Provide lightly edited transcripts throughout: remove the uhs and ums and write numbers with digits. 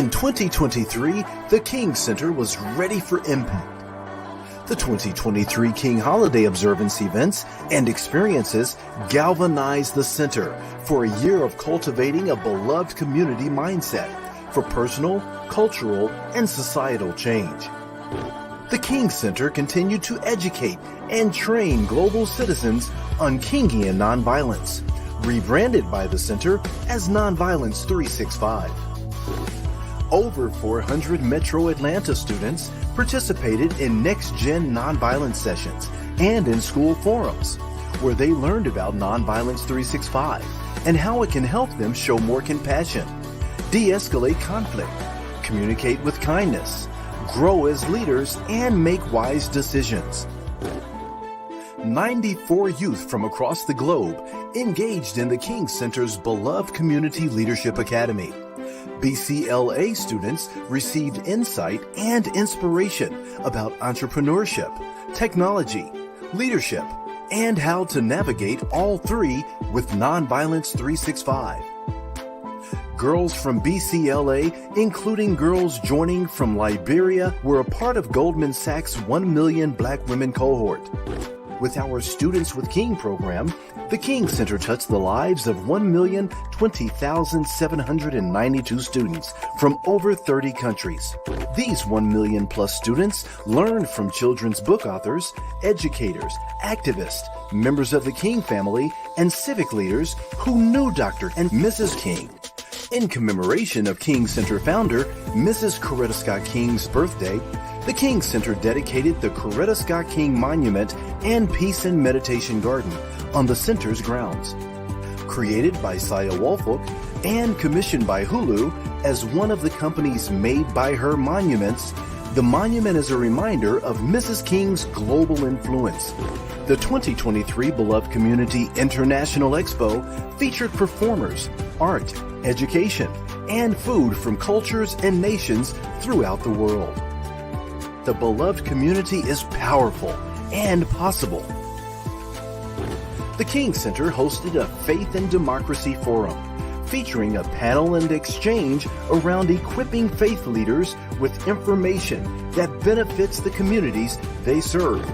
In 2023, the King Center was ready for impact. The 2023 King Holiday Observance events and experiences galvanized the center for a year of cultivating a beloved community mindset for personal, cultural, and societal change. The King Center continued to educate and train global citizens on Kingian nonviolence, rebranded by the center as Nonviolence 365. Over 400 Metro Atlanta students participated in next-gen nonviolence sessions and in school forums, where they learned about Nonviolence 365 and how it can help them show more compassion, de-escalate conflict, communicate with kindness, grow as leaders, and make wise decisions. 94 youth from across the globe engaged in the King Center's beloved Community Leadership Academy. BCLA students received insight and inspiration about entrepreneurship, technology, leadership, and how to navigate all three with Nonviolence 365. Girls from BCLA, including girls joining from Liberia, were a part of Goldman Sachs' 1 Million Black Women cohort. With our Students with King program, the King Center touched the lives of 1,020,792 students from over 30 countries. These 1 million plus students learned from children's book authors, educators, activists, members of the King family, and civic leaders who knew Dr. and Mrs. King. In commemoration of King Center founder Mrs. Coretta Scott King's birthday, the King Center dedicated the Coretta Scott King Monument and Peace and Meditation Garden on the center's grounds. Created by Saya Woolfolk and commissioned by Hulu as one of the company's Made by Her monuments, the monument is a reminder of Mrs. King's global influence. The 2023 Beloved Community International Expo featured performers, art, education, and food from cultures and nations throughout the world. The beloved community is powerful and possible. The King Center hosted a Faith and Democracy Forum, featuring a panel and exchange around equipping faith leaders with information that benefits the communities they serve.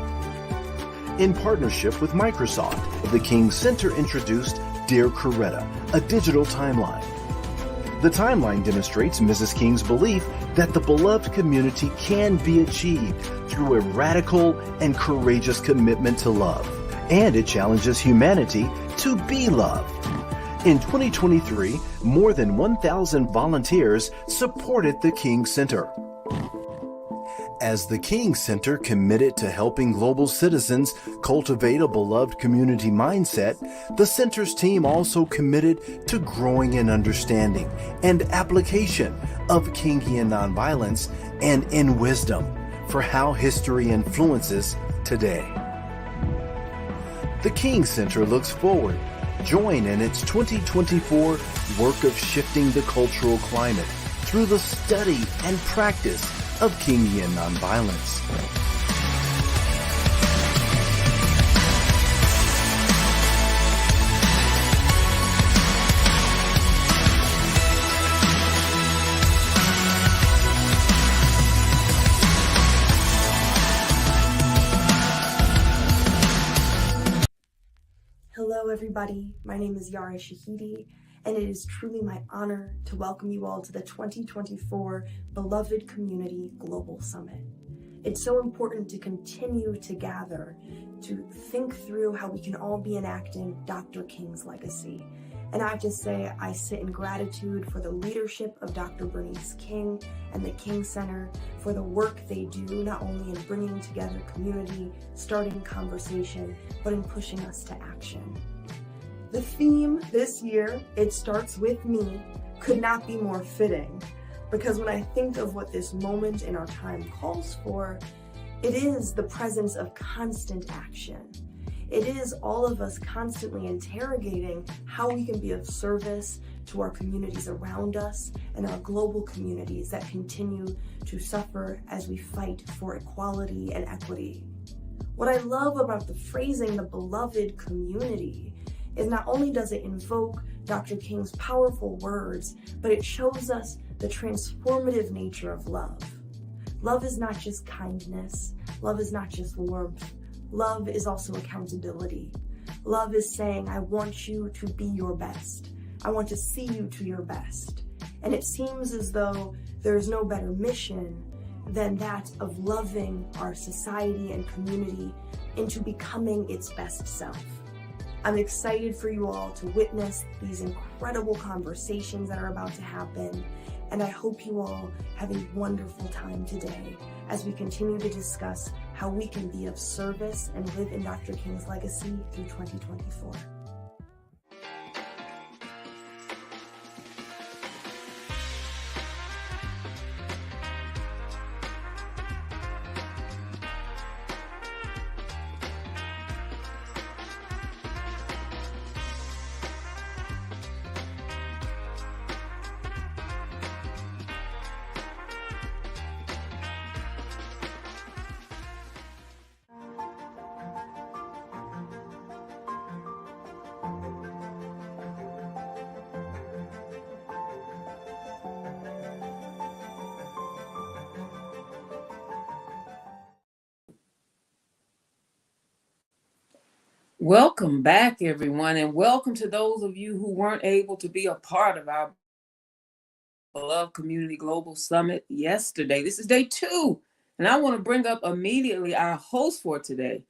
In partnership with Microsoft, the King Center introduced Dear Coretta, a digital timeline. The timeline demonstrates Mrs. King's belief that the beloved community can be achieved through a radical and courageous commitment to love, and it challenges humanity to be loved. In 2023, more than 1,000 volunteers supported the King Center. As the King Center committed to helping global citizens cultivate a beloved community mindset, the center's team also committed to growing in understanding and application of Kingian nonviolence and in wisdom for how history influences today. The King Center looks forward. Join in its 2024 work of shifting the cultural climate through the study and practice of Kingian nonviolence. Hello everybody, my name is Yara Shahidi, and it is truly my honor to welcome you all to the 2024 Beloved Community Global Summit. It's so important to continue to gather, to think through how we can all be enacting Dr. King's legacy. And I have to say, I sit in gratitude for the leadership of Dr. Bernice King and the King Center for the work they do, not only in bringing together community, starting conversation, but in pushing us to action. The theme this year, It Starts With Me, could not be more fitting, because when I think of what this moment in our time calls for, it is the presence of constant action. It is all of us constantly interrogating how we can be of service to our communities around us and our global communities that continue to suffer as we fight for equality and equity. What I love about the phrasing, the beloved community, is not only does it invoke Dr. King's powerful words, but it shows us the transformative nature of love. Love is not just kindness. Love is not just warmth. Love is also accountability. Love is saying, I want you to be your best. I want to see you to your best. And it seems as though there is no better mission than that of loving our society and community into becoming its best self. I'm excited for you all to witness these incredible conversations that are about to happen, and I hope you all have a wonderful time today as we continue to discuss how we can be of service and live in Dr. King's legacy through 2024. Welcome back, everyone, and welcome to those of you who weren't able to be a part of our Beloved Community Global Summit yesterday. This is day 2, and I want to bring up immediately our host for today,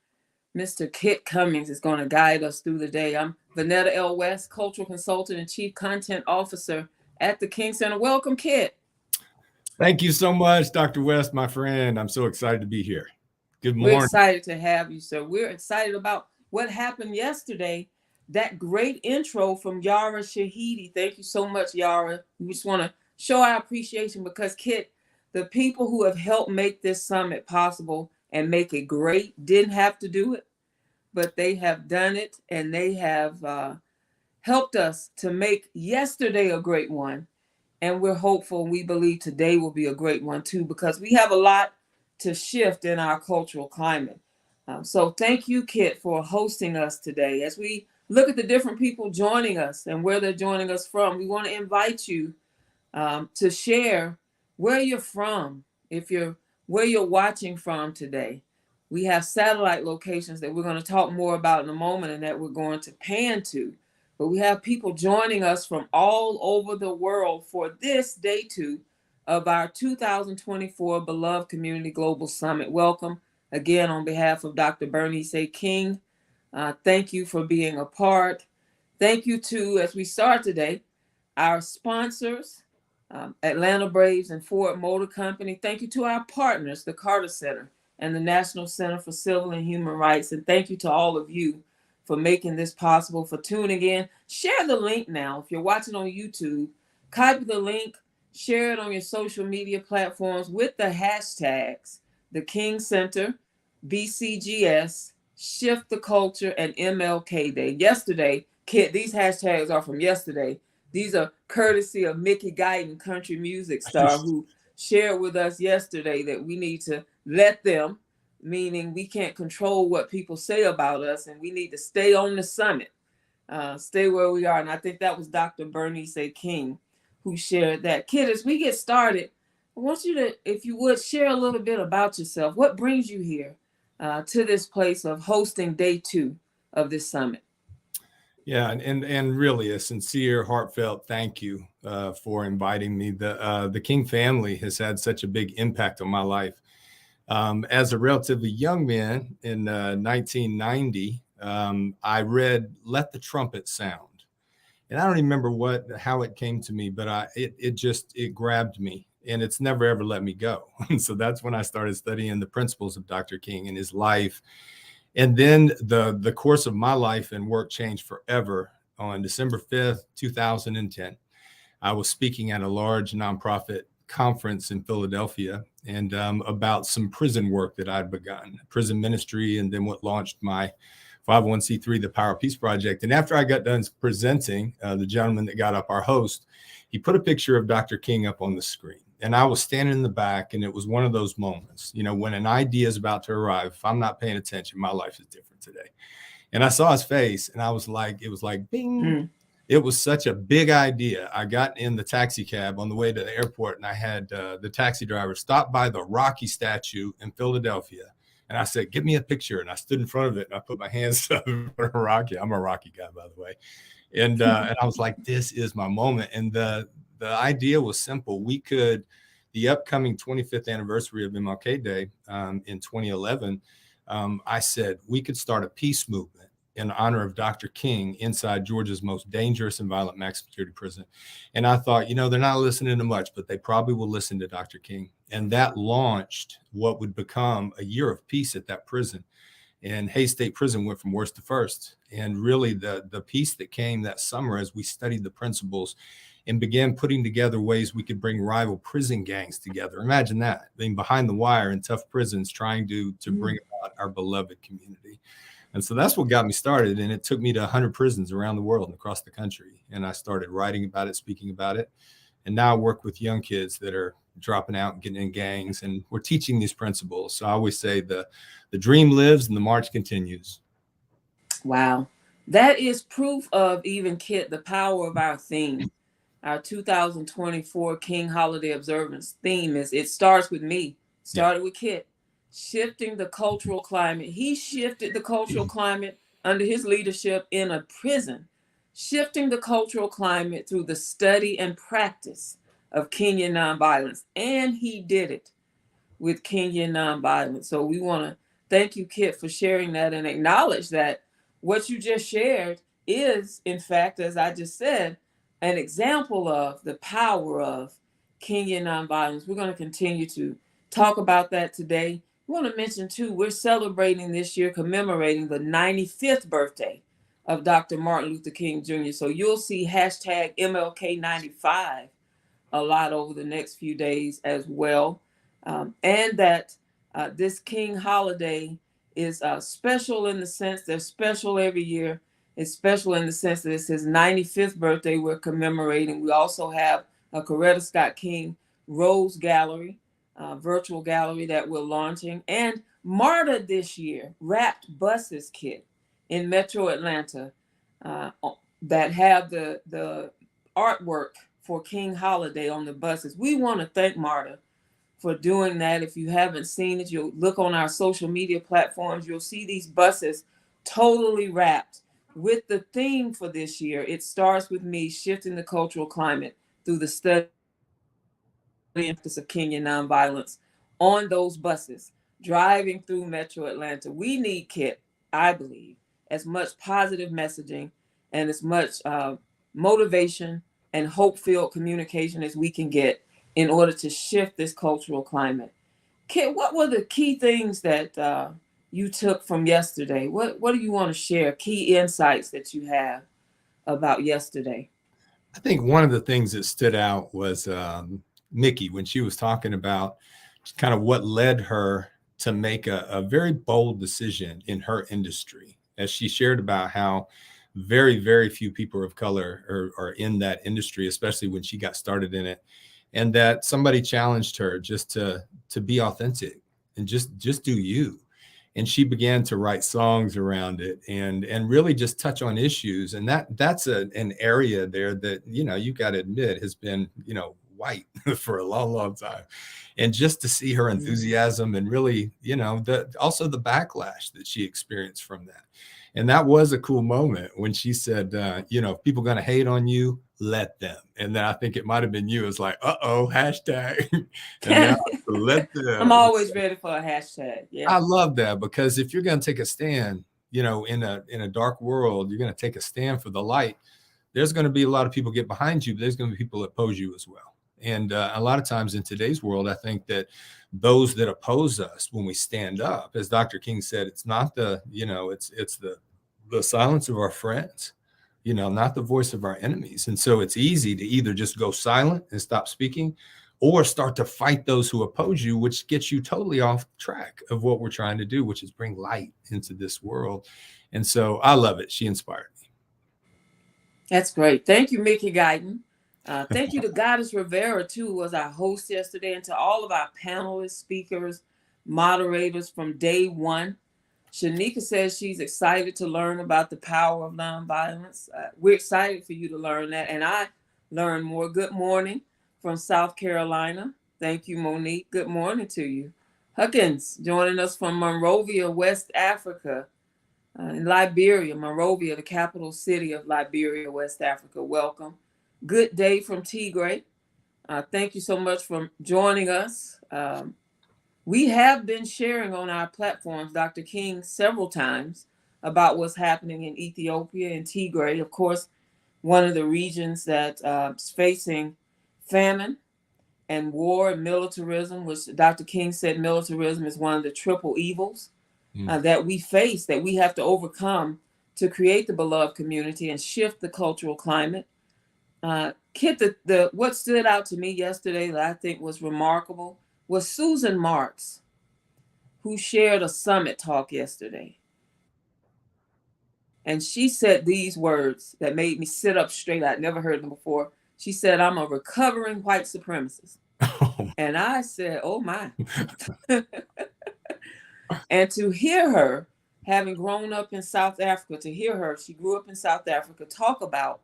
Mr. Kit Cummings is going to guide us through the day. I'm Vanetta L. West, Cultural Consultant and Chief Content Officer at the King Center. Welcome, Kit. Thank you so much, Dr. West, my friend. I'm so excited to be here. Good morning. We're excited to have you, sir. We're excited about what happened yesterday. That great intro from Yara Shahidi. Thank you so much, Yara. We just want to show our appreciation because, Kit, the people who have helped make this summit possible and make it great didn't have to do it, but they have done it, and they have helped us to make yesterday a great one. And we're hopeful, and we believe today will be a great one too, because we have a lot to shift in our cultural climate. So thank you, Kit, for hosting us today. As we look at the different people joining us and where they're joining us from, we want to invite you to share where you're from, where you're watching from today. We have satellite locations that we're going to talk more about in a moment and that we're going to pan to. But we have people joining us from all over the world for this day 2 of our 2024 Beloved Community Global Summit. Welcome again on behalf of Dr. Bernice A. King. Thank you for being a part. Thank you to, as we start today, our sponsors, Atlanta Braves and Ford Motor Company. Thank you to our partners, the Carter Center and the National Center for Civil and Human Rights. And thank you to all of you for making this possible, for tuning in. Share the link now. If you're watching on YouTube, copy the link, share it on your social media platforms with the hashtags, the King Center, BCGS, Shift the Culture, and MLK Day. Yesterday, Kit, these hashtags are from yesterday. These are courtesy of Mickey Guyton, country music star, who shared with us yesterday that we need to let them, meaning we can't control what people say about us, and we need to stay on the summit, stay where we are. And I think that was Dr. Bernice A. King who shared that. Kid, as we get started, I want you to, if you would, share a little bit about yourself. What brings you here to this place of hosting day 2 of this summit? Yeah, and really a sincere, heartfelt thank you for inviting me. The King family has had such a big impact on my life. As a relatively young man in 1990, I read "Let the Trumpet Sound," and I don't remember how it came to me, but it grabbed me, and it's never ever let me go. And so that's when I started studying the principles of Dr. King and his life. And then the course of my life and work changed forever. On December 5th, 2010, I was speaking at a large nonprofit conference in Philadelphia and about some prison work that I'd begun, prison ministry, and then what launched my 501c3, the Power of Peace Project. And after I got done presenting, the gentleman that got up, our host, he put a picture of Dr. King up on the screen. And I was standing in the back, and it was one of those moments, when an idea is about to arrive, if I'm not paying attention, my life is different today. And I saw his face, and I was like, it was like, bing. It was such a big idea. I got in the taxi cab on the way to the airport, and I had the taxi driver stop by the Rocky statue in Philadelphia. And I said, "Get me a picture." And I stood in front of it, and I put my hands up in front of Rocky. I'm a Rocky guy, by the way. And I was like, "This is my moment." And the idea was simple. The upcoming 25th anniversary of MLK Day in 2011, I said we could start a peace movement in honor of Dr. King inside Georgia's most dangerous and violent maximum security prison. And I thought, they're not listening to much, but they probably will listen to Dr. King. And that launched what would become a year of peace at that prison. And Hays State Prison went from worst to first. And really the peace that came that summer as we studied the principles and began putting together ways we could bring rival prison gangs together. Imagine that, being behind the wire in tough prisons, trying to bring about our beloved community. And so that's what got me started. And it took me to 100 prisons around the world and across the country. And I started writing about it, speaking about it. And now I work with young kids that are dropping out and getting in gangs. And we're teaching these principles. So I always say the dream lives and the march continues. Wow. That is proof of, even Kit, the power of our theme. Our 2024 King Holiday Observance theme is "It Starts With Me." Started with Kit. Shifting the cultural climate. He shifted the cultural climate under his leadership in a prison, shifting the cultural climate through the study and practice of Kenyan nonviolence. And he did it with Kenyan nonviolence. So we want to thank you, Kit, for sharing that and acknowledge that what you just shared is, in fact, as I just said, an example of the power of Kenyan nonviolence. We're going to continue to talk about that today. I want to mention, too, we're celebrating this year, commemorating the 95th birthday of Dr. Martin Luther King Jr. So you'll see hashtag MLK95 a lot over the next few days as well. And that this King holiday is special in the sense they're special every year. It's special in the sense that it's his 95th birthday we're commemorating. We also have a Coretta Scott King Rose Gallery, virtual gallery that we're launching. And MARTA this year wrapped buses, Kit, in Metro Atlanta that have the artwork for King Holiday on the buses. We want to thank MARTA for doing that. If you haven't seen it, you'll look on our social media platforms. You'll see these buses totally wrapped with the theme for this year. It starts with me, shifting the cultural climate through the study emphasis of Kenyan nonviolence on those buses driving through Metro Atlanta. We need, Kit, I believe, as much positive messaging and as much motivation and hope-filled communication as we can get in order to shift this cultural climate. Kit, what were the key things that you took from yesterday? What do you want to share? Key insights that you have about yesterday? I think one of the things that stood out was Nikki, when she was talking about kind of what led her to make a very bold decision in her industry, as she shared about how very, very few people of color are in that industry, especially when she got started in it. And that somebody challenged her just to be authentic and just do you. And she began to write songs around it and really just touch on issues. And that's an area there that, you got to admit has been, white for a long, long time. And just to see her enthusiasm and really, also the backlash that she experienced from that. And that was a cool moment when she said, if people are going to hate on you, let them. And then I think it might have been you. It's like, hashtag. And now, let them. I'm always ready for a hashtag. Yeah. I love that, because if you're going to take a stand, in a dark world, you're going to take a stand for the light. There's going to be a lot of people get behind you, but there's going to be people that oppose you as well. And a lot of times in today's world, I think that those that oppose us when we stand up, as Dr. King said, it's not it's the silence of our friends, not the voice of our enemies. And so it's easy to either just go silent and stop speaking, or start to fight those who oppose you, which gets you totally off track of what we're trying to do, which is bring light into this world. And so I love it. She inspired me. That's great. Thank you, Mickey Guyton. Thank you to Goddess Rivera, too, who was our host yesterday, and to all of our panelists, speakers, moderators from day one. Shanika says she's excited to learn about the power of nonviolence. We're excited for you to learn that. And I learned more. Good morning from South Carolina. Thank you, Monique. Good morning to you. Huckins joining us from Monrovia, West Africa. In Liberia, Monrovia, the capital city of Liberia, West Africa. Welcome. Good day from Tigray. Thank you so much for joining us. We have been sharing on our platforms, Dr. King, several times about what's happening in Ethiopia and Tigray. Of course, one of the regions that is facing famine and war and militarism, which Dr. King said militarism is one of the triple evils that we face, that we have to overcome to create the beloved community and shift the cultural climate. Kit, what stood out to me yesterday that I think was remarkable was Susan Marks, who shared a summit talk yesterday. And she said these words that made me sit up straight. I'd never heard them before. She said, "I'm a recovering white supremacist." And I said, oh my. And to hear her, having grown up in South Africa, to hear her, she grew up in South Africa, talk about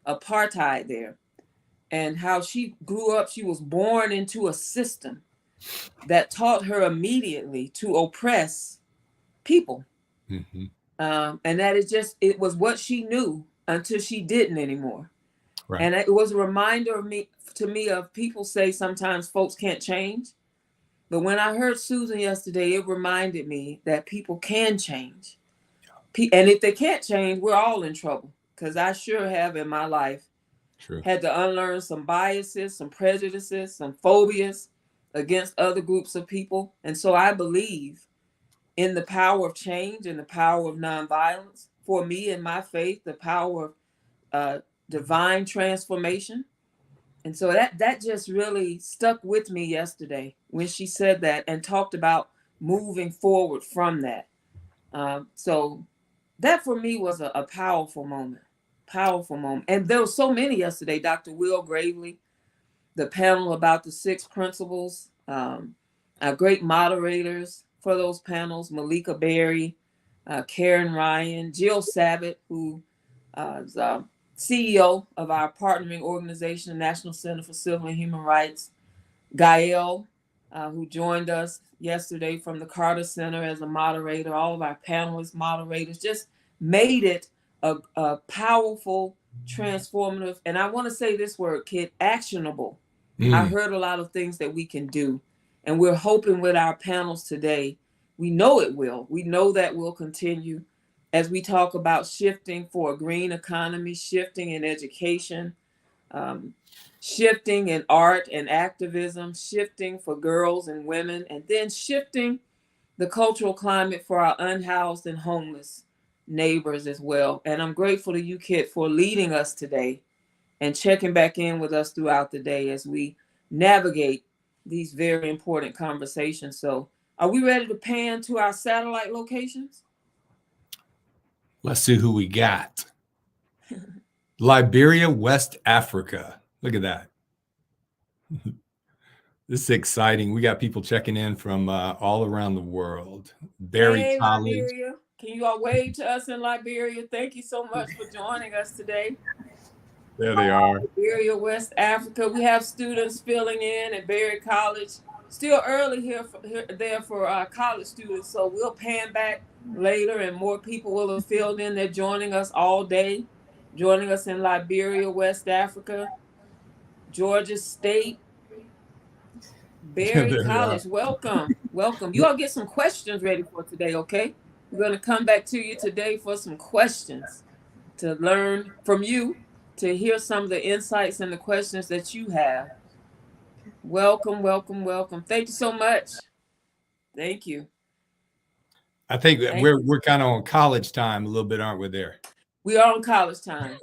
apartheid there and how she grew up, she was born into a system that taught her immediately to oppress people. Mm-hmm. And that it was what she knew until she didn't anymore. Right. And it was a reminder to me of people say sometimes folks can't change. But when I heard Susan yesterday, it reminded me that people can change. And if they can't change, we're all in trouble. Because I sure have in my life had to unlearn some biases, some prejudices, some phobias against other groups of people. And so I believe in the power of change and the power of nonviolence. For me, in my faith, the power of divine transformation. And so that just really stuck with me yesterday when she said that and talked about moving forward from that. So that for me was a powerful moment. And there were so many yesterday. Dr. Will Gravely, the panel about the 6 principles, our great moderators for those panels, Malika Berry, Karen Ryan, Jill Sabat, who is CEO of our partnering organization, the National Center for Civil and Human Rights, Gael, who joined us yesterday from the Carter Center as a moderator, all of our panelists, moderators, just made it a powerful, transformative, and I want to say this word, Kit, actionable. I heard a lot of things that we can do, and we're hoping with our panels today, we know it will. We know that will continue as we talk about shifting for a green economy, shifting in education, shifting in art and activism, shifting for girls and women, and then shifting the cultural climate for our unhoused and homeless neighbors as well. And I'm grateful to you, Kit, for leading us today and checking back in with us throughout the day as we navigate these very important conversations. So are we ready to pan to our satellite locations? Let's see who we got. Liberia, West Africa. Look at that. This is exciting. We got people checking in from all around the world. Hey, Liberia. Can you all wave to us in Liberia? Thank you so much for joining us today. There they are. Liberia, West Africa. We have students filling in at Berry College. Still early there for our college students. So we'll pan back later and more people will have filled in. They're joining us all day, joining us in Liberia, West Africa, Georgia State, Berry College. Welcome. You all get some questions ready for today, okay? We're going to come back to you today for some questions to learn from you, to hear some of the insights and the questions that you have. Welcome. Thank you so much. Thank you. I think we're kind of on college time a little bit, aren't we there? We are on college time.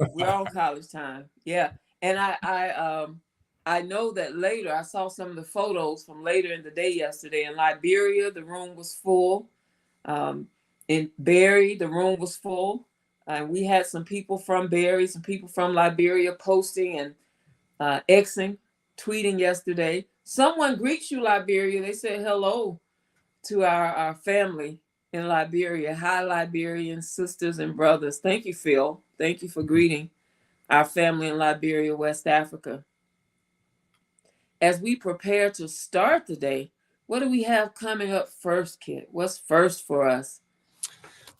Yeah. And I know that later, I saw some of the photos from later in the day yesterday. In Liberia, the room was full. In Berry, the room was full. We had some people from Berry, some people from Liberia posting and Xing, tweeting yesterday. Someone greets you, Liberia. They said hello to our family in Liberia. Hi, Liberian sisters and brothers. Thank you, Phil. Thank you for greeting our family in Liberia, West Africa. As we prepare to start the day, what do we have coming up first, Kit? What's first for us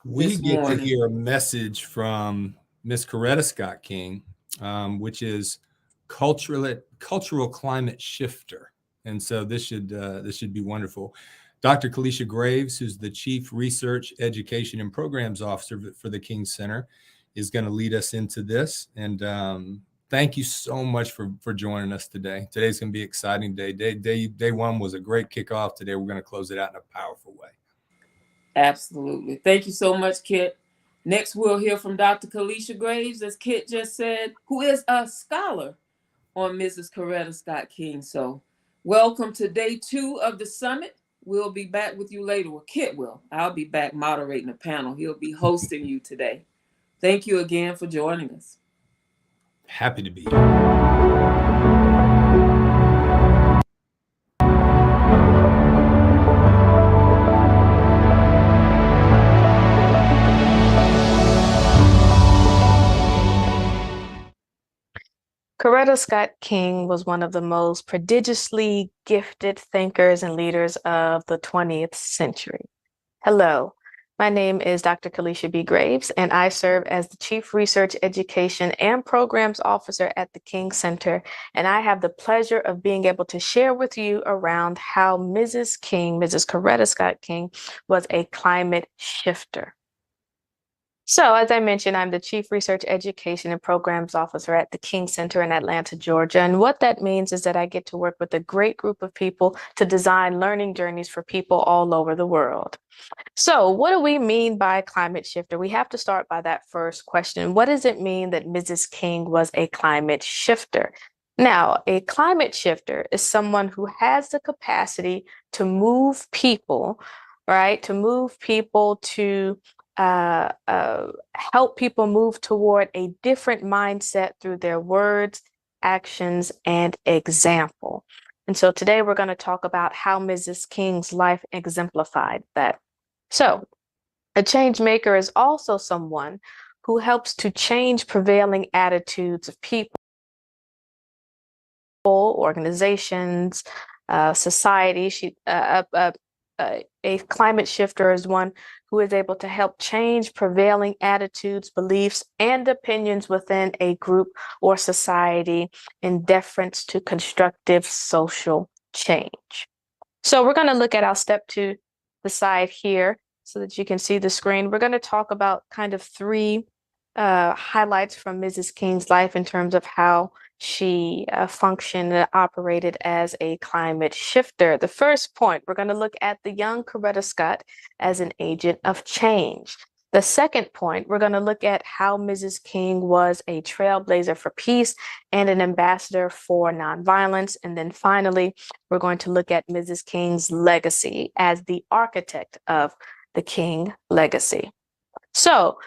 We this get to morning? hear a message from Miss Coretta Scott King, which is cultural climate shifter. And so this should be wonderful. Dr. Kalisha Graves, who's the Chief Research, Education, and Programs Officer for the King Center, is going to lead us into this. And thank you so much for joining us today. Today's going to be an exciting day. Day one was a great kickoff. Today, we're going to close it out in a powerful way. Absolutely. Thank you so much, Kit. Next, we'll hear from Dr. Kalisha Graves, as Kit just said, who is a scholar on Mrs. Coretta Scott King. So welcome to day 2 of the summit. We'll be back with you later. Well, Kit will. I'll be back moderating the panel. He'll be hosting you today. Thank you again for joining us. Happy to be here. Coretta Scott King was one of the most prodigiously gifted thinkers and leaders of the 20th century. Hello, my name is Dr. Kalisha B. Graves, and I serve as the Chief Research, Education, and Programs Officer at the King Center, and I have the pleasure of being able to share with you around how Mrs. Coretta Scott King, was a climate shifter. So, as I mentioned, I'm the Chief Research, Education, and Programs Officer at the King Center in Atlanta, Georgia. And what that means is that I get to work with a great group of people to design learning journeys for people all over the world. So, what do we mean by climate shifter? We have to start by that first question. What does it mean that Mrs. King was a climate shifter? Now, a climate shifter is someone who has the capacity to move people, right? To move people to help people move toward a different mindset through their words, actions, and example. And so today we're going to talk about how Mrs. King's life exemplified that. So, a change maker is also someone who helps to change prevailing attitudes of people, organizations, society. A climate shifter is one who is able to help change prevailing attitudes, beliefs, and opinions within a group or society in deference to constructive social change. So we're going to look at, I'll step to the side here so that you can see the screen. We're going to talk about kind of 3 highlights from Mrs. King's life in terms of how she functioned and operated as a climate shifter. The first point, we're going to look at the young Coretta Scott as an agent of change. The second point, we're going to look at how Mrs. King was a trailblazer for peace and an ambassador for nonviolence. And then finally, we're going to look at Mrs. King's legacy as the architect of the King legacy. So,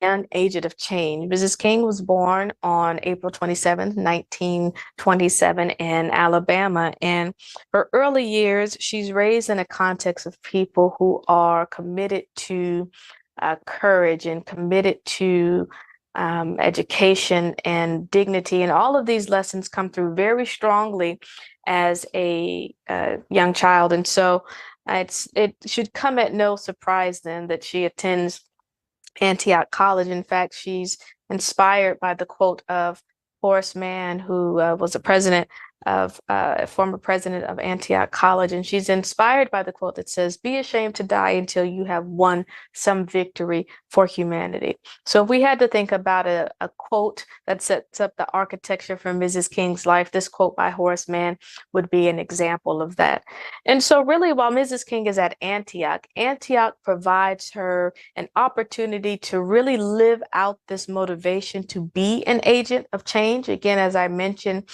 young agent of change. Mrs. King was born on April 27, 1927 in Alabama. And her early years, she's raised in a context of people who are committed to courage and committed to education and dignity. And all of these lessons come through very strongly as a young child. And so it should come at no surprise then that she attends Antioch College. In fact, she's inspired by the quote of Horace Mann, who was a former president of Antioch College. And she's inspired by the quote that says, "Be ashamed to die until you have won some victory for humanity." So if we had to think about a quote that sets up the architecture for Mrs. King's life, this quote by Horace Mann would be an example of that. And so really, while Mrs. King is at Antioch, Antioch provides her an opportunity to really live out this motivation to be an agent of change. Again, as I mentioned,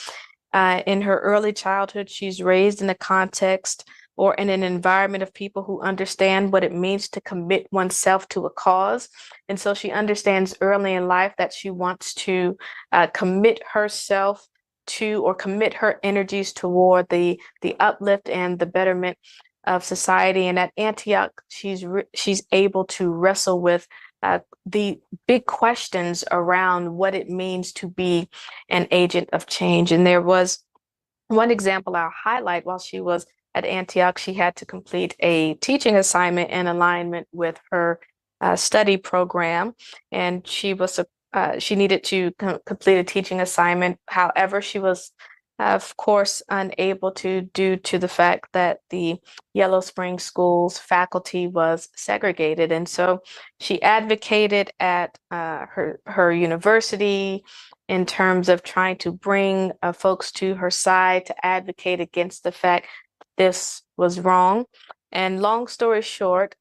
in her early childhood, she's raised in a context or in an environment of people who understand what it means to commit oneself to a cause. And so she understands early in life that she wants to commit herself to, or commit her energies toward the uplift and the betterment of society. And at Antioch, she's able to wrestle with the big questions around what it means to be an agent of change. And there was one example I'll highlight. While she was at Antioch, she had to complete a teaching assignment in alignment with her study program, and she needed to complete a teaching assignment. However, she was, of course, unable to, due to the fact that the Yellow Spring School's faculty was segregated. And so she advocated at her university in terms of trying to bring folks to her side to advocate against the fact this was wrong. And long story short,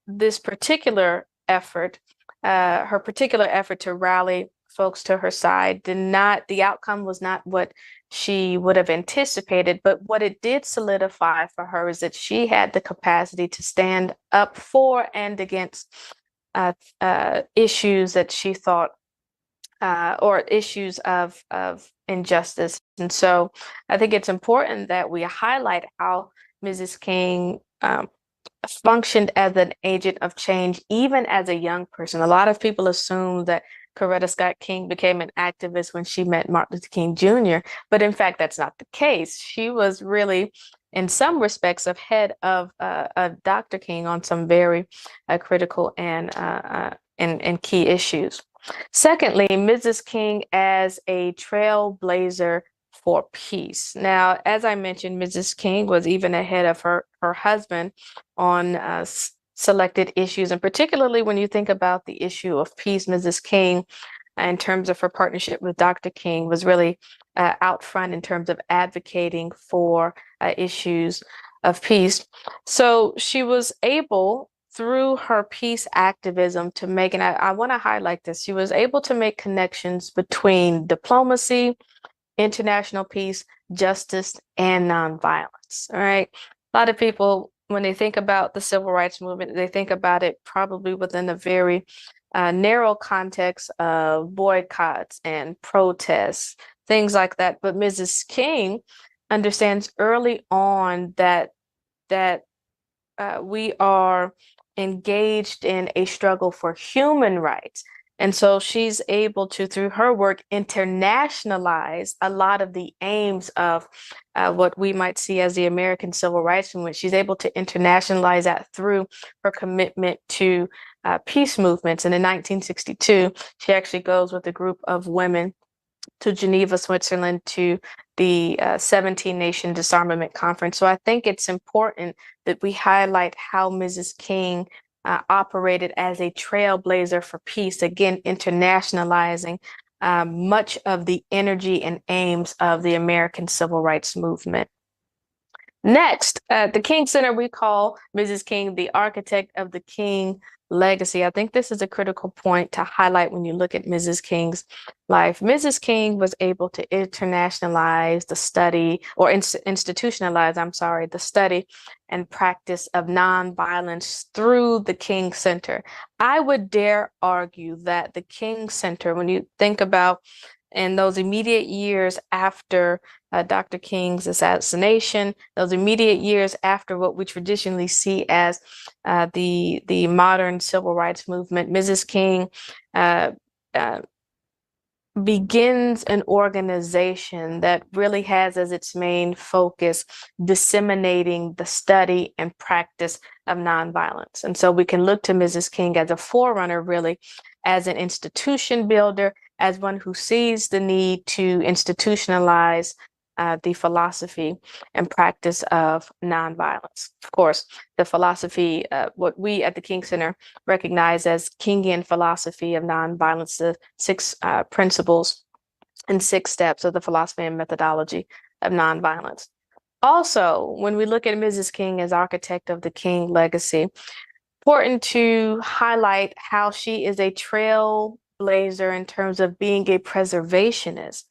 this particular effort, her particular effort to rally folks to her side, the outcome was not what she would have anticipated, but what it did solidify for her is that she had the capacity to stand up for and against issues that she thought or issues of injustice. And so I think it's important that we highlight how Mrs. King functioned as an agent of change, even as a young person. A lot of people assume that Coretta Scott King became an activist when she met Martin Luther King Jr., but in fact, that's not the case. She was really, in some respects, ahead of Dr. King on some very critical and key issues. Secondly, Mrs. King as a trailblazer for peace. Now, as I mentioned, Mrs. King was even ahead of her husband on selected issues, and particularly when you think about the issue of peace, Mrs. King, in terms of her partnership with Dr. King, was really out front in terms of advocating for issues of peace. So she was able, through her peace activism, to make, and I want to highlight this, she was able to make connections between diplomacy, international peace, justice, and nonviolence. All right. A lot of people, when they think about the civil rights movement, they think about it probably within a very narrow context of boycotts and protests, things like that. But Mrs. King understands early on that we are engaged in a struggle for human rights. And so she's able to, through her work, internationalize a lot of the aims of what we might see as the American Civil Rights Movement. She's able to internationalize that through her commitment to peace movements. And in 1962, she actually goes with a group of women to Geneva, Switzerland, to the 17-Nation Disarmament Conference. So I think it's important that we highlight how Mrs. King operated as a trailblazer for peace, again, internationalizing much of the energy and aims of the American Civil Rights Movement. Next, at the King Center, we call Mrs. King the architect of the King legacy. I think this is a critical point to highlight when you look at Mrs. King's life. Mrs. King was able to internationalize the study, or institutionalize, I'm sorry, the study and practice of nonviolence through the King Center. I would dare argue that the King Center, when you think about in those immediate years after Dr. King's assassination, those immediate years after what we traditionally see as the modern civil rights movement, Mrs. King begins an organization that really has as its main focus disseminating the study and practice of nonviolence. And so we can look to Mrs. King as a forerunner, really, as an institution builder, as one who sees the need to institutionalize the philosophy and practice of nonviolence. Of course, the philosophy, what we at the King Center recognize as Kingian philosophy of nonviolence, the 6 principles and 6 steps of the philosophy and methodology of nonviolence. Also, when we look at Mrs. King as architect of the King legacy, important to highlight how she is a trailblazer in terms of being a preservationist.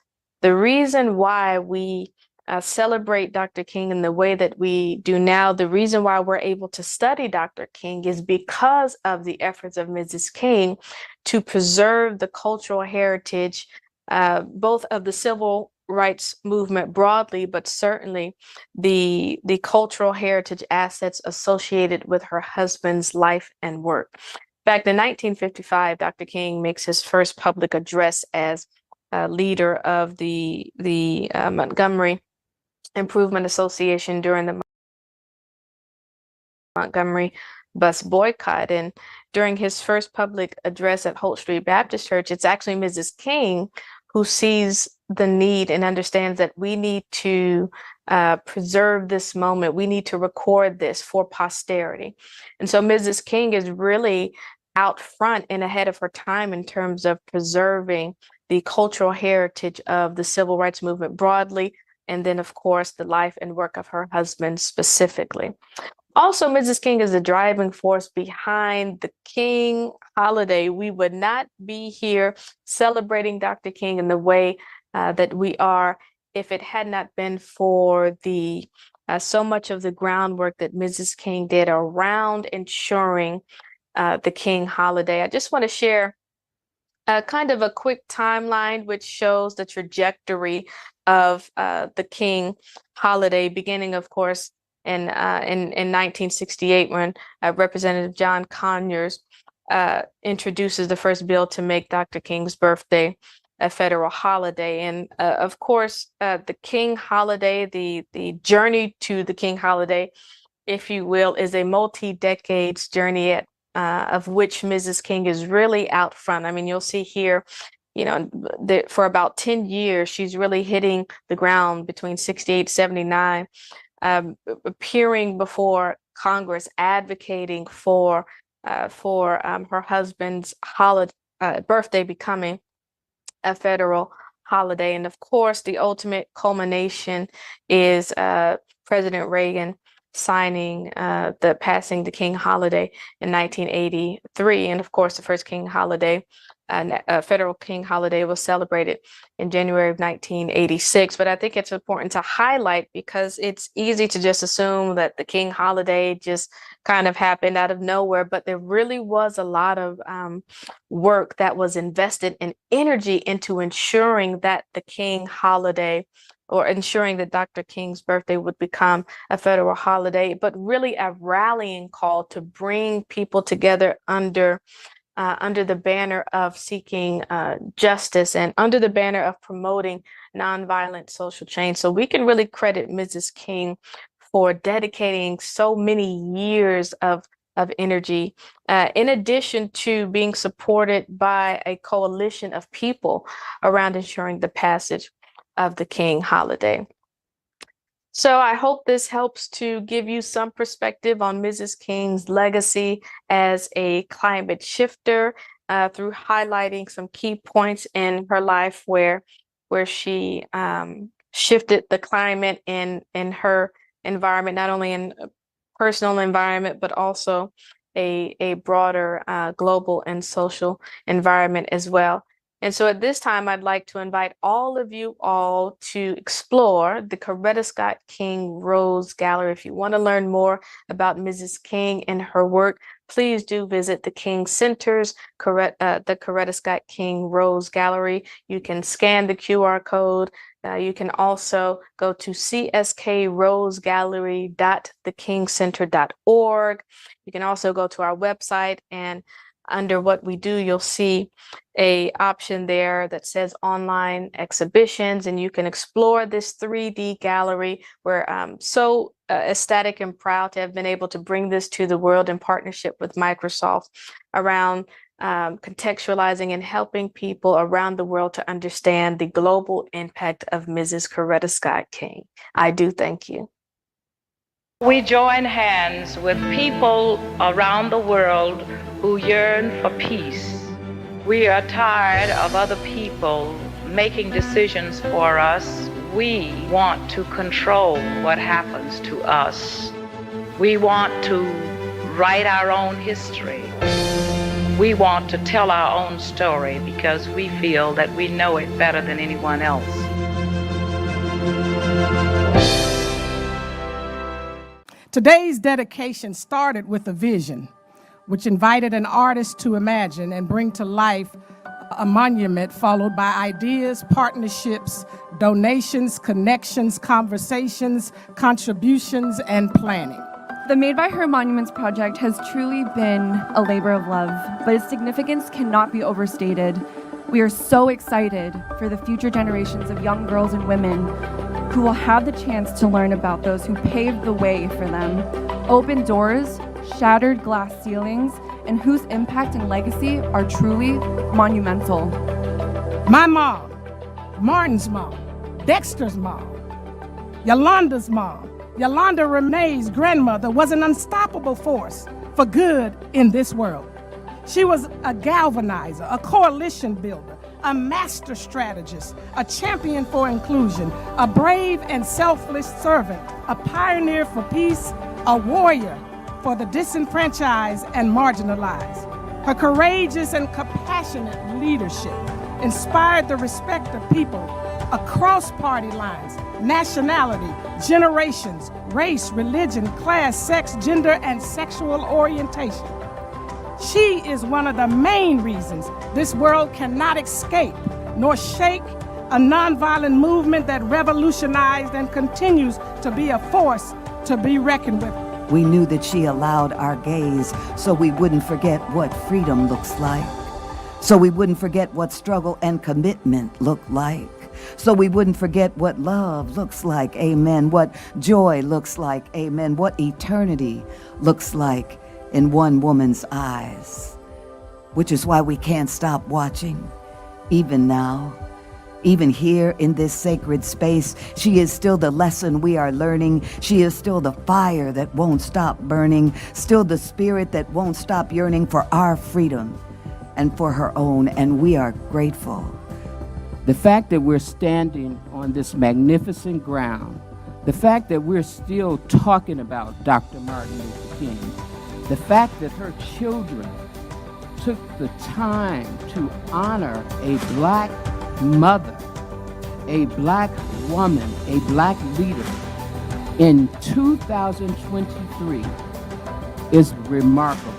The reason why we celebrate Dr. King in the way that we do now, the reason why we're able to study Dr. King is because of the efforts of Mrs. King to preserve the cultural heritage, both of the civil rights movement broadly, but certainly the cultural heritage assets associated with her husband's life and work. In fact, in 1955, Dr. King makes his first public address as leader of the Montgomery Improvement Association during the Montgomery bus boycott. And during his first public address at Holt Street Baptist Church, it's actually Mrs. King who sees the need and understands that we need to preserve this moment. We need to record this for posterity. And so Mrs. King is really out front and ahead of her time in terms of preserving the cultural heritage of the civil rights movement broadly, and then, of course, the life and work of her husband specifically. Also, Mrs. King is the driving force behind the King holiday. We would not be here celebrating Dr. King in the way that we are if it had not been for the so much of the groundwork that Mrs. King did around ensuring the King holiday. I just want to share kind of a quick timeline which shows the trajectory of the King holiday, beginning, of course, in 1968, when Representative John Conyers introduces the first bill to make Dr. King's birthday a federal holiday. And of course, the King holiday, the journey to the King holiday, if you will, is a multi-decades journey of which Mrs. King is really out front. I mean, you'll see here, you know, for about 10 years, she's really hitting the ground between 68, 79, appearing before Congress, advocating for her husband's birthday becoming a federal holiday. And of course, the ultimate culmination is President Reagan signing passing the King holiday in 1983. And of course, the first King holiday, federal King holiday, was celebrated in January of 1986. But I think it's important to highlight, because it's easy to just assume that the King holiday just kind of happened out of nowhere. But there really was a lot of work that was invested in energy into ensuring that the King holiday, or ensuring that Dr. King's birthday would become a federal holiday, but really a rallying call to bring people together under the banner of seeking justice and under the banner of promoting nonviolent social change. So we can really credit Mrs. King for dedicating so many years of energy, in addition to being supported by a coalition of people around ensuring the passage of the King holiday. So I hope this helps to give you some perspective on Mrs. King's legacy as a climate shifter, through highlighting some key points in her life where she shifted the climate in her environment, not only in a personal environment, but also a broader global and social environment as well. And so at this time, I'd like to invite all of you all to explore the Coretta Scott King Rose Gallery. If you want to learn more about Mrs. King and her work, please do visit the King Center's the Coretta Scott King Rose Gallery. You can scan the QR code. You can also go to cskrosegallery.thekingcenter.org. You can also go to our website, and under what we do, you'll see a option there that says online exhibitions, and you can explore this 3D gallery. We're so ecstatic and proud to have been able to bring this to the world in partnership with Microsoft around contextualizing and helping people around the world to understand the global impact of Mrs. Coretta Scott King. I do thank you. We join hands with people around the world who yearn for peace. We are tired of other people making decisions for us. We want to control what happens to us. We want to write our own history. We want to tell our own story because we feel that we know it better than anyone else. Today's dedication started with a vision, which invited an artist to imagine and bring to life a monument followed by ideas, partnerships, donations, connections, conversations, contributions, and planning. The Made by Her Monuments project has truly been a labor of love, but its significance cannot be overstated. We are so excited for the future generations of young girls and women who will have the chance to learn about those who paved the way for them, opened doors, shattered glass ceilings, and whose impact and legacy are truly monumental. My mom, Martin's mom, Dexter's mom, Yolanda's mom, Yolanda Renee's grandmother was an unstoppable force for good in this world. She was a galvanizer, a coalition builder, a master strategist, a champion for inclusion, a brave and selfless servant, a pioneer for peace, a warrior for the disenfranchised and marginalized. Her courageous and compassionate leadership inspired the respect of people across party lines, nationality, generations, race, religion, class, sex, gender, and sexual orientation. She is one of the main reasons this world cannot escape nor shake a nonviolent movement that revolutionized and continues to be a force to be reckoned with. We knew that she allowed our gaze so we wouldn't forget what freedom looks like, so we wouldn't forget what struggle and commitment look like, so we wouldn't forget what love looks like, amen, what joy looks like, amen, what eternity looks like in one woman's eyes, which is why we can't stop watching, even now. Even here in this sacred space, she is still the lesson we are learning. She is still the fire that won't stop burning, still the spirit that won't stop yearning for our freedom and for her own, and we are grateful. The fact that we're standing on this magnificent ground, the fact that we're still talking about Dr. Martin Luther King, the fact that her children took the time to honor a black mother, a black woman, a black leader in 2023 is remarkable.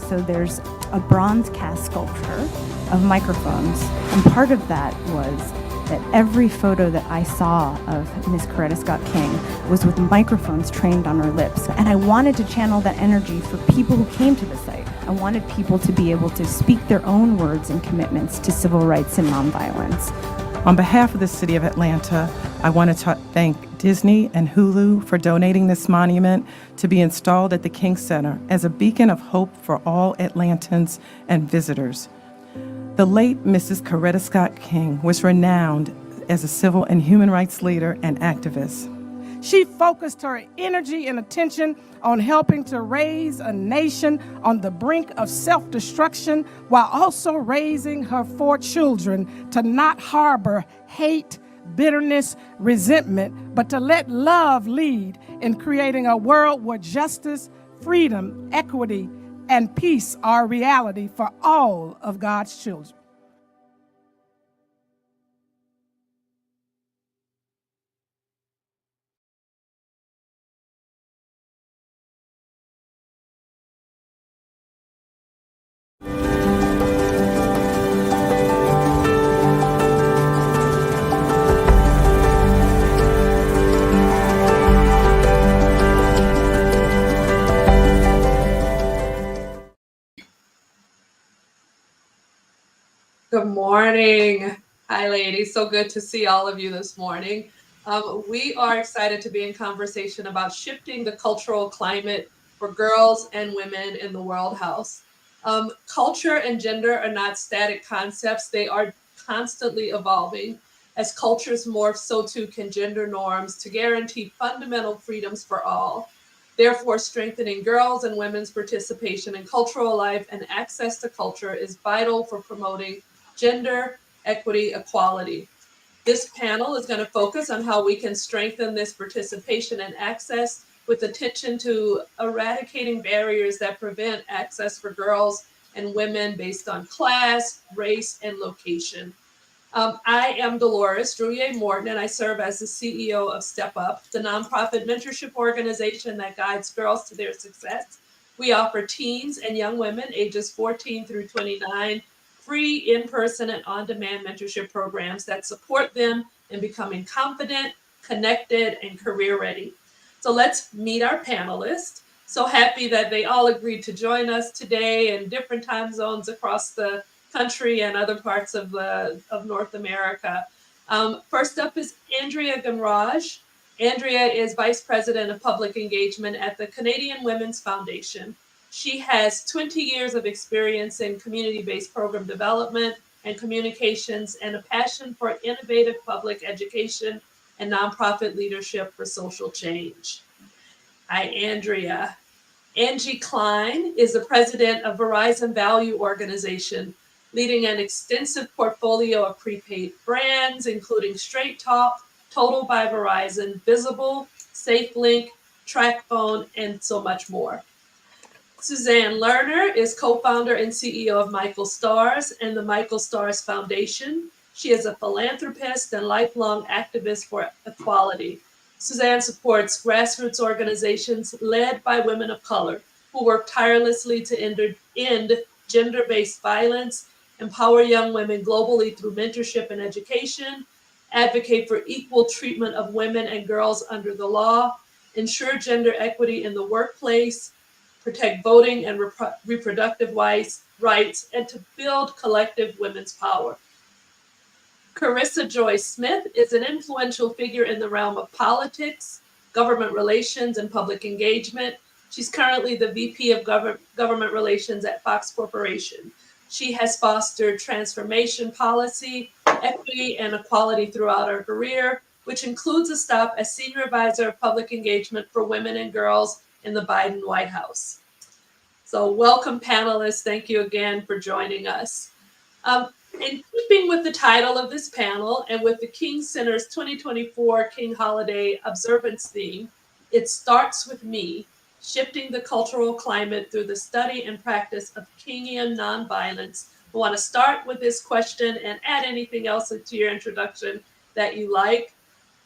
So there's a bronze cast sculpture of microphones, and part of that was that every photo that I saw of Miss Coretta Scott King was with microphones trained on her lips. And I wanted to channel that energy for people who came to the site. I wanted people to be able to speak their own words and commitments to civil rights and nonviolence. On behalf of the City of Atlanta, I want to thank Disney and Hulu for donating this monument to be installed at the King Center as a beacon of hope for all Atlantans and visitors. The late Mrs. Coretta Scott King was renowned as a civil and human rights leader and activist. She focused her energy and attention on helping to raise a nation on the brink of self-destruction while also raising her 4 children to not harbor hate, bitterness, resentment, but to let love lead in creating a world where justice, freedom, equity, and peace are a reality for all of God's children. Good morning. Hi, ladies. So good to see all of you this morning. We are excited to be in conversation about shifting the cultural climate for girls and women in the World House. Culture and gender are not static concepts. They are constantly evolving. As cultures morph, so too can gender norms to guarantee fundamental freedoms for all. Therefore, strengthening girls' and women's participation in cultural life and access to culture is vital for promoting gender, equity, equality. This panel is going to focus on how we can strengthen this participation and access with attention to eradicating barriers that prevent access for girls and women based on class, race, and location. I am Dolores Drouillet Morton, and I serve as the CEO of Step Up, the nonprofit mentorship organization that guides girls to their success. We offer teens and young women ages 14 through 29 free in-person and on-demand mentorship programs that support them in becoming confident, connected, and career ready. So let's meet our panelists. So happy that they all agreed to join us today in different time zones across the country and other parts of North America. First up is Andrea Gamraj. Andrea is Vice President of Public Engagement at the Canadian Women's Foundation. She has 20 years of experience in community-based program development and communications and a passion for innovative public education and nonprofit leadership for social change. Hi, Andrea. Angie Klein is the president of Verizon Value Organization, leading an extensive portfolio of prepaid brands, including Straight Talk, Total by Verizon, Visible, SafeLink, TrackPhone, and so much more. Suzanne Lerner is co-founder and CEO of Michael Stars and the Michael Stars Foundation. She is a philanthropist and lifelong activist for equality. Suzanne supports grassroots organizations led by women of color who work tirelessly to end gender-based violence, empower young women globally through mentorship and education, advocate for equal treatment of women and girls under the law, ensure gender equity in the workplace, protect voting and reproductive rights, and to build collective women's power. Carissa Joy Smith is an influential figure in the realm of politics, government relations, and public engagement. She's currently the VP of Government Relations at Fox Corporation. She has fostered transformation policy, equity, and equality throughout her career, which includes a stop as Senior Advisor of Public Engagement for Women and Girls in the Biden White House. So welcome, panelists. Thank you again for joining us. In keeping with the title of this panel and with the King Center's 2024 King Holiday Observance theme, It Starts With Me, Shifting the Cultural Climate Through the Study and Practice of Kingian Nonviolence. I want to start with this question and add anything else to your introduction that you like.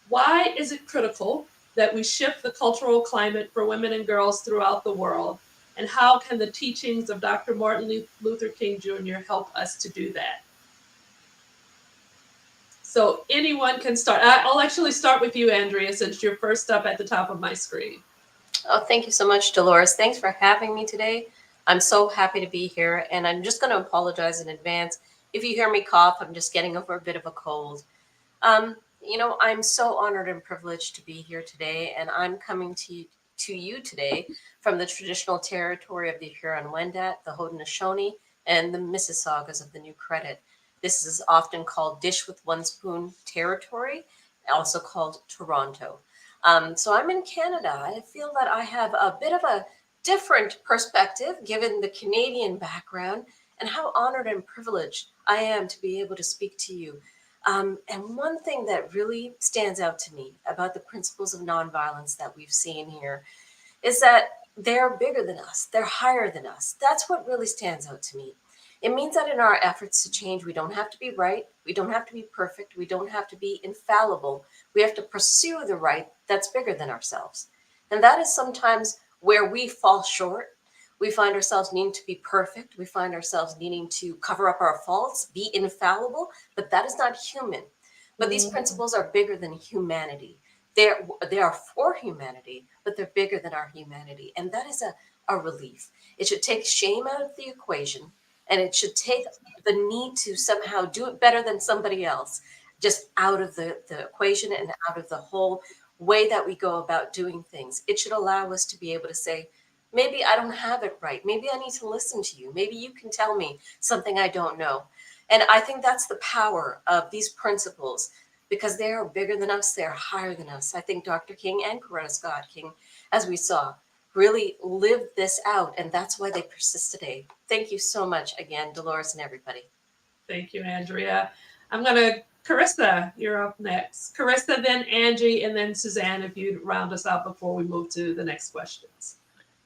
Why is it critical that we shift the cultural climate for women and girls throughout the world? And how can the teachings of Dr. Martin Luther King Jr. help us to do that? So anyone can start. I'll actually start with you, Andrea, since you're first up at the top of my screen. Oh, thank you so much, Dolores. Thanks for having me today. I'm so happy to be here, and I'm just going to apologize in advance. If you hear me cough, I'm just getting over a bit of a cold. You know, I'm so honored and privileged to be here today, and I'm coming to you today from the traditional territory of the Huron-Wendat, the Haudenosaunee, and the Mississaugas of the New Credit. This is often called Dish with One Spoon territory, also called Toronto. So I'm in Canada. I feel that I have a bit of a different perspective given the Canadian background and how honored and privileged I am to be able to speak to you. And one thing that really stands out to me about the principles of nonviolence that we've seen here is that they're bigger than us. They're higher than us. That's what really stands out to me. It means that in our efforts to change, we don't have to be right. We don't have to be perfect. We don't have to be infallible. We have to pursue the right that's bigger than ourselves. And that is sometimes where we fall short. We find ourselves needing to be perfect. We find ourselves needing to cover up our faults, be infallible, but that is not human. But these principles are bigger than humanity. They are for humanity, but they're bigger than our humanity. And that is a relief. It should take shame out of the equation. And it should take the need to somehow do it better than somebody else just out of the equation and out of the whole way that we go about doing things. It should allow us to be able to say, maybe I don't have it right. Maybe I need to listen to you. Maybe you can tell me something I don't know. And I think that's the power of these principles because they are bigger than us. They're higher than us. I think Dr. King and Coretta Scott King, as we saw, really lived this out, and that's why they persist today. Thank you so much again, Dolores and everybody. Thank you, Andrea. I'm going to, Carissa, you're up next. Carissa, then Angie, and then Suzanne, if you'd round us out before we move to the next questions.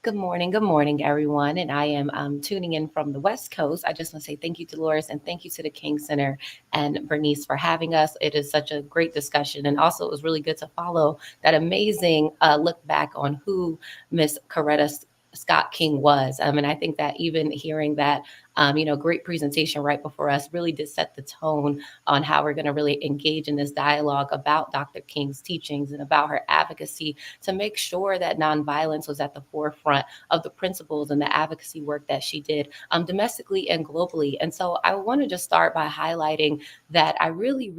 Good morning, everyone. And I am tuning in from the West Coast. I just want to say thank you, Dolores, and thank you to the King Center and Bernice for having us. It is such a great discussion. And also, it was really good to follow that amazing look back on who Miss Coretta Scott King was. And I think that even hearing that Great presentation right before us, really did set the tone on how we're going to really engage in this dialogue about Dr. King's teachings and about her advocacy to make sure that nonviolence was at the forefront of the principles and the advocacy work that she did domestically and globally. And so I want to just start by highlighting that I really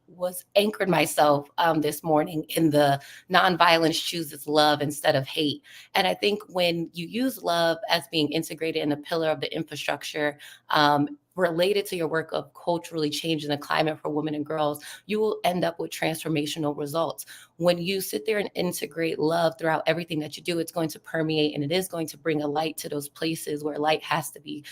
was anchored myself this morning in the nonviolence chooses love instead of hate. And I think when you use love as being integrated in a pillar of the infrastructure, related to your work of culturally changing the climate for women and girls, you will end up with transformational results. When you sit there and integrate love throughout everything that you do, it's going to permeate, and it is going to bring a light to those places where light has to be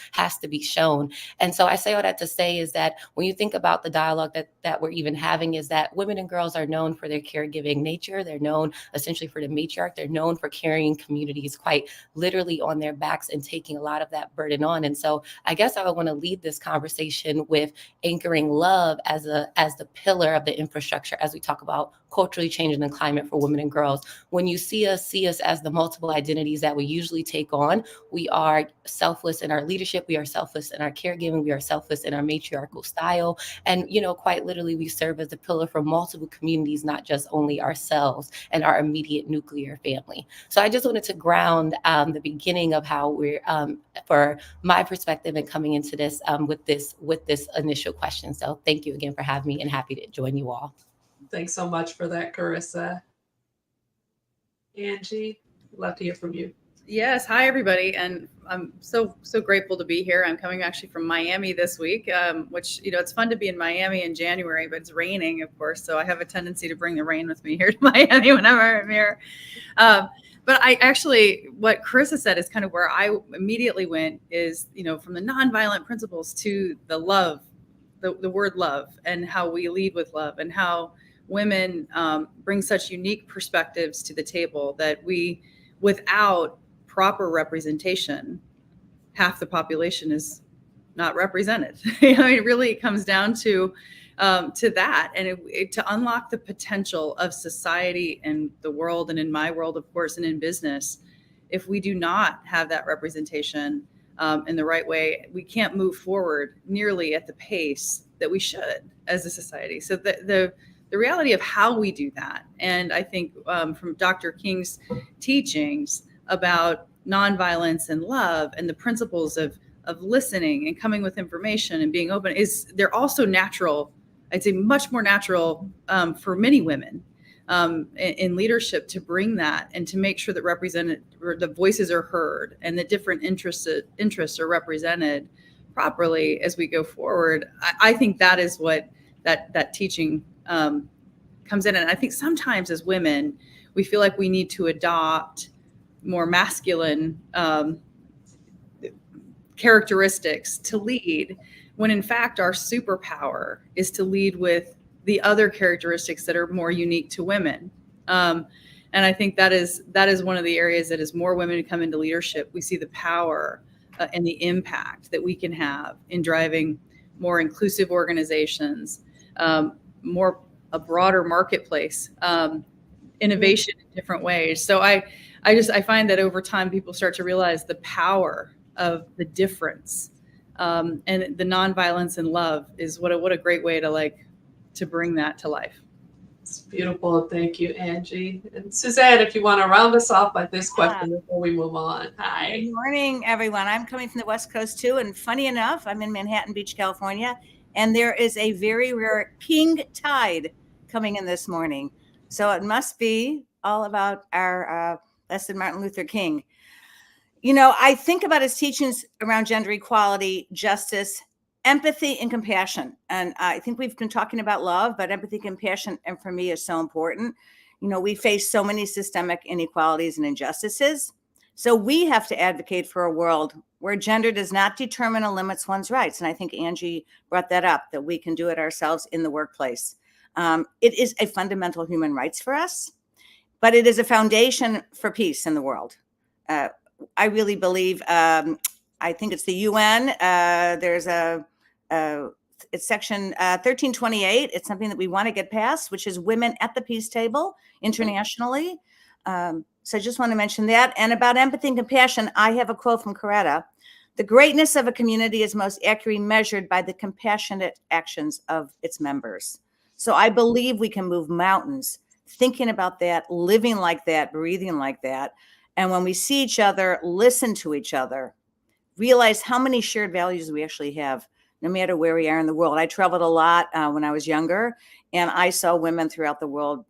shown. And so I say all that to say is that when you think about the dialogue that we're even having, is that women and girls are known for their caregiving nature. They're known essentially for the matriarch. They're known for carrying communities quite literally on their backs and taking a lot of that burden on. And so I guess I would want to lead this conversation with anchoring love as the pillar of the infrastructure as we talk about culturally changing the climate for women and girls. When you see us as the multiple identities that we usually take on, we are selfless in our leadership, we are selfless in our caregiving, we are selfless in our matriarchal style. And, quite literally, we serve as the pillar for multiple communities, not just only ourselves and our immediate nuclear family. So I just wanted to ground the beginning of how we're, for my perspective and coming into this with this initial question. So thank you again for having me, and happy to join you all. Thanks so much for that, Carissa. Angie, love to hear from you. Yes. Hi, everybody. And I'm so grateful to be here. I'm coming actually from Miami this week, which, it's fun to be in Miami in January, but it's raining, of course. So I have a tendency to bring the rain with me here to Miami whenever I'm here. But what Carissa said is kind of where I immediately went is, from the nonviolent principles to the love, the word love, and how we lead with love, and how women bring such unique perspectives to the table that we, without proper representation, half the population is not represented. It really comes down to that, and to unlock the potential of society and the world, and in my world, of course, and in business. If we do not have that representation in the right way, we can't move forward nearly at the pace that we should as a society. So the reality of how we do that, and I think from Dr. King's teachings about nonviolence and love and the principles of listening and coming with information and being open, they're also natural. I'd say much more natural for many women in leadership to bring that and to make sure that the voices are heard and that different interests are represented properly as we go forward. I think that is what that teaching comes in. And I think sometimes as women, we feel like we need to adopt more masculine characteristics to lead, when in fact our superpower is to lead with the other characteristics that are more unique to women. And I think that is one of the areas that as more women come into leadership, we see the power and the impact that we can have in driving more inclusive organizations, a broader marketplace, innovation in different ways. So I find that over time, people start to realize the power of the difference, and the nonviolence and love is what a great way to bring that to life. It's beautiful. Thank you, Angie. And Suzanne, if you want to round us off by this question before we move on. Hi. Good morning, everyone. I'm coming from the West Coast too, and funny enough, I'm in Manhattan Beach, California, and there is a very rare king tide coming in this morning. So it must be all about our blessed Martin Luther King. I think about his teachings around gender equality, justice, empathy, and compassion. And I think we've been talking about love, but empathy, compassion, and for me is so important. We face so many systemic inequalities and injustices. So we have to advocate for a world where gender does not determine or limits one's rights. And I think Angie brought that up, that we can do it ourselves in the workplace. It is a fundamental human rights for us, but it is a foundation for peace in the world. I really believe, I think it's the UN. There's it's section 1328. It's something that we want to get passed, which is women at the peace table internationally. So I just want to mention that. And about empathy and compassion, I have a quote from Coretta. The greatness of a community is most accurately measured by the compassionate actions of its members. So I believe we can move mountains thinking about that, living like that, breathing like that. And when we see each other, listen to each other, realize how many shared values we actually have, no matter where we are in the world. I traveled a lot when I was younger, and I saw women throughout the world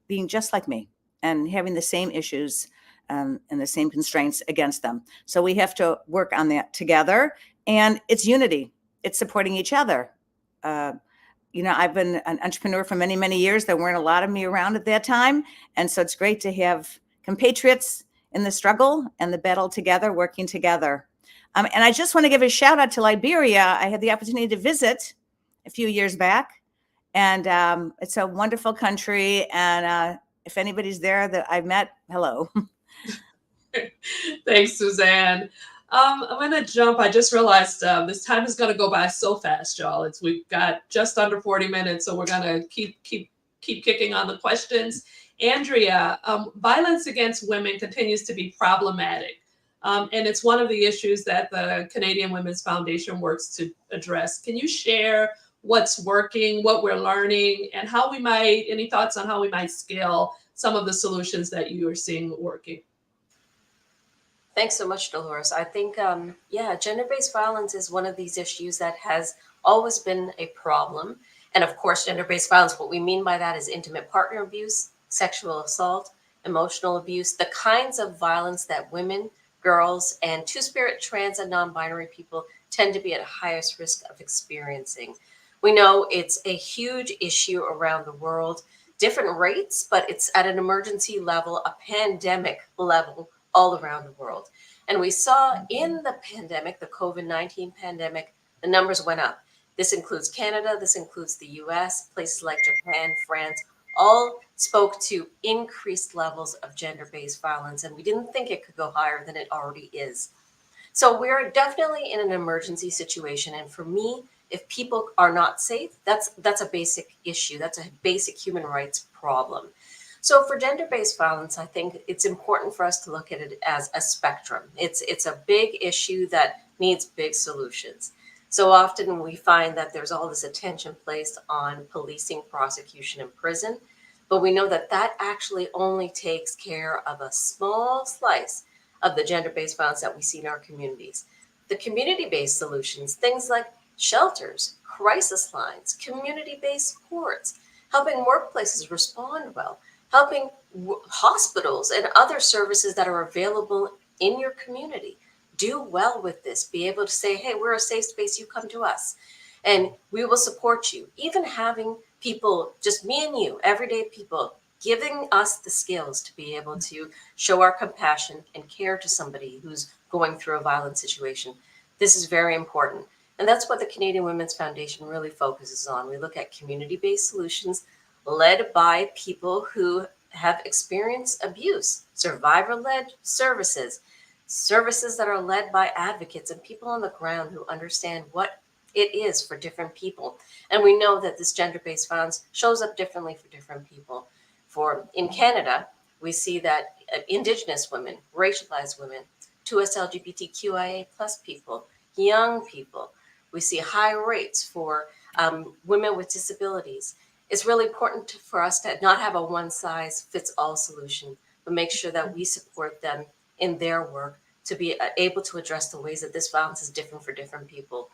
being just like me and having the same issues and the same constraints against them. So we have to work on that together. And it's unity. It's supporting each other. I've been an entrepreneur for many, many years. There weren't a lot of me around at that time. And so it's great to have compatriots in the struggle and the battle together, working together. And I just want to give a shout out to Liberia. I had the opportunity to visit a few years back. And it's a wonderful country. And if anybody's there that I've met, hello. Thanks, Suzanne. I'm going to jump. I just realized this time is going to go by so fast, y'all. We've got just under 40 minutes, so we're going to keep kicking on the questions. Andrea, violence against women continues to be problematic. And it's one of the issues that the Canadian Women's Foundation works to address. Can you share what's working, what we're learning, and any thoughts on how we might scale some of the solutions that you are seeing working? Thanks so much, Dolores. I think, gender-based violence is one of these issues that has always been a problem. And of course, gender-based violence, what we mean by that is intimate partner abuse, sexual assault, emotional abuse, the kinds of violence that women, girls, and two-spirit, trans, and non-binary people tend to be at highest risk of experiencing. We know it's a huge issue around the world, different rates, but it's at an emergency level, a pandemic level, all around the world. And we saw in the pandemic, the COVID-19 pandemic, the numbers went up. This includes Canada, this includes the US, places like Japan, France, all spoke to increased levels of gender-based violence. And we didn't think it could go higher than it already is. So we're definitely in an emergency situation. And for me, if people are not safe, that's a basic issue. That's a basic human rights problem. So for gender-based violence, I think it's important for us to look at it as a spectrum. It's a big issue that needs big solutions. So often we find that there's all this attention placed on policing, prosecution, and prison, but we know that that actually only takes care of a small slice of the gender-based violence that we see in our communities. The community-based solutions, things like shelters, crisis lines, community-based supports, helping workplaces respond well, helping hospitals and other services that are available in your community do well with this, be able to say, hey, we're a safe space, you come to us, and we will support you. Even having people, just me and you, everyday people, giving us the skills to be able to show our compassion and care to somebody who's going through a violent situation. This is very important. And that's what the Canadian Women's Foundation really focuses on. We look at community-based solutions led by people who have experienced abuse, survivor-led services, services that are led by advocates and people on the ground who understand what it is for different people. And we know that this gender-based violence shows up differently for different people. In Canada, we see that Indigenous women, racialized women, 2S LGBTQIA+ people, young people, we see high rates for women with disabilities. It's really important for us to not have a one-size-fits-all solution, but make sure that we support them in their work to be able to address the ways that this violence is different for different people.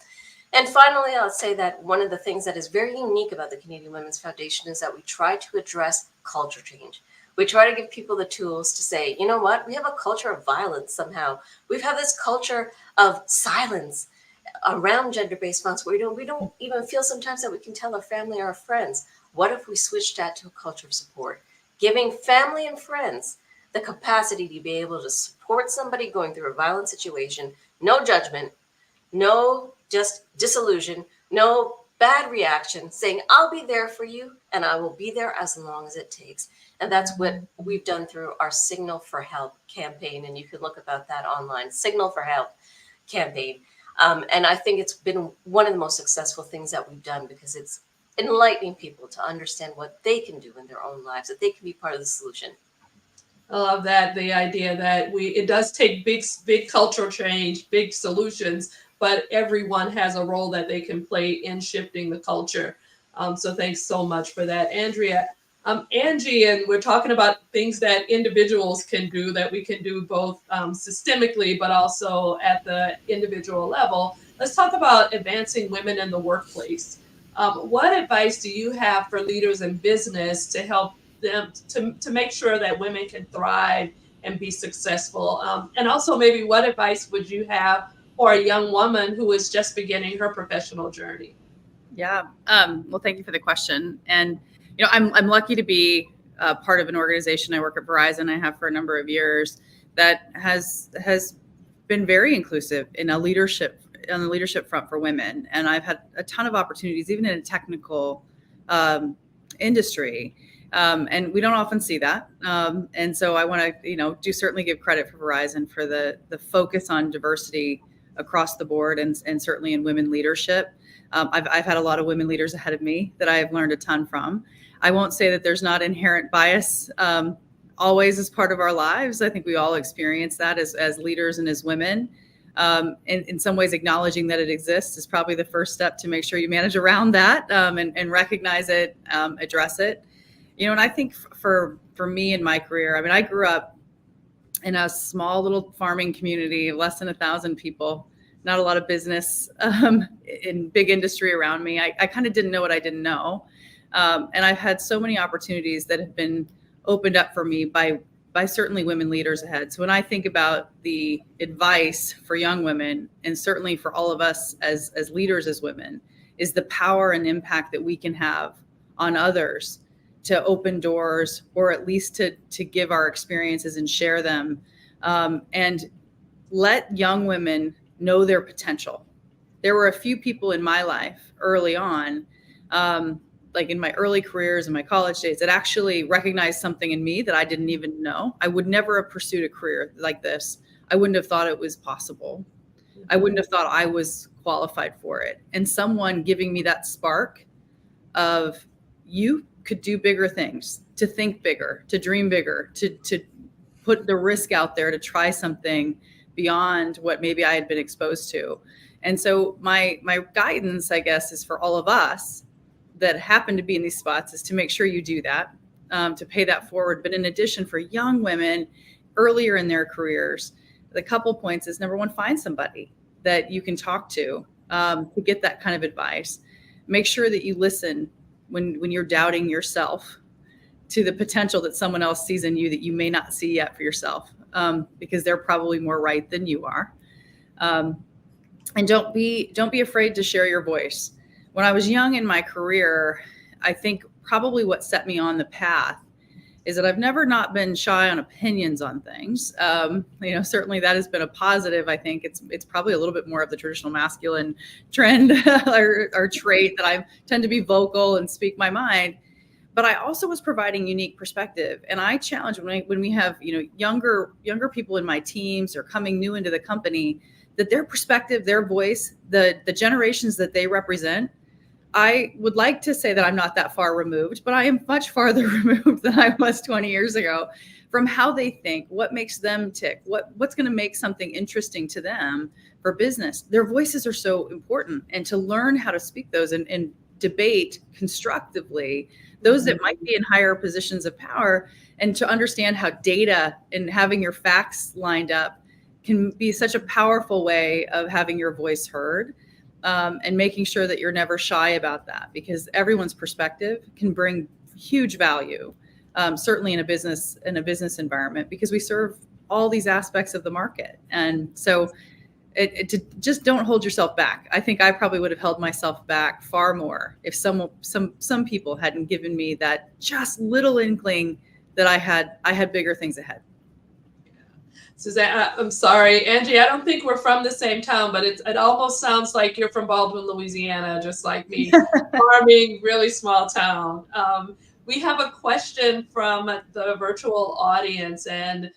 And finally, I'll say that one of the things that is very unique about the Canadian Women's Foundation is that we try to address culture change. We try to give people the tools to say, you know what, we have a culture of violence somehow. We've had this culture of silence around gender-based violence where we don't even feel sometimes that we can tell our family or our friends. What if we switched that to a culture of support? Giving family and friends the capacity to be able to support somebody going through a violent situation, no judgment, no just disillusion, no bad reaction, saying, I'll be there for you and I will be there as long as it takes. And that's what we've done through our Signal for Help campaign. And you can look about that online, Signal for Help campaign. And I think it's been one of the most successful things that we've done because it's enlightening people to understand what they can do in their own lives, that they can be part of the solution. I love that, the idea that it does take big cultural change, big solutions, but everyone has a role that they can play in shifting the culture. So thanks so much for that, Andrea. Angie, and we're talking about things that individuals can do, that we can do both systemically, but also at the individual level. Let's talk about advancing women in the workplace. What advice do you have for leaders in business to help them to make sure that women can thrive and be successful? And also maybe what advice would you have for a young woman who is just beginning her professional journey? Yeah. Well, thank you for the question. And, I'm lucky to be part of an organization. I work at Verizon. I have for a number of years that has been very inclusive on the leadership front for women. And I've had a ton of opportunities, even in a technical industry. And we don't often see that. And so I want to, do certainly give credit for Verizon for the focus on diversity across the board and certainly in women leadership. I've had a lot of women leaders ahead of me that I have learned a ton from. I won't say that there's not inherent bias always as part of our lives. I think we all experience that as leaders and as women. In some ways, acknowledging that it exists is probably the first step to make sure you manage around that and recognize it, address it. And I think for me in my career, I grew up in a small little farming community of less than 1,000 people, not a lot of business in big industry around me. I kind of didn't know what I didn't know. And I've had so many opportunities that have been opened up for me by certainly women leaders ahead. So when I think about the advice for young women, and certainly for all of us as leaders, as women, is the power and impact that we can have on others to open doors, or at least to give our experiences and share them, and let young women know their potential. There were a few people in my life early on, like in my early careers and my college days, that actually recognized something in me that I didn't even know. I would never have pursued a career like this. I wouldn't have thought it was possible. I wouldn't have thought I was qualified for it. And someone giving me that spark of, you could do bigger things, to think bigger, to dream bigger, to put the risk out there, to try something beyond what maybe I had been exposed to. And so my guidance, I guess, is for all of us that happen to be in these spots, is to make sure you do that, to pay that forward. But in addition, for young women earlier in their careers, the couple points is, number one, find somebody that you can talk to get that kind of advice. Make sure that you listen when you're doubting yourself to the potential that someone else sees in you that you may not see yet for yourself, because they're probably more right than you are. And don't be afraid to share your voice. When I was young in my career, I think probably what set me on the path is that I've never not been shy on opinions on things. Certainly that has been a positive. I think it's probably a little bit more of the traditional masculine trend or trait that I tend to be vocal and speak my mind. But I also was providing unique perspective. And I challenge when we have younger people in my teams or coming new into the company, that their perspective, their voice, the generations that they represent, I would like to say that I'm not that far removed, but I am much farther removed than I was 20 years ago from how they think, what makes them tick, what's going to make something interesting to them for business. Their voices are so important, and to learn how to speak those and debate constructively those that might be in higher positions of power, and to understand how data and having your facts lined up can be such a powerful way of having your voice heard. And making sure that you're never shy about that, because everyone's perspective can bring huge value, certainly in a business environment, because we serve all these aspects of the market. And so just don't hold yourself back. I think I probably would have held myself back far more if some people hadn't given me that just little inkling that I had bigger things ahead. Suzanne, I'm sorry, Angie, I don't think we're from the same town, but it almost sounds like you're from Baldwin, Louisiana, just like me. Farming, really small town. We have a question from the virtual audience, and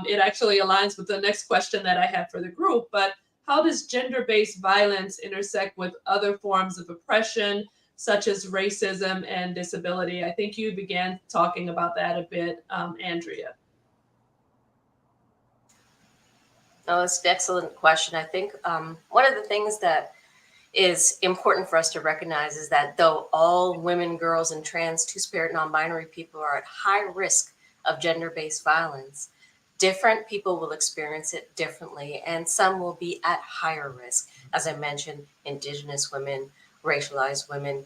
it actually aligns with the next question that I have for the group. But how does gender-based violence intersect with other forms of oppression, such as racism and disability? I think you began talking about that a bit, Andrea. Oh, that's an excellent question. I think one of the things that is important for us to recognize is that though all women, girls, and trans, two-spirit, non-binary people are at high risk of gender-based violence, different people will experience it differently, and some will be at higher risk. As I mentioned, Indigenous women, racialized women,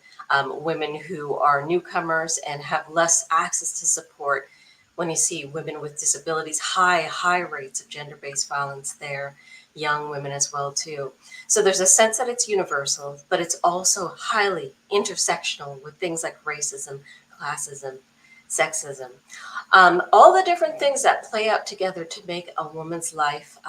women who are newcomers and have less access to support. When you see women with disabilities, high rates of gender-based violence there, young women as well too. So there's a sense that it's universal, but it's also highly intersectional with things like racism, classism, sexism, all the different things that play out together to make a woman's life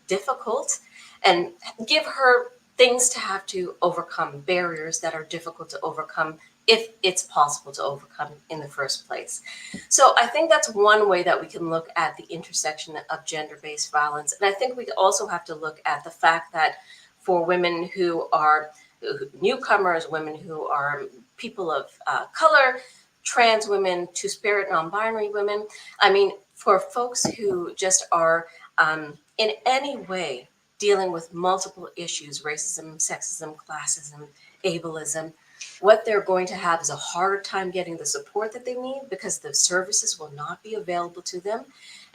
difficult and give her things to have to overcome, barriers that are difficult to overcome if it's possible to overcome in the first place. So I think that's one way that we can look at the intersection of gender-based violence. And I think we also have to look at the fact that for women who are newcomers, women who are people of color, trans women, two-spirit, non-binary women, I mean, for folks who just are in any way dealing with multiple issues, racism, sexism, classism, ableism, what they're going to have is a harder time getting the support that they need because the services will not be available to them.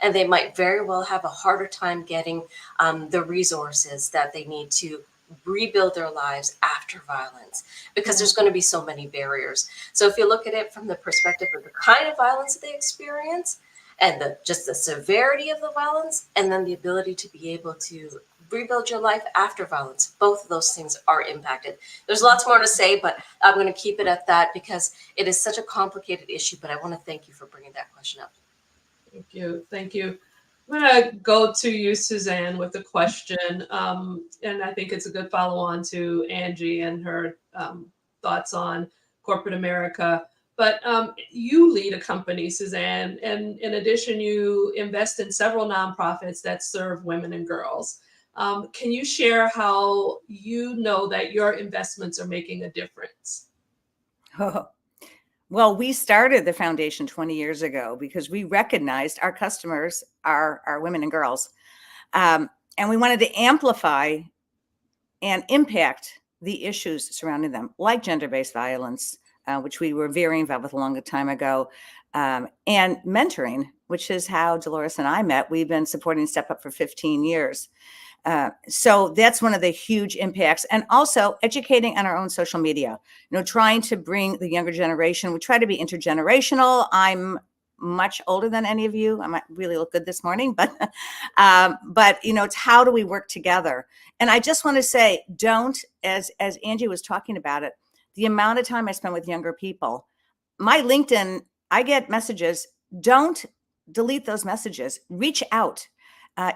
And they might very well have a harder time getting the resources that they need to rebuild their lives after violence because there's going to be so many barriers. So if you look at it from the perspective of the kind of violence that they experience and just the severity of the violence, and then the ability to be able to rebuild your life after violence, both of those things are impacted. There's lots more to say, but I'm going to keep it at that because it is such a complicated issue. But I want to thank you for bringing that question up. Thank you. Thank you. I'm going to go to you, Suzanne, with a question. And I think it's a good follow on to Angie and her thoughts on corporate America. But you lead a company, Suzanne, and in addition, you invest in several nonprofits that serve women and girls. Can you share how you know that your investments are making a difference? Well, we started the foundation 20 years ago because we recognized our customers are women and girls. And we wanted to amplify and impact the issues surrounding them, like gender-based violence, which we were very involved with a long time ago, and mentoring, which is how Dolores and I met. We've been supporting Step Up for 15 years. So that's one of the huge impacts. And also educating on our own social media, trying to bring the younger generation. We try to be intergenerational. I'm much older than any of you. I might really look good this morning, but it's how do we work together? And I just want to say, don't, as Angie was talking about it, the amount of time I spend with younger people, my LinkedIn, I get messages, don't delete those messages, reach out.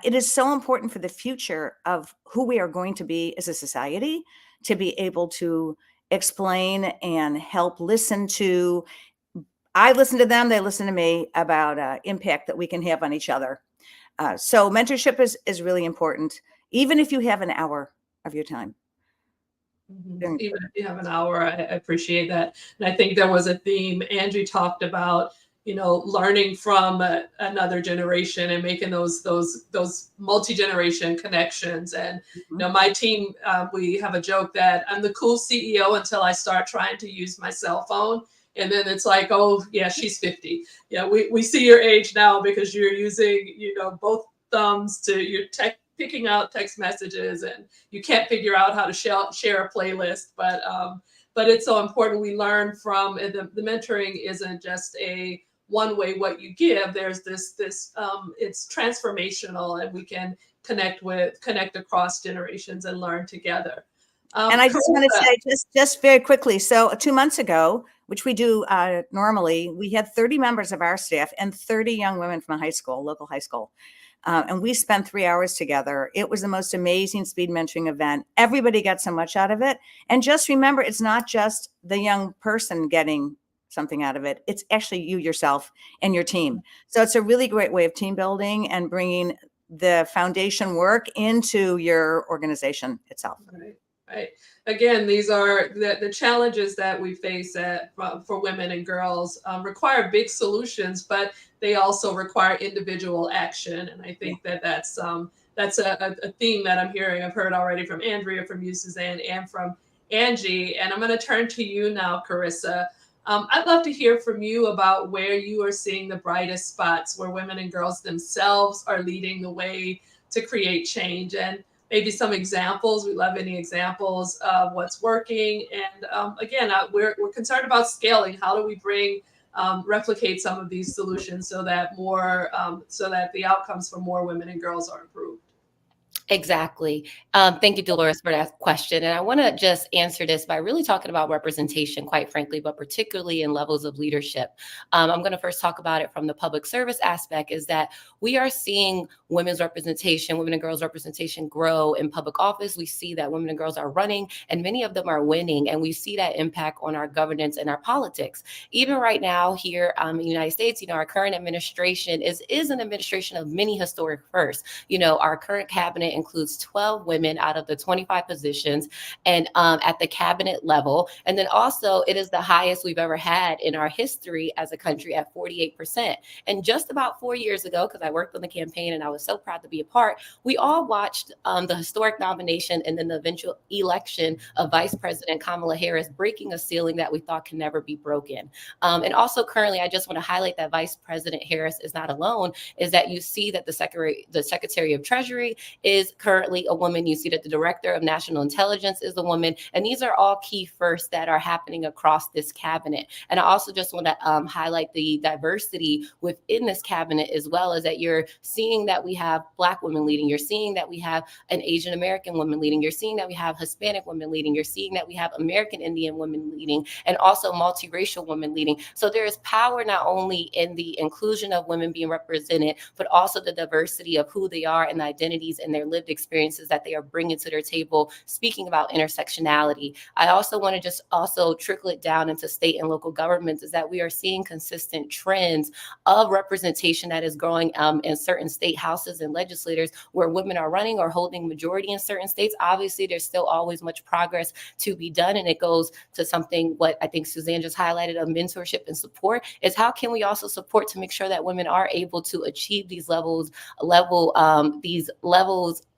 It is so important for the future of who we are going to be as a society to be able to explain and help listen to. I listen to them, they listen to me about impact that we can have on each other. So mentorship is really important, even if you have an hour of your time. Even if you have an hour, I appreciate that. And I think there was a theme Angie talked about, learning from another generation and making those multi-generation connections. And my team, we have a joke that I'm the cool CEO until I start trying to use my cell phone. And then it's like, oh yeah, she's 50. Yeah, we see your age now because you're using, both thumbs to your picking out text messages, and you can't figure out how to share a playlist. But it's so important we learn from the mentoring isn't just a one way what you give. There's this it's transformational, and we can connect across generations and learn together. And I just want to say just very quickly. So 2 months ago, which we do normally, we had 30 members of our staff and 30 young women from a high school, local high school. And we spent 3 hours together. It was the most amazing speed mentoring event. Everybody got so much out of it. And just remember, it's not just the young person getting something out of it. It's actually you yourself and your team. So it's a really great way of team building and bringing the foundation work into your organization itself. Right. Again, these are the challenges that we face for women and girls require big solutions, but they also require individual action. And I think that's that's a theme that I'm hearing. I've heard already from Andrea, from you, Suzanne, and from Angie. And I'm going to turn to you now, Carissa. I'd love to hear from you about where you are seeing the brightest spots, where women and girls themselves are leading the way to create change, and maybe some examples. We love any examples of what's working. And again, we're concerned about scaling. How do we bring replicate some of these solutions so that so that the outcomes for more women and girls are improved? Exactly. Thank you, Dolores, for that question. And I want to just answer this by really talking about representation, quite frankly, but particularly in levels of leadership. I'm going to first talk about it from the public service aspect, is that we are seeing women's representation, women and girls representation grow in public office. We see that women and girls are running, and many of them are winning. And we see that impact on our governance and our politics. Even right now here in the United States, our current administration is an administration of many historic firsts. Our current cabinet includes 12 women out of the 25 positions, and at the cabinet level. And then also it is the highest we've ever had in our history as a country at 48%. And just about 4 years ago, because I worked on the campaign and I was so proud to be a part, we all watched the historic nomination and then the eventual election of Vice President Kamala Harris, breaking a ceiling that we thought can never be broken. And also currently, I just want to highlight that Vice President Harris is not alone, is that you see that the Secretary of Treasury is currently a woman. You see that the Director of National Intelligence is a woman. And these are all key firsts that are happening across this cabinet. And I also just want to highlight the diversity within this cabinet, as well as that you're seeing that we have Black women leading. You're seeing that we have an Asian American woman leading. You're seeing that we have Hispanic women leading. You're seeing that we have American Indian women leading, and also multiracial women leading. So there is power not only in the inclusion of women being represented, but also the diversity of who they are and the identities and their lived experiences that they are bringing to their table, speaking about intersectionality. I also want to just also trickle it down into state and local governments, is that we are seeing consistent trends of representation that is growing in certain state houses and legislators where women are running or holding majority in certain states. Obviously, there's still always much progress to be done, and it goes to something what I think Suzanne just highlighted of mentorship and support, is how can we also support to make sure that women are able to achieve these levels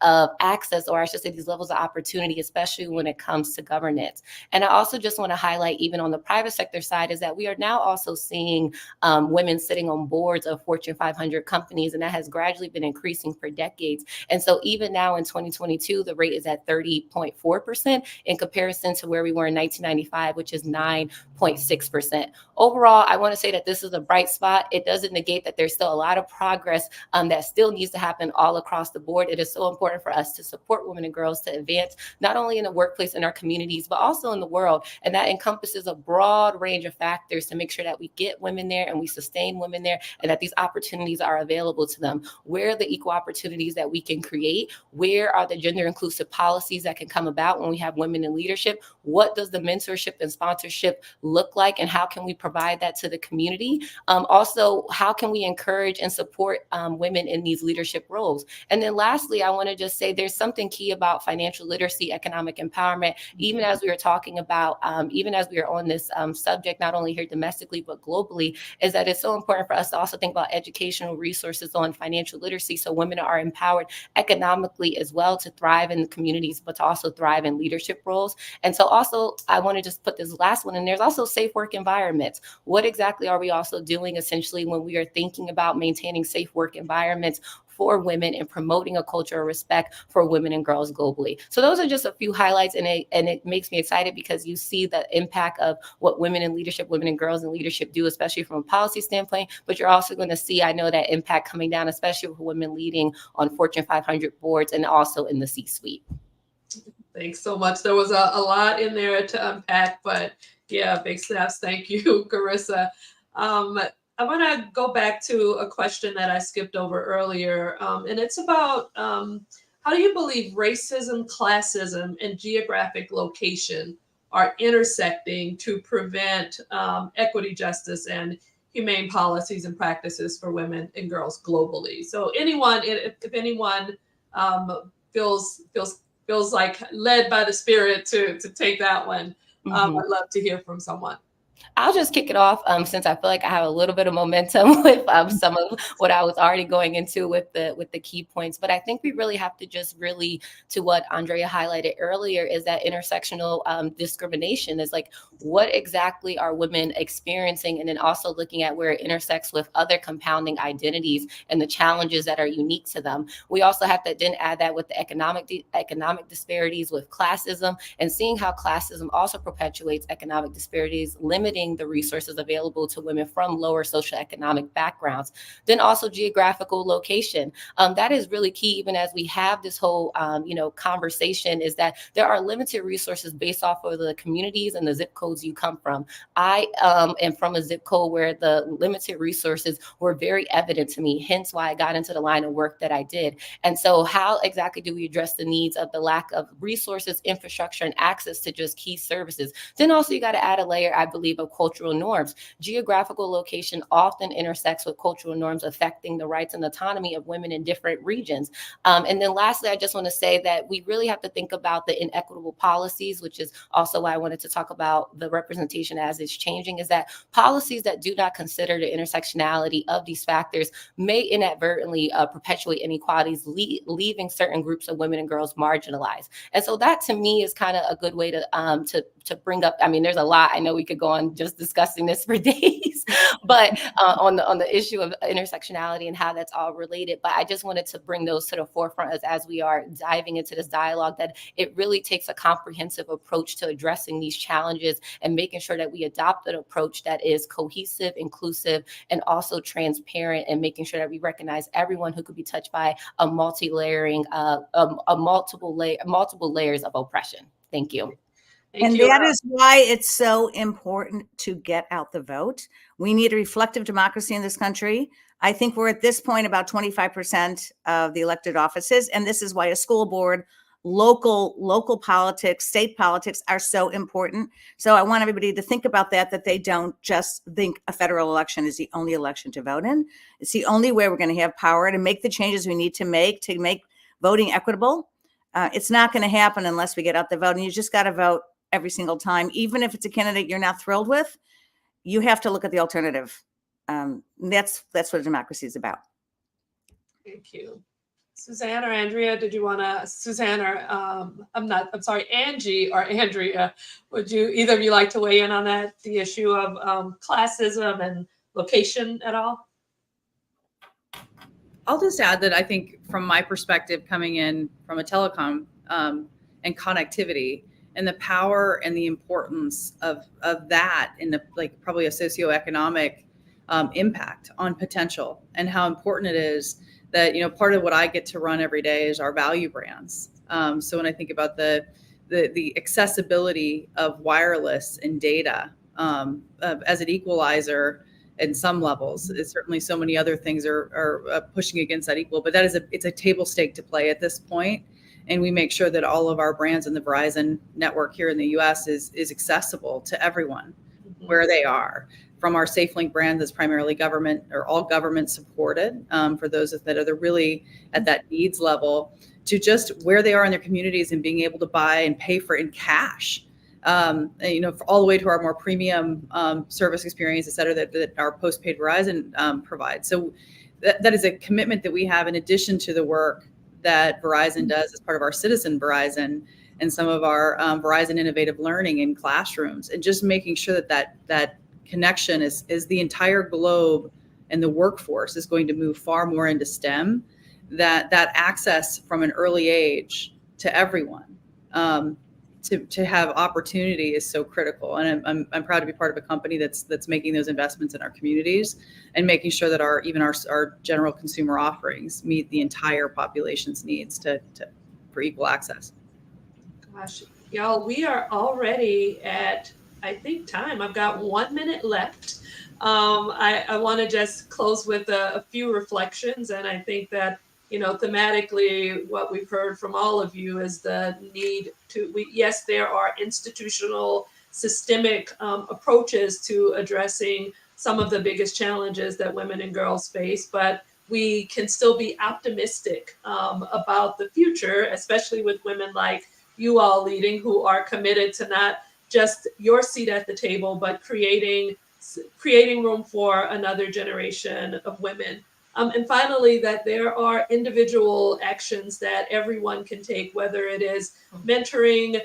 of access, or I should say these levels of opportunity, especially when it comes to governance. And I also just want to highlight, even on the private sector side, is that we are now also seeing women sitting on boards of Fortune 500 companies, and that has gradually been increasing for decades. And so even now in 2022, the rate is at 30.4% in comparison to where we were in 1995, which is 9.6%. Overall, I want to say that this is a bright spot. It doesn't negate that there's still a lot of progress that still needs to happen all across the board. It is so important for us to support women and girls to advance, not only in the workplace, in our communities, but also in the world. And that encompasses a broad range of factors to make sure that we get women there and we sustain women there, and that these opportunities are available to them. Where are the equal opportunities that we can create? Where are the gender inclusive policies that can come about when we have women in leadership? What does the mentorship and sponsorship look like, and how can we provide that to the community? Also, how can we encourage and support women in these leadership roles? And then lastly, I want to just say there's something key about financial literacy, economic empowerment, even as we are talking about, even as we are on this subject, not only here domestically, but globally, is that it's so important for us to also think about educational resources on financial literacy, so women are empowered economically as well to thrive in the communities, but to also thrive in leadership roles. And so also, I want to just put this last one in. There's also safe work environments. What exactly are we also doing essentially when we are thinking about maintaining safe work environments for women and promoting a culture of respect for women and girls globally? So those are just a few highlights, and it makes me excited because you see the impact of what women in leadership, women and girls in leadership do, especially from a policy standpoint, but you're also going to see, I know, that impact coming down, especially with women leading on Fortune 500 boards and also in the C-suite. Thanks so much. There was a lot in there to unpack, but yeah, big snaps. Thank you, Carissa. I want to go back to a question that I skipped over earlier, and it's about how do you believe racism, classism, and geographic location are intersecting to prevent equity, justice, and humane policies and practices for women and girls globally? So anyone, if anyone feels like led by the spirit to take that one, I'd love to hear from someone. I'll just kick it off since I feel like I have a little bit of momentum with some of what I was already going into with the key points. But I think we really have to just really, to what Andrea highlighted earlier, is that intersectional discrimination is like, what exactly are women experiencing? And then also looking at where it intersects with other compounding identities and the challenges that are unique to them. We also have to then add that with the economic disparities with classism, and seeing how classism also perpetuates economic disparities, limiting the resources available to women from lower socioeconomic backgrounds. Then also geographical location. That is really key, even as we have this whole conversation, is that there are limited resources based off of the communities and the zip codes you come from. I am from a zip code where the limited resources were very evident to me, hence why I got into the line of work that I did. And so how exactly do we address the needs of the lack of resources, infrastructure, and access to just key services? Then also you got to add a layer, I believe, of cultural norms. Geographical location often intersects with cultural norms affecting the rights and autonomy of women in different regions. And then lastly, I just want to say that we really have to think about the inequitable policies, which is also why I wanted to talk about the representation as it's changing, is that policies that do not consider the intersectionality of these factors may inadvertently perpetuate inequalities, leaving certain groups of women and girls marginalized. And so that to me is kind of a good way to bring up, I mean, there's a lot, I know we could go on just discussing this for days, but on the issue of intersectionality and how that's all related. But I just wanted to bring those to the forefront as we are diving into this dialogue, that it really takes a comprehensive approach to addressing these challenges and making sure that we adopt an approach that is cohesive, inclusive, and also transparent, and making sure that we recognize everyone who could be touched by a multi-layering, multiple layers of oppression. Thank you. And that is why it's so important to get out the vote. We need a reflective democracy in this country. I think we're at this point about 25% of the elected offices, and this is why a school board, local politics, state politics are so important. So I want everybody to think about that they don't just think a federal election is the only election to vote in. It's the only way we're going to have power to make the changes we need to make voting equitable. It's not going to happen unless we get out the vote, and you just got to vote every single time. Even if it's a candidate you're not thrilled with, you have to look at the alternative. That's what democracy is about. Thank you. Suzanne or Andrea, did you want to, Suzanne or, Angie or Andrea, would you, either of you like to weigh in on that, the issue of classism and location at all? I'll just add that I think from my perspective, coming in from a telecom and connectivity, and the power and the importance of that in the, like, probably a socioeconomic impact on potential, and how important it is that, part of what I get to run every day is our value brands. So when I think about the accessibility of wireless and data as an equalizer in some levels, it's certainly so many other things are pushing against that equal, but it's a table stake to play at this point. And we make sure that all of our brands in the Verizon network here in the US is accessible to everyone where they are. From our SafeLink brand that's primarily government or all government supported, for those that are really at that needs level, to just where they are in their communities and being able to buy and pay for in cash. For all the way to our more premium service experience, et cetera, that our postpaid Verizon provides. So that is a commitment that we have in addition to the work that Verizon does as part of our Citizen Verizon and some of our Verizon Innovative Learning in classrooms, and just making sure that connection is the entire globe and the workforce is going to move far more into STEM, that access from an early age to everyone to have opportunity is so critical. And I'm proud to be part of a company that's making those investments in our communities and making sure that our general consumer offerings meet the entire population's needs for equal access. Gosh, y'all, we are already at, I think, time. I've got 1 minute left. I want to just close with a few reflections, and I think that, thematically, what we've heard from all of you is the need yes, there are institutional, systemic approaches to addressing some of the biggest challenges that women and girls face, but we can still be optimistic about the future, especially with women like you all leading, who are committed to not just your seat at the table, but creating room for another generation of women. And finally, that there are individual actions that everyone can take, whether it is mentoring,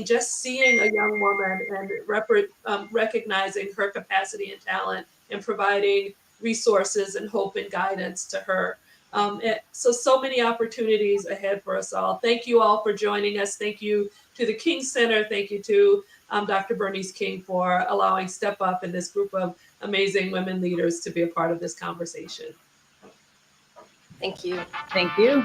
just seeing a young woman and recognizing her capacity and talent and providing resources and hope and guidance to her. So many opportunities ahead for us all. Thank you all for joining us. Thank you to the King Center. Thank you to Dr. Bernice King for allowing Step Up and this group of amazing women leaders to be a part of this conversation. Thank you. Thank you.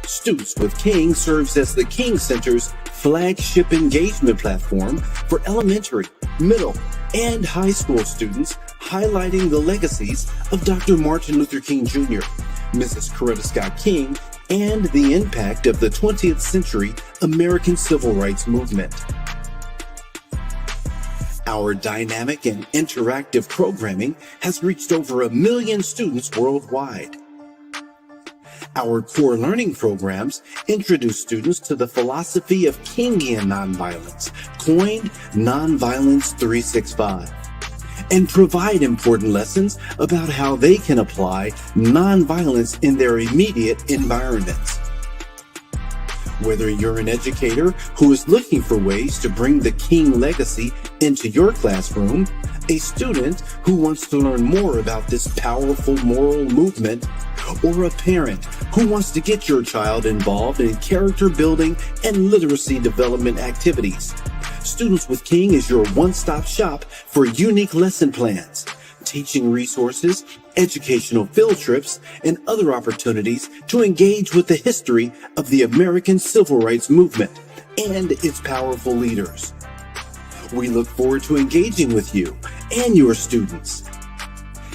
Students with King serves as the King Center's flagship engagement platform for elementary, middle, and high school students, highlighting the legacies of Dr. Martin Luther King Jr., Mrs. Coretta Scott King, and the impact of the 20th century American Civil Rights Movement. Our dynamic and interactive programming has reached over 1 million students worldwide. Our core learning programs introduce students to the philosophy of Kingian nonviolence, coined Nonviolence 365, and provide important lessons about how they can apply nonviolence in their immediate environments. Whether you're an educator who is looking for ways to bring the King legacy into your classroom, a student who wants to learn more about this powerful moral movement, or a parent who wants to get your child involved in character building and literacy development activities, Students with King is your one-stop shop for unique lesson plans, teaching resources, educational field trips, and other opportunities to engage with the history of the American Civil Rights Movement and its powerful leaders. We look forward to engaging with you and your students.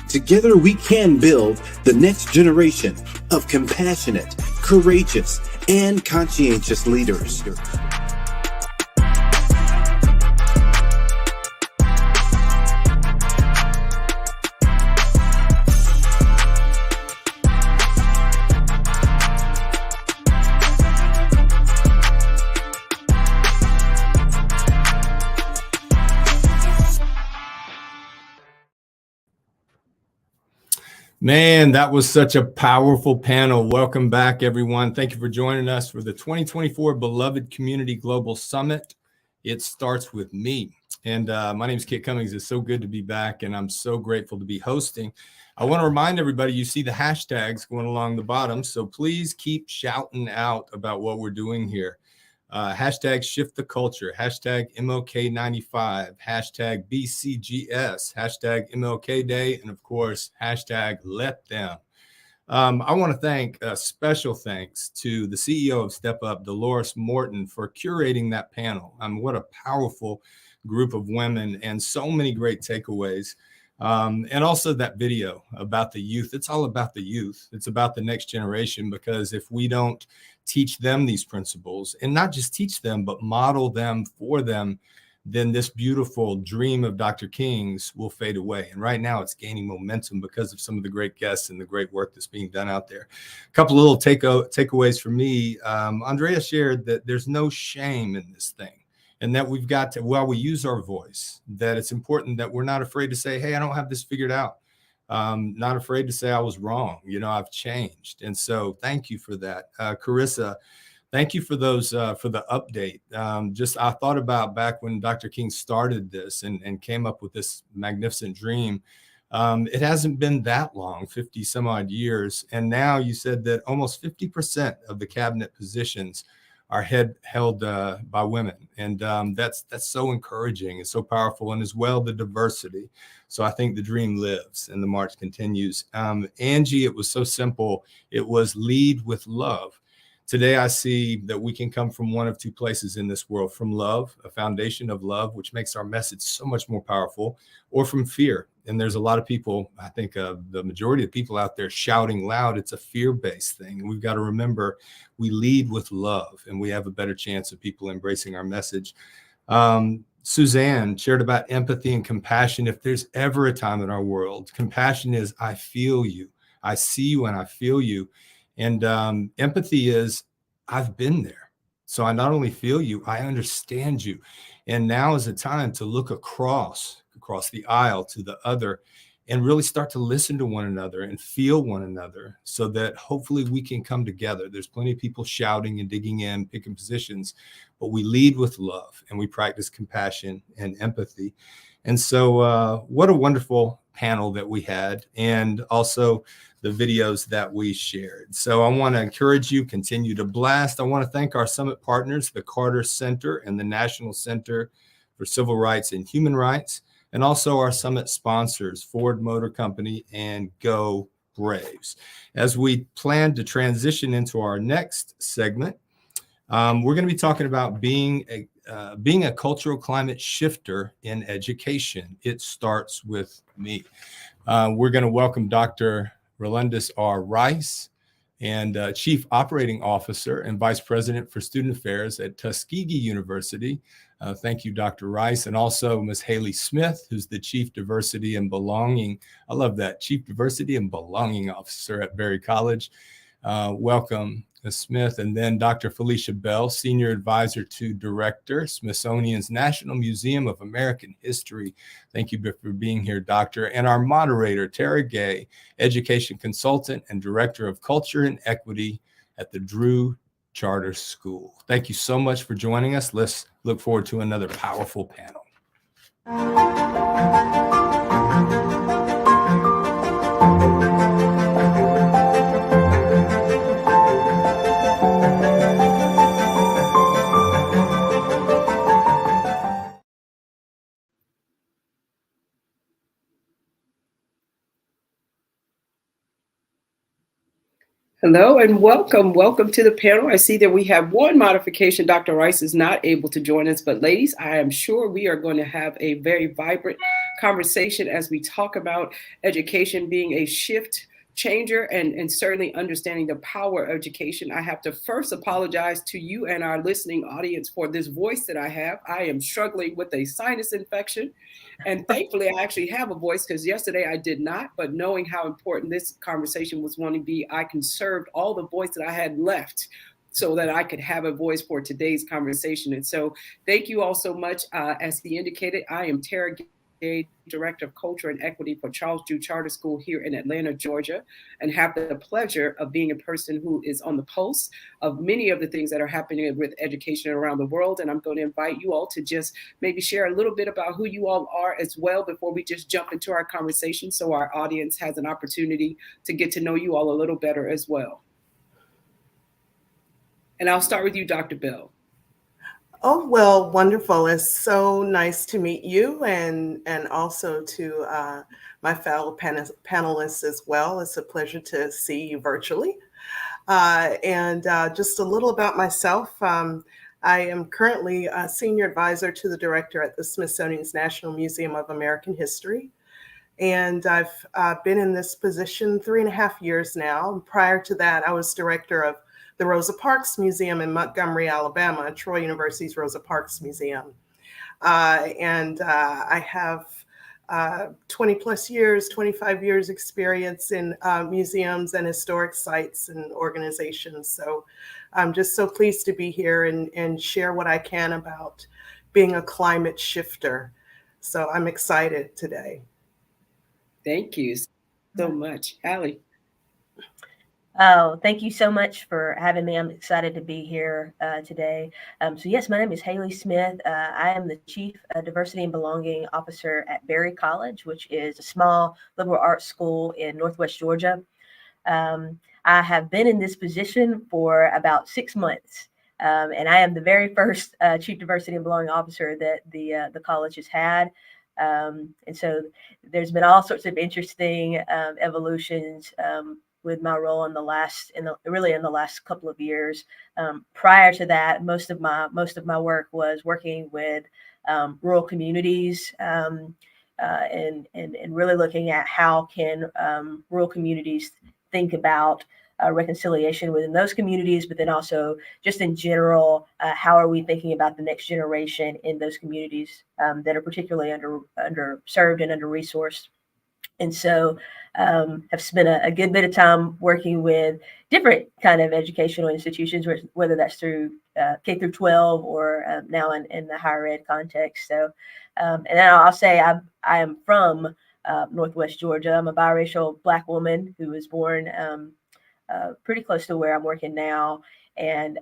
Together we can build the next generation of compassionate, courageous, and conscientious leaders. Man, that was such a powerful panel. Welcome back, everyone. Thank you for joining us for the 2024 Beloved Community Global Summit. It starts with me. And my name is Kit Cummings. It's so good to be back, and I'm so grateful to be hosting. I want to remind everybody, you see the hashtags going along the bottom, so please keep shouting out about what we're doing here. Hashtag shift the culture, hashtag MLK95, hashtag BCGS, hashtag MLK Day, and of course, hashtag let them. I want to thank special thanks to the CEO of Step Up, Dolores Morton, for curating that panel. What a powerful group of women and so many great takeaways. And also that video about the youth. It's all about the youth. It's about the next generation, because if we don't teach them these principles, and not just teach them, but model them for them, then this beautiful dream of Dr. King's will fade away. And right now it's gaining momentum because of some of the great guests and the great work that's being done out there. A couple of little takeaways for me. Andrea shared that there's no shame in this thing. And that we've got to, while we use our voice, that it's important that we're not afraid to say, hey, I don't have this figured out. Not afraid to say I was wrong. You know, I've changed. And so thank you for that. Carissa, thank you for those, for the update. I thought about back when Dr. King started this and came up with this magnificent dream. It hasn't been that long, 50 some odd years. And now you said that almost 50% of the cabinet positions are held by women. And that's so encouraging. It's so powerful, and as well, the diversity. So I think the dream lives and the march continues. Angie, it was so simple. It was lead with love. Today, I see that we can come from one of two places in this world: from love, a foundation of love, which makes our message so much more powerful, or from fear. And there's a lot of people, I think the majority of people out there shouting loud. It's a fear-based thing. And we've got to remember, we lead with love, and we have a better chance of people embracing our message. Suzanne shared about empathy and compassion. If there's ever a time in our world, compassion is, I feel you. I see you and I feel you. And empathy is, I've been there. So I not only feel you, I understand you. And now is the time to look across the aisle to the other and really start to listen to one another and feel one another so that hopefully we can come together. There's plenty of people shouting and digging in, picking positions, but we lead with love and we practice compassion and empathy. And so what a wonderful panel that we had, and also the videos that we shared. So I want to encourage you, continue to blast. I want to thank our summit partners, the Carter Center and the National Center for Civil Rights and Human Rights, and also our summit sponsors, Ford Motor Company and Go Braves. As we plan to transition into our next segment, we're going to be talking about being a cultural climate shifter in education. It starts with me. We're going to welcome Dr. Rolandis R. Rice, and Chief Operating Officer and Vice President for Student Affairs at Tuskegee University. Thank you, Dr. Rice. And also Ms. Haley Smith, who's the Chief Diversity and Belonging, I love that, Chief Diversity and Belonging Officer at Berry College. Welcome, Ms. Smith. And then Dr. Felicia Bell, Senior Advisor to Director, Smithsonian's National Museum of American History. Thank you for being here, Doctor. And our moderator, Tara Gay, Education Consultant and Director of Culture and Equity at the Drew Charter School. Thank you so much for joining us. Let's look forward to another powerful panel. Hello and welcome. Welcome to the panel. I see that we have one modification. Dr. Rice is not able to join us, but ladies, I am sure we are going to have a very vibrant conversation as we talk about education being a shift changer and certainly understanding the power of education. I have to first apologize to you and our listening audience for this voice that I have. I am struggling with a sinus infection. And thankfully, I actually have a voice because yesterday I did not. But knowing how important this conversation was going to be, I conserved all the voice that I had left so that I could have a voice for today's conversation. And so thank you all so much. As he indicated, I am Tara Gay, Director of Culture and Equity for Charles Drew Charter School here in Atlanta, Georgia, and have the pleasure of being a person who is on the pulse of many of the things that are happening with education around the world. And I'm going to invite you all to just maybe share a little bit about who you all are as well before we just jump into our conversation, so our audience has an opportunity to get to know you all a little better as well. And I'll start with you, Dr. Bell. Oh, well, wonderful. It's so nice to meet you and also to my fellow panelists as well. It's a pleasure to see you virtually. And just a little about myself. I am currently a Senior Advisor to the Director at the Smithsonian's National Museum of American History. And I've been in this position 3.5 years now. Prior to that, I was Director of the Rosa Parks Museum in Montgomery, Alabama, Troy University's Rosa Parks Museum. And I have 20 plus years, 25 years experience in museums and historic sites and organizations. So I'm just so pleased to be here and share what I can about being a climate shifter. So I'm excited today. Thank you so much. Hallie. Oh, thank you so much for having me. I'm excited to be here today. So yes, my name is Haley Smith. I am the Chief Diversity and Belonging Officer at Berry College, which is a small liberal arts school in Northwest Georgia. I have been in this position for about 6 months, and I am the very first Chief Diversity and Belonging Officer that the college has had. And so there's been all sorts of interesting evolutions with my role in the last couple of years. Prior to that, most of my work was working with rural communities and really looking at how can rural communities think about reconciliation within those communities, but then also just in general, how are we thinking about the next generation in those communities that are particularly underserved and under-resourced. And so have spent a good bit of time working with different kind of educational institutions, whether that's through K through 12 or now in the higher ed context. So, and then I'll say I am from Northwest Georgia. I'm a biracial Black woman who was born pretty close to where I'm working now. And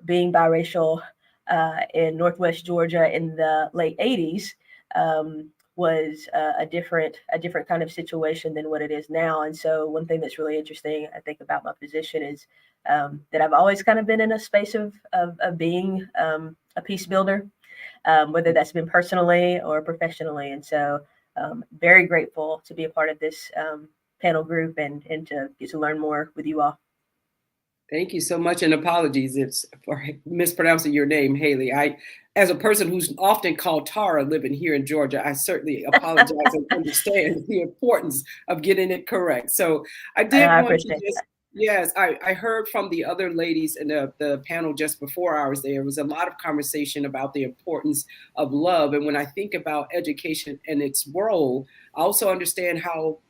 being biracial in Northwest Georgia in the late 80s, was a different kind of situation than what it is now. And so one thing that's really interesting, I think, about my position is that I've always kind of been in a space of being a peace builder, whether that's been personally or professionally. And so very grateful to be a part of this panel group and to get to learn more with you all. Thank you so much, and apologies for mispronouncing your name, Haley. As a person who's often called Tara living here in Georgia, I certainly apologize and understand the importance of getting it correct. So I did want to just, yes, I heard from the other ladies in the panel just before ours. There was a lot of conversation about the importance of love. And when I think about education and its role, I also understand how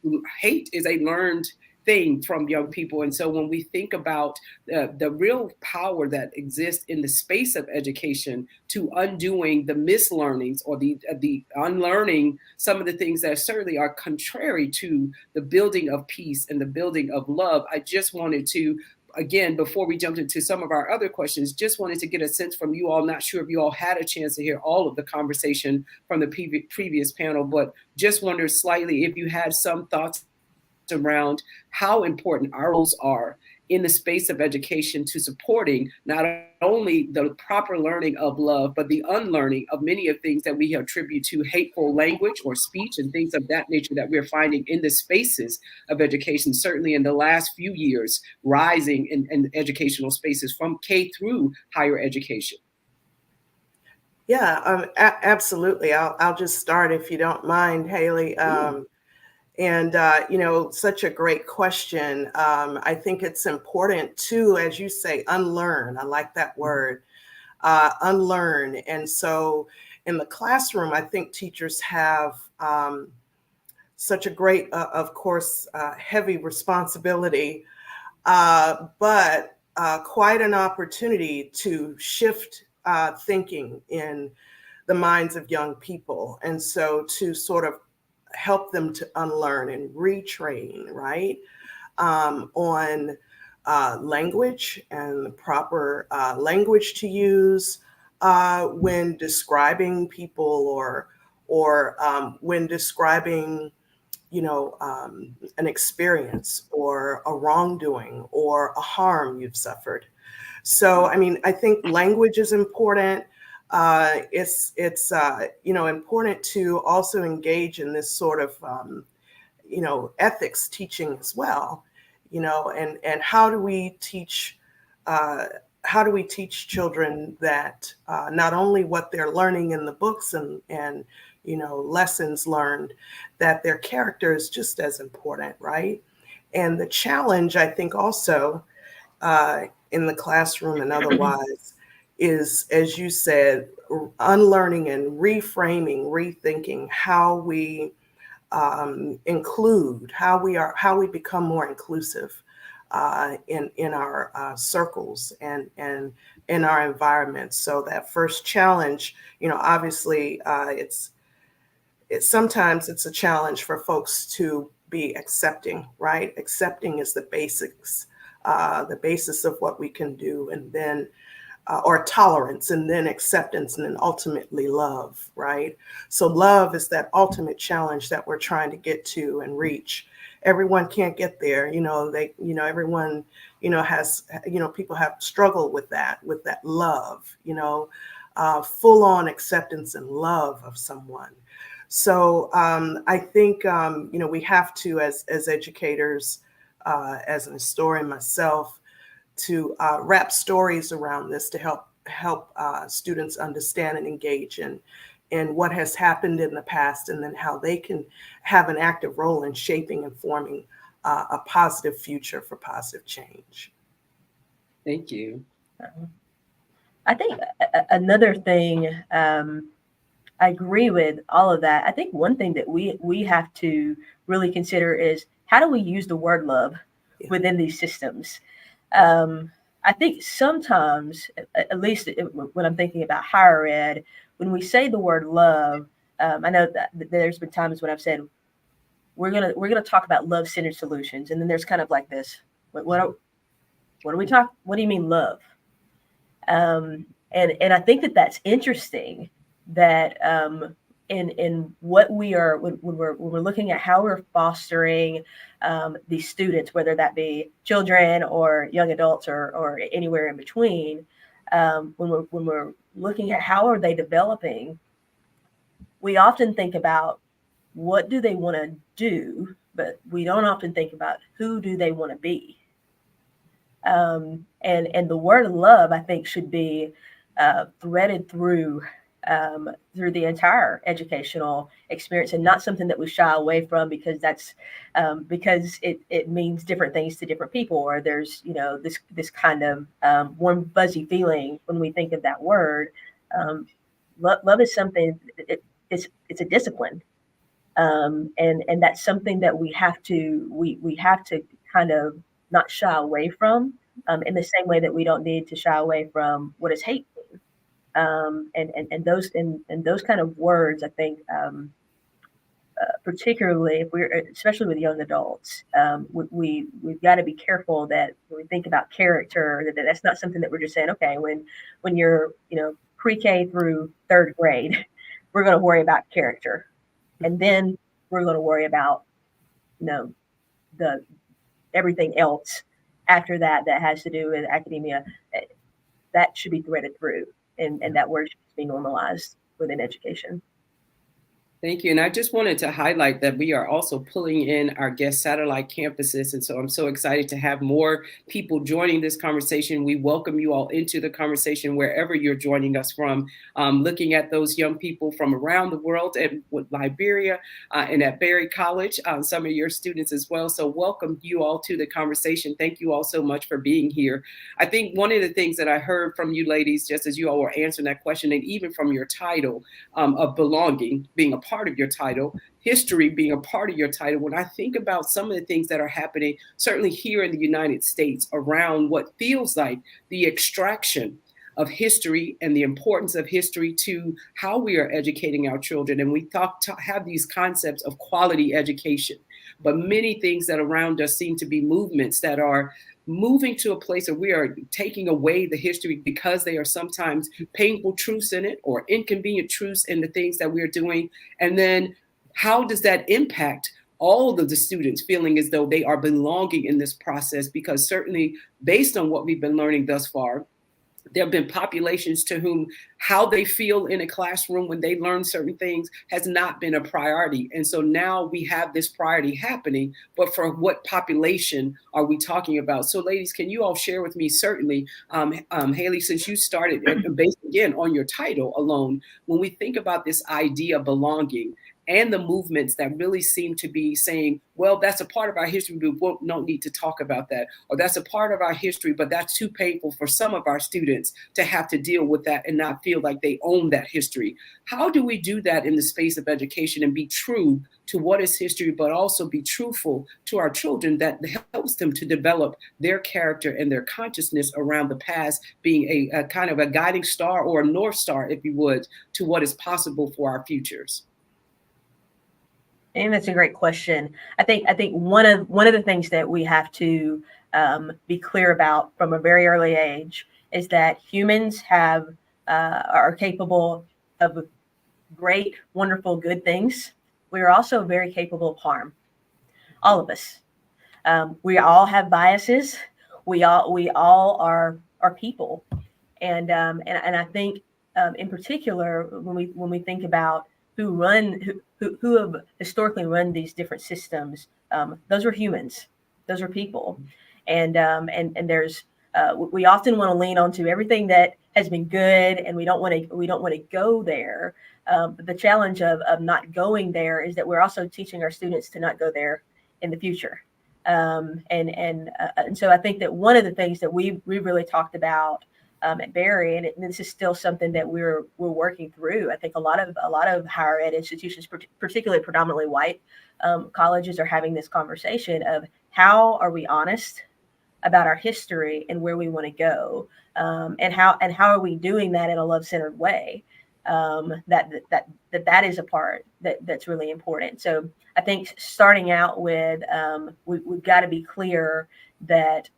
hate is a learned thing from young people. And so when we think about the real power that exists in the space of education to undoing the mislearnings or the unlearning some of the things that certainly are contrary to the building of peace and the building of love, I just wanted to, again, before we jumped into some of our other questions, just wanted to get a sense from you all. Not sure if you all had a chance to hear all of the conversation from the previous panel, but just wondered slightly if you had some thoughts around how important our roles are in the space of education to supporting not only the proper learning of love, but the unlearning of many of things that we attribute to hateful language or speech and things of that nature that we're finding in the spaces of education, certainly in the last few years, rising in educational spaces from K through higher education. Yeah, absolutely. I'll just start if you don't mind, Haley. And, such a great question. I think it's important to, as you say, unlearn. I like that word, unlearn. And so in the classroom, I think teachers have such a great, of course, heavy responsibility, but quite an opportunity to shift thinking in the minds of young people. And so to sort of help them to unlearn and retrain, right, on language and the proper language to use when describing people or when describing, an experience or a wrongdoing or a harm you've suffered. So, I think language is important. It's important to also engage in this sort of, ethics teaching as well, and how do we teach children that not only what they're learning in the books and lessons learned, that their character is just as important, right? And the challenge, I think, also in the classroom and otherwise is, as you said, unlearning and reframing, rethinking how we include, how we become more inclusive in our circles and in our environments. So that first challenge, obviously, sometimes it's a challenge for folks to be accepting, right? Accepting is the basics, the basis of what we can do, and then or tolerance, and then acceptance, and then ultimately love, right? So love is that ultimate challenge that we're trying to get to and reach. Everyone can't get there, everyone, has, people have struggled with that love, full on acceptance and love of someone. So I think, we have to, as educators, as an historian myself, to wrap stories around this to help students understand and engage in what has happened in the past, and then how they can have an active role in shaping and forming a positive future for positive change. Thank you. I think another thing I agree with all of that. I think one thing that we have to really consider is how do we use the word love within these systems? I think sometimes, at least when I'm thinking about higher ed, when we say the word love, I know that there's been times when I've said we're gonna talk about love-centered solutions, and then there's kind of like this, what do we talk? What do you mean love? And I think that that's interesting. That in what we are when we're looking at how we're fostering these students, whether that be children or young adults or anywhere in between, when we're looking at how are they developing, we often think about what do they want to do, but we don't often think about who do they want to be. And the word love, I think, should be threaded through the entire educational experience, and not something that we shy away from because that's because it means different things to different people, or there's this kind of warm fuzzy feeling when we think of that word. Love is something. It's a discipline, and that's something that we have to kind of not shy away from, in the same way that we don't need to shy away from what is hate. And those kind of words, I think, particularly if especially with young adults, we've got to be careful that when we think about character, that's not something that we're just saying, okay, when you're pre-K through third grade, we're going to worry about character, and then we're going to worry about the everything else after that has to do with academia. That should be threaded through, and that word should be normalized within education. Thank you. And I just wanted to highlight that we are also pulling in our guest satellite campuses. And so I'm so excited to have more people joining this conversation. We welcome you all into the conversation wherever you're joining us from, looking at those young people from around the world and with Liberia and at Berry College, some of your students as well. So welcome you all to the conversation. Thank you all so much for being here. I think one of the things that I heard from you ladies, just as you all were answering that question, and even from your title of belonging, being a part of your title, history being a part of your title, when I think about some of the things that are happening, certainly here in the United States, around what feels like the extraction of history and the importance of history to how we are educating our children. And we have these concepts of quality education, but many things that around us seem to be movements that are moving to a place where we are taking away the history because they are sometimes painful truths in it or inconvenient truths in the things that we're doing. And then how does that impact all of the students feeling as though they are belonging in this process? Because certainly based on what we've been learning thus far, there have been populations to whom how they feel in a classroom when they learn certain things has not been a priority. And so now we have this priority happening, but for what population are we talking about? So ladies, can you all share with me, certainly, Haley, since you started based again on your title alone, when we think about this idea of belonging, and the movements that really seem to be saying, well, that's a part of our history, we don't need to talk about that. Or that's a part of our history, but that's too painful for some of our students to have to deal with that and not feel like they own that history. How do we do that in the space of education and be true to what is history, but also be truthful to our children that helps them to develop their character and their consciousness around the past being a kind of a guiding star or a North Star, if you would, to what is possible for our futures? And that's a great question. I think one of the things that we have to be clear about from a very early age is that humans are capable of great, wonderful, good things. We are also very capable of harm. All of us. We all have biases. We all are people, and I think in particular when we think about who have historically run these different systems, those are humans, those are people, and there's we often want to lean onto everything that has been good, and we don't want to go there. But the challenge of not going there is that we're also teaching our students to not go there in the future. And so I think that one of the things that we really talked about at Berry, and this is still something that we're working through. I think a lot of higher ed institutions, particularly predominantly white colleges, are having this conversation of how are we honest about our history and where we want to go, and how are we doing that in a love-centered way. That is a part that's really important. So I think starting out with we've got to be clear that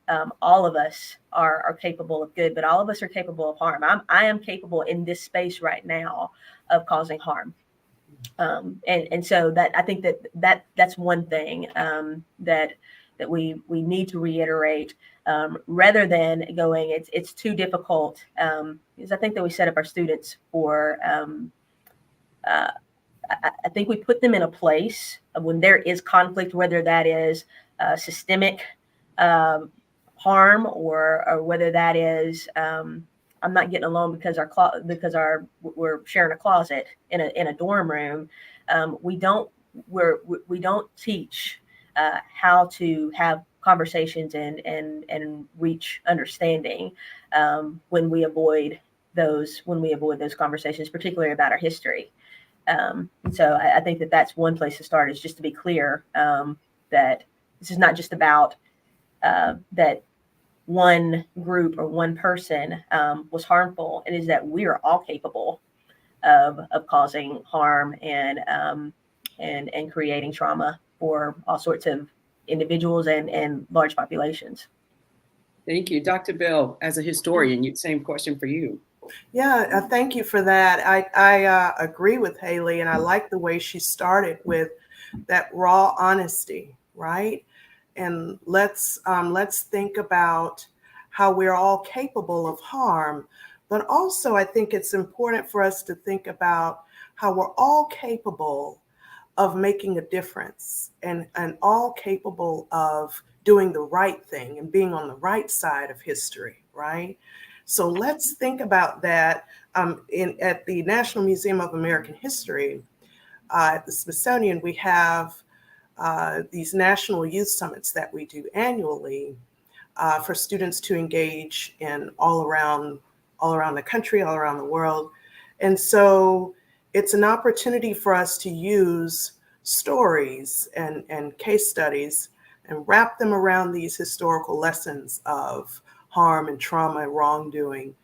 all of us are capable of good, but all of us are capable of harm. I am capable in this space right now of causing harm. And so that I think that's one thing that we need to reiterate, rather than going it's too difficult, because I think that we set up our students for I think we put them in a place of when there is conflict, whether that is systemic harm or whether that is I'm not getting along because we're sharing a closet in a dorm room. We don't teach how to have conversations and reach understanding when we avoid those conversations, particularly about our history. And so I think that's one place to start, is just to be clear that this is not just about that one group or one person was harmful. It is that we are all capable of causing harm and creating trauma for all sorts of individuals and large populations. Thank you. Dr. Bell, as a historian, same question for you. Yeah, thank you for that. I agree with Haley, and I like the way she started with that raw honesty, right? And let's think about how we're all capable of harm, but also I think it's important for us to think about how we're all capable of making a difference and all capable of doing the right thing and being on the right side of history, right? So let's think about that. At the National Museum of American History, at the Smithsonian, we have these national youth summits that we do annually for students to engage in all around the country, all around the world. And so it's an opportunity for us to use stories and case studies and wrap them around these historical lessons of harm and trauma and wrongdoing,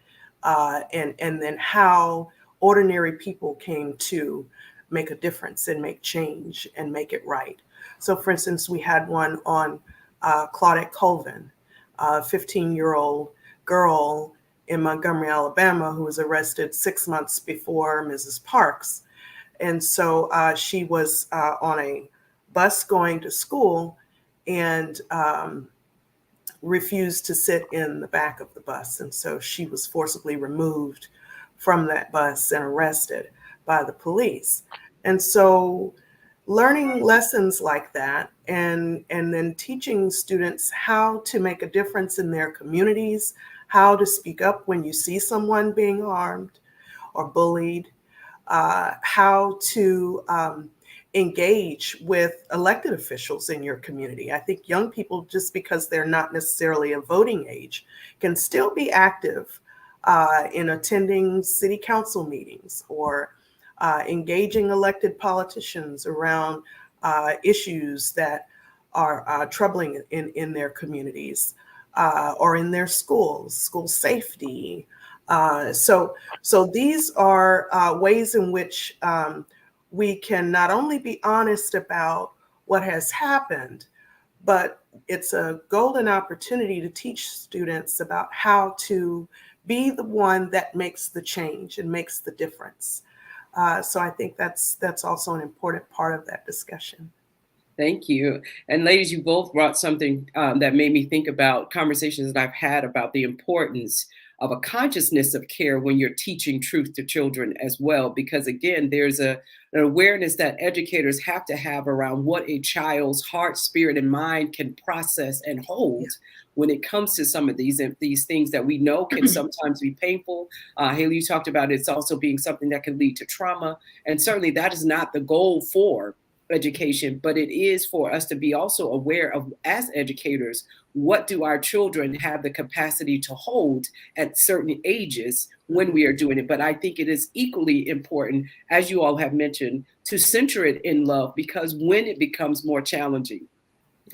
and then how ordinary people came to make a difference and make change and make it right. So for instance, we had one on Claudette Colvin, a 15-year-old girl in Montgomery, Alabama, who was arrested 6 months before Mrs. Parks. And so she was on a bus going to school and refused to sit in the back of the bus. And so she was forcibly removed from that bus and arrested by the police. And so learning lessons like that and then teaching students how to make a difference in their communities, how to speak up when you see someone being harmed or bullied, how to engage with elected officials in your community. I think young people, just because they're not necessarily of voting age, can still be active in attending city council meetings or engaging elected politicians around issues that are troubling in their communities or in their schools, school safety. So these are ways in which we can not only be honest about what has happened, but it's a golden opportunity to teach students about how to be the one that makes the change and makes the difference. So I think that's also an important part of that discussion. Thank you. And ladies, you both brought something that made me think about conversations that I've had about the importance of a consciousness of care when you're teaching truth to children as well. Because again, there's an awareness that educators have to have around what a child's heart, spirit, and mind can process and hold when it comes to some of these things that we know can sometimes be painful. Haley, you talked about it's also being something that can lead to trauma. And certainly that is not the goal for education, but it is for us to be also aware of, as educators, what do our children have the capacity to hold at certain ages when we are doing it. But I think it is equally important, as you all have mentioned, to center it in love, because when it becomes more challenging,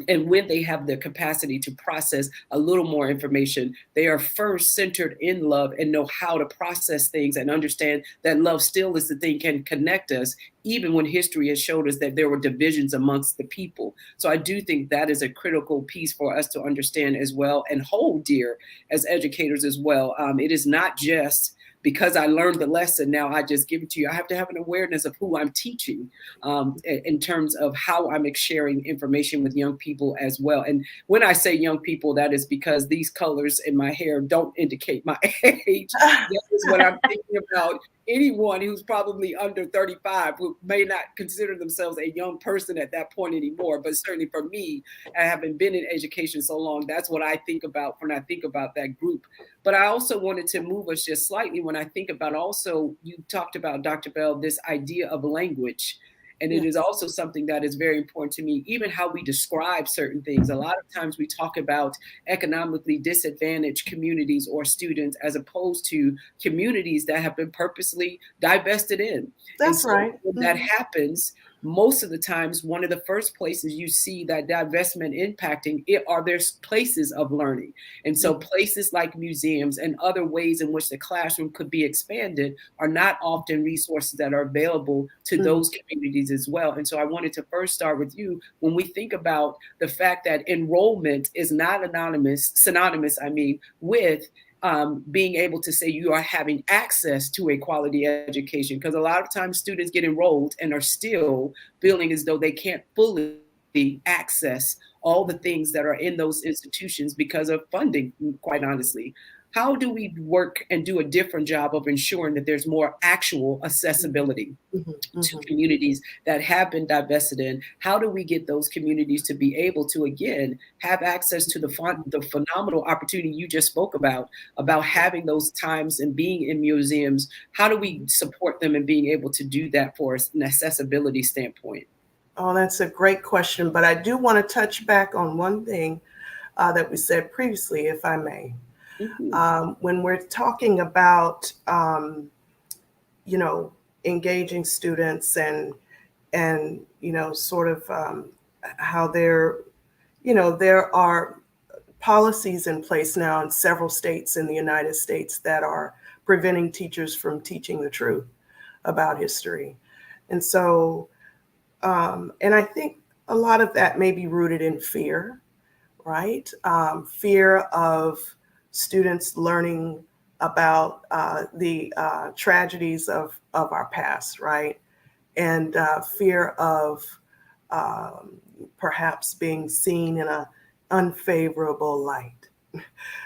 and when they have the capacity to process a little more information, they are first centered in love and know how to process things and understand that love still is the thing can connect us, even when history has showed us that there were divisions amongst the people. So I do think that is a critical piece for us to understand as well and hold dear as educators as well. It is not just because I learned the lesson, now I just give it to you. I have to have an awareness of who I'm teaching in terms of how I'm sharing information with young people as well. And when I say young people, that is because these colors in my hair don't indicate my age. That is what I'm thinking about. Anyone who's probably under 35 who may not consider themselves a young person at that point anymore. But certainly for me, I haven't been in education so long, that's what I think about when I think about that group. But I also wanted to move us just slightly when I think about also, you talked about, Dr. Bell, this idea of language. And it is also something that is very important to me, even how we describe certain things. A lot of times we talk about economically disadvantaged communities or students as opposed to communities that have been purposely divested in. That's right. When that happens, most of the times, one of the first places you see that divestment impacting it are their places of learning. And so places like museums and other ways in which the classroom could be expanded are not often resources that are available to those communities as well. And so I wanted to first start with you. When we think about the fact that enrollment is not synonymous with being able to say you are having access to a quality education, because a lot of times students get enrolled and are still feeling as though they can't fully access all the things that are in those institutions because of funding, quite honestly. How do we work and do a different job of ensuring that there's more actual accessibility to communities that have been divested in? How do we get those communities to be able to, again, have access to the phenomenal opportunity you just spoke about having those times and being in museums? How do we support them in being able to do that for us an accessibility standpoint? Oh, that's a great question. But I do want to touch back on one thing that we said previously, if I may. When we're talking about, engaging students and sort of how there are policies in place now in several states in the United States that are preventing teachers from teaching the truth about history. And so, and I think a lot of that may be rooted in fear, right? Fear of students learning about the tragedies of our past, right? And fear of perhaps being seen in an unfavorable light.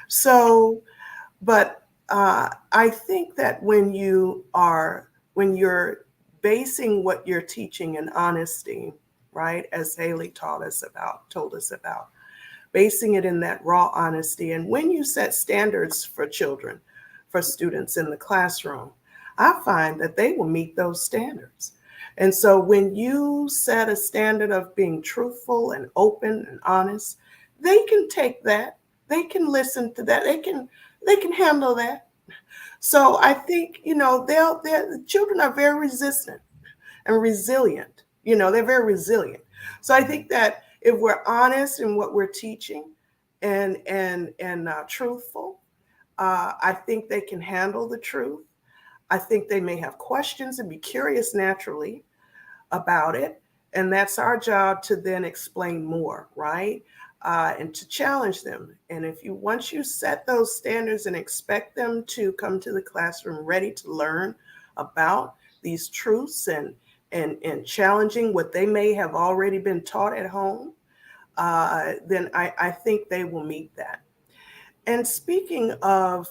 So, but I think that when you're basing what you're teaching in honesty, right, as Haley told us about, basing it in that raw honesty. And when you set standards for children, for students in the classroom, I find that they will meet those standards. And so when you set a standard of being truthful and open and honest, they can take that, they can listen to that, they can handle that. So I think, the children are very resistant and resilient. They're very resilient. So I think that if we're honest in what we're teaching and truthful, I think they can handle the truth. I think they may have questions and be curious naturally about it. And that's our job to then explain more, right? And to challenge them. And once you set those standards and expect them to come to the classroom ready to learn about these truths and challenging what they may have already been taught at home, then I think they will meet that. And speaking of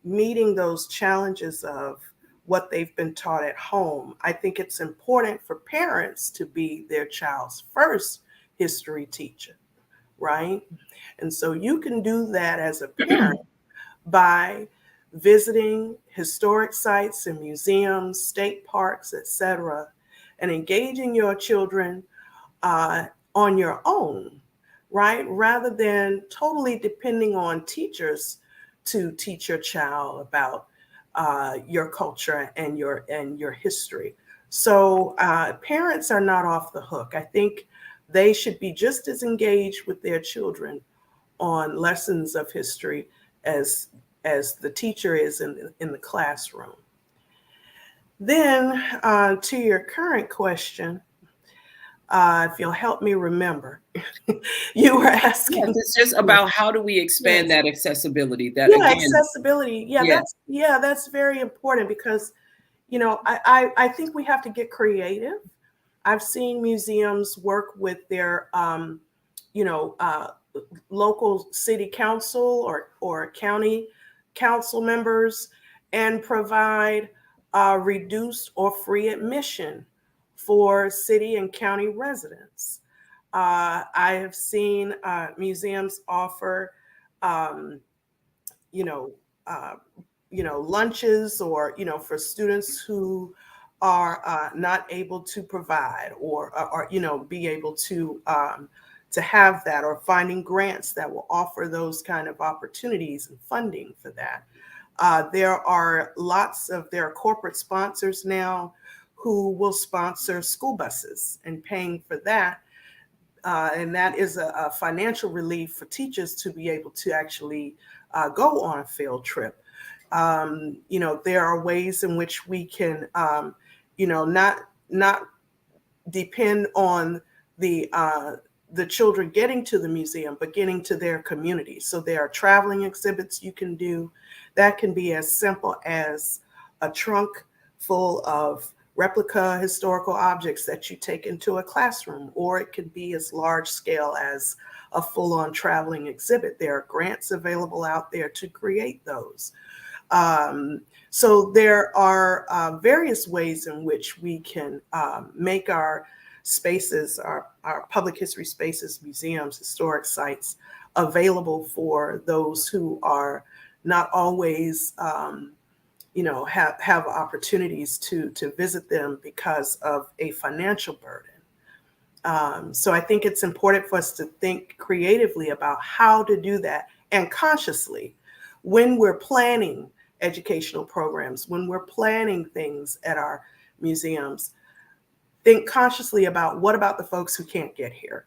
meeting those challenges of what they've been taught at home, I think it's important for parents to be their child's first history teacher, right? And so you can do that as a parent by visiting historic sites and museums, state parks, etc., and engaging your children on your own, right? Rather than totally depending on teachers to teach your child about your culture and your history. So parents are not off the hook. I think they should be just as engaged with their children on lessons of history as the teacher is in the classroom. Then to your current question, if you'll help me remember, you were asking. Yes, it's just about how do we expand that accessibility? That Yeah, again, accessibility. That's very important because, you know, I think we have to get creative. I've seen museums work with their, local city council or county council members and provide reduced or free admission for city and county residents. I have seen museums offer, lunches or, for students who are not able to provide or be able to have that, or finding grants that will offer those kind of opportunities and funding for that. There are corporate sponsors now who will sponsor school buses and paying for that. And that is a financial relief for teachers to be able to actually go on a field trip. There are ways in which we can, not depend on the children getting to the museum, but getting to their community. So there are traveling exhibits you can do. That can be as simple as a trunk full of replica historical objects that you take into a classroom, or it could be as large scale as a full-on traveling exhibit. There are grants available out there to create those. So there are various ways in which we can make our spaces, our public history spaces, museums, historic sites available for those who are not always have opportunities to visit them because of a financial burden. So I think it's important for us to think creatively about how to do that, and consciously when we're planning educational programs, when we're planning things at our museums, think consciously about what about the folks who can't get here?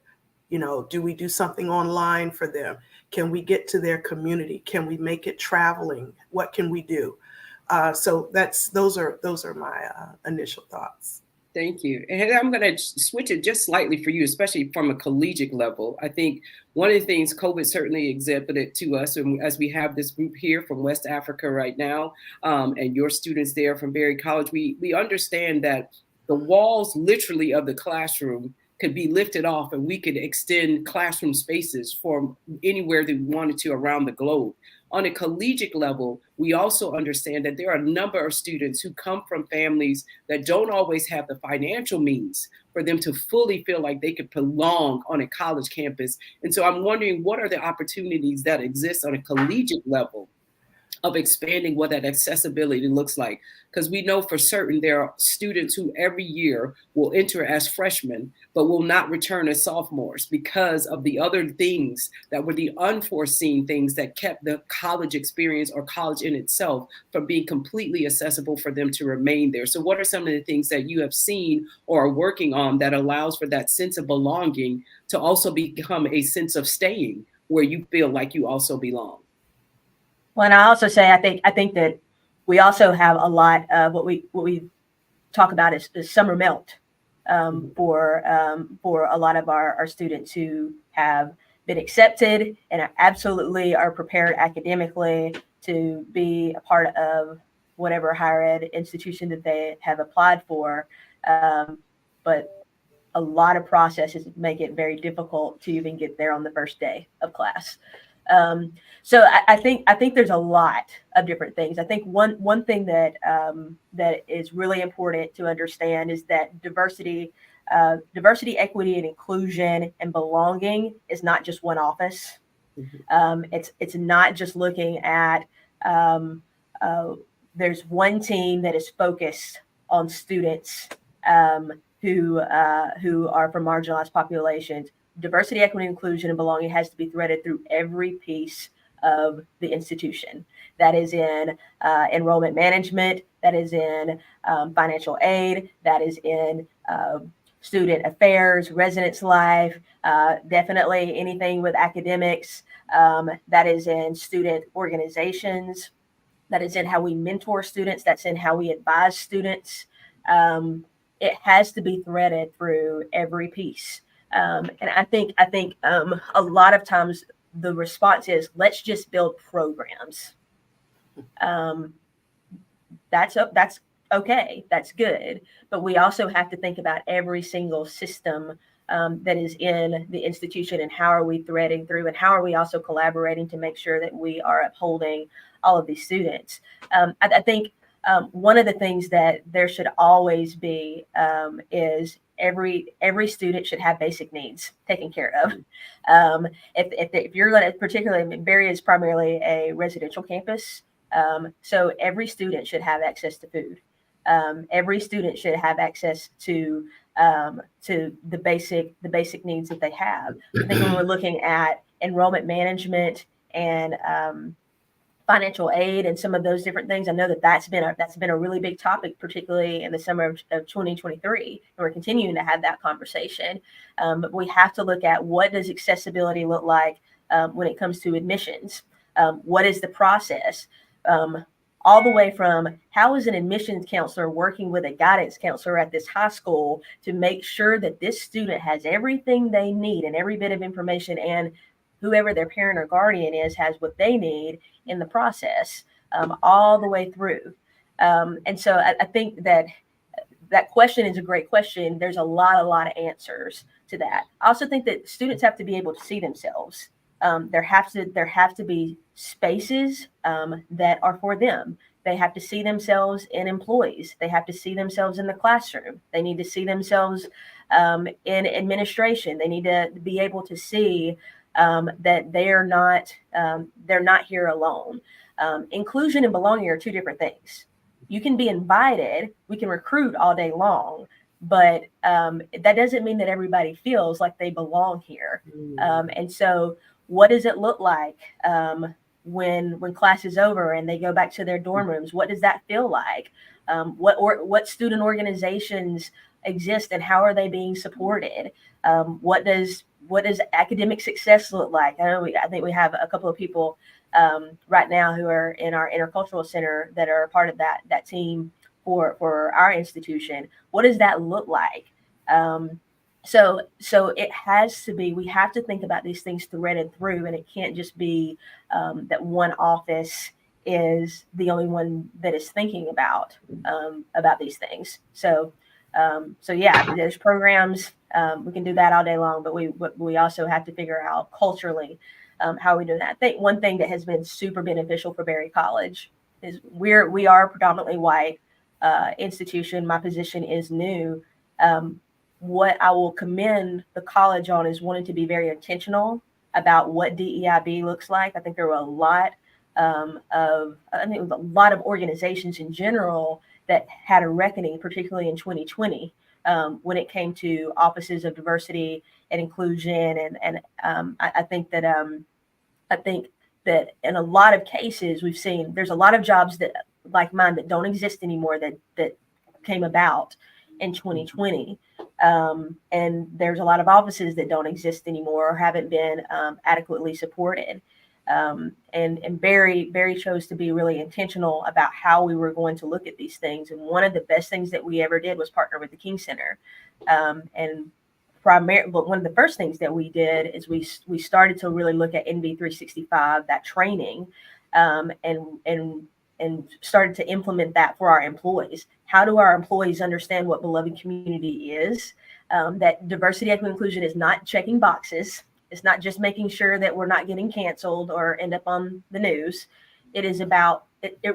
Do we do something online for them? Can we get to their community? Can we make it traveling? What can we do? So those are my initial thoughts. Thank you. And I'm going to switch it just slightly for you, especially from a collegiate level. I think one of the things COVID certainly exhibited to us, and as we have this group here from West Africa right now, and your students there from Berry College, we understand that the walls literally of the classroom could be lifted off and we could extend classroom spaces from anywhere that we wanted to around the globe. On a collegiate level, we also understand that there are a number of students who come from families that don't always have the financial means for them to fully feel like they could belong on a college campus. And so I'm wondering, what are the opportunities that exist on a collegiate level of expanding what that accessibility looks like? Because we know for certain there are students who every year will enter as freshmen, but will not return as sophomores because of the other things that were the unforeseen things that kept the college experience or college in itself from being completely accessible for them to remain there. So what are some of the things that you have seen or are working on that allows for that sense of belonging to also become a sense of staying where you feel like you also belong? Well, and I also say I think that we also have a lot of what we talk about is summer melt for a lot of our students who have been accepted and absolutely are prepared academically to be a part of whatever higher ed institution that they have applied for, but a lot of processes make it very difficult to even get there on the first day of class. So I think there's a lot of different things. I think one thing that is really important to understand is that diversity, equity, and inclusion and belonging is not just one office. It's not just looking at there's one team that is focused on students who are from marginalized populations. Diversity, equity, inclusion, and belonging has to be threaded through every piece of the institution. That is in enrollment management, that is in financial aid, that is in student affairs, residence life, definitely anything with academics, that is in student organizations, that is in how we mentor students, that's in how we advise students. It has to be threaded through every piece. And I think a lot of times the response is, let's just build programs. That's okay, that's good, but we also have to think about every single system that is in the institution, and how are we threading through, and how are we also collaborating to make sure that we are upholding all of these students. I think one of the things that there should always be is every student should have basic needs taken care of. If you're going to, particularly, Barry is primarily a residential campus, so every student should have access to food. Every student should have access to the basic needs that they have. I think when we're looking at enrollment management and financial aid and some of those different things, I know that's been a really big topic, particularly in the summer of 2023, and we're continuing to have that conversation. But we have to look at, what does accessibility look like when it comes to admissions? What is the process? All the way from, how is an admissions counselor working with a guidance counselor at this high school to make sure that this student has everything they need and every bit of information, and whoever their parent or guardian is has what they need in the process, all the way through. And so I think that question is a great question. There's a lot of answers to that. I also think that students have to be able to see themselves. There have to be spaces that are for them. They have to see themselves in employees. They have to see themselves in the classroom. They need to see themselves in administration. They need to be able to see that they're not here alone. Inclusion and belonging are two different things. You can be invited. We can recruit all day long, but that doesn't mean that everybody feels like they belong here. And so, what does it look like when class is over and they go back to their dorm rooms? What does that feel like? What student organizations exist, and how are they being supported? What does academic success look like? I think we have a couple of people right now who are in our intercultural center that are a part of that team for our institution. What does that look like? So it has to be, we have to think about these things threaded through, and it can't just be that one office is the only one that is thinking about these things. So yeah, there's programs. We can do that all day long, but we also have to figure out culturally how we do that. I think one thing that has been super beneficial for Berry College is we are a predominantly white institution. My position is new. What I will commend the college on is wanting to be very intentional about what DEIB looks like. I think there were a lot of organizations in general that had a reckoning, particularly in 2020, when it came to offices of diversity and inclusion. And I think that in a lot of cases we've seen there's a lot of jobs that, like mine, that don't exist anymore that came about in 2020. And there's a lot of offices that don't exist anymore or haven't been adequately supported. And Barry chose to be really intentional about how we were going to look at these things. And one of the best things that we ever did was partner with the King Center. But one of the first things that we did is we started to really look at NV365, that training, and started to implement that for our employees. How do our employees understand what beloved community is? That diversity, equity, inclusion is not checking boxes. It's not just making sure that we're not getting canceled or end up on the news. It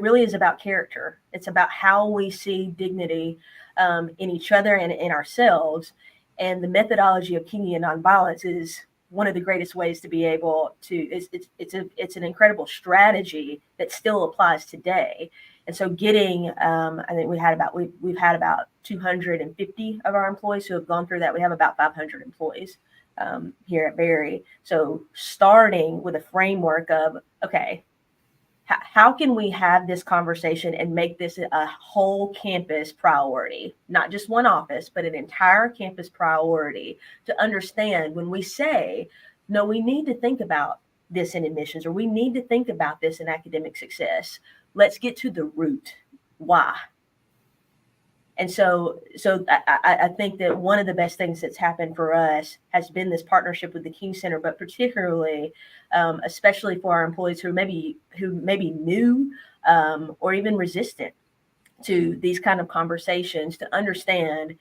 really is about character. It's about how we see dignity in each other and in ourselves. And the methodology of Kingian nonviolence is one of the greatest ways to be able to, it's an incredible strategy that still applies today. And so getting, I think we've had about 250 of our employees who have gone through that. We have about 500 employees here at Berry. So starting with a framework of, okay, how can we have this conversation and make this a whole campus priority, not just one office, but an entire campus priority, to understand when we say, no, we need to think about this in admissions, or we need to think about this in academic success. Let's get to the root. Why? And so I think that one of the best things that's happened for us has been this partnership with the King Center, but particularly, especially for our employees who may be new or even resistant to these kind of conversations, to understand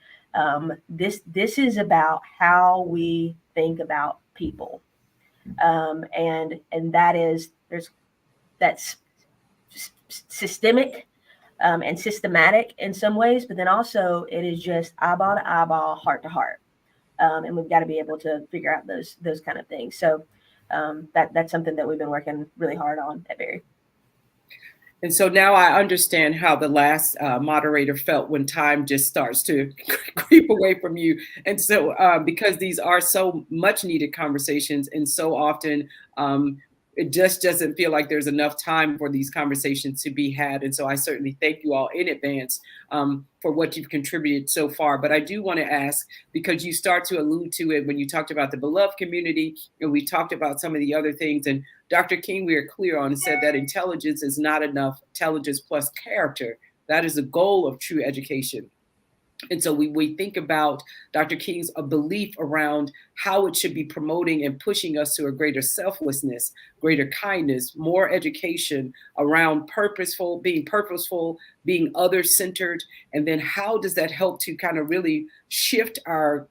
this is about how we think about people, and that's systemic. And systematic in some ways, but then also it is just eyeball to eyeball, heart to heart, and we've got to be able to figure out those kind of things. So that's something that we've been working really hard on at Berry. And so now I understand how the last moderator felt when time just starts to creep away from you. And so because these are so much needed conversations, and so often it just doesn't feel like there's enough time for these conversations to be had. And so I certainly thank you all in advance for what you've contributed so far. But I do want to ask, because you start to allude to it when you talked about the beloved community, and we talked about some of the other things. And Dr. King, we are clear on, said that intelligence is not enough. Intelligence plus character, that is the goal of true education. And so we think about Dr. King's belief around how it should be promoting and pushing us to a greater selflessness, greater kindness, more education around being purposeful, being other-centered. And then how does that help to kind of really shift our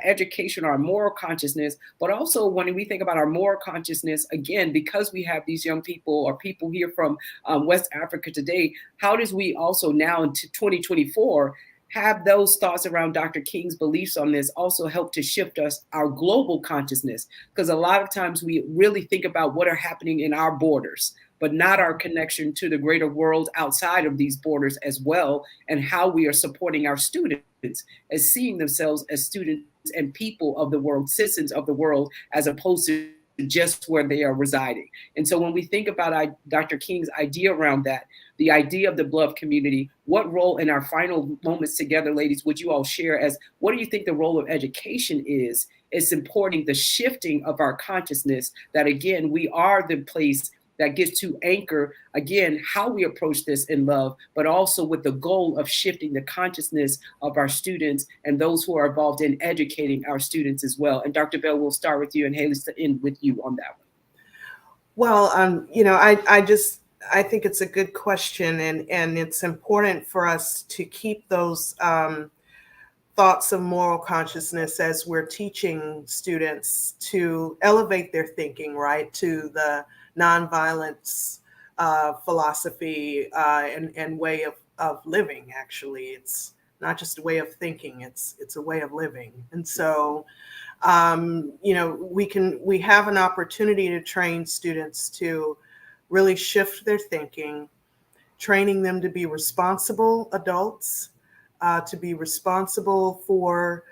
education, our moral consciousness, but also when we think about our moral consciousness, again, because we have these young people or people here from West Africa today, how does we also now into 2024 have those thoughts around Dr. King's beliefs on this also help to shift our global consciousness? Because a lot of times we really think about what are happening in our borders, but not our connection to the greater world outside of these borders as well, and how we are supporting our students as seeing themselves as students and people of the world, citizens of the world, as opposed to just where they are residing. And so when we think about Dr. King's idea around that, the idea of the beloved community, what role in our final moments together, ladies, would you all share as what do you think the role of education is supporting the shifting of our consciousness, that again, we are the place that gets to anchor, again, how we approach this in love, but also with the goal of shifting the consciousness of our students and those who are involved in educating our students as well. And Dr. Bell, we'll start with you, and Haley, to end with you on that one. Well, I think it's a good question, and it's important for us to keep those thoughts of moral consciousness as we're teaching students to elevate their thinking, right, to the nonviolence philosophy and way of living. Actually, it's not just a way of thinking; it's a way of living. And so, we have an opportunity to train students to really shift their thinking, training them to be responsible adults, to be responsible for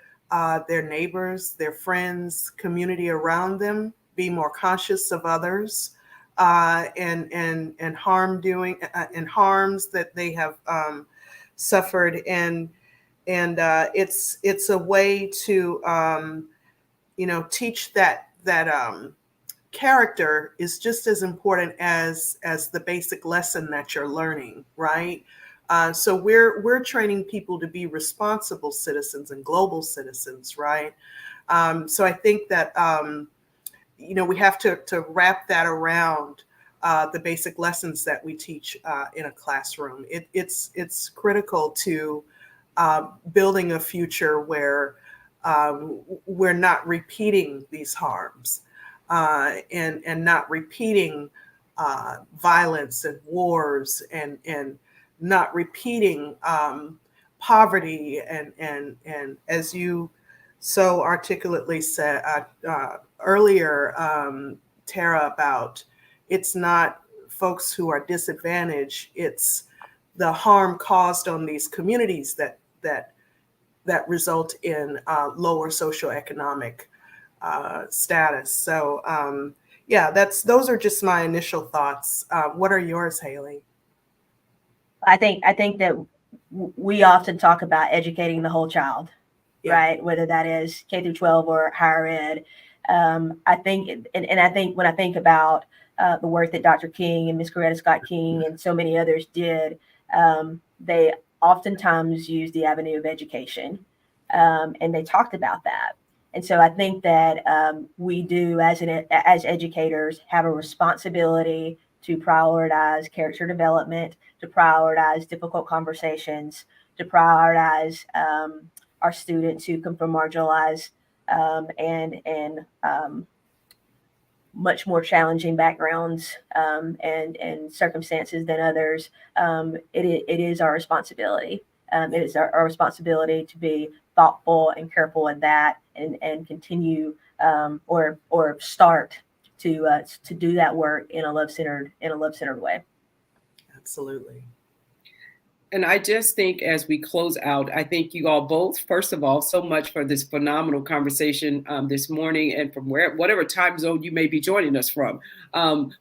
their neighbors, their friends, community around them, be more conscious of others, and harms that they have suffered, and it's a way to teach that character is just as important as the basic lesson that you're learning, right? So we're training people to be responsible citizens and global citizens, right? So I think that we have to wrap that around the basic lessons that we teach in a classroom. It's critical to building a future where we're not repeating these harms and not repeating violence and wars and not repeating poverty and as you so articulately said earlier, Tara, about it's not folks who are disadvantaged, it's the harm caused on these communities that result in lower socioeconomic status. So yeah, those are just my initial thoughts. What are yours, Haley? I think that we often talk about educating the whole child, right? Whether that is K through 12 or higher ed. I think, and I think when I think about the work that Dr. King and Ms. Coretta Scott King and so many others did, they oftentimes used the avenue of education, and they talked about that. And so I think that we do, as educators, have a responsibility to prioritize character development, to prioritize difficult conversations, to prioritize our students who come from marginalized and much more challenging backgrounds and circumstances than others. It is our responsibility. It is our responsibility to be thoughtful and careful in that, and continue or start to do that work in a love-centered way. Absolutely. And I just think as we close out, I thank you all both, first of all, so much for this phenomenal conversation this morning, and from whatever time zone you may be joining us from.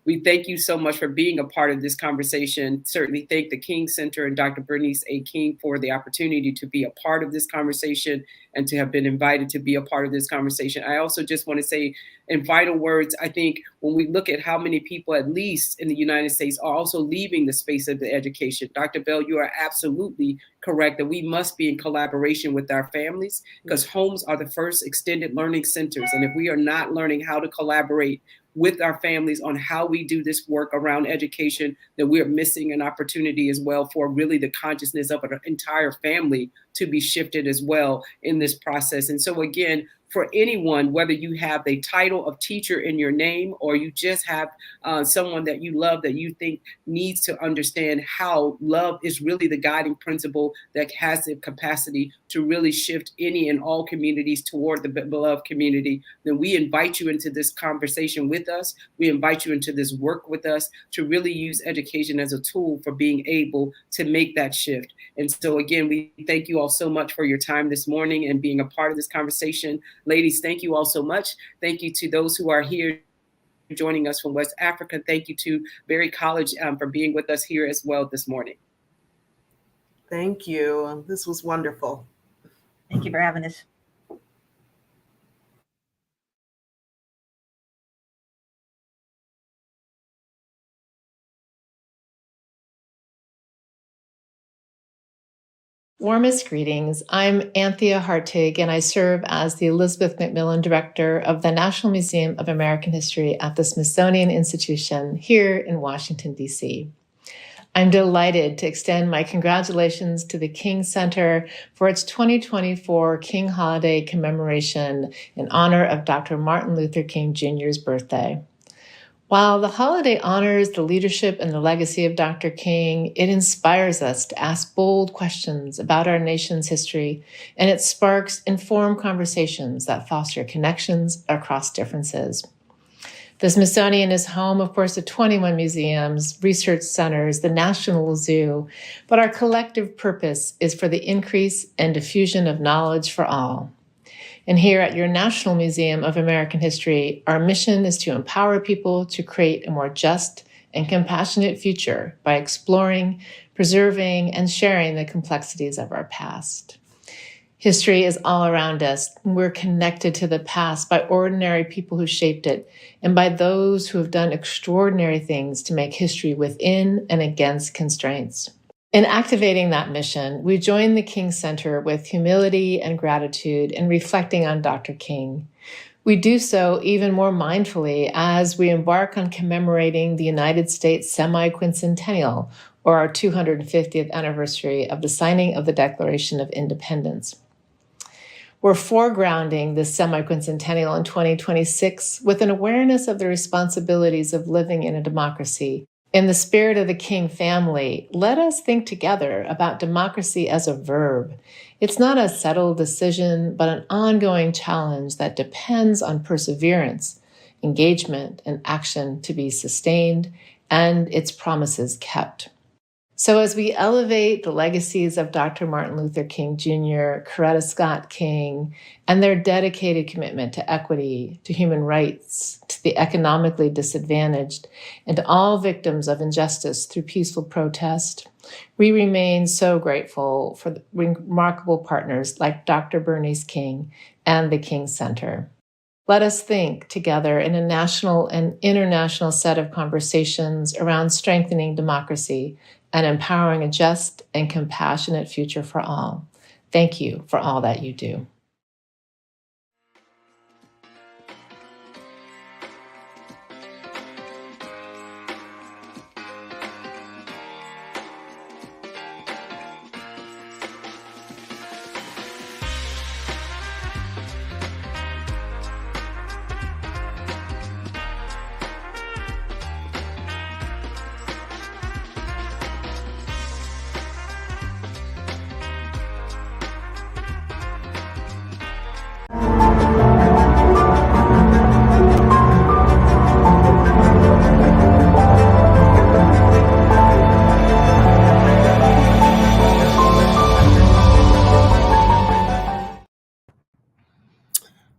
We thank you so much for being a part of this conversation. Certainly thank the King Center and Dr. Bernice A. King for the opportunity to be a part of this conversation and to have been invited to be a part of this conversation. I also just want to say in final words, I think when we look at how many people, at least in the United States, are also leaving the space of the education, Dr. Bell, you are absolutely correct that we must be in collaboration with our families, because homes are the first extended learning centers. And if we are not learning how to collaborate with our families on how we do this work around education, that we're missing an opportunity as well for really the consciousness of an entire family to be shifted as well in this process. And so again, for anyone, whether you have the title of teacher in your name or you just have someone that you love that you think needs to understand how love is really the guiding principle that has the capacity to really shift any and all communities toward the beloved community, then we invite you into this conversation with us. We invite you into this work with us to really use education as a tool for being able to make that shift. And so again, we thank you all so much for your time this morning and being a part of this conversation. Ladies, thank you all so much. Thank you to those who are here joining us from West Africa. Thank you to Berry College for being with us here as well this morning. Thank you. This was wonderful. Thank you for having us. Warmest greetings. I'm Anthea Hartig, and I serve as the Elizabeth McMillan Director of the National Museum of American History at the Smithsonian Institution here in Washington, D.C. I'm delighted to extend my congratulations to the King Center for its 2024 King Holiday commemoration in honor of Dr. Martin Luther King Jr.'s birthday. While the holiday honors the leadership and the legacy of Dr. King, it inspires us to ask bold questions about our nation's history, and it sparks informed conversations that foster connections across differences. The Smithsonian is home, of course, to 21 museums, research centers, the National Zoo, but our collective purpose is for the increase and diffusion of knowledge for all. And here at your National Museum of American History, our mission is to empower people to create a more just and compassionate future by exploring, preserving, and sharing the complexities of our past. History is all around us. We're connected to the past by ordinary people who shaped it and by those who have done extraordinary things to make history within and against constraints. In activating that mission, we join the King Center with humility and gratitude in reflecting on Dr. King. We do so even more mindfully as we embark on commemorating the United States semi-quincentennial, or our 250th anniversary of the signing of the Declaration of Independence. We're foregrounding this semi-quincentennial in 2026 with an awareness of the responsibilities of living in a democracy. In the spirit of the King family, let us think together about democracy as a verb. It's not a settled decision, but an ongoing challenge that depends on perseverance, engagement, and action to be sustained, and its promises kept. So as we elevate the legacies of Dr. Martin Luther King Jr., Coretta Scott King, and their dedicated commitment to equity, to human rights, to the economically disadvantaged, and to all victims of injustice through peaceful protest, we remain so grateful for the remarkable partners like Dr. Bernice King and the King Center. Let us think together in a national and international set of conversations around strengthening democracy and empowering a just and compassionate future for all. Thank you for all that you do.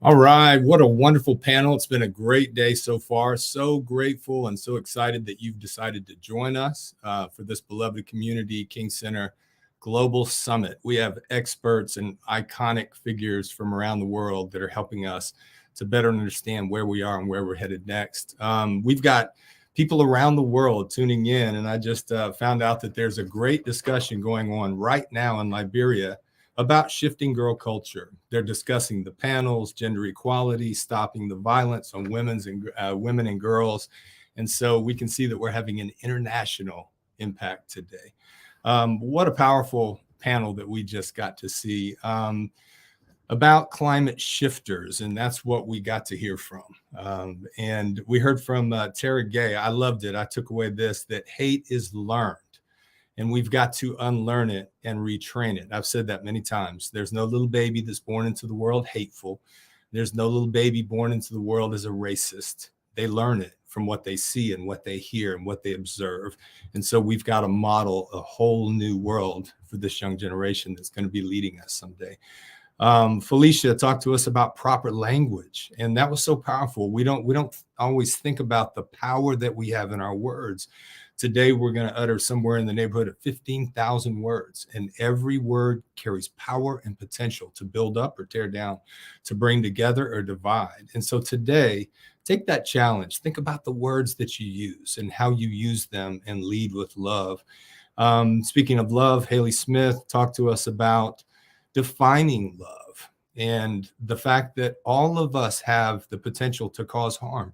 All right. What a wonderful panel. It's been a great day so far. So grateful and so excited that you've decided to join us for this beloved community King Center Global Summit. We have experts and iconic figures from around the world that are helping us to better understand where we are and where we're headed next. We've got people around the world tuning in, and I just found out that there's a great discussion going on right now in Liberia about shifting girl culture. They're discussing the panels, gender equality, stopping the violence on women and girls. And so we can see that we're having an international impact today. What a powerful panel that we just got to see about climate shifters. And that's what we got to hear from. And we heard from Tara Gay. I loved it. I took away this, that hate is learned. And we've got to unlearn it and retrain it. I've said that many times. There's no little baby that's born into the world hateful. There's no little baby born into the world as a racist. They learn it from what they see and what they hear and what they observe. And so we've got to model a whole new world for this young generation that's going to be leading us someday. Felicia talked to us about proper language, and that was so powerful. We don't always think about the power that we have in our words. Today, we're going to utter somewhere in the neighborhood of 15,000 words, and every word carries power and potential to build up or tear down, to bring together or divide. And so today, take that challenge. Think about the words that you use and how you use them, and lead with love. Speaking of love, Haley Smith talked to us about defining love and the fact that all of us have the potential to cause harm.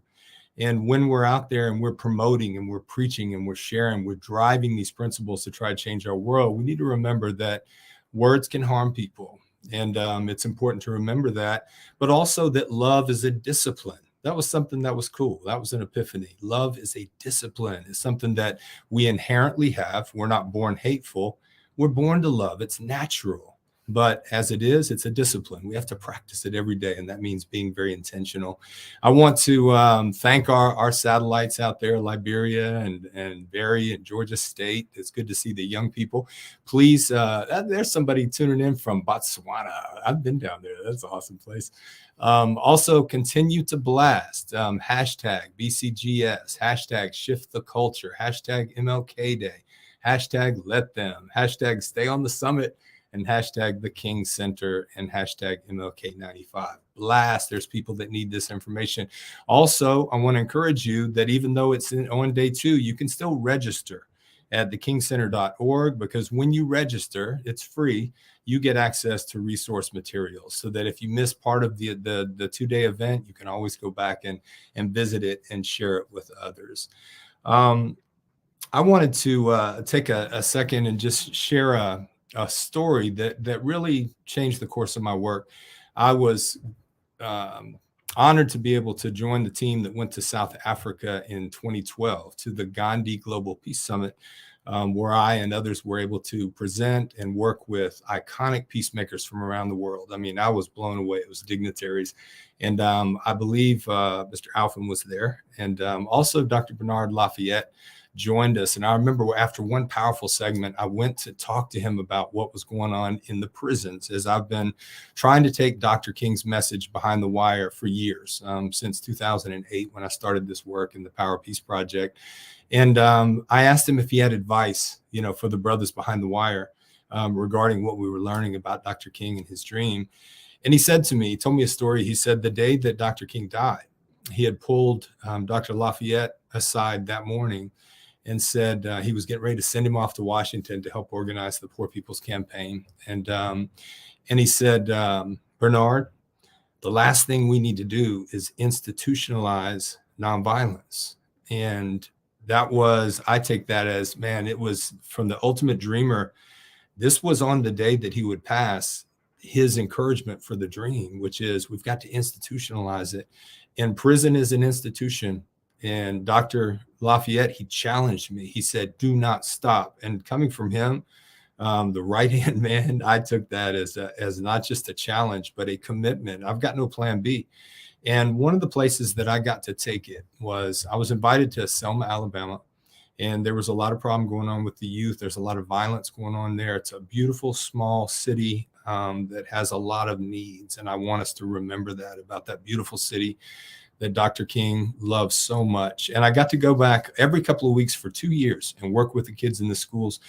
And when we're out there and we're promoting and we're preaching and we're sharing, we're driving these principles to try to change our world, we need to remember that words can harm people. And it's important to remember that, but also that love is a discipline. That was something that was cool. That was an epiphany. Love is a discipline. It's something that we inherently have. We're not born hateful. We're born to love. It's natural. But as it is, it's a discipline. We have to practice it every day, and that means being very intentional. I want to thank our satellites out there, Liberia and Barry and Georgia State. It's good to see the young people. Please, there's somebody tuning in from Botswana. I've been down there. That's an awesome place. Also, continue to blast. Hashtag BCGS, hashtag Shift the Culture, hashtag MLK Day, hashtag Let Them, hashtag Stay on the Summit, and hashtag the King Center, and hashtag MLK95. Blast. There's people that need this information. Also, I want to encourage you that even though it's on day 2, you can still register at thekingcenter.org, because when you register, it's free. You get access to resource materials, so that if you miss part of the 2-day event, you can always go back and visit it and share it with others. I wanted to take a second and just share a story that really changed the course of my work. I was honored to be able to join the team that went to South Africa in 2012 to the Gandhi Global Peace Summit, where I and others were able to present and work with iconic peacemakers from around the world. I mean, I was blown away. It was dignitaries. And I believe Mr. Alphen was there. And also Dr. Bernard Lafayette joined us. And I remember after one powerful segment, I went to talk to him about what was going on in the prisons, as I've been trying to take Dr. King's message behind the wire for years, since 2008, when I started this work in the Power of Peace Project. And I asked him if he had advice, for the brothers behind the wire regarding what we were learning about Dr. King and his dream. And he said to me, he told me a story. He said the day that Dr. King died, he had pulled Dr. Lafayette aside that morning and said he was getting ready to send him off to Washington to help organize the Poor People's Campaign. And he said, Bernard, the last thing we need to do is institutionalize nonviolence. And that was, I take that as, man, it was from the ultimate dreamer. This was on the day that he would pass, his encouragement for the dream, which is we've got to institutionalize it. And prison is an institution. And Dr. Lafayette, he challenged me. He said, do not stop. And coming from him, the right-hand man, I took that as not just a challenge, but a commitment. I've got no plan B. And one of the places that I got to take it was I was invited to Selma, Alabama. And there was a lot of problem going on with the youth. There's a lot of violence going on there. It's a beautiful, small city that has a lot of needs. And I want us to remember that about that beautiful city that Dr. King loves so much. And I got to go back every couple of weeks for 2 years and work with the kids in the schools.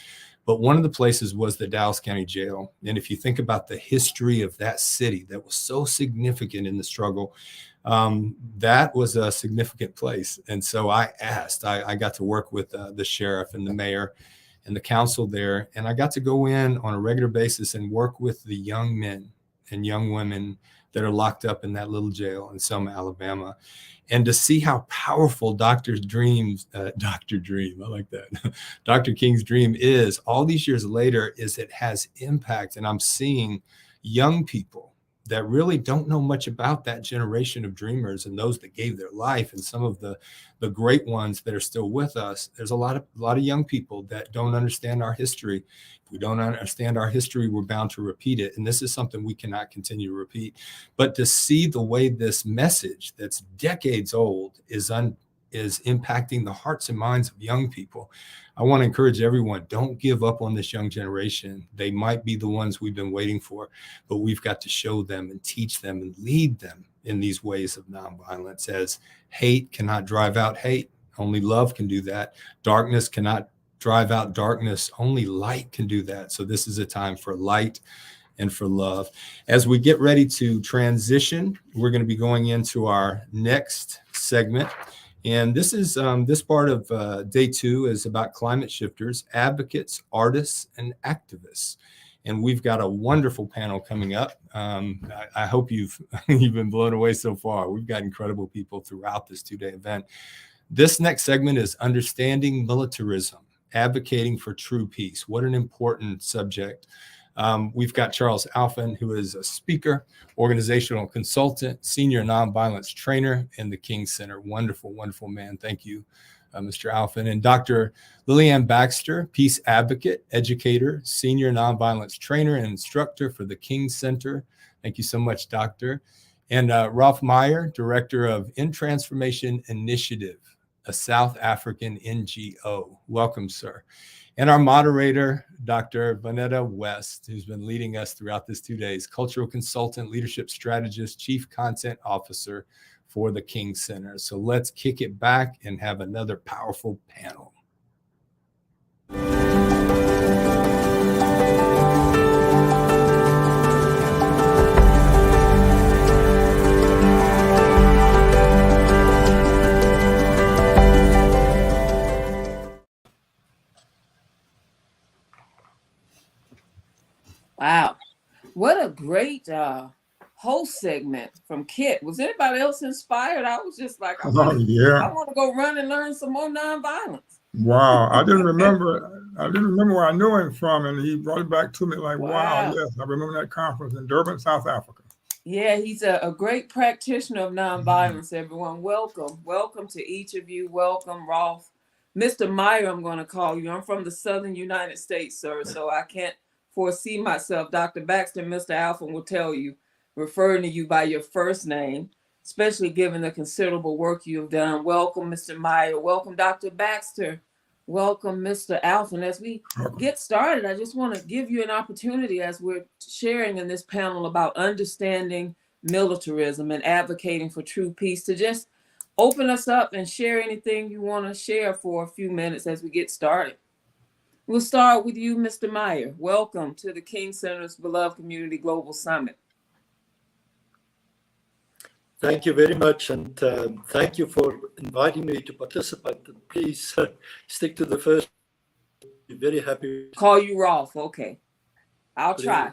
But one of the places was the Dallas County Jail. And if you think about the history of that city that was so significant in the struggle, that was a significant place. And so I asked, I got to work with the sheriff and the mayor and the council there. And I got to go in on a regular basis and work with the young men and young women that are locked up in that little jail in Selma, Alabama. And to see how powerful Dr. King's dream is all these years later, is it has impact. And I'm seeing young people that really don't know much about that generation of dreamers and those that gave their life, and some of the great ones that are still with us. There's a lot of young people that don't understand our history. If we don't understand our history, we're bound to repeat it. And this is something we cannot continue to repeat. But to see the way this message that's decades old is impacting the hearts and minds of young people, I want to encourage everyone, don't give up on this young generation. They might be the ones we've been waiting for, but we've got to show them and teach them and lead them in these ways of nonviolence, as hate cannot drive out hate. Only love can do that. Darkness cannot drive out darkness. Only light can do that. So this is a time for light and for love. As we get ready to transition, we're going to be going into our next segment. And this is this part of day 2 is about climate shifters, advocates, artists, and activists. And we've got a wonderful panel coming up. I hope you've been blown away so far. We've got incredible people throughout this 2-day event. This next segment is Understanding Militarism, Advocating for True Peace. What an important subject. We've got Charles Alphen, who is a speaker, organizational consultant, senior nonviolence trainer in the King Center. Wonderful, wonderful man. Thank you, Mr. Alphen. And Dr. Lillian Baxter, peace advocate, educator, senior nonviolence trainer, and instructor for the King Center. Thank you so much, Doctor. And Ralph Meyer, director of In Transformation Initiative, a South African NGO. Welcome, sir. And our moderator, Dr. Vanetta West, who's been leading us throughout this 2 days, cultural consultant, leadership strategist, chief content officer for the King Center. So let's kick it back and have another powerful panel. Wow. What a great whole segment from Kit. Was anybody else inspired? I was just like, I want to go run and learn some more nonviolence. Wow. I didn't remember where I knew him from, and he brought it back to me like, wow, yes, I remember that conference in Durban, South Africa. Yeah, he's a great practitioner of nonviolence, everyone. Welcome. Welcome to each of you. Welcome, Rolf. Mr. Meyer, I'm going to call you. I'm from the Southern United States, sir, so I can't foresee myself. Dr. Baxter and Mr. Alphen will tell you, referring to you by your first name, especially given the considerable work you've done. Welcome, Mr. Meyer. Welcome, Dr. Baxter. welcome Mr. Alphen. As we get started, I just want to give you an opportunity as we're sharing in this panel about understanding militarism and advocating for true peace to just open us up and share anything you want to share for a few minutes as we get started. We'll start with you, Mr. Meyer. Welcome to the King Center's Beloved Community Global Summit. Thank you very much, and thank you for inviting me to participate. Please stick to the first. Be very happy. Call you Rolf. Okay, I'll try.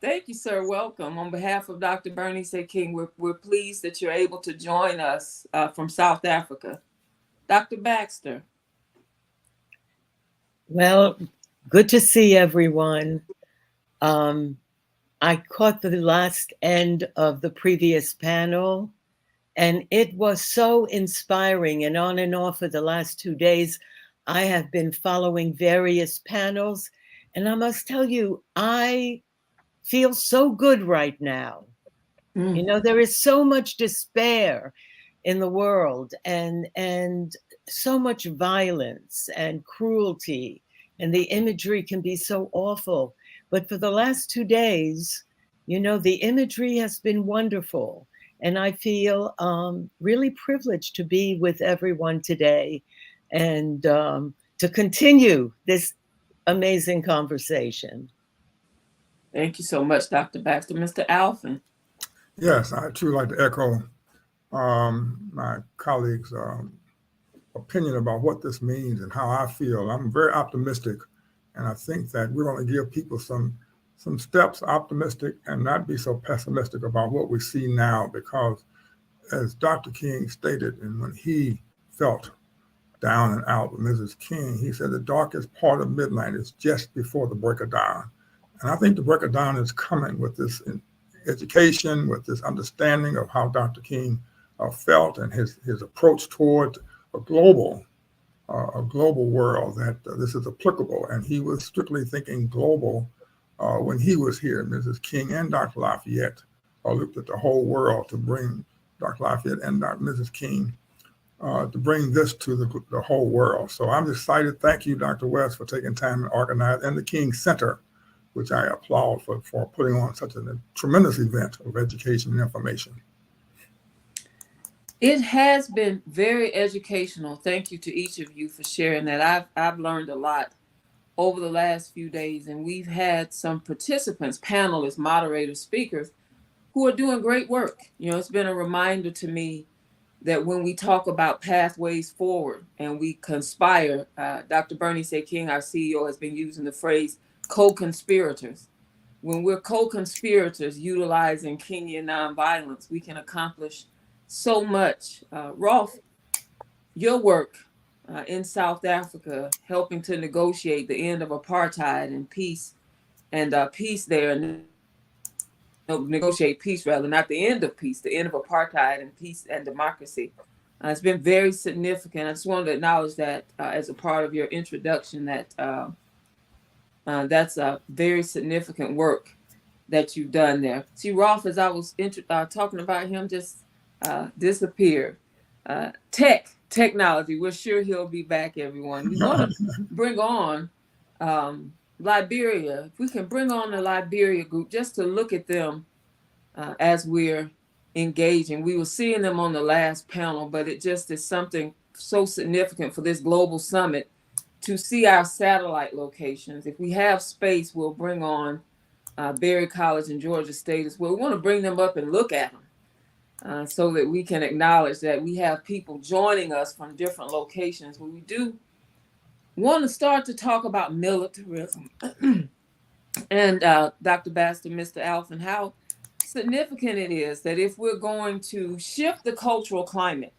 Thank you, sir. Welcome. On behalf of Dr. Bernice King, we're pleased that you're able to join us from South Africa. Dr. Baxter. Well, good to see everyone. I caught the last end of the previous panel, and it was so inspiring. And on and off for the last 2 days, I have been following various panels. And I must tell you, I feel so good right now. You know, there is so much despair in the world, and so much violence and cruelty, and the imagery can be so awful. But for the last 2 days, you know, the imagery has been wonderful. And I feel really privileged to be with everyone today and to continue this amazing conversation. Thank you so much, Dr. Baxter. Mr. Alphen. Yes, I too like to echo my colleagues' opinion about what this means and how I feel. I'm very optimistic. And I think that we're going to give people some steps optimistic and not be so pessimistic about what we see now, because as Dr. King stated, and when he felt down and out with Mrs. King, he said the darkest part of midnight is just before the break of dawn. And I think the break of dawn is coming with this education, with this understanding of how Dr. King felt and his approach toward a global world, that this is applicable. And he was strictly thinking global when he was here. Mrs. King and Dr. Lafayette looked at the whole world to bring Dr. Lafayette and Mrs. King to bring this to the whole world. So I'm excited. Thank you, Dr. West, for taking time to organize, and the King Center, which I applaud for putting on such a tremendous event of education and information. It has been very educational. Thank you to each of you for sharing that. I've learned a lot over the last few days, and we've had some participants, panelists, moderators, speakers who are doing great work. You know, it's been a reminder to me that when we talk about pathways forward and we conspire, Dr. Bernice King, our CEO, has been using the phrase co-conspirators. When we're co-conspirators utilizing Kenyan nonviolence, we can accomplish so much. Rolf, your work in South Africa, helping to negotiate the end of apartheid and peace, and peace there, negotiate peace rather, not the end of peace, the end of apartheid and peace and democracy. It's been very significant. I just wanted to acknowledge that as a part of your introduction, that that's a very significant work that you've done there. See, Rolf, as I was talking about him, just disappeared. Technology, we're sure he'll be back, everyone. We want to bring on Liberia. If we can bring on the Liberia group just to look at them as we're engaging. We were seeing them on the last panel, but it just is something so significant for this global summit to see our satellite locations. If we have space, we'll bring on Berry College and Georgia State as well. We want to bring them up and look at them so that we can acknowledge that we have people joining us from different locations. When we do want to start to talk about militarism and Dr. Baxter, Mr. Alphen, how significant it is that if we're going to shift the cultural climate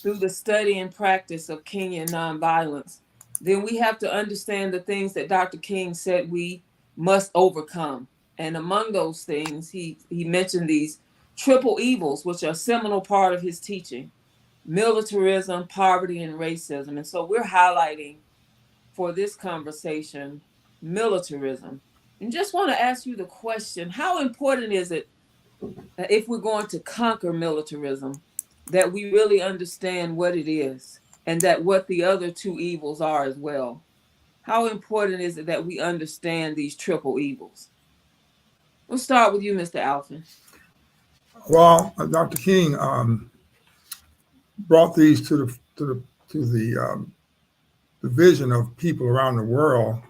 through the study and practice of Kenyan nonviolence, then we have to understand the things that Dr. King said we must overcome. And among those things, he mentioned these triple evils, which are a seminal part of his teaching: militarism, poverty, and racism. And so we're highlighting for this conversation militarism. And just want to ask you the question, how important is it if we're going to conquer militarism that we really understand what it is and that what the other two evils are as well. How important is it that we understand these triple evils? We'll start with you, Mr. Alvin. Well, Dr. King brought these to the vision of people around the world,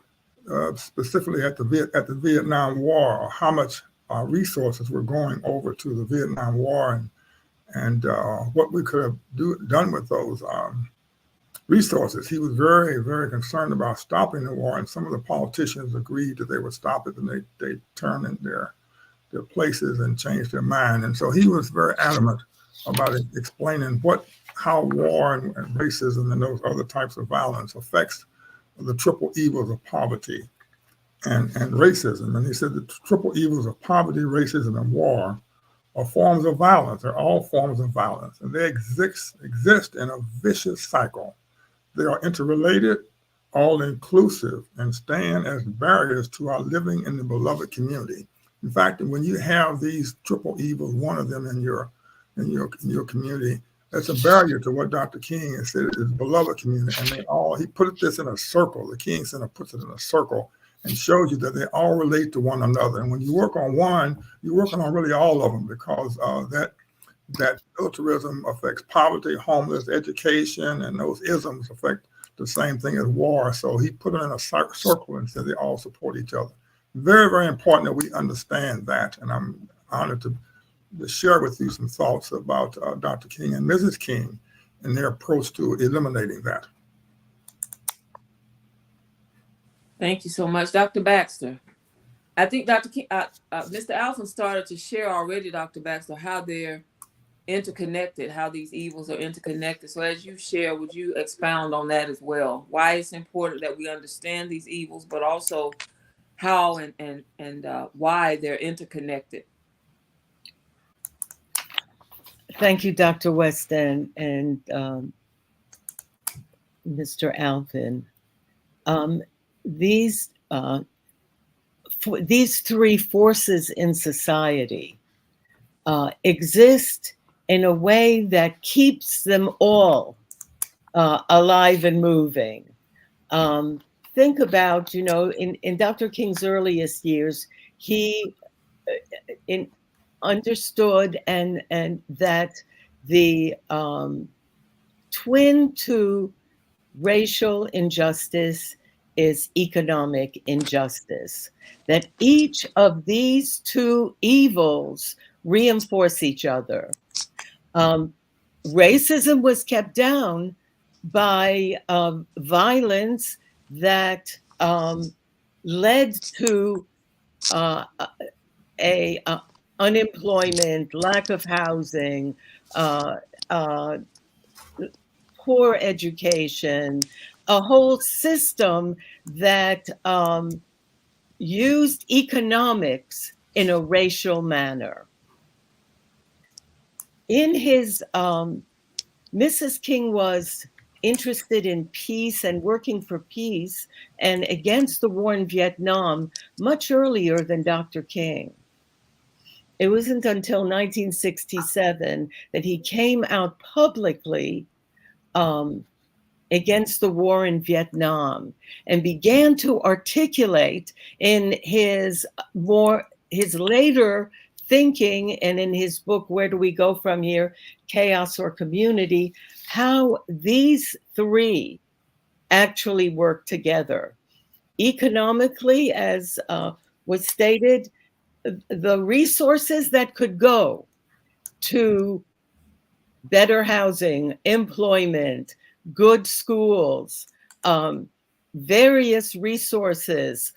specifically at the Vietnam War, how much resources were going over to the Vietnam War, and what we could have done with those resources. He was very, very concerned about stopping the war, and some of the politicians agreed that they would stop it, and they turned in their places and changed their mind. And so he was very adamant about explaining how war and racism and those other types of violence affects the triple evils of poverty and racism. And he said the triple evils of poverty, racism, and war are forms of violence. They're all forms of violence, and they exist in a vicious cycle. They are interrelated, all-inclusive, and stand as barriers to our living in the beloved community. In fact, when you have these triple evils, one of them in your community, that's a barrier to what Dr. King has said is beloved community. And he put this in a circle. The King Center puts it in a circle and shows you that they all relate to one another. And when you work on one, you're working on really all of them, because that militarism affects poverty, homeless, education, and those isms affect the same thing as war. So he put it in a circle and said they all support each other. Very, very important that we understand that. And I'm honored to share with you some thoughts about Dr. King and Mrs. King and their approach to eliminating that. Thank you so much. Dr. Baxter. I think Dr. King, Mr. Alvin started to share already, Dr. Baxter, how they're interconnected, how these evils are interconnected. So as you share, would you expound on that as well? Why it's important that we understand these evils, but also how and why they're interconnected. Thank you, Dr. Weston and Mr. Alvin. These three forces in society exist in a way that keeps them all alive and moving. Think about, in Dr. King's earliest years, he understood and that the twin to racial injustice is economic injustice, that each of these two evils reinforce each other. Racism was kept down by violence that led to unemployment, lack of housing, poor education, a whole system that used economics in a racial manner. In his, Mrs. King was interested in peace and working for peace and against the war in Vietnam much earlier than Dr. King. It wasn't until 1967 that he came out publicly against the war in Vietnam and began to articulate in his later thinking and in his book, Where Do We Go From Here? Chaos or Community, how these three actually work together. Economically, as was stated, the resources that could go to better housing, employment, good schools, various resources,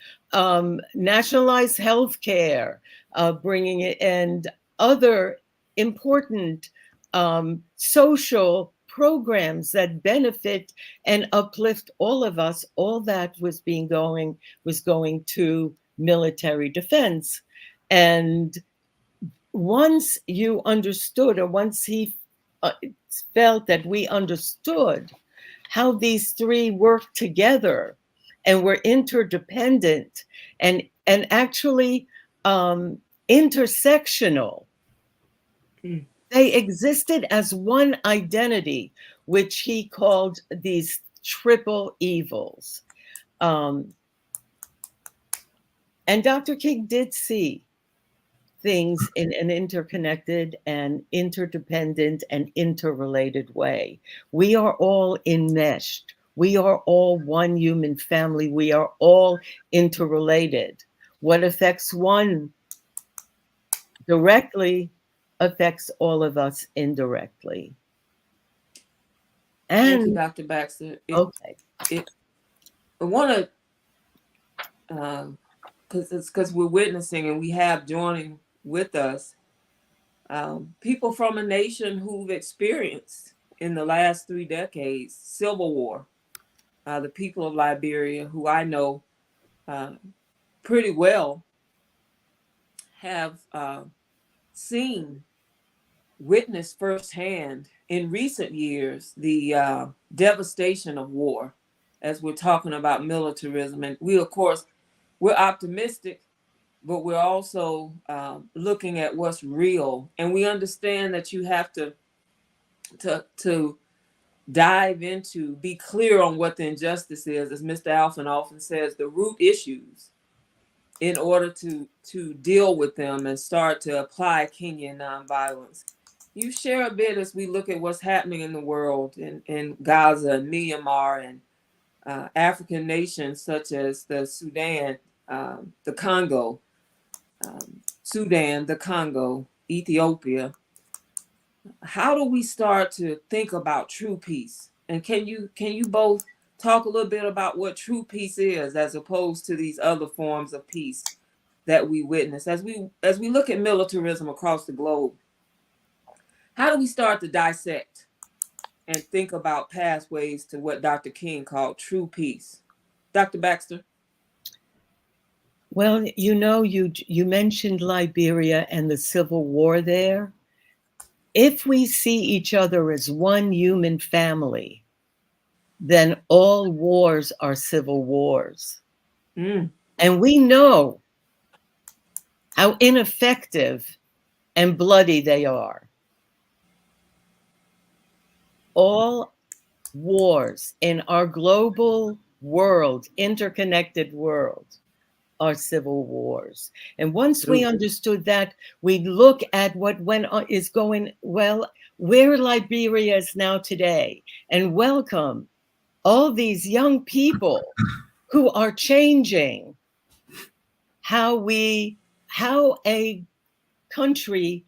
nationalized health care, bringing it, and other important social programs that benefit and uplift all of us, all that was going to military defense. And once you understood, or once he felt that we understood how these three work together and were interdependent and actually intersectional, They existed as one identity, which he called these triple evils. And Dr. King did see things in an interconnected and interdependent and interrelated way. We are all enmeshed. We are all one human family. We are all interrelated. What affects one directly affects all of us indirectly. Thank you, And Dr. Baxter. okay. I want to, because we're witnessing and we have joining with us people from a nation who've experienced in the last 3 decades civil war. The people of Liberia, who I know pretty well, have witnessed firsthand in recent years the devastation of war, as we're talking about militarism. And we, of course, we're optimistic, but we're also looking at what's real. And we understand that you have to dive into, be clear on what the injustice is, as Mr. Alphen often says, the root issues, in order to deal with them and start to apply Kenyan nonviolence. You share a bit as we look at what's happening in the world, in Gaza and Myanmar and African nations such as the Sudan, the Congo, Ethiopia. How do we start to think about true peace? And can you both talk a little bit about what true peace is, as opposed to these other forms of peace that we witness as we look at militarism across the globe? How do we start to dissect and think about pathways to what Dr. King called true peace? Dr. Baxter? Well, you mentioned Liberia and the civil war there. If we see each other as one human family, then all wars are civil wars. Mm. And we know how ineffective and bloody they are. All wars in our global world, interconnected world, are civil wars. And once we understood that, we look at what is going well, where Liberia is now today, and welcome all these young people who are changing how a country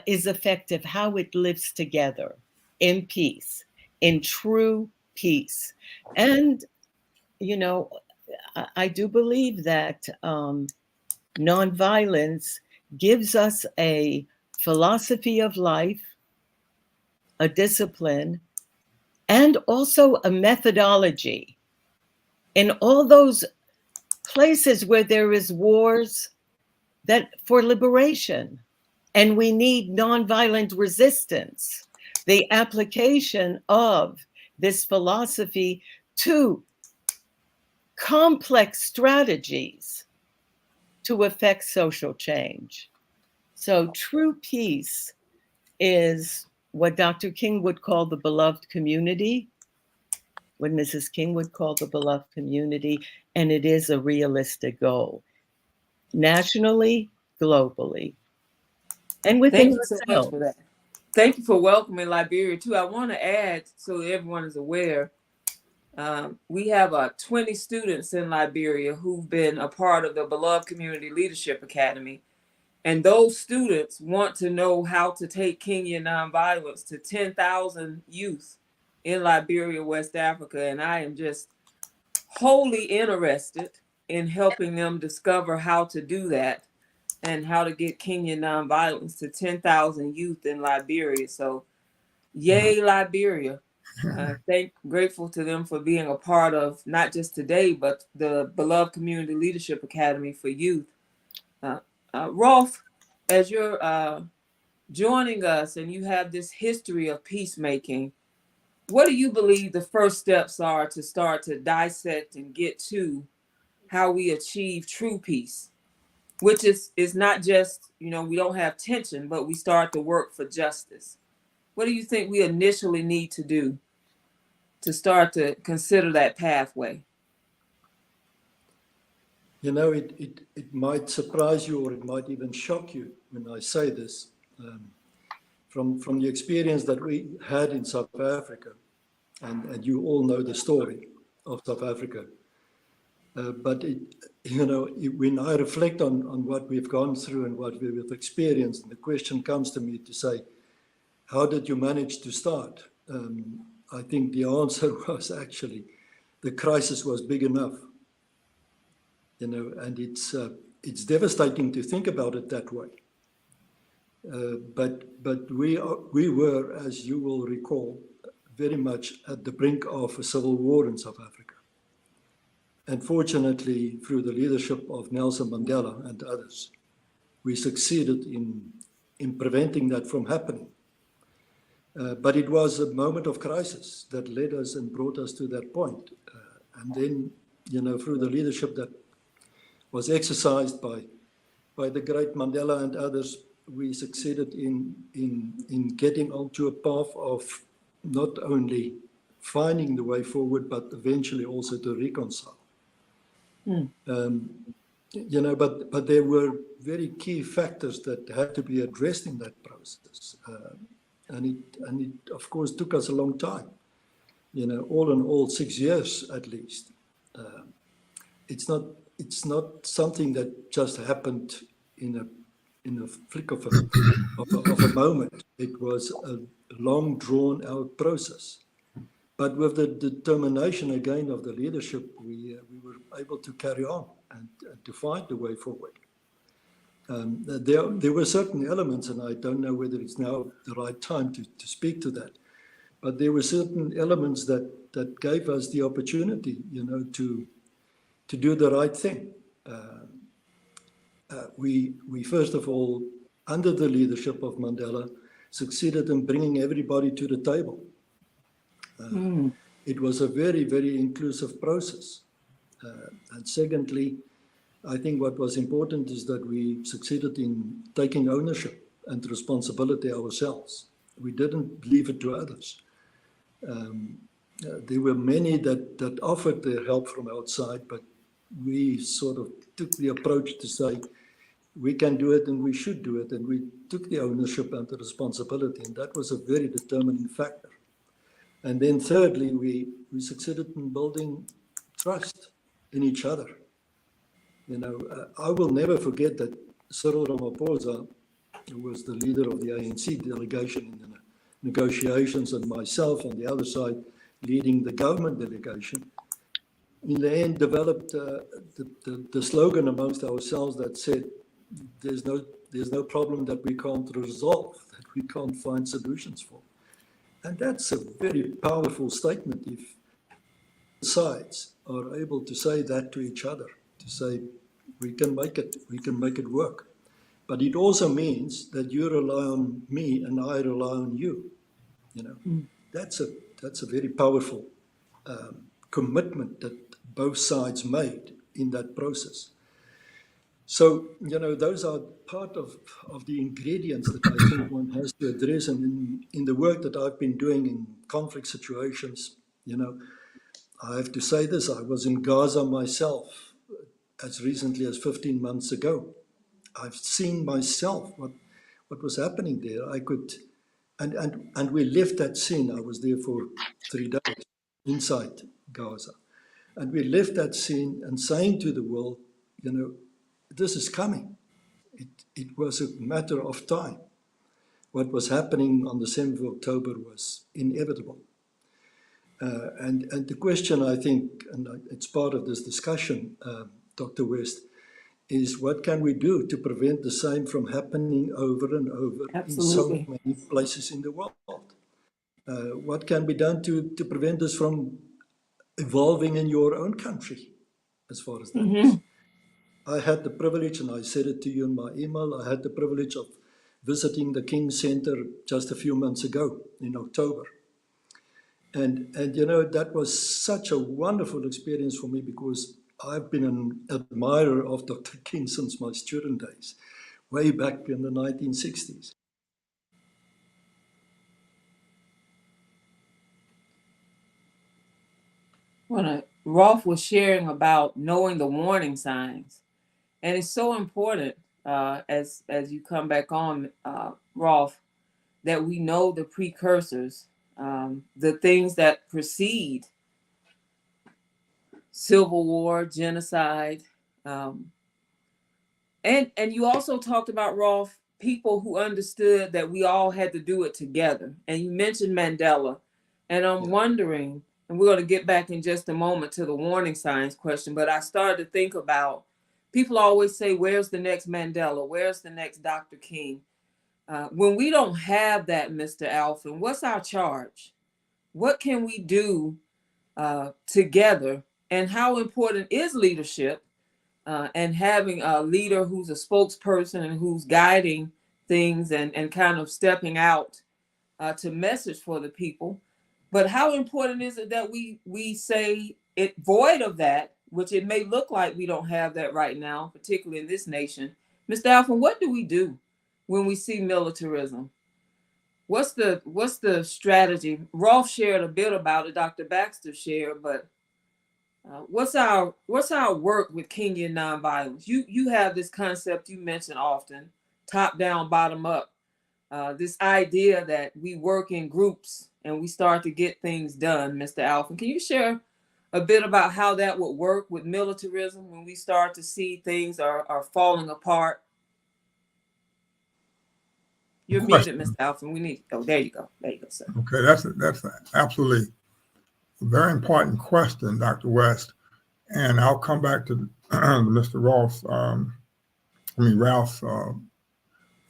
is effective, how it lives together in peace, in true peace. And, I do believe that nonviolence gives us a philosophy of life, a discipline, and also a methodology. In all those places where there is wars, that for liberation, and we need nonviolent resistance, the application of this philosophy to complex strategies to affect social change. So true peace is what Dr. King would call the beloved community, what Mrs. King would call the beloved community, and it is a realistic goal, nationally, globally, and within Thank you so much for that. Thank you for welcoming Liberia too. I want to add, so everyone is aware, we have 20 students in Liberia who've been a part of the Beloved Community Leadership Academy. And those students want to know how to take Kenyan nonviolence to 10,000 youth in Liberia, West Africa. And I am just wholly interested in helping them discover how to do that and how to get Kenyan nonviolence to 10,000 youth in Liberia. So yay, Liberia. Grateful to them for being a part of not just today, but the Beloved Community Leadership Academy for Youth. Rolf, as you're joining us and you have this history of peacemaking, what do you believe the first steps are to start to dissect and get to how we achieve true peace? which is not just, you know, we don't have tension, but we start to work for justice. What do you think we initially need to do to start to consider that pathway? You know, it might surprise you, or it might even shock you when I say this. From the experience that we had in South Africa, and you all know the story of South Africa. But when I reflect on what we've gone through and what we've experienced, and the question comes to me to say, how did you manage to start? I think the answer was actually, the crisis was big enough. And it's devastating to think about it that way. But we were, as you will recall, very much at the brink of a civil war in South Africa. And fortunately, through the leadership of Nelson Mandela and others, we succeeded in preventing that from happening. But it was a moment of crisis that led us and brought us to that point. And then, through the leadership that was exercised by the great Mandela and others, we succeeded in getting onto a path of not only finding the way forward, but eventually also to reconcile. But there were very key factors that had to be addressed in that process. And it, of course, took us a long time, all in all, 6 years at least. It's not something that just happened in a flick of a moment. It was a long drawn out process. But with the determination again of the leadership, we were able to carry on and to find the way forward. There were certain elements, and I don't know whether it's now the right time to speak to that, but there were certain elements that gave us the opportunity, to do the right thing. We first of all, under the leadership of Mandela, succeeded in bringing everybody to the table. It was a very, very inclusive process. And secondly, I think what was important is that we succeeded in taking ownership and responsibility ourselves. We didn't leave it to others. There were many that offered their help from outside, but we sort of took the approach to say, we can do it and we should do it. And we took the ownership and the responsibility, and that was a very determining factor. And then thirdly, we succeeded in building trust in each other. I will never forget that Cyril Ramaphosa, who was the leader of the ANC delegation in the negotiations, and myself on the other side leading the government delegation, in the end developed the slogan amongst ourselves that said, there's no problem that we can't resolve, that we can't find solutions for. And that's a very powerful statement if sides are able to say that to each other, to say, we can make it work. But it also means that you rely on me and I rely on you. That's a very powerful commitment that both sides made in that process. So, those are part of the ingredients that I think one has to address. And in the work that I've been doing in conflict situations, I have to say this, I was in Gaza myself as recently as 15 months ago. I've seen myself what was happening there. I could, and we left that scene. I was there for 3 days inside Gaza. And we left that scene and saying to the world, this is coming. It was a matter of time. What was happening on the 7th of October was inevitable. And the question, I think, and it's part of this discussion, Dr. West, is what can we do to prevent the same from happening over and over Absolutely. in so many places in the world? What can be done to prevent this from evolving in your own country, as far as that is? I had the privilege, and I said it to you in my email, I had the privilege of visiting the King Center just a few months ago in October. And that was such a wonderful experience for me because I've been an admirer of Dr. King since my student days, way back in the 1960s. Rolf was sharing about knowing the warning signs, and it's so important as you come back on, Rolf, that we know the precursors, the things that precede civil war, genocide, and you also talked about, Rolf, people who understood that we all had to do it together. And you mentioned Mandela, and I'm wondering, and we're going to get back in just a moment to the warning signs question, but I started to think about, people always say, where's the next Mandela? Where's the next Dr. King? When we don't have that, Mr. Alphen, what's our charge? What can we do together? And how important is leadership and having a leader who's a spokesperson and who's guiding things and kind of stepping out to message for the people? But how important is it that we say it void of that, which it may look like we don't have that right now, particularly in this nation? Mr. Alphen, what do we do when we see militarism? What's the strategy? Rolf shared a bit about it, Dr. Baxter shared, but what's our work with Kingian nonviolence? You have this concept you mention often, top down, bottom up. This idea that we work in groups and we start to get things done, Mr. Alphen. Can you share a bit about how that would work with militarism when we start to see things are falling apart? You're muted, Mr. Alphen. We need, oh, there you go. There you go, sir. Okay, that's absolutely a very important question, Dr. West. And I'll come back to Mr. Ralph's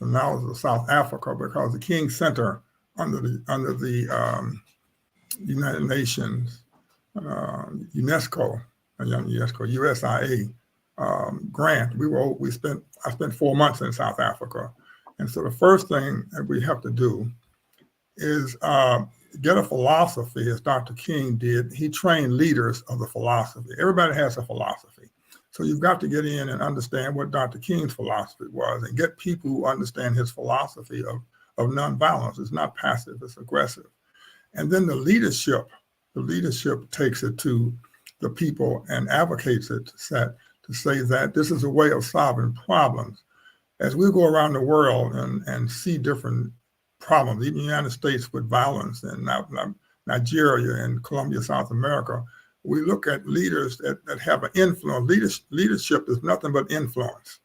analysis of South Africa, because the King Center under the United Nations, UNESCO, USIA grant, I spent 4 months in South Africa. And so the first thing that we have to do is get a philosophy, as Dr. King did. He trained leaders of the philosophy. Everybody has a philosophy. So you've got to get in and understand what Dr. King's philosophy was and get people who understand his philosophy of nonviolence. It's not passive, it's aggressive. And then the leadership takes it to the people and advocates it to say that this is a way of solving problems. As we go around the world and see different problems, even the United States with violence, and Nigeria and Colombia, South America, we look at leaders that have an influence. Leadership is nothing but influence.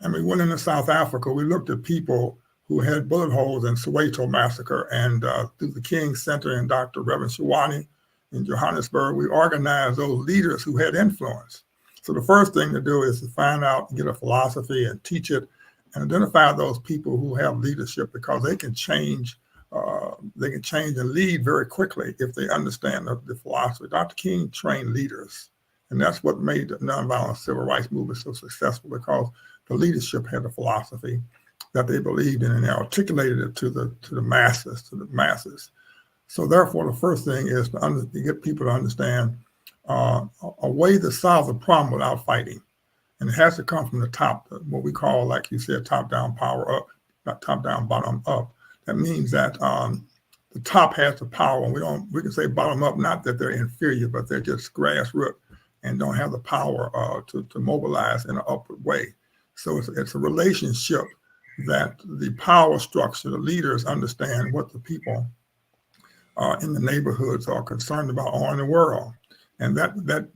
And we went into South Africa, we looked at people who had bullet holes in Soweto massacre, and through the King Center and Dr. Reverend Shawani in Johannesburg, we organized those leaders who had influence. So the first thing to do is to find out, get a philosophy and teach it, and identify those people who have leadership, because they can change and lead very quickly if they understand the philosophy. Dr. King trained leaders, and that's what made the nonviolent civil rights movement so successful, because the leadership had a philosophy that they believed in, and they articulated it to the masses. So therefore, the first thing is to get people to understand a way to solve the problem without fighting. And it has to come from the top, what we call, like you said, top down, power up, not top down, bottom up. That means that the top has the power, and we can say bottom up, not that they're inferior, but they're just grassroots and don't have the power to mobilize in an upward way. So it's a relationship that the power structure, the leaders understand what the people in the neighborhoods are concerned about or in the world. And that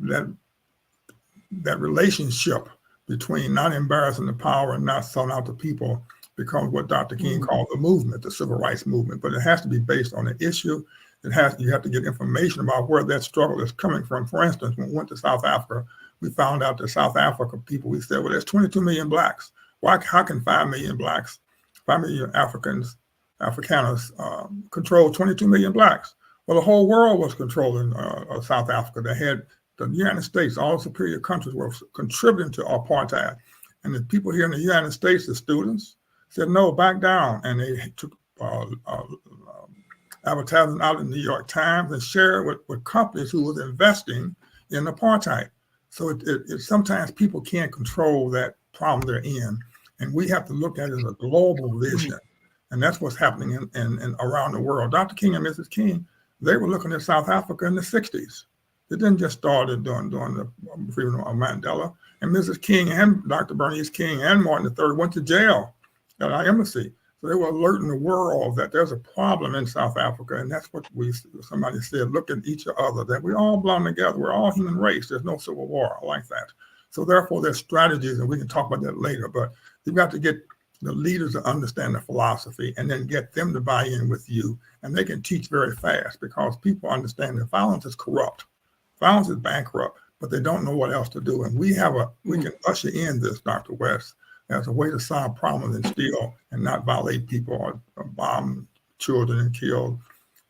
relationship between not embarrassing the power and not selling out the people becomes what Dr. King called the movement, the civil rights movement. But it has to be based on an issue. You have to get information about where that struggle is coming from. For instance, when we went to South Africa, we found out that South Africa people, we said, well, there's 22 million blacks. How can 5 million blacks, 5 million Afrikaners control 22 million blacks? Well, the whole world was controlling South Africa. They had the United States, all superior countries were contributing to apartheid. And the people here in the United States, the students, said, no, back down. And they took advertising out in the New York Times and shared with companies who was investing in apartheid. So sometimes people can't control that problem they're in. And we have to look at it as a global vision. And that's what's happening in around the world. Dr. King and Mrs. King, they were looking at South Africa in the 60s. It didn't just start during the freedom of Mandela. And Mrs. King and Dr. Bernice King and Martin III went to jail at our embassy. So they were alerting the world that there's a problem in South Africa. And that's what somebody said, look at each other, that we all belong together. We're all human race. There's no civil war. I like that. So therefore, there's strategies, and we can talk about that later. But you've got to get the leaders to understand the philosophy and then get them to buy in with you. And they can teach very fast because people understand that violence is corrupt. Violence is bankrupt, but they don't know what else to do. And we can usher in this, Dr. West, as a way to solve problems and steal and not violate people or bomb children and kill,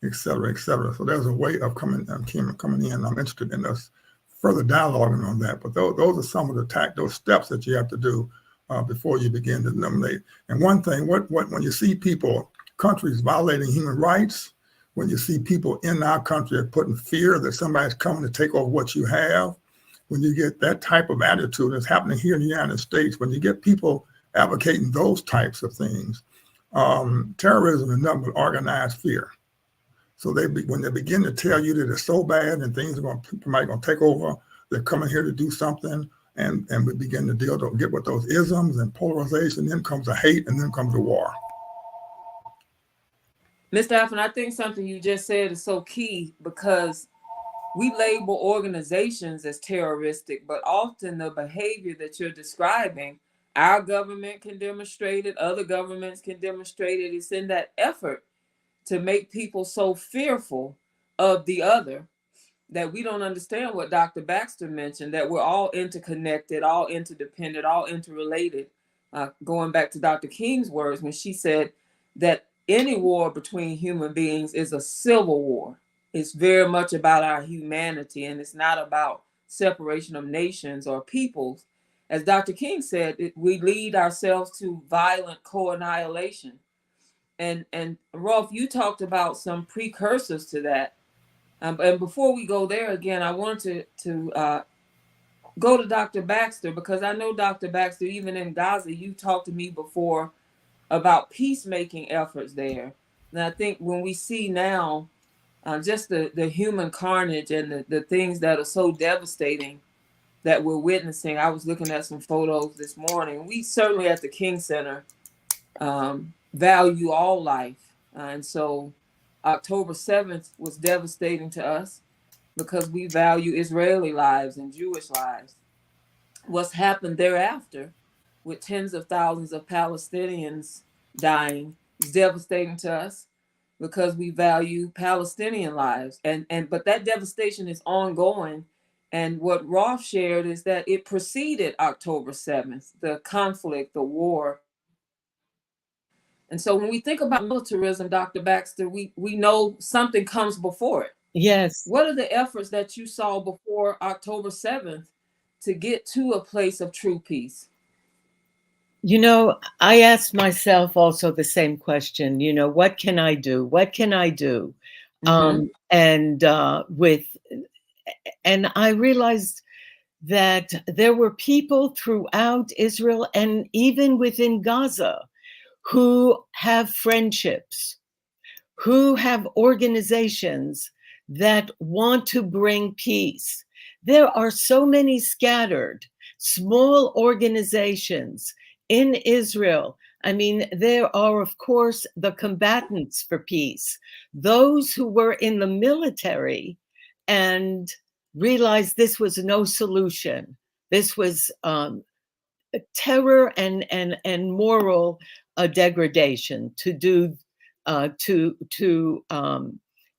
et cetera, et cetera. So there's a way of coming in. I'm interested in us further dialoguing on that. But those are some of those steps that you have to do before you begin to eliminate. And one thing, when you see countries violating human rights, when you see people in our country putting fear that somebody's coming to take over what you have, when you get that type of attitude that's happening here in the United States, when you get people advocating those types of things, terrorism is nothing but organized fear. So when they begin to tell you that it's so bad and things somebody's going to take over, they're coming here to do something, and we begin to get with those isms and polarization, then comes a hate, and then comes a war. Mr. Alfred, I think something you just said is so key, because we label organizations as terroristic, but often the behavior that you're describing, our government can demonstrate it, other governments can demonstrate it. It's in that effort to make people so fearful of the other that we don't understand what Dr. Baxter mentioned, that we're all interconnected, all interdependent, all interrelated. Going back to Dr. King's words when she said that any war between human beings is a civil war. It's very much about our humanity, and it's not about separation of nations or peoples. As Dr. King said, we lead ourselves to violent co-annihilation. And Rolf, you talked about some precursors to that. And before we go there again, I wanted to go to Dr. Baxter, because I know, Dr. Baxter, even in Gaza, you talked to me before about peacemaking efforts there. And I think when we see now just the human carnage and the things that are so devastating that we're witnessing. I was looking at some photos this morning. We certainly at the King Center value all life. And so October 7th was devastating to us because we value Israeli lives and Jewish lives. What's happened thereafter with tens of thousands of Palestinians dying is devastating to us because we value Palestinian lives. But that devastation is ongoing. And what Rolf shared is that it preceded October 7th, the conflict, the war. And so when we think about militarism, Dr. Baxter, we know something comes before it. Yes. What are the efforts that you saw before October 7th to get to a place of true peace? You know, I asked myself also the same question, what can I do? What can I do? Mm-hmm. And I realized that there were people throughout Israel and even within Gaza who have friendships, who have organizations that want to bring peace. There are so many scattered small organizations in Israel. I mean, there are, of course, the combatants for peace, those who were in the military and realized this was no solution. This was terror and moral degradation to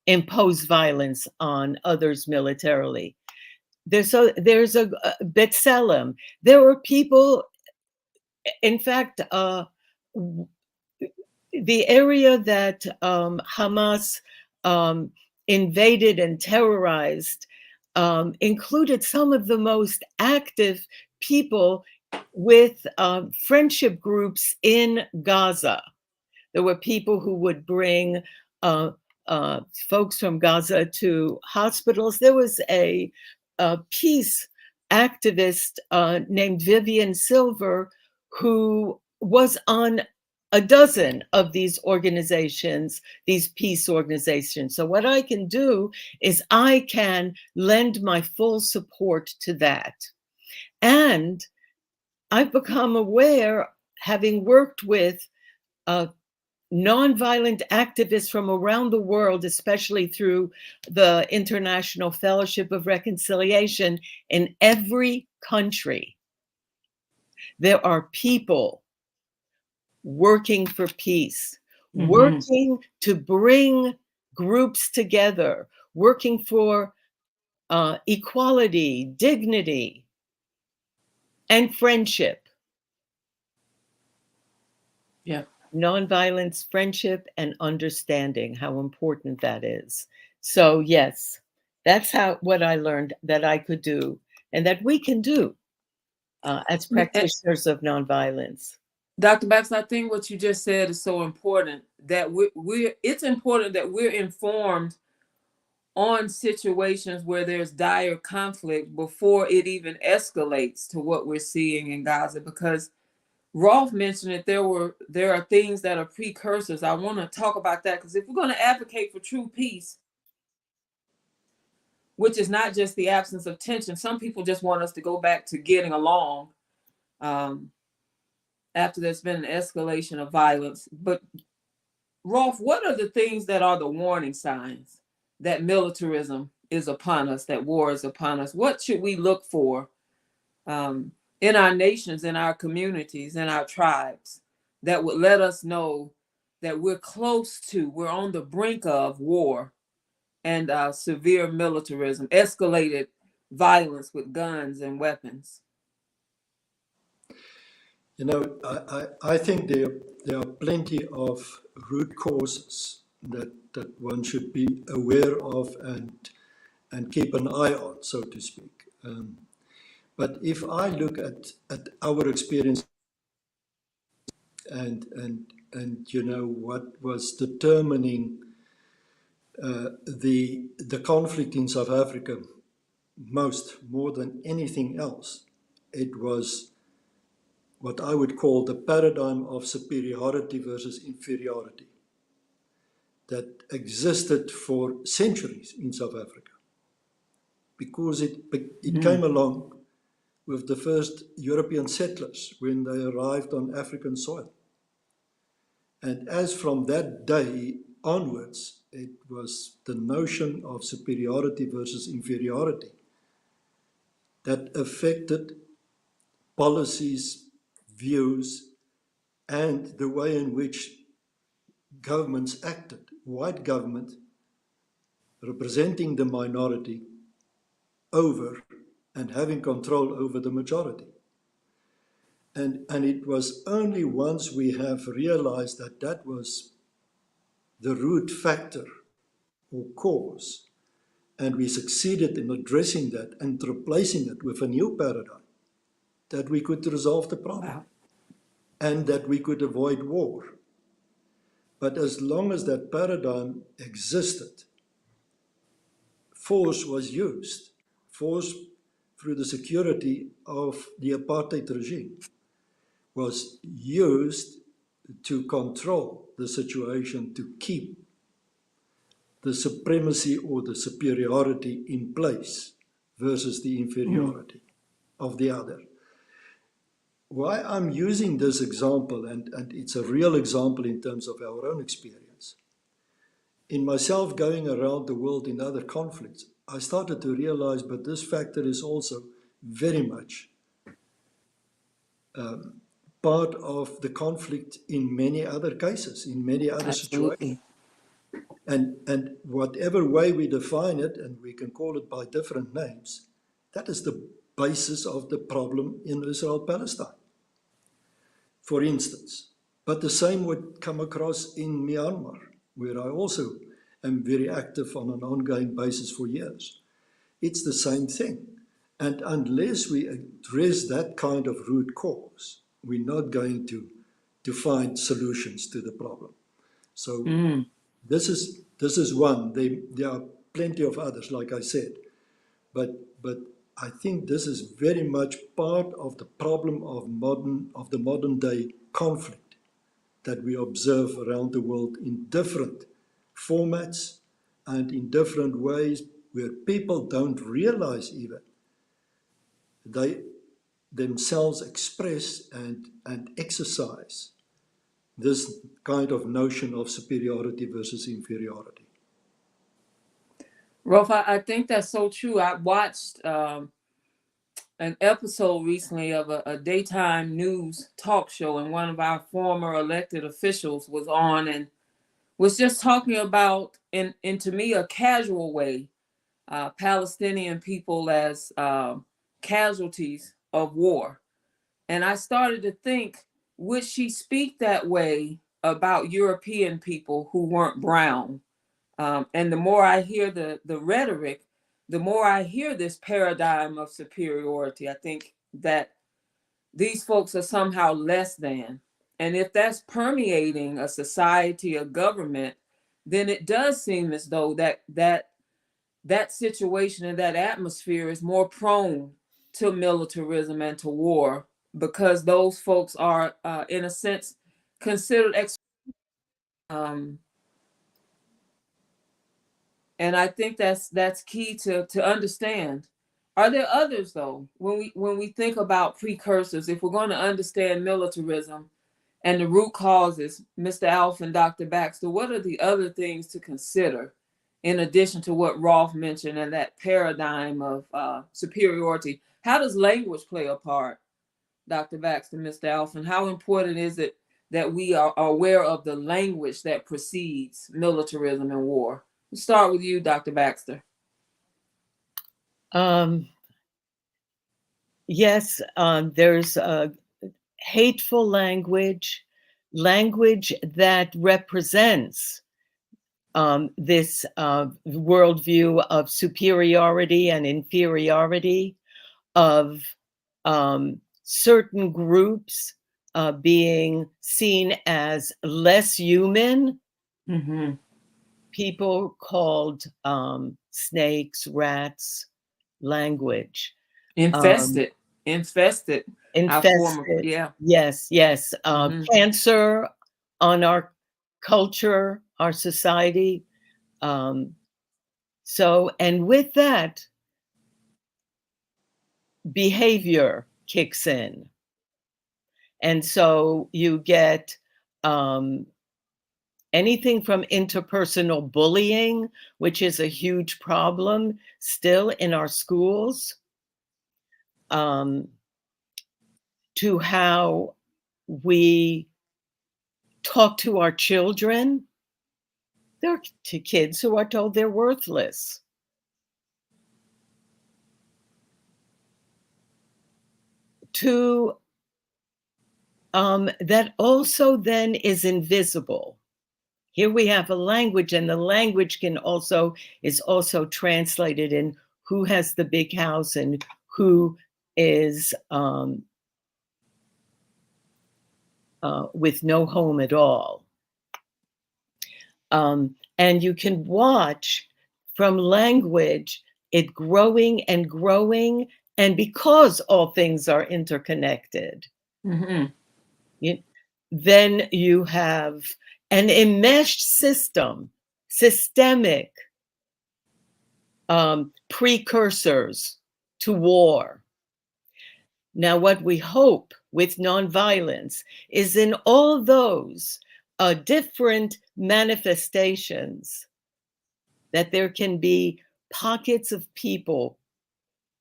impose violence on others militarily. There's a B'Tselem. There were people. In fact, the area that Hamas invaded and terrorized included some of the most active people with friendship groups in Gaza. There were people who would bring folks from Gaza to hospitals. There was a peace activist named Vivian Silver, who was on a dozen of these organizations, these peace organizations. So what I can do is I can lend my full support to that. And I've become aware, having worked with nonviolent activists from around the world, especially through the International Fellowship of Reconciliation, in every country, there are people working for peace, working to bring groups together, working for equality, dignity, and friendship. Yeah. Nonviolence, friendship, and understanding, how important that is. So yes, that's what I learned that I could do and that we can do as practitioners of nonviolence. Dr. Baxter, I think what you just said is so important, that it's important that we're informed on situations where there's dire conflict before it even escalates to what we're seeing in Gaza, because Rolf mentioned that there are things that are precursors. I want to talk about that, because if we're going to advocate for true peace, which is not just the absence of tension, some people just want us to go back to getting along after there's been an escalation of violence. But Rolf, what are the things that are the warning signs that militarism is upon us, that war is upon us? What should we look for in our nations, in our communities, in our tribes, that would let us know that we're on the brink of war and severe militarism, escalated violence with guns and weapons? You know, I think there are plenty of root causes that one should be aware of and keep an eye on, so to speak. But if I look at our experience and you know what was determining the conflict in South Africa more than anything else, it was what I would call the paradigm of superiority versus inferiority that existed for centuries in South Africa, because it came along with the first European settlers when they arrived on African soil. And as from that day onwards, it was the notion of superiority versus inferiority that affected policies, views, and the way in which governments acted. White government representing the minority over and having control over the majority. And it was only once we have realized that that was the root factor or cause, and we succeeded in addressing that and replacing it with a new paradigm, that we could resolve the problem and that we could avoid war. But as long as that paradigm existed, force was used, force through the security of the apartheid regime was used to control the situation, to keep the supremacy or the superiority in place versus the inferiority of the other. Why I'm using this example, and it's a real example in terms of our own experience. In myself going around the world in other conflicts, I started to realize, but this factor is also very much part of the conflict in many other cases, in many other situations. And whatever way we define it, and we can call it by different names, that is the basis of the problem in Israel-Palestine, for instance. But the same would come across in Myanmar, where I also am very active on an ongoing basis for years. It's the same thing. And unless we address that kind of root cause, we're not going to find solutions to the problem. So this is one. There are plenty of others, like I said. But I think this is very much part of the problem of the modern day conflict that we observe around the world in different formats and in different ways, where people don't realize even they themselves express and exercise this kind of notion of superiority versus inferiority. Rolf, I think that's so true. I watched an episode recently of a daytime news talk show, and one of our former elected officials was on and was just talking about, in to me, a casual way, Palestinian people as casualties of war. And I started to think, would she speak that way about European people who weren't brown? And the more I hear the rhetoric, the more I hear this paradigm of superiority. I think that these folks are somehow less than. And if that's permeating a society, a government, then it does seem as though that situation and that atmosphere is more prone to militarism and to war, because those folks are, in a sense, considered and I think that's key to understand. Are there others though? When we think about precursors, if we're going to understand militarism and the root causes, Mr. Alf and Dr. Baxter, what are the other things to consider in addition to what Rolf mentioned and that paradigm of superiority? How does language play a part, Dr. Baxter, Mr. Alf, and how important is it that we are aware of the language that precedes militarism and war? We'll start with you, Dr. Baxter. Yes, there's hateful language that represents this worldview of superiority and inferiority, of certain groups being seen as less human. Mm-hmm. People called snakes, rats, language. Infested. Infested. Yeah. Yes. Cancer on our culture, our society. And with that, behavior kicks in. And so you get anything from interpersonal bullying, which is a huge problem still in our schools, to how we talk to our children. There are kids who are told they're worthless. That also then is invisible. Here we have a language, and the language is also translated in who has the big house and who is with no home at all. And you can watch from language it growing and growing, and because all things are interconnected, then you have an enmeshed systemic precursors to war. Now, what we hope with nonviolence is in all those different manifestations that there can be pockets of people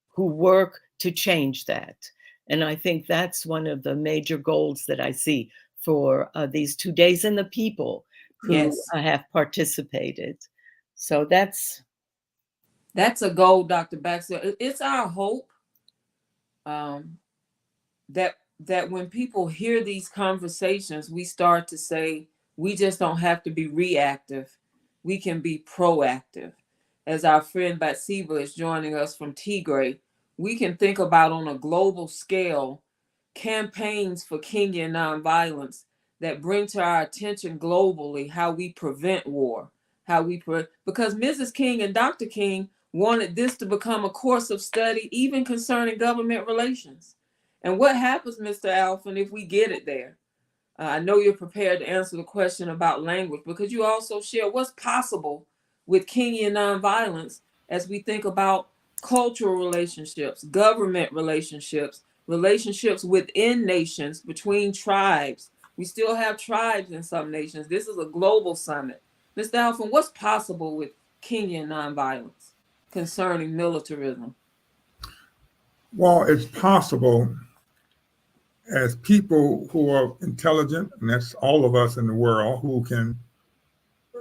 who work to change that. And I think that's one of the major goals that I see for these 2 days and the people who have participated. So that's a goal, Dr. Baxter. It's our hope that when people hear these conversations, we start to say, we just don't have to be reactive. We can be proactive. As our friend Batsiba is joining us from Tigray, we can think about on a global scale campaigns for Kenyan nonviolence that bring to our attention globally how we prevent war, because Mrs. King and Dr. King, wanted this to become a course of study, even concerning government relations. And what happens, Mr. Alphen, if we get it there? I know you're prepared to answer the question about language, because you also share what's possible with Kenyan nonviolence as we think about cultural relationships, government relationships, relationships within nations, between tribes. We still have tribes in some nations. This is a global summit. Mr. Alphen, what's possible with Kenyan nonviolence concerning militarism? Well, it's possible as people who are intelligent, and that's all of us in the world, who can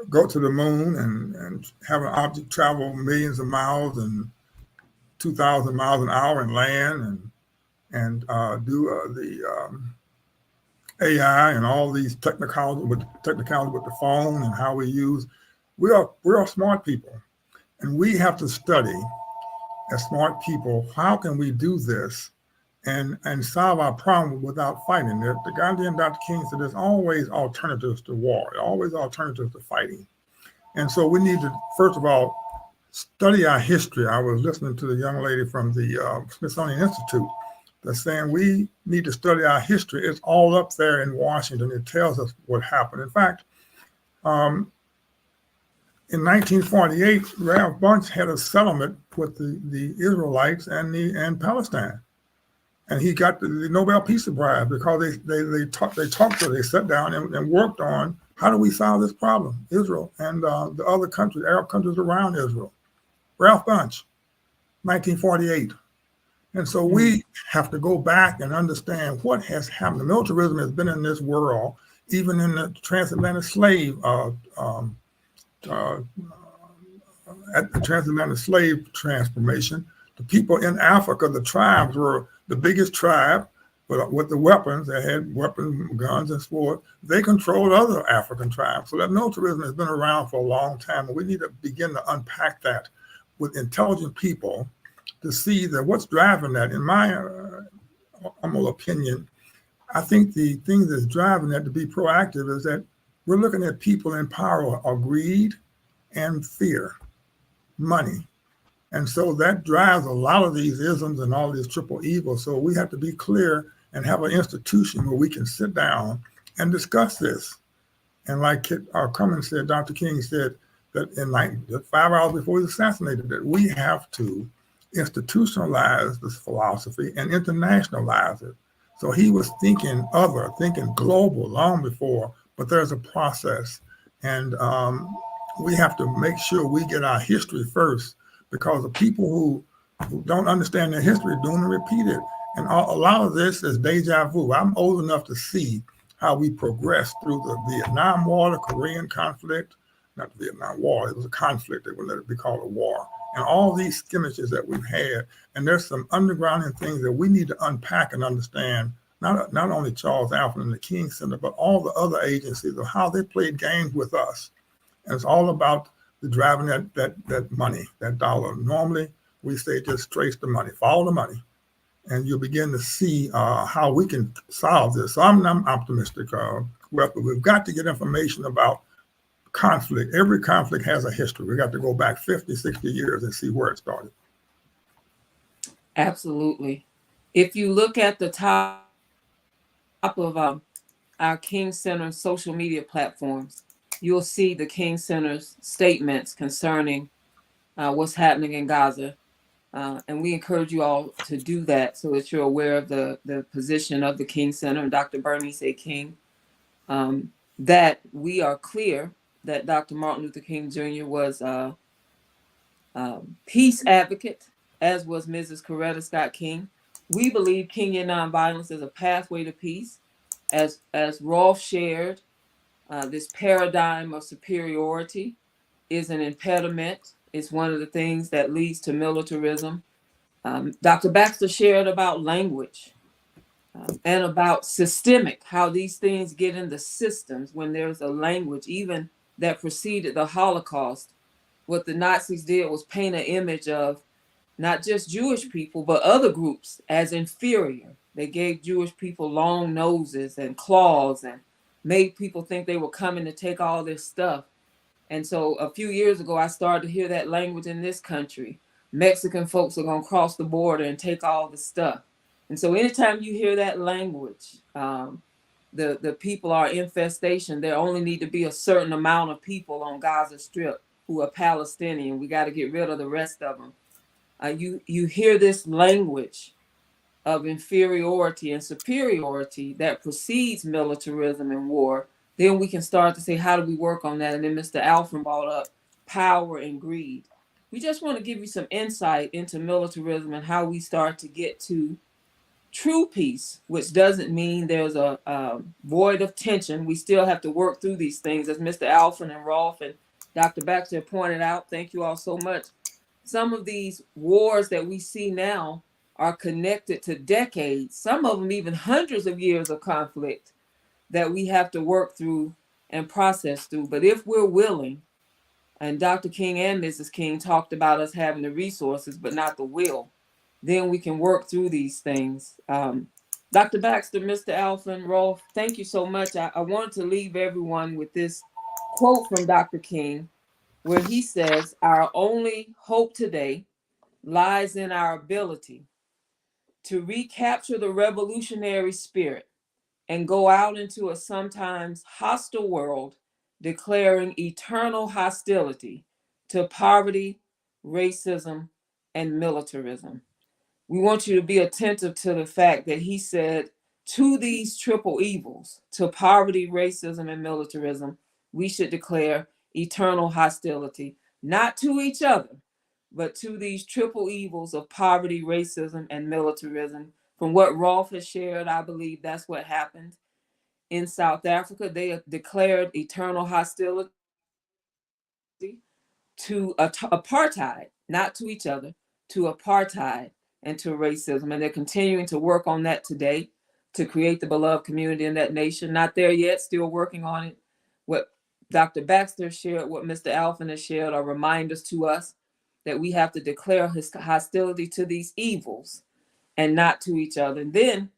go to the moon and have an object travel millions of miles and 2,000 miles an hour and land and do the AI and all these technicalities with the phone and how we use. We are smart people, and we have to study as smart people. How can we do this and solve our problem without fighting? The Gandhian Dr. King said there's always alternatives to war, always alternatives to fighting. And so we need to, first of all, study our history. I was listening to the young lady from the Smithsonian Institute that's saying we need to study our history. It's all up there in Washington. It tells us what happened. In fact, in 1948, Ralph Bunche had a settlement with the Israelites and Palestine. And he got the Nobel Peace Prize because they sat down and worked on how do we solve this problem, Israel and the other countries, Arab countries around Israel. Ralph Bunche, 1948. And so we have to go back and understand what has happened. Militarism has been in this world, even in the transatlantic slave at the transatlantic slave transformation. The people in Africa, the tribes were the biggest tribe, but with the weapons, they had weapons, guns, and swords. They controlled other African tribes. So that militarism has been around for a long time, and we need to begin to unpack that with intelligent people to see that what's driving that. In my humble opinion, I think the thing that's driving that to be proactive is that we're looking at people in power of greed and fear, money. And so that drives a lot of these isms and all these triple evils. So we have to be clear and have an institution where we can sit down and discuss this. And like Cummins said, Dr. King said that in 5 hours before he was assassinated, that we have to institutionalize this philosophy and internationalize it. So he was thinking global long before, but there's a process. And we have to make sure we get our history first, because the people who don't understand their history doing and repeat it. And a lot of this is deja vu. I'm old enough to see how we progressed through the Vietnam War, the Korean conflict, not the Vietnam War, it was a conflict. They would let it be called a war. And all these skirmishes that we've had. And there's some undergrounding things that we need to unpack and understand, not only Charles Alphen and the King Center, but all the other agencies of how they played games with us. And it's all about the driving that money, that dollar. Normally, we say just trace the money, follow the money, and you'll begin to see how we can solve this. So I'm optimistic. But we've got to get information about conflict. Every conflict has a history. We got to go back 50, 60 years and see where it started. Absolutely. If you look at the top of our King Center social media platforms, you'll see the King Center's statements concerning what's happening in Gaza. And we encourage you all to do that so that you're aware of the position of the King Center and Dr. Bernice A. King, that we are clear that Dr. Martin Luther King Jr. was a peace advocate, as was Mrs. Coretta Scott King. We believe Kenyan nonviolence is a pathway to peace. As Rolf shared, this paradigm of superiority is an impediment. It's one of the things that leads to militarism. Dr. Baxter shared about language and about systemic, how these things get in the systems when there's a language, even that preceded the Holocaust. What the Nazis did was paint an image of not just Jewish people, but other groups as inferior. They gave Jewish people long noses and claws and made people think they were coming to take all this stuff. And so a few years ago, I started to hear that language in this country. Mexican folks are going to cross the border and take all the stuff. And so anytime you hear that language, the people are infestation. There only need to be a certain amount of people on Gaza Strip who are Palestinian. We got to get rid of the rest of them. You hear this language of inferiority and superiority that precedes militarism and war. Then we can start to say, how do we work on that? And then Mr. Alfred brought up power and greed. We just want to give you some insight into militarism and how we start to get to true peace, which doesn't mean there's a void of tension. We still have to work through these things, as Mr. Alfred and Rolf and Dr. Baxter pointed out. Thank you all so much. Some of these wars that we see now are connected to decades, some of them even hundreds of years of conflict that we have to work through and process through. But if we're willing, and Dr. King and Mrs. King talked about us having the resources, but not the will, then we can work through these things. Dr. Baxter, Mr. Alfred, Rolf, thank you so much. I wanted to leave everyone with this quote from Dr. King, where he says, "Our only hope today lies in our ability to recapture the revolutionary spirit and go out into a sometimes hostile world, declaring eternal hostility to poverty, racism, and militarism." We want you to be attentive to the fact that he said, to these triple evils, to poverty, racism, and militarism, we should declare eternal hostility, not to each other, but to these triple evils of poverty, racism, and militarism. From what Rolf has shared, I believe that's what happened in South Africa. They declared eternal hostility to apartheid, not to each other, to apartheid and to racism. And they're continuing to work on that today to create the beloved community in that nation. Not there yet, still working on it. What Dr. Baxter shared, what Mr. Alfred has shared are reminders to us that we have to declare his hostility to these evils and not to each other. And then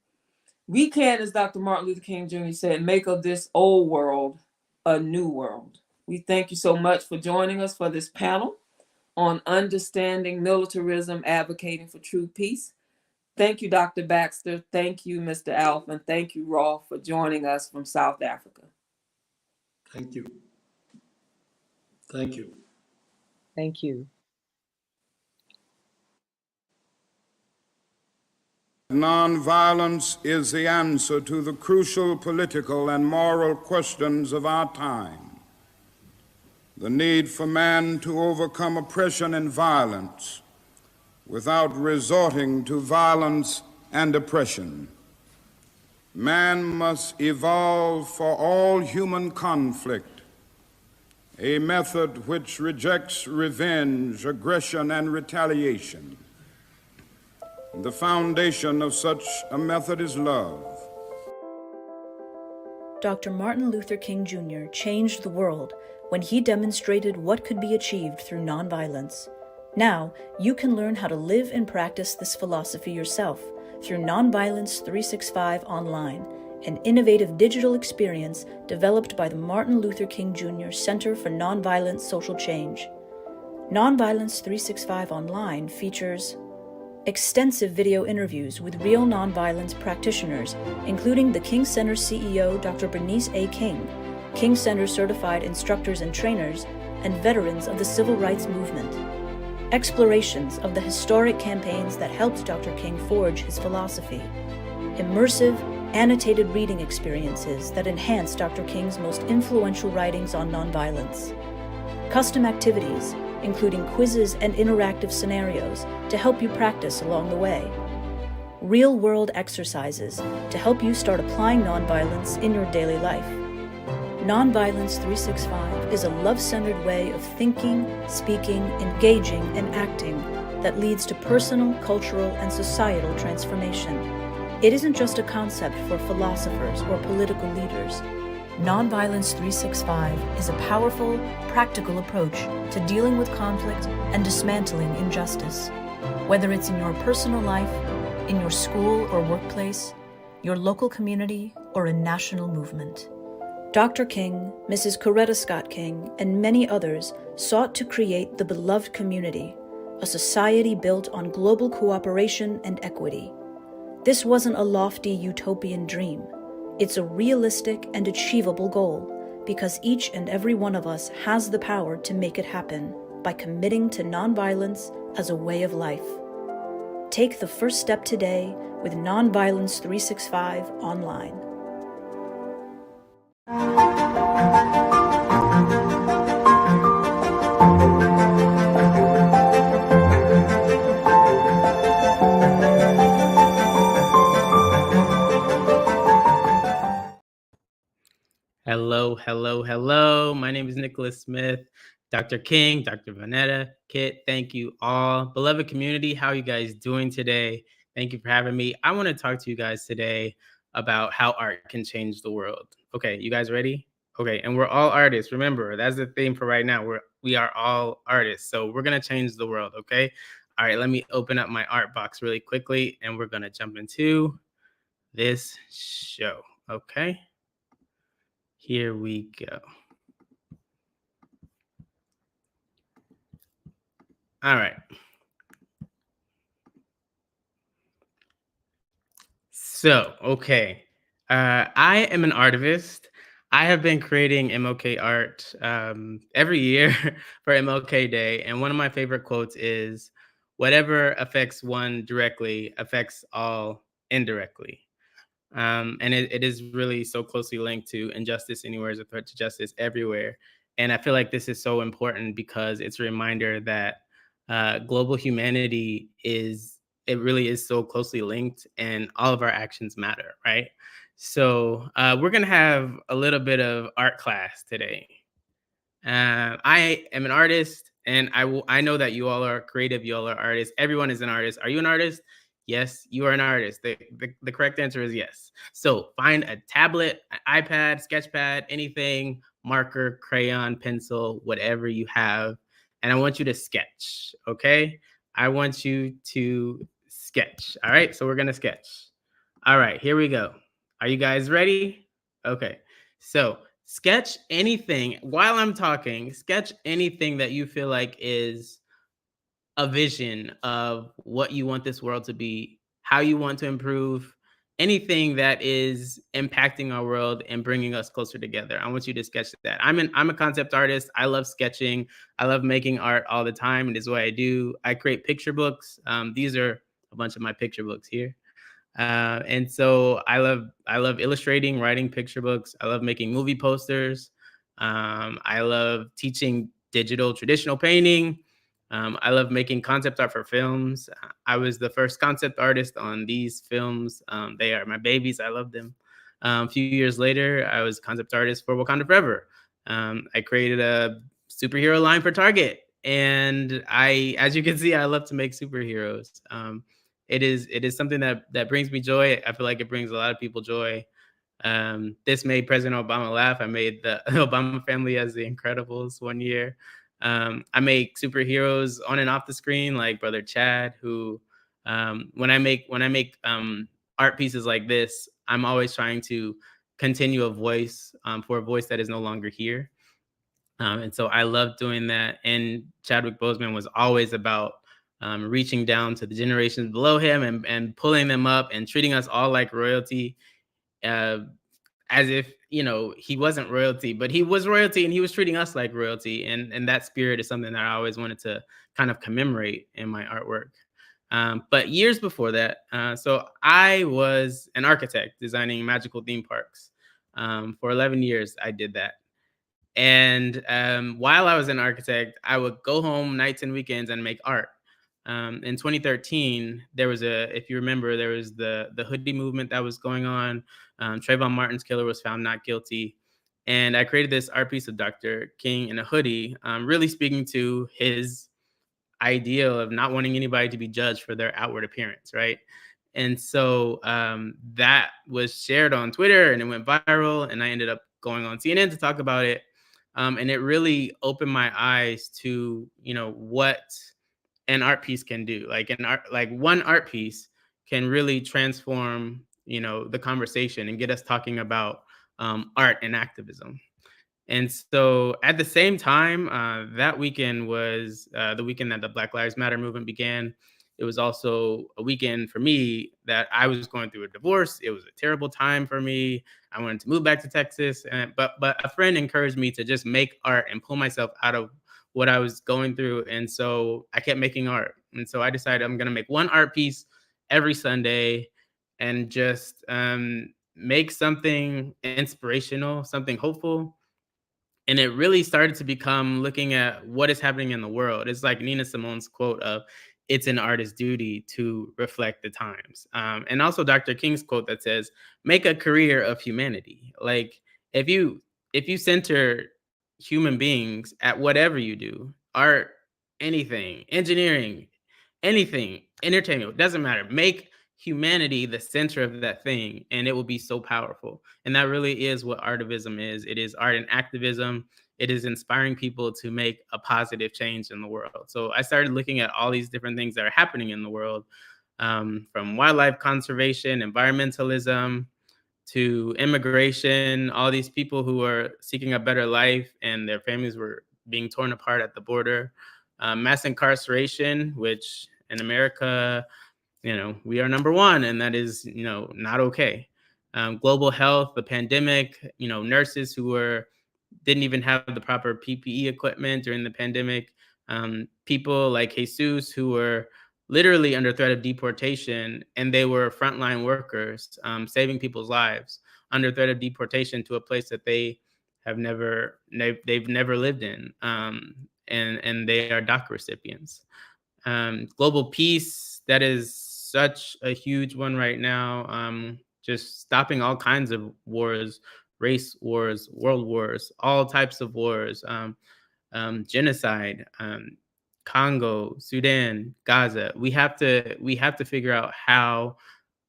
we can, as Dr. Martin Luther King Jr. said, make of this old world a new world. We thank you so much for joining us for this panel on understanding militarism, advocating for true peace. Thank you, Dr. Baxter. Thank you, Mr. Alf, and thank you, Rolf, for joining us from South Africa. Thank you. Thank you. Thank you. Nonviolence is the answer to the crucial political and moral questions of our time. The need for man to overcome oppression and violence without resorting to violence and oppression. Man must evolve for all human conflict a method which rejects revenge, aggression, and retaliation. The foundation of such a method is love. Dr. Martin Luther King Jr. changed the world when he demonstrated what could be achieved through nonviolence. Now, you can learn how to live and practice this philosophy yourself through Nonviolence 365 Online, an innovative digital experience developed by the Martin Luther King Jr. Center for Nonviolent Social Change. Nonviolence 365 Online features extensive video interviews with real nonviolence practitioners, including the King Center CEO, Dr. Bernice A. King, King Center certified instructors and trainers, and veterans of the civil rights movement. Explorations of the historic campaigns that helped Dr. King forge his philosophy. Immersive, annotated reading experiences that enhance Dr. King's most influential writings on nonviolence. Custom activities, including quizzes and interactive scenarios to help you practice along the way. Real-world exercises to help you start applying nonviolence in your daily life. Nonviolence 365 is a love-centered way of thinking, speaking, engaging, and acting that leads to personal, cultural, and societal transformation. It isn't just a concept for philosophers or political leaders. Nonviolence 365 is a powerful, practical approach to dealing with conflict and dismantling injustice. Whether it's in your personal life, in your school or workplace, your local community, or a national movement. Dr. King, Mrs. Coretta Scott King, and many others sought to create the beloved community, a society built on global cooperation and equity. This wasn't a lofty utopian dream. It's a realistic and achievable goal, because each and every one of us has the power to make it happen by committing to nonviolence as a way of life. Take the first step today with Nonviolence 365 online. Hello, hello, hello. My name is Nicholas Smith, Dr. King, Dr. Vanetta, Kit. Thank you all. Beloved community, how are you guys doing today? Thank you for having me. I want to talk to you guys today about how art can change the world. Okay, you guys ready? Okay, and we're all artists. Remember, that's the theme for right now. We are all artists. So we're going to change the world, okay? All right, let me open up my art box really quickly, and we're going to jump into this show, okay? Here we go. All right. So, okay. I am an artivist. I have been creating MLK art every year for MLK Day. And one of my favorite quotes is, whatever affects one directly affects all indirectly. And it is really so closely linked to injustice anywhere is a threat to justice everywhere. And I feel like this is so important because it's a reminder that global humanity it really is so closely linked and all of our actions matter, right? So we're going to have a little bit of art class today. I am an artist, and I know that you all are creative, you all are artists. Everyone is an artist. Are you an artist? Yes, you are an artist. The correct answer is yes. So find a tablet, an iPad, sketchpad, anything, marker, crayon, pencil, whatever you have. And I want you to sketch, okay? I want you to sketch. All right, so we're gonna sketch. All right, here we go. Are you guys ready? Okay, so sketch anything while I'm talking, sketch anything that you feel like is a vision of what you want this world to be, how you want to improve, anything that is impacting our world and bringing us closer together. I want you to sketch that. I'm a concept artist. I love sketching. I love making art all the time. It is what I do. I create picture books. These are a bunch of my picture books here. And so I love illustrating, writing picture books. I love making movie posters. I love teaching digital traditional painting. I love making concept art for films. I was the first concept artist on these films. They are my babies. I love them. A few years later, I was concept artist for Wakanda Forever. I created a superhero line for Target. And as you can see, I love to make superheroes. It is something that brings me joy. I feel like it brings a lot of people joy. This made President Obama laugh. I made the Obama family as the Incredibles one year. I make superheroes on and off the screen, like Brother Chad, who when I make art pieces like this, I'm always trying to continue a voice for a voice that is no longer here. And so I love doing that. And Chadwick Boseman was always about reaching down to the generations below him and pulling them up and treating us all like royalty, as if, he wasn't royalty, but he was royalty and he was treating us like royalty. And that spirit is something that I always wanted to kind of commemorate in my artwork. But years before that, so I was an architect designing magical theme parks. For 11 years, I did that. And while I was an architect, I would go home nights and weekends and make art. In 2013, there was if you remember, there was the hoodie movement that was going on. Trayvon Martin's killer was found not guilty. And I created this art piece of Dr. King in a hoodie, really speaking to his ideal of not wanting anybody to be judged for their outward appearance, right? And so that was shared on Twitter and it went viral, and I ended up going on CNN to talk about it. And it really opened my eyes to, what an art piece can do. Like one art piece can really transform, the conversation and get us talking about art and activism. And so at the same time, that weekend was the weekend that the Black Lives Matter movement began. It was also a weekend for me that I was going through a divorce. It was a terrible time for me. I wanted to move back to Texas, but a friend encouraged me to just make art and pull myself out of what I was going through. And so I kept making art. And so I decided I'm going to make one art piece every Sunday and just make something inspirational, something hopeful. And it really started to become looking at what is happening in the world. It's like Nina Simone's quote of, "It's an artist's duty to reflect the times." And also Dr. King's quote that says, "Make a career of humanity." Like if you center human beings at whatever you do, art, anything, engineering, anything, entertainment, it doesn't matter. Make humanity the center of that thing, and it will be so powerful. And that really is what Artivism is. It is art and activism. It is inspiring people to make a positive change in the world. So I started looking at all these different things that are happening in the world, from wildlife conservation, environmentalism, to immigration, all these people who are seeking a better life and their families were being torn apart at the border, mass incarceration, which in America, we are number one, and that is, not okay. Global health, the pandemic, nurses who didn't even have the proper PPE equipment during the pandemic. People like Jesus who were literally under threat of deportation, and they were frontline workers, saving people's lives under threat of deportation to a place that they've never lived in, and they are DACA recipients. Global peace, that is such a huge one right now. Just stopping all kinds of wars, race wars, world wars, all types of wars, genocide, Congo, Sudan, Gaza. We have to figure out how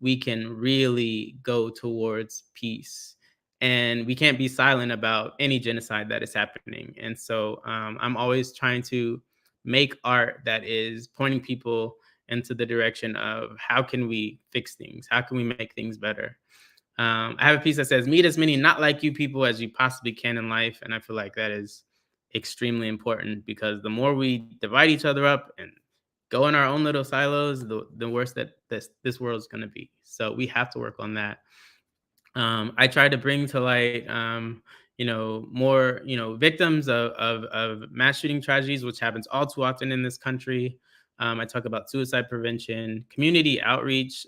we can really go towards peace. And we can't be silent about any genocide that is happening. And so I'm always trying to make art that is pointing people into the direction of how can we fix things? How can we make things better? I have a piece that says, "Meet as many not like you people as you possibly can in life." And I feel like that is extremely important, because the more we divide each other up and go in our own little silos, the worse that this world is going to be. So we have to work on that. I try to bring to light, more, victims of mass shooting tragedies, which happens all too often in this country. I talk about suicide prevention, community outreach.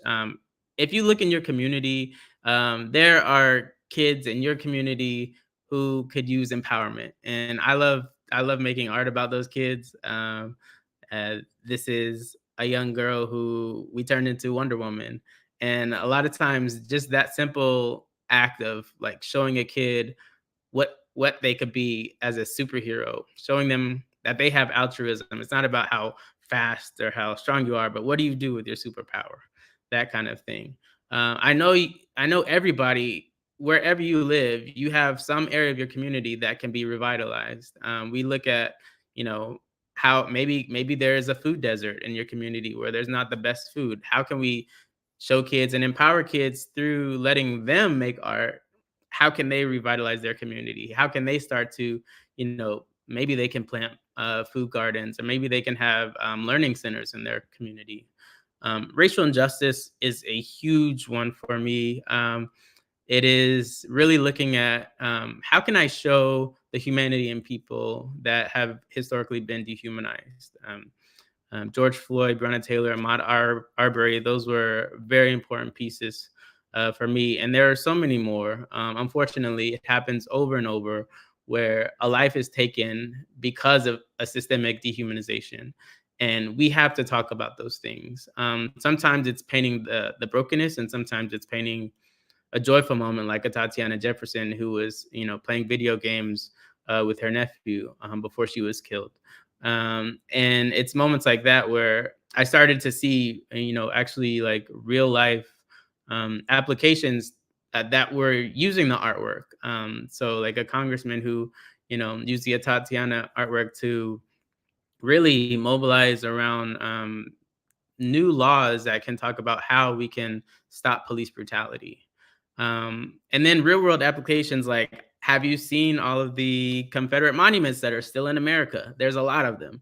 If you look in your community, there are kids in your community who could use empowerment, and I love making art about those kids. This is a young girl who we turned into Wonder Woman. And a lot of times just that simple act of like showing a kid what they could be as a superhero, showing them that they have altruism. It's not about how fast or how strong you are, but what do you do with your superpower? That kind of thing. I know everybody, wherever you live, you have some area of your community that can be revitalized. We look at, how maybe there is a food desert in your community where there's not the best food. How can we show kids and empower kids through letting them make art? How can they revitalize their community? How can they start to, maybe they can plant food gardens, or maybe they can have learning centers in their community. Racial injustice is a huge one for me. It is really looking at how can I show the humanity in people that have historically been dehumanized. George Floyd, Breonna Taylor, Ahmaud Arbery, those were very important pieces for me. And there are so many more. Unfortunately, it happens over and over where a life is taken because of a systemic dehumanization. And we have to talk about those things. Sometimes it's painting the brokenness, and sometimes it's painting a joyful moment, like a Tatiana Jefferson who was, playing video games with her nephew before she was killed. And it's moments like that where I started to see, actually like real life applications that were using the artwork. So like a congressman who, used the Tatiana artwork to really mobilize around new laws that can talk about how we can stop police brutality. And then real world applications, like have you seen all of the Confederate monuments that are still in America? There's a lot of them.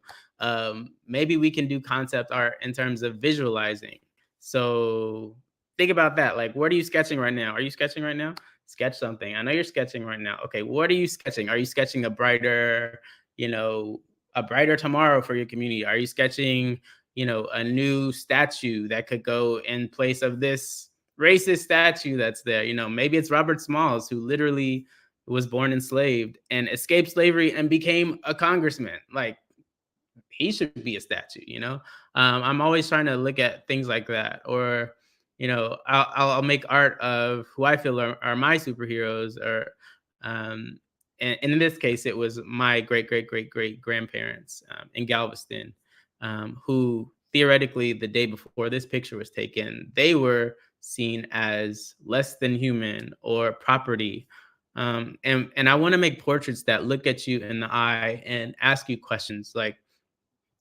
Maybe we can do concept art in terms of visualizing. So think about that. Like, what are you sketching right now? Are you sketching right now? Sketch something. I know you're sketching right now. Okay, what are you sketching? Are you sketching a brighter, a brighter tomorrow for your community? Are you sketching, a new statue that could go in place of this racist statue that's there? Maybe it's Robert Smalls, who literally was born enslaved and escaped slavery and became a congressman. Like, he should be a statue. I'm always trying to look at things like that. Or I'll make art of who I feel are my superheroes. Or and in this case, it was my great grandparents in Galveston, who theoretically, the day before this picture was taken, they were seen as less than human or property. And I want to make portraits that look at you in the eye and ask you questions like,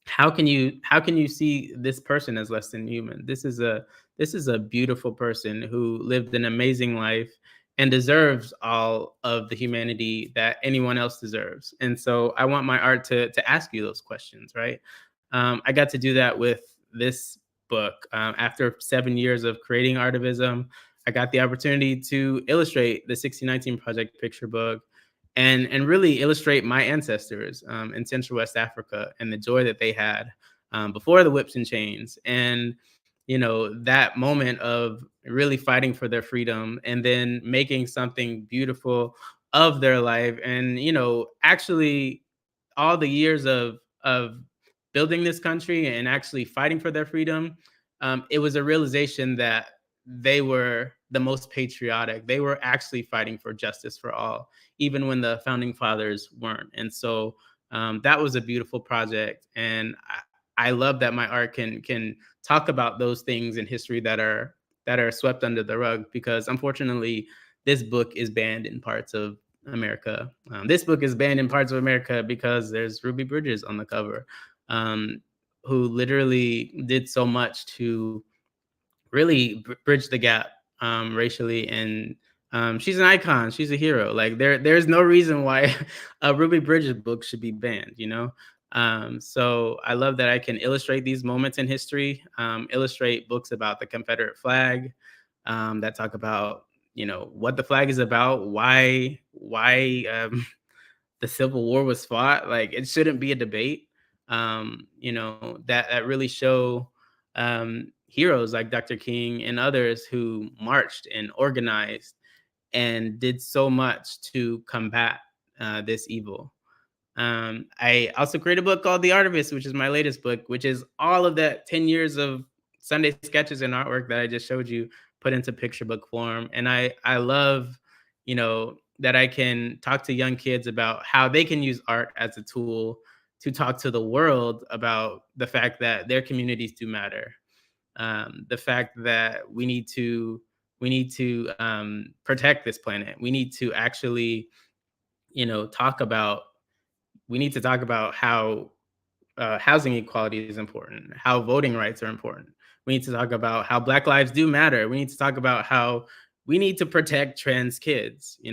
how can you see this person as less than human? This is a beautiful person who lived an amazing life and deserves all of the humanity that anyone else deserves. And so I want my art to ask you those questions, right? I got to do that with this book. After 7 years of creating Artivism, I got the opportunity to illustrate the 1619 Project picture book and really illustrate my ancestors in Central West Africa and the joy that they had before the whips and chains. And, that moment of really fighting for their freedom and then making something beautiful of their life. And, actually all the years of building this country and actually fighting for their freedom, it was a realization that they were the most patriotic. They were actually fighting for justice for all, even when the founding fathers weren't. And so that was a beautiful project. And I love that my art can talk about those things in history that are swept under the rug, because unfortunately, this book is banned in parts of America. This book is banned in parts of America because there's Ruby Bridges on the cover, who literally did so much to really bridge the gap racially. And she's an icon. She's a hero. Like, there's no reason why a Ruby Bridges book should be banned, So I love that I can illustrate these moments in history, illustrate books about the Confederate flag that talk about, what the flag is about, why the Civil War was fought. Like, it shouldn't be a debate. That really show heroes like Dr. King and others who marched and organized and did so much to combat this evil. I also created a book called The Artivist, which is my latest book, which is all of that 10 years of Sunday sketches and artwork that I just showed you put into picture book form. And I love, that I can talk to young kids about how they can use art as a tool to talk to the world about the fact that their communities do matter. The fact that we need to protect this planet. We need to actually, talk about how housing equality is important, how voting rights are important. We need to talk about how Black lives do matter. We need to talk about how we need to protect trans kids. We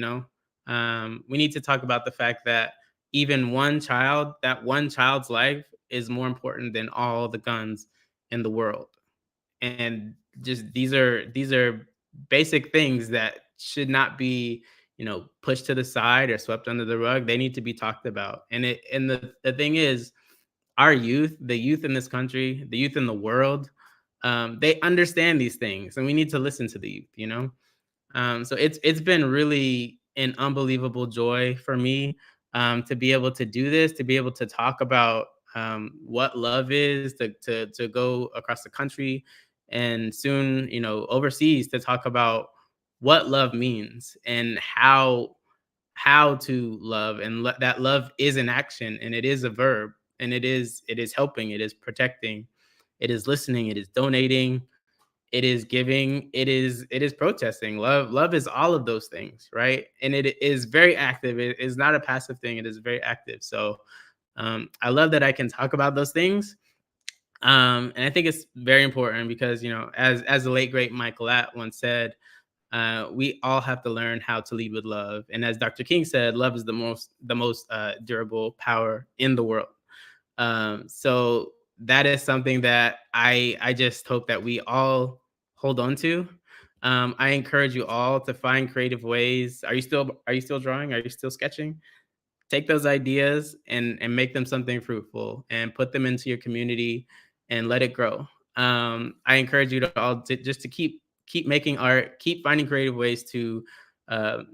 need to talk about the fact that even one child's life is more important than all the guns in the world. And just these are basic things that should not be, pushed to the side or swept under the rug. They need to be talked about. And the thing is, our youth, the youth in this country, the youth in the world, they understand these things, and we need to listen to the youth. So it's been really an unbelievable joy for me to be able to do this, to be able to talk about what love is, to go across the country and soon, overseas, to talk about what love means and how to love, and that love is an action, and it is a verb, and it is helping, it is protecting, it is listening, it is donating, it is giving, it is protesting. Love is all of those things, right? And it is very active. It is not a passive thing. It is very active. So I love that I can talk about those things. And I think it's very important because, as the late great Michael Att once said, We all have to learn how to lead with love. And as Dr. King said, love is the most durable power in the world. So that is something that I just hope that we all hold on to. I encourage you all to find creative ways. Are you still drawing? Are you still sketching? Take those ideas and make them something fruitful and put them into your community and let it grow. I encourage you to all to keep making art, keep finding creative ways to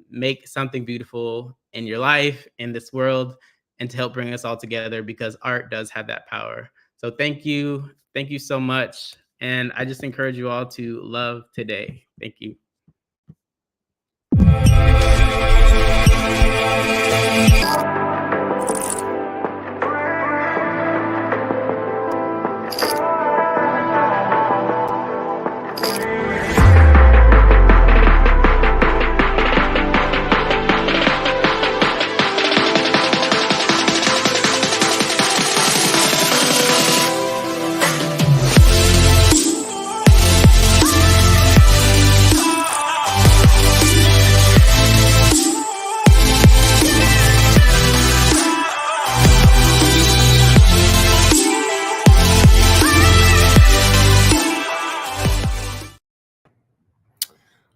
make something beautiful in your life, in this world, and to help bring us all together, because art does have that power. So thank you so much. And I just encourage you all to love today. Thank you.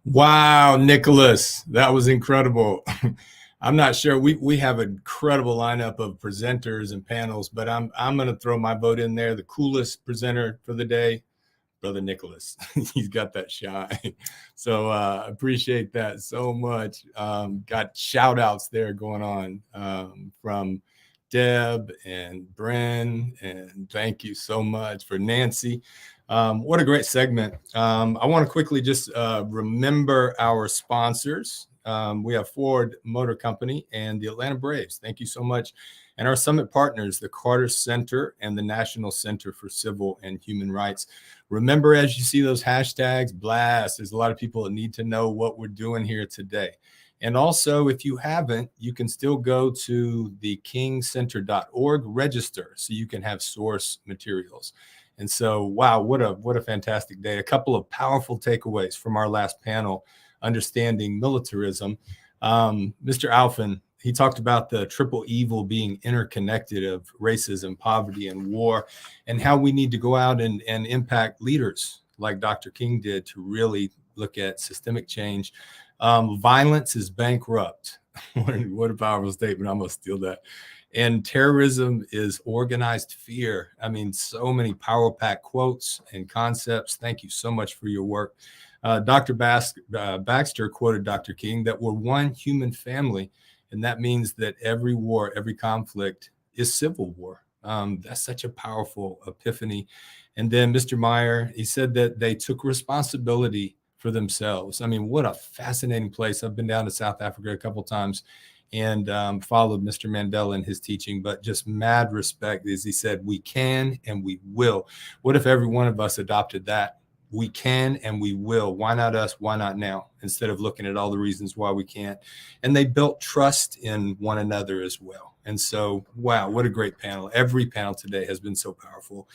Wow, Nicholas, that was incredible. I'm not sure. We have an incredible lineup of presenters and panels, but I'm going to throw my vote in there. The coolest presenter for the day, Brother Nicholas. He's got that shine. So appreciate that so much. Got shout outs there going on from Deb and Bren, and thank you so much for Nancy. What a great segment. I want to quickly just remember our sponsors. We have Ford Motor Company and the Atlanta Braves. Thank you so much. And our summit partners, the Carter Center and the National Center for Civil and Human Rights. Remember, as you see those hashtags, blast. There's a lot of people that need to know what we're doing here today. And also, if you haven't, you can still go to the kingcenter.org, register so you can have source materials. And so, wow, what a fantastic day. A couple of powerful takeaways from our last panel, understanding militarism. Mr. Alphen, he talked about the triple evil being interconnected of racism, poverty, and war, and how we need to go out and impact leaders like Dr. King did to really look at systemic change. Violence is bankrupt. What a powerful statement. I'm going to steal that. And terrorism is organized fear. I mean, so many power-packed quotes and concepts. Thank you so much for your work. Dr. Baxter quoted Dr. King that we're one human family, and that means that every war, every conflict is civil war. That's such a powerful epiphany. And then Mr. Meyer, he said that they took responsibility for themselves. I mean, what a fascinating place. I've been down to South Africa a couple of times and followed Mr. Mandela in his teaching, but just mad respect, as he said, we can and we will. What if every one of us adopted that? We can and we will. Why not us? Why not now? Instead of looking at all the reasons why we can't. And they built trust in one another as well. And so, wow, what a great panel. Every panel today has been so powerful.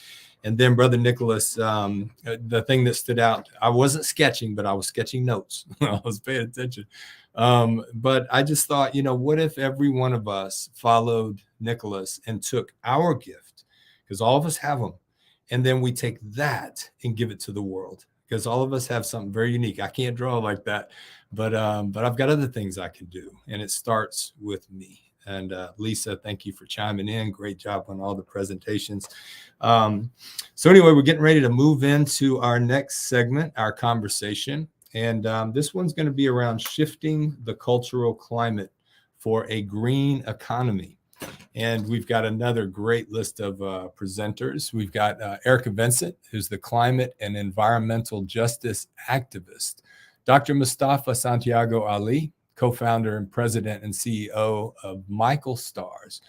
And then Brother Nicholas, the thing that stood out, I wasn't sketching, but I was sketching notes. I was paying attention. But I just thought, what if every one of us followed Nicholas and took our gift, because all of us have them, and then we take that and give it to the world, because all of us have something very unique. I can't draw like that, but I've got other things I can do, and it starts with me. And Lisa, thank you for chiming in. Great job on all the presentations. So anyway, we're getting ready to move into our next segment, our conversation. And this one's going to be around shifting the cultural climate for a green economy. And we've got another great list of presenters. We've got Erica Vincent, who's the climate and environmental justice activist. Dr. Mustafa Santiago Ali, co-founder and president and CEO of Michael Stars.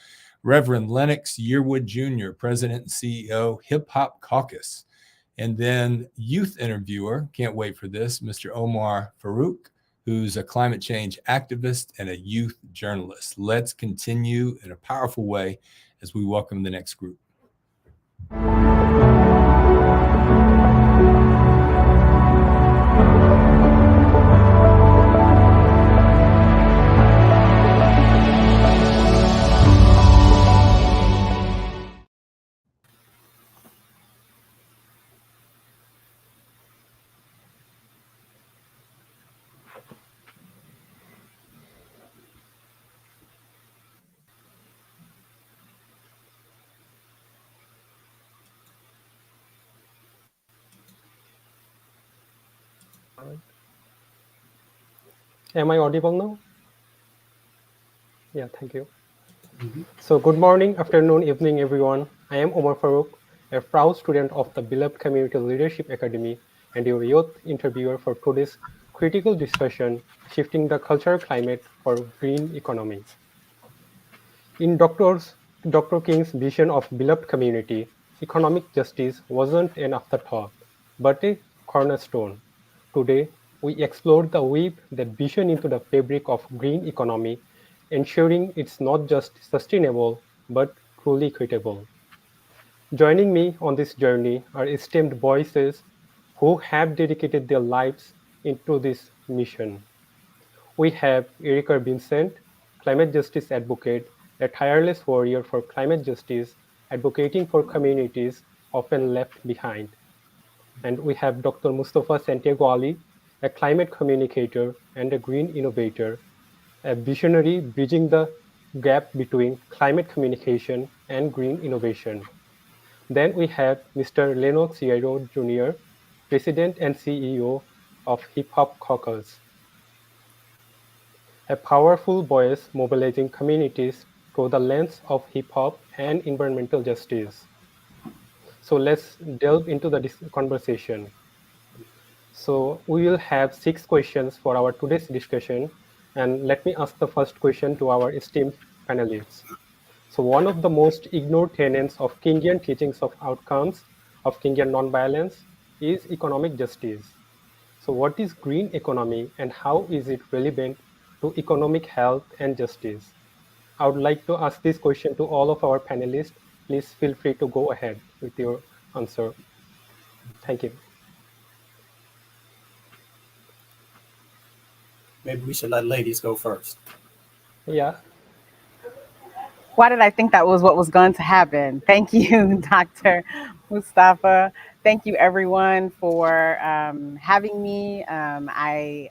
Reverend Lennox Yearwood Jr., president and CEO, Hip Hop Caucus. And then youth interviewer, can't wait for this, Mr. Omar Farouk, who's a climate change activist and a youth journalist. Let's continue in a powerful way as we welcome the next group. Am I audible now? Yeah, thank you. So good morning, afternoon, evening, everyone. I am Omar Farouk, a proud student of the beloved Community Leadership Academy and your youth interviewer for today's critical discussion, Shifting the Cultural Climate for Green Economy. In Dr. King's vision of beloved community, economic justice wasn't an afterthought, but a cornerstone. Today, we explored the weave that vision into the fabric of green economy, ensuring it's not just sustainable, but truly equitable. Joining me on this journey are esteemed voices who have dedicated their lives into this mission. We have Erica Vincent, climate justice advocate, a tireless warrior for climate justice, advocating for communities often left behind. And we have Dr. Mustafa Santiago Ali, a climate communicator and a green innovator, a visionary bridging the gap between climate communication and green innovation. Then we have Mr. Leno Cierro Jr., President and CEO of Hip Hop Caucus, a powerful voice mobilizing communities through the lens of hip hop and environmental justice. So let's delve into the conversation. So we will have 6 questions for our today's discussion, and let me ask the first question to our esteemed panelists. So one of the most ignored tenets of Kingian teachings of outcomes of Kingian nonviolence is economic justice. So what is green economy and how is it relevant to economic health and justice? I would like to ask this question to all of our panelists. Please feel free to go ahead with your answer. Thank you. Maybe we should let ladies go first. Yeah. Why did I think that was what was going to happen? Thank you, Dr. Mustafa. Thank you, everyone, for having me. I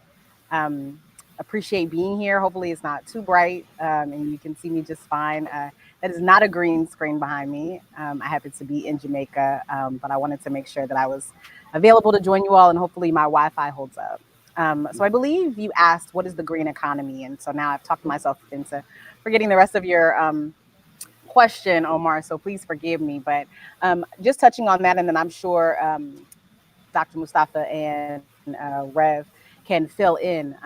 appreciate being here. Hopefully, it's not too bright and you can see me just fine. That is not a green screen behind me. I happen to be in Jamaica, but I wanted to make sure that I was available to join you all, and hopefully my Wi-Fi holds up. So I believe you asked, what is the green economy? And so now I've talked myself into forgetting the rest of your question, Omar, so please forgive me. But just touching on that, and then I'm sure Dr. Mustafa and Rev can fill in.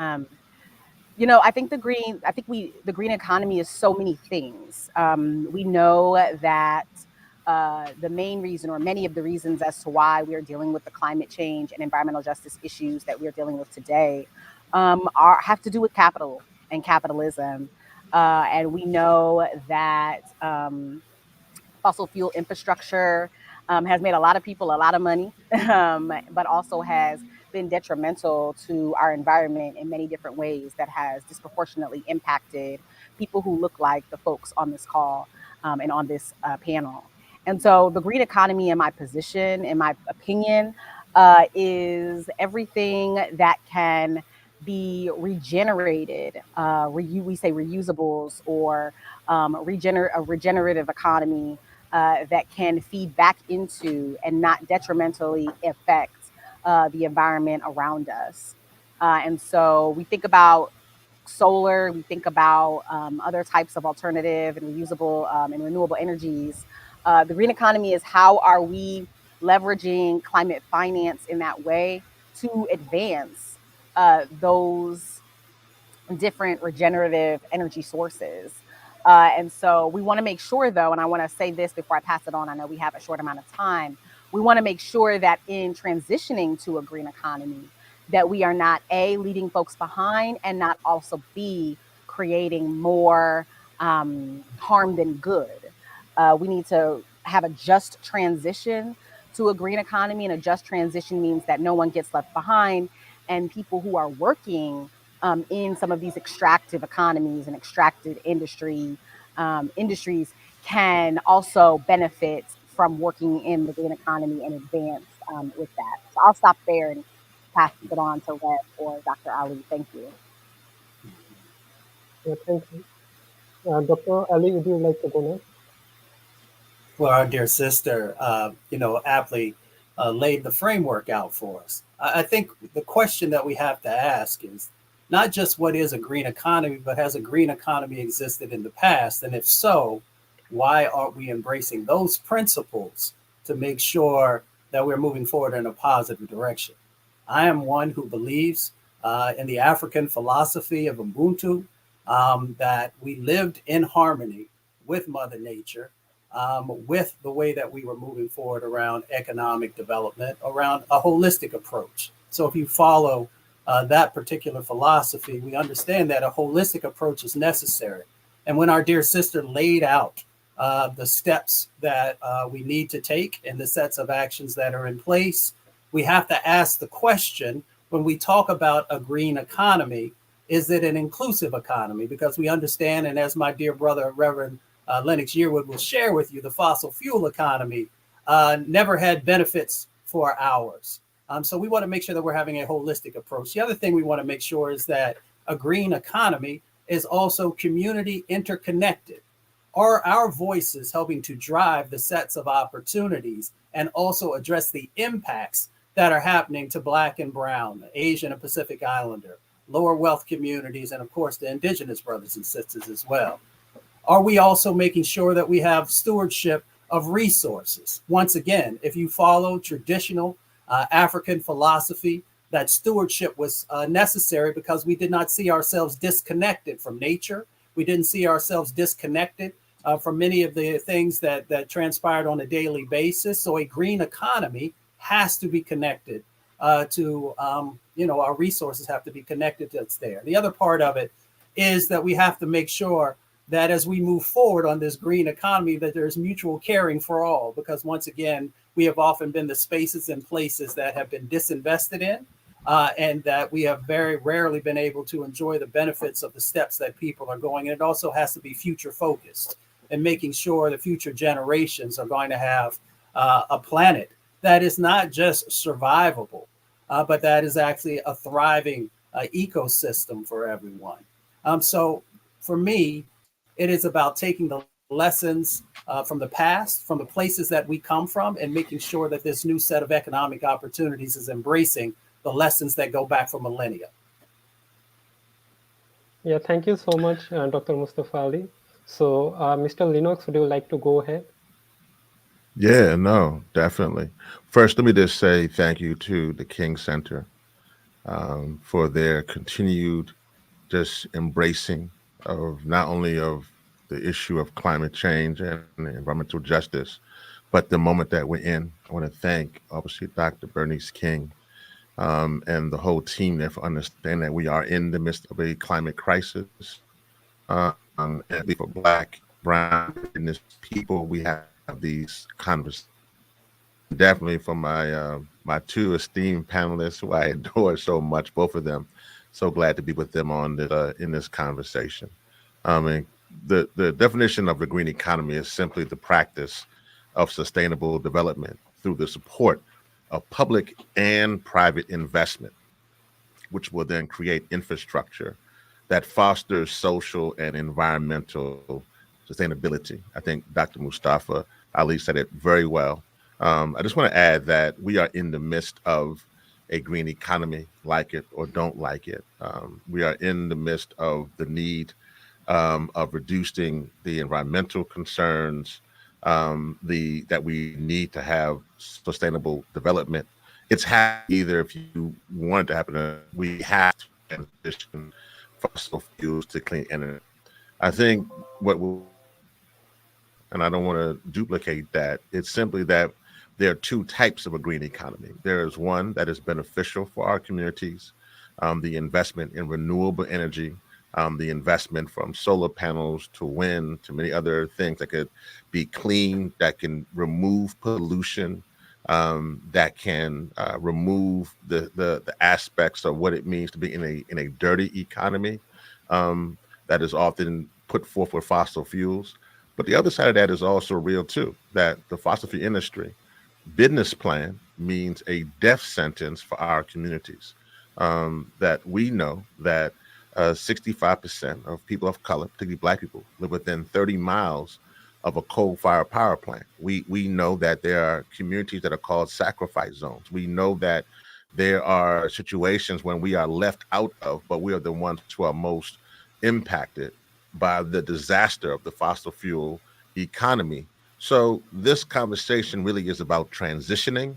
You know, I think the green economy is so many things. We know that the main reason, or many of the reasons as to why we are dealing with the climate change and environmental justice issues that we are dealing with today have to do with capital and capitalism. And we know that fossil fuel infrastructure has made a lot of people a lot of money, but also has been detrimental to our environment in many different ways that has disproportionately impacted people who look like the folks on this call and on this panel. And so the green economy, in my position, in my opinion, is everything that can be regenerated. We say reusables, or a regenerative economy that can feed back into and not detrimentally affect the environment around us. And so we think about solar, we think about other types of alternative and reusable and renewable energies. The green economy is how are we leveraging climate finance in that way to advance those different regenerative energy sources. And so we want to make sure, though, and I want to say this before I pass it on, I know we have a short amount of time, we want to make sure that in transitioning to a green economy, that we are not A, leaving folks behind, and not also B, creating more harm than good. We need to have a just transition to a green economy, and a just transition means that no one gets left behind, and people who are working in some of these extractive economies and extracted industries can also benefit from working in the green economy and advance with that. So I'll stop there and pass it on to Rev or Dr. Ali. Thank you. Yeah, thank you. Dr. Ali, would you like to go next? Well, our dear sister, aptly laid the framework out for us. I think the question that we have to ask is not just what is a green economy, but has a green economy existed in the past? And if so, why aren't we embracing those principles to make sure that we're moving forward in a positive direction? I am one who believes in the African philosophy of Ubuntu, that we lived in harmony with Mother Nature, with the way that we were moving forward around economic development, around a holistic approach. So if you follow that particular philosophy, we understand that a holistic approach is necessary. And when our dear sister laid out the steps that we need to take and the sets of actions that are in place, we have to ask the question, when we talk about a green economy, is it an inclusive economy? Because we understand, and as my dear brother, Reverend Lennox Yearwood will share with you, the fossil fuel economy never had benefits for ours. So we want to make sure that we're having a holistic approach. The other thing we want to make sure is that a green economy is also community interconnected. Are our voices helping to drive the sets of opportunities and also address the impacts that are happening to Black and Brown, Asian and Pacific Islander, lower wealth communities, and of course the indigenous brothers and sisters as well? Are we also making sure that we have stewardship of resources? Once again, if you follow traditional African philosophy, that stewardship was necessary because we did not see ourselves disconnected from nature. We didn't see ourselves disconnected from many of the things that transpired on a daily basis. So a green economy has to be connected to, our resources have to be connected to what's there. The other part of it is that we have to make sure that as we move forward on this green economy, that there's mutual caring for all, because once again, we have often been the spaces and places that have been disinvested in, and that we have very rarely been able to enjoy the benefits of the steps that people are going. And it also has to be future focused and making sure the future generations are going to have a planet that is not just survivable, but that is actually a thriving ecosystem for everyone. So for me, it is about taking the lessons from the past, from the places that we come from, and making sure that this new set of economic opportunities is embracing the lessons that go back for millennia. Yeah, thank you so much, Dr. Mustafa Ali. So, Mr. Lennox, would you like to go ahead? Yeah, no, definitely. First, let me just say thank you to the King Center for their continued just embracing of not only of the issue of climate change and environmental justice, but the moment that we're in. I want to thank, obviously, Dr. Bernice King and the whole team there for understanding that we are in the midst of a climate crisis. And for Black, Brown, Indigenous people, we have these conversations. Definitely for my my two esteemed panelists who I adore so much, both of them. So glad to be with them on the, in this conversation. And the definition of the green economy is simply the practice of sustainable development through the support of public and private investment, which will then create infrastructure that fosters social and environmental sustainability. I think Dr. Mustafa Ali said it very well. I just want to add that we are in the midst of a green economy, like it or don't like it. We are in the midst of the need of reducing the environmental concerns, that we need to have sustainable development. It's either if you want it to happen, we have to transition fossil fuels to clean energy. I think and I don't want to duplicate that, it's simply that there are two types of a green economy. There is one that is beneficial for our communities, the investment in renewable energy, the investment from solar panels to wind to many other things that could be clean, that can remove pollution, that can remove the aspects of what it means to be in a dirty economy that is often put forth with fossil fuels. But the other side of that is also real too, that the fossil fuel industry business plan means a death sentence for our communities. That we know that 65% of people of color, particularly Black people, live within 30 miles of a coal-fired power plant. We know that there are communities that are called sacrifice zones. We know that there are situations when we are left out of, but we are the ones who are most impacted by the disaster of the fossil fuel economy. So this conversation really is about transitioning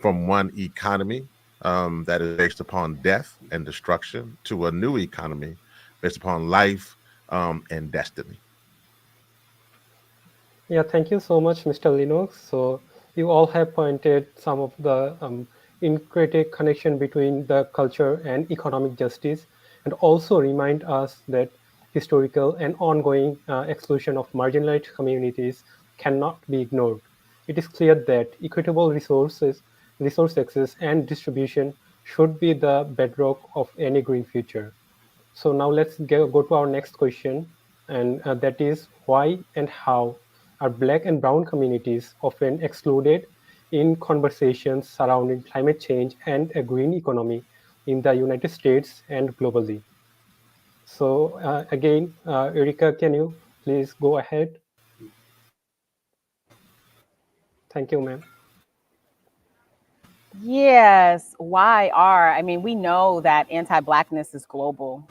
from one economy that is based upon death and destruction to a new economy based upon life and destiny. Yeah, thank you so much, Mr. Lennox. So you all have pointed some of the intricate connection between the culture and economic justice, and also remind us that historical and ongoing exclusion of marginalized communities cannot be ignored. It is clear that equitable resource access and distribution should be the bedrock of any green future. So now let's go to our next question, and that is why and how are Black and Brown communities often excluded in conversations surrounding climate change and a green economy in the United States and globally? So again, Erika, can you please go ahead? Thank you, ma'am. Yes, why are? I mean, we know that anti-Blackness is global.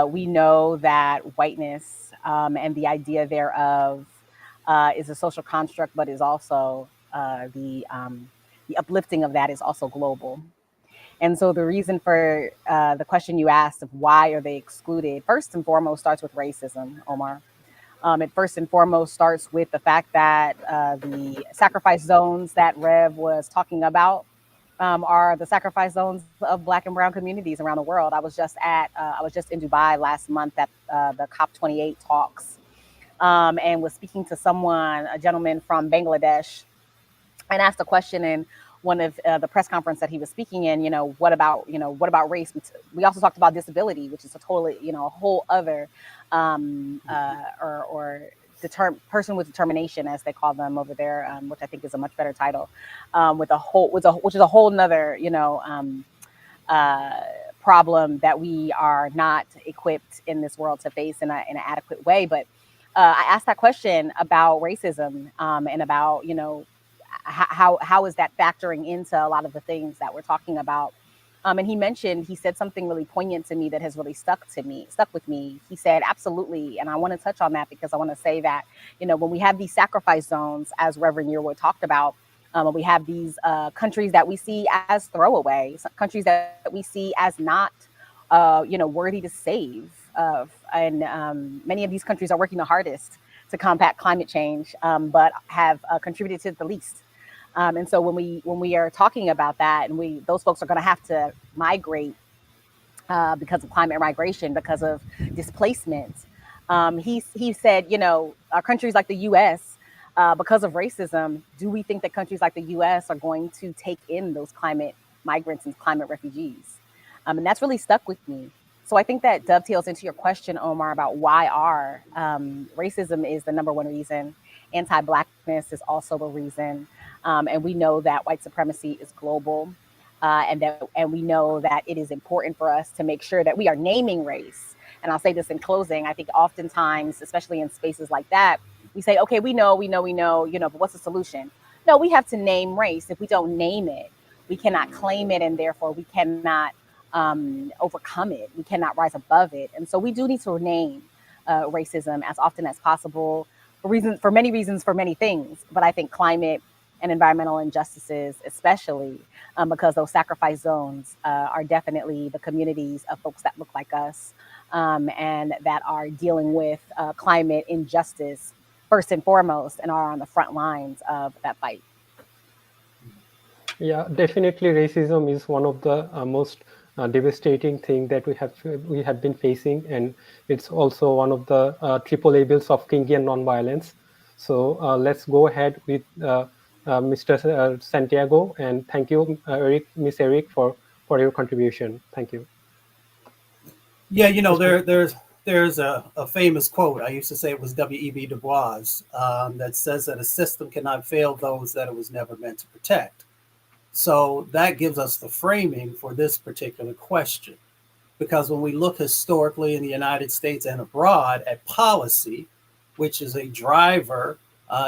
We know that whiteness and the idea thereof is a social construct, but is also the uplifting of that is also global. And so the reason for the question you asked of why are they excluded, first and foremost, starts with racism, Omar. It first and foremost starts with the fact that the sacrifice zones that Rev was talking about are the sacrifice zones of Black and Brown communities around the world. I was just in Dubai last month at the COP28 talks and was speaking to someone, a gentleman from Bangladesh, and asked a question in one of the press conference that he was speaking in, what about race? We also talked about disability, which is a totally, a whole other, person with determination, as they call them over there, which I think is a much better title, which is a whole nother, problem that we are not equipped in this world to face in an adequate way. But I asked that question about racism and about, how is that factoring into a lot of the things that we're talking about. And he said something really poignant to me that has really stuck with me. He said, absolutely. And I want to touch on that because I want to say that, when we have these sacrifice zones, as Reverend Yearwood talked about, we have these countries that we see as throwaways, countries that we see as not, worthy to save. And many of these countries are working the hardest to combat climate change, but have contributed to the least. And so when we are talking about that, and those folks are going to have to migrate because of climate migration, because of displacement. He said, our countries like the U.S., because of racism, do we think that countries like the U.S. are going to take in those climate migrants and climate refugees? And that's really stuck with me. So I think that dovetails into your question, Omar, about why racism is the number one reason. Anti-Blackness is also a reason. And we know that white supremacy is global, and we know that it is important for us to make sure that we are naming race. And I'll say this in closing. I think oftentimes, especially in spaces like that, we say, okay, we know, but what's the solution? No, we have to name race. If we don't name it, we cannot claim it, and therefore we cannot overcome it. We cannot rise above it. And so we do need to name racism as often as possible for many reasons, for many things. But I think climate and environmental injustices, especially because those sacrifice zones are definitely the communities of folks that look like us and that are dealing with climate injustice first and foremost and are on the front lines of that fight. Yeah, definitely racism is one of the most devastating thing that we have been facing, and it's also one of the triple labels of Kingian nonviolence. So let's go ahead with Mr. Santiago, and thank you, Miss Eric, for your contribution. Thank you. Yeah, there's a famous quote. I used to say it was W.E.B. Du Bois that says that a system cannot fail those that it was never meant to protect. So that gives us the framing for this particular question, because when we look historically in the United States and abroad at policy, which is a driver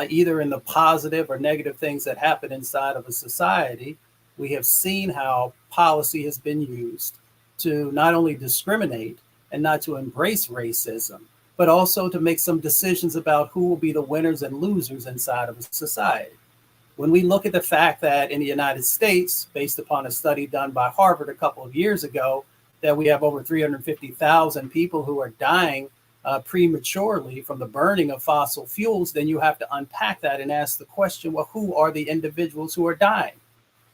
either in the positive or negative things that happen inside of a society, we have seen how policy has been used to not only discriminate and not to embrace racism, but also to make some decisions about who will be the winners and losers inside of a society. When we look at the fact that in the United States, based upon a study done by Harvard a couple of years ago, that we have over 350,000 people who are dying prematurely from the burning of fossil fuels, then you have to unpack that and ask the question, well, who are the individuals who are dying?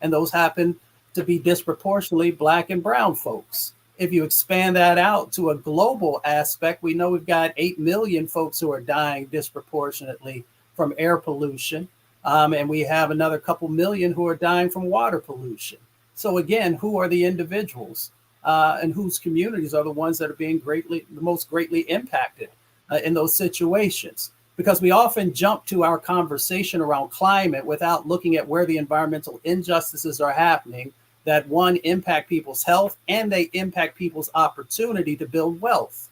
And those happen to be disproportionately Black and brown folks. If you expand that out to a global aspect, we know we've got 8 million folks who are dying disproportionately from air pollution. And we have another couple million who are dying from water pollution. So again, who are the individuals and whose communities are the ones that are being the most greatly impacted in those situations? Because we often jump to our conversation around climate without looking at where the environmental injustices are happening that, one, impact people's health and they impact people's opportunity to build wealth.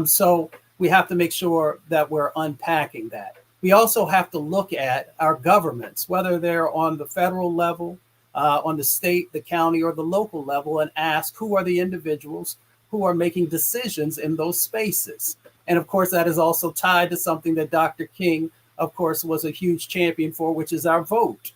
So we have to make sure that we're unpacking that. We also have to look at our governments, whether they're on the federal level, on the state, the county, or the local level, and ask who are the individuals who are making decisions in those spaces. And of course, that is also tied to something that Dr. King, of course, was a huge champion for, which is our vote.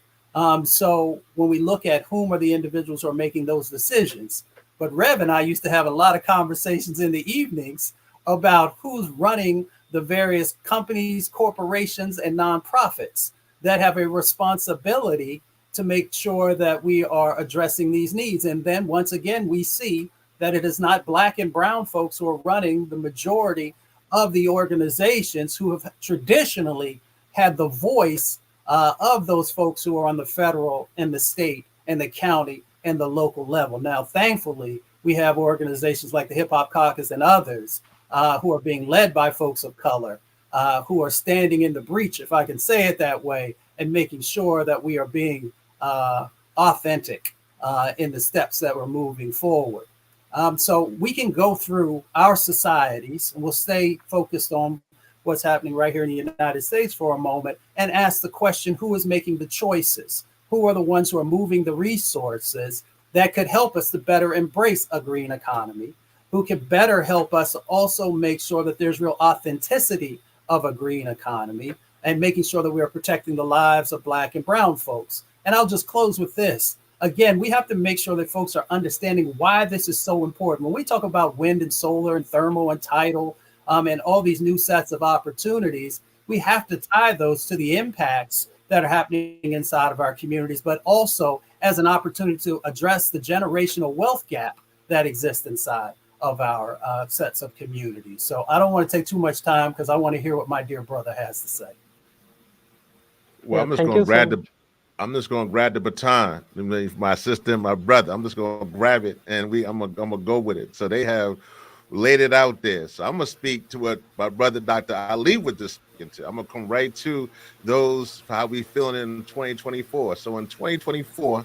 So when we look at whom are the individuals who are making those decisions, but Rev and I used to have a lot of conversations in the evenings about who's running the various companies, corporations, and nonprofits that have a responsibility to make sure that we are addressing these needs. And then once again, we see that it is not Black and brown folks who are running the majority of the organizations who have traditionally had the voice of those folks who are on the federal and the state and the county and the local level. Now, thankfully, we have organizations like the Hip Hop Caucus and others who are being led by folks of color, who are standing in the breach, if I can say it that way, and making sure that we are being authentic in the steps that we're moving forward. So we can go through our societies, and we'll stay focused on what's happening right here in the United States for a moment, and ask the question, who is making the choices? Who are the ones who are moving the resources that could help us to better embrace a green economy? Who can better help us also make sure that there's real authenticity of a green economy and making sure that we are protecting the lives of Black and brown folks? And I'll just close with this. Again, we have to make sure that folks are understanding why this is so important. When we talk about wind and solar and thermal and tidal and all these new sets of opportunities, we have to tie those to the impacts that are happening inside of our communities, but also as an opportunity to address the generational wealth gap that exists inside of our sets of communities. So I don't want to take too much time because I want to hear what my dear brother has to say. Well, I'm just going to grab the baton. My sister and my brother. I'm just going to grab it, and I'm gonna go with it. So they have laid it out there. So I'm gonna speak to what my brother Dr. Ali was just speaking to. I'm gonna come right to those how we feeling in 2024. So in 2024,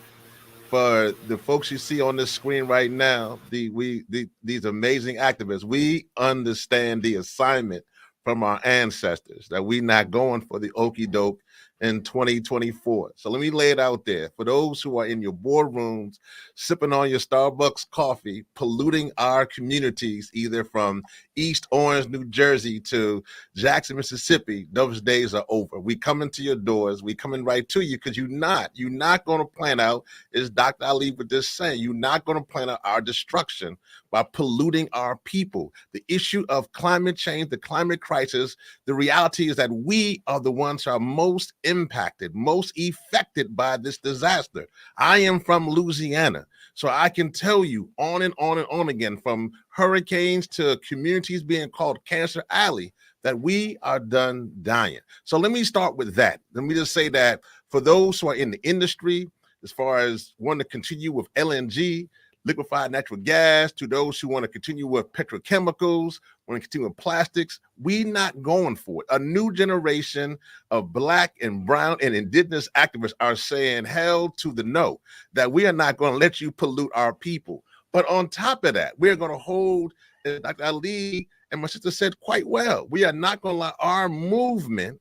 for the folks you see on this screen right now, these amazing activists, we understand the assignment from our ancestors that we're not going for the okie doke in 2024. So let me lay it out there. For those who are in your boardrooms, sipping on your Starbucks coffee, polluting our communities, either from East Orange, New Jersey to Jackson, Mississippi, those days are over. We coming to your doors. We coming right to you because you're not going to plan out, as Dr. Ali was just saying, you're not going to plan out our destruction by polluting our people. The issue of climate change, the climate crisis, the reality is that we are the ones who are most impacted, most affected by this disaster. I am from Louisiana, so I can tell you on and on and on again, from hurricanes to communities being called Cancer Alley, that we are done dying. So let me start with that. Let me just say that for those who are in the industry, as far as wanting to continue with LNG, liquefied natural gas, to those who want to continue with petrochemicals, want to continue with plastics, we not going for it. A new generation of Black and brown and indigenous activists are saying hell to the no, that we are not going to let you pollute our people. But on top of that, we're going to hold, as Dr. Ali and my sister said quite well, we are not going to allow our movement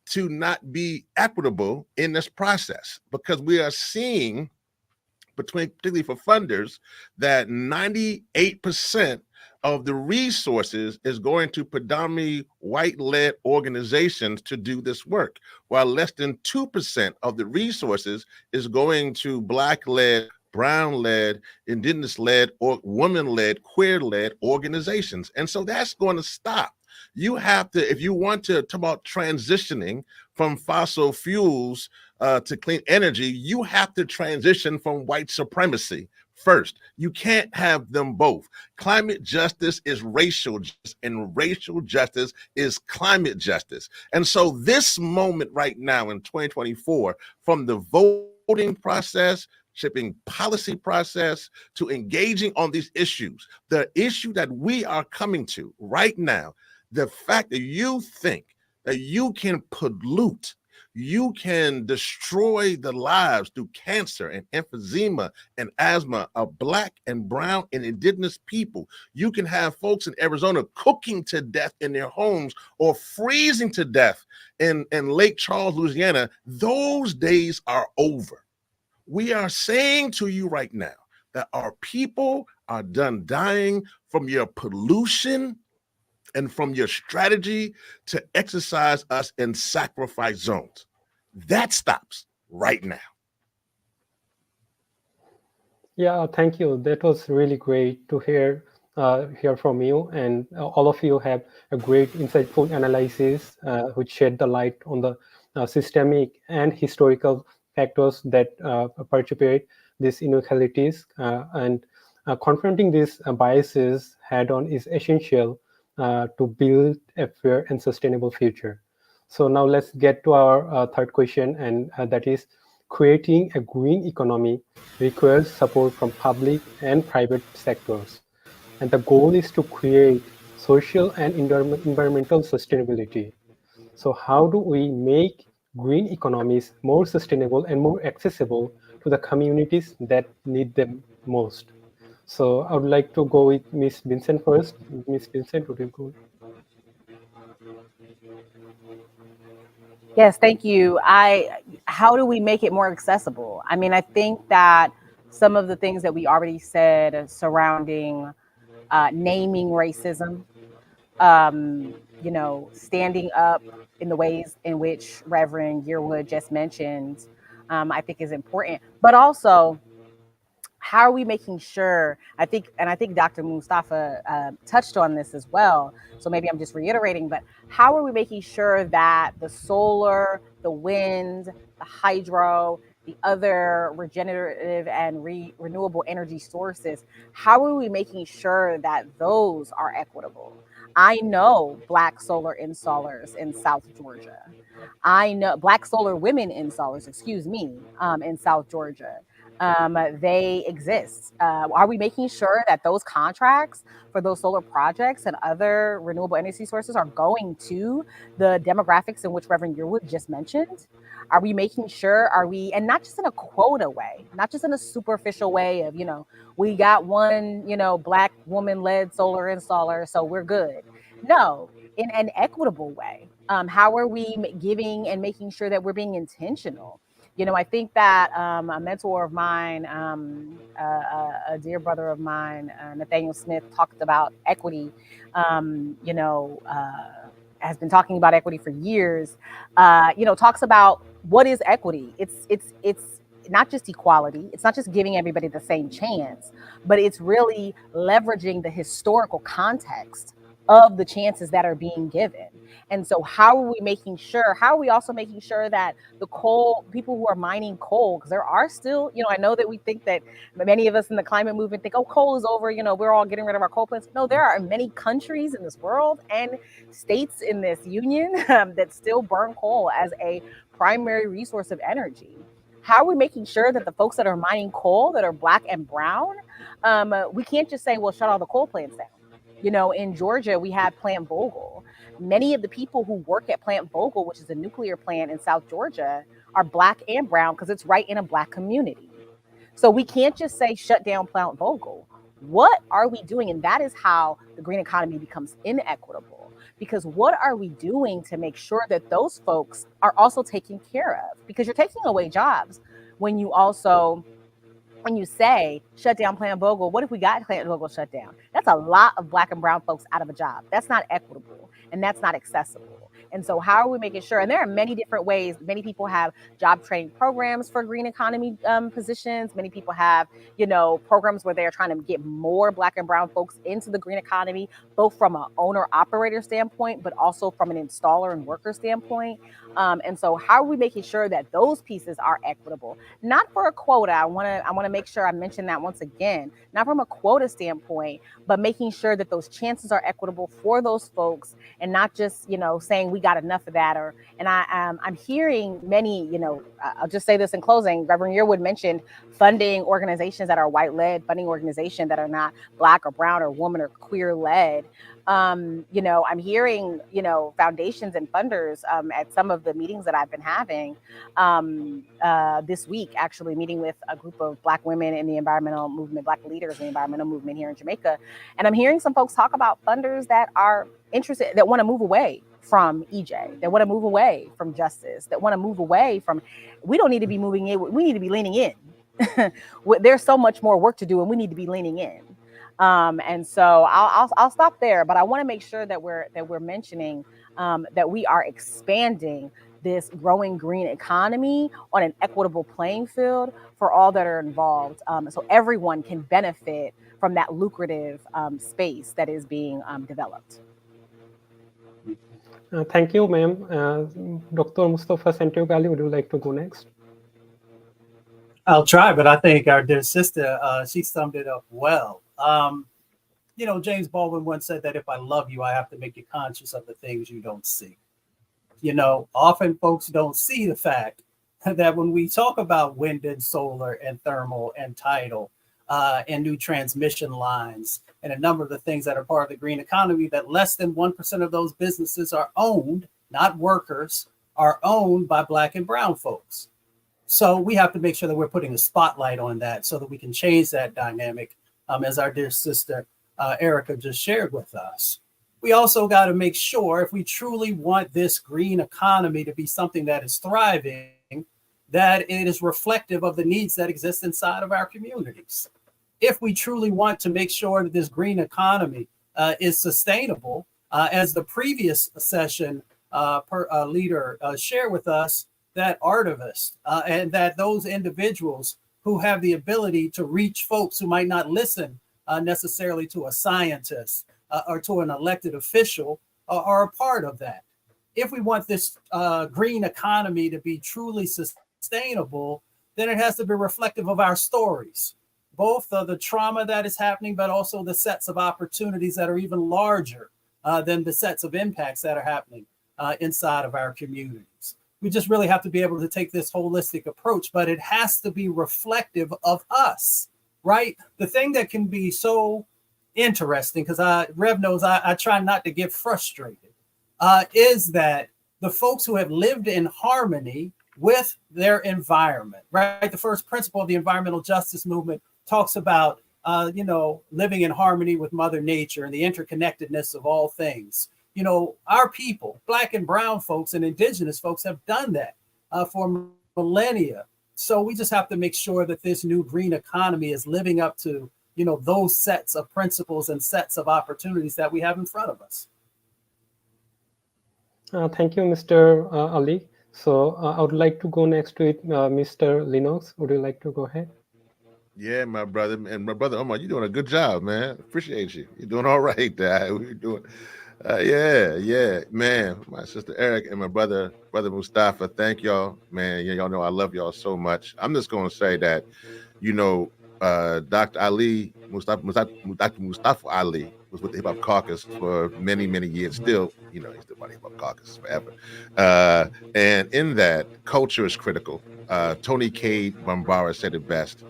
to not be equitable in this process, because we are seeing, particularly for funders, that 98% of the resources is going to predominantly white-led organizations to do this work, while less than 2% of the resources is going to Black-led, Brown-led, Indigenous-led, or woman-led, queer-led organizations. And so that's going to stop. You have to, if you want to talk about transitioning from fossil fuels to clean energy, you have to transition from white supremacy first. You can't have them both. Climate justice is racial justice, and racial justice is climate justice. And so this moment right now in 2024, from the voting process, shipping policy process, to engaging on these issues, the issue that we are coming to right now, the fact that you think that you can pollute, you can destroy the lives through cancer and emphysema and asthma of Black and brown and indigenous people. You can have folks in Arizona cooking to death in their homes or freezing to death in Lake Charles, Louisiana. Those days are over. We are saying to you right now that our people are done dying from your pollution and from your strategy to exercise us in sacrifice zones. That stops right now. Yeah, thank you. That was really great to hear from you, and all of you have a great insightful analysis which shed the light on the systemic and historical factors that perpetuate these inequalities, and confronting these biases head on is essential to build a fair and sustainable future. So now let's get to our third question, and that is, creating a green economy requires support from public and private sectors. And the goal is to create social and environmental sustainability. So how do we make green economies more sustainable and more accessible to the communities that need them most? So I would like to go with Ms. Vincent first. Ms. Vincent, would you go? Yes, thank you. How do we make it more accessible? I mean, I think that some of the things that we already said surrounding naming racism, standing up in the ways in which Reverend Yearwood just mentioned, I think is important. But also, how are we making sure, I think Dr. Mustafa touched on this as well, so maybe I'm just reiterating, but how are we making sure that the solar, the wind, the hydro, the other regenerative and renewable energy sources, how are we making sure that those are equitable? I know Black solar installers in South Georgia. I know Black solar women installers, in South Georgia. They exist. Are we making sure that those contracts for those solar projects and other renewable energy sources are going to the demographics in which Reverend Yearwood just mentioned? Are we making sure, and not just in a quota way, not just in a superficial way of, we got one, Black woman-led solar installer, so we're good. No, in an equitable way. How are we giving and making sure that we're being intentional? I think that a mentor of mine, a dear brother of mine, Nathaniel Smith, talked about equity, has been talking about equity for years, talks about what is equity. It's not just equality. It's not just giving everybody the same chance, but it's really leveraging the historical context of the chances that are being given. And so how are we also making sure that the people who are mining coal, because there are still, I know that we think that many of us in the climate movement think, oh, coal is over, we're all getting rid of our coal plants. No, there are many countries in this world and states in this union that still burn coal as a primary resource of energy. How are we making sure that the folks that are mining coal that are Black and brown, we can't just say, well, shut all the coal plants down. In Georgia, we have Plant Vogtle. Many of the people who work at Plant Vogtle, which is a nuclear plant in South Georgia, are Black and brown because it's right in a Black community. So we can't just say shut down Plant Vogtle. What are we doing? And that is how the green economy becomes inequitable. Because what are we doing to make sure that those folks are also taken care of? Because you're taking away jobs when you also, when you say shut down Plant Vogtle. What if we got Plant Vogtle shut down? That's a lot of Black and brown folks out of a job. That's not equitable, and that's not accessible. And so how are we making sure? And there are many different ways. Many people have job training programs for green economy positions. Many people have, programs where they're trying to get more Black and brown folks into the green economy, both from an owner operator standpoint, but also from an installer and worker standpoint. And so how are we making sure that those pieces are equitable? Not for a quota. I want to make sure I mention that once again, not from a quota standpoint, but making sure that those chances are equitable for those folks, and not just, saying we got enough of that. I'm hearing many, I'll just say this in closing. Reverend Yearwood mentioned funding organizations that are white-led, funding organizations that are not Black or brown or woman or queer-led. I'm hearing, foundations and funders at some of the meetings that I've been having this week, actually meeting with a group of Black women in the environmental movement, Black leaders in the environmental movement here in Jamaica. And I'm hearing some folks talk about funders that are interested, that want to move away from EJ, that want to move away from justice, that want to move away from, we don't need to be moving in, we need to be leaning in. There's so much more work to do, and we need to be leaning in. And so I'll stop there, but I want to make sure that we're mentioning that we are expanding this growing green economy on an equitable playing field for all that are involved, so everyone can benefit from that lucrative space that is being developed. Thank you, ma'am. Dr. Mustafa Santogali, would you like to go next? I'll try, but I think our dear sister, she summed it up well. James Baldwin once said that if I love you, I have to make you conscious of the things you don't see. Often folks don't see the fact that when we talk about wind and solar and thermal and tidal and new transmission lines and a number of the things that are part of the green economy, that less than 1% of those businesses are owned, not workers, are owned by Black and brown folks. So we have to make sure that we're putting a spotlight on that so that we can change that dynamic, as our dear sister Erica just shared with us. We also got to make sure, if we truly want this green economy to be something that is thriving, that it is reflective of the needs that exist inside of our communities. If we truly want to make sure that this green economy is sustainable, as the previous session leader shared with us, that artivists and that those individuals who have the ability to reach folks who might not listen necessarily to a scientist or to an elected official are a part of that. If we want this green economy to be truly sustainable, then it has to be reflective of our stories, both of the trauma that is happening, but also the sets of opportunities that are even larger than the sets of impacts that are happening inside of our communities. We just really have to be able to take this holistic approach, but it has to be reflective of us, right? The thing that can be so interesting, because Rev knows I try not to get frustrated, is that the folks who have lived in harmony with their environment, right? The first principle of the environmental justice movement talks about, living in harmony with Mother Nature and the interconnectedness of all things. Our people, Black and brown folks and indigenous folks, have done that for millennia. So we just have to make sure that this new green economy is living up to, those sets of principles and sets of opportunities that we have in front of us. Thank you, Mr. Ali. So I would like to go next with Mr. Lennox. Would you like to go ahead? Yeah, my brother. And my brother Omar, you're doing a good job, man. Appreciate you. You're doing all right, Dad. You're doing, yeah, man. My sister Eric and my brother Mustafa, thank y'all, man. Y'all know I love y'all so much. I'm just going to say that, Dr. Ali, Dr. Mustafa Ali was with the Hip Hop Caucus for many, many years. Still, he's still by the Hip Hop Caucus forever. And in that, culture is critical. Tony K. Bambara said it best.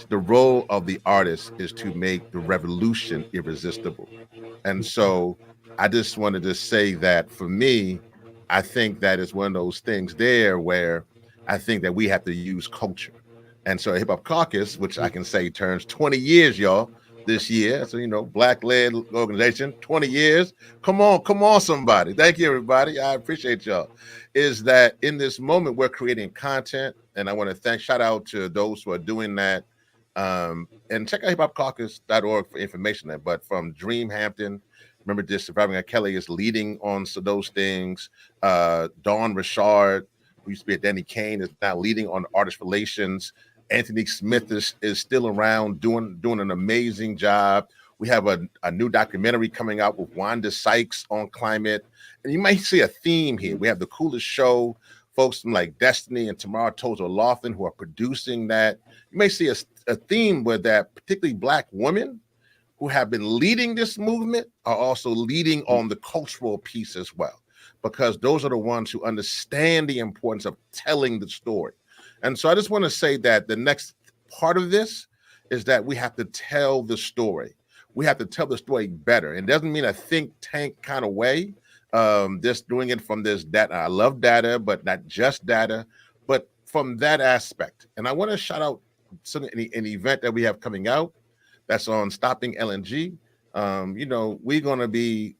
The role of the artist is to make the revolution irresistible. And so I just wanted to say that for me, I think that is one of those things there where I think that we have to use culture. And so Hip Hop Caucus, which I can say turns 20 years, y'all, this year. So, Black-led organization, 20 years. Come on, somebody. Thank you, everybody. I appreciate y'all. Is that in this moment, we're creating content. And I want to shout out to those who are doing that. And check out hiphopcaucus.org for information there. But from Dream Hampton, remember this, Surviving R. Kelly is leading on those things. Dawn Richard, who used to be at Danny Kane, is now leading on artist relations. Anthony Smith is still around doing an amazing job. We have a new documentary coming out with Wanda Sykes on climate. And you might see a theme here. We have the coolest show, folks from like Destiny and Tamara Tozer Laughlin who are producing that. You may see a theme where that particularly Black women who have been leading this movement are also leading on the cultural piece as well, because those are the ones who understand the importance of telling the story. And so I just want to say that the next part of this is that we have to tell the story. We have to tell the story better. And it doesn't mean a think tank kind of way, just doing it from this data. I love data, but not just data, but from that aspect. And I want to shout out an event that we have coming out that's on Stopping LNG. We're going to be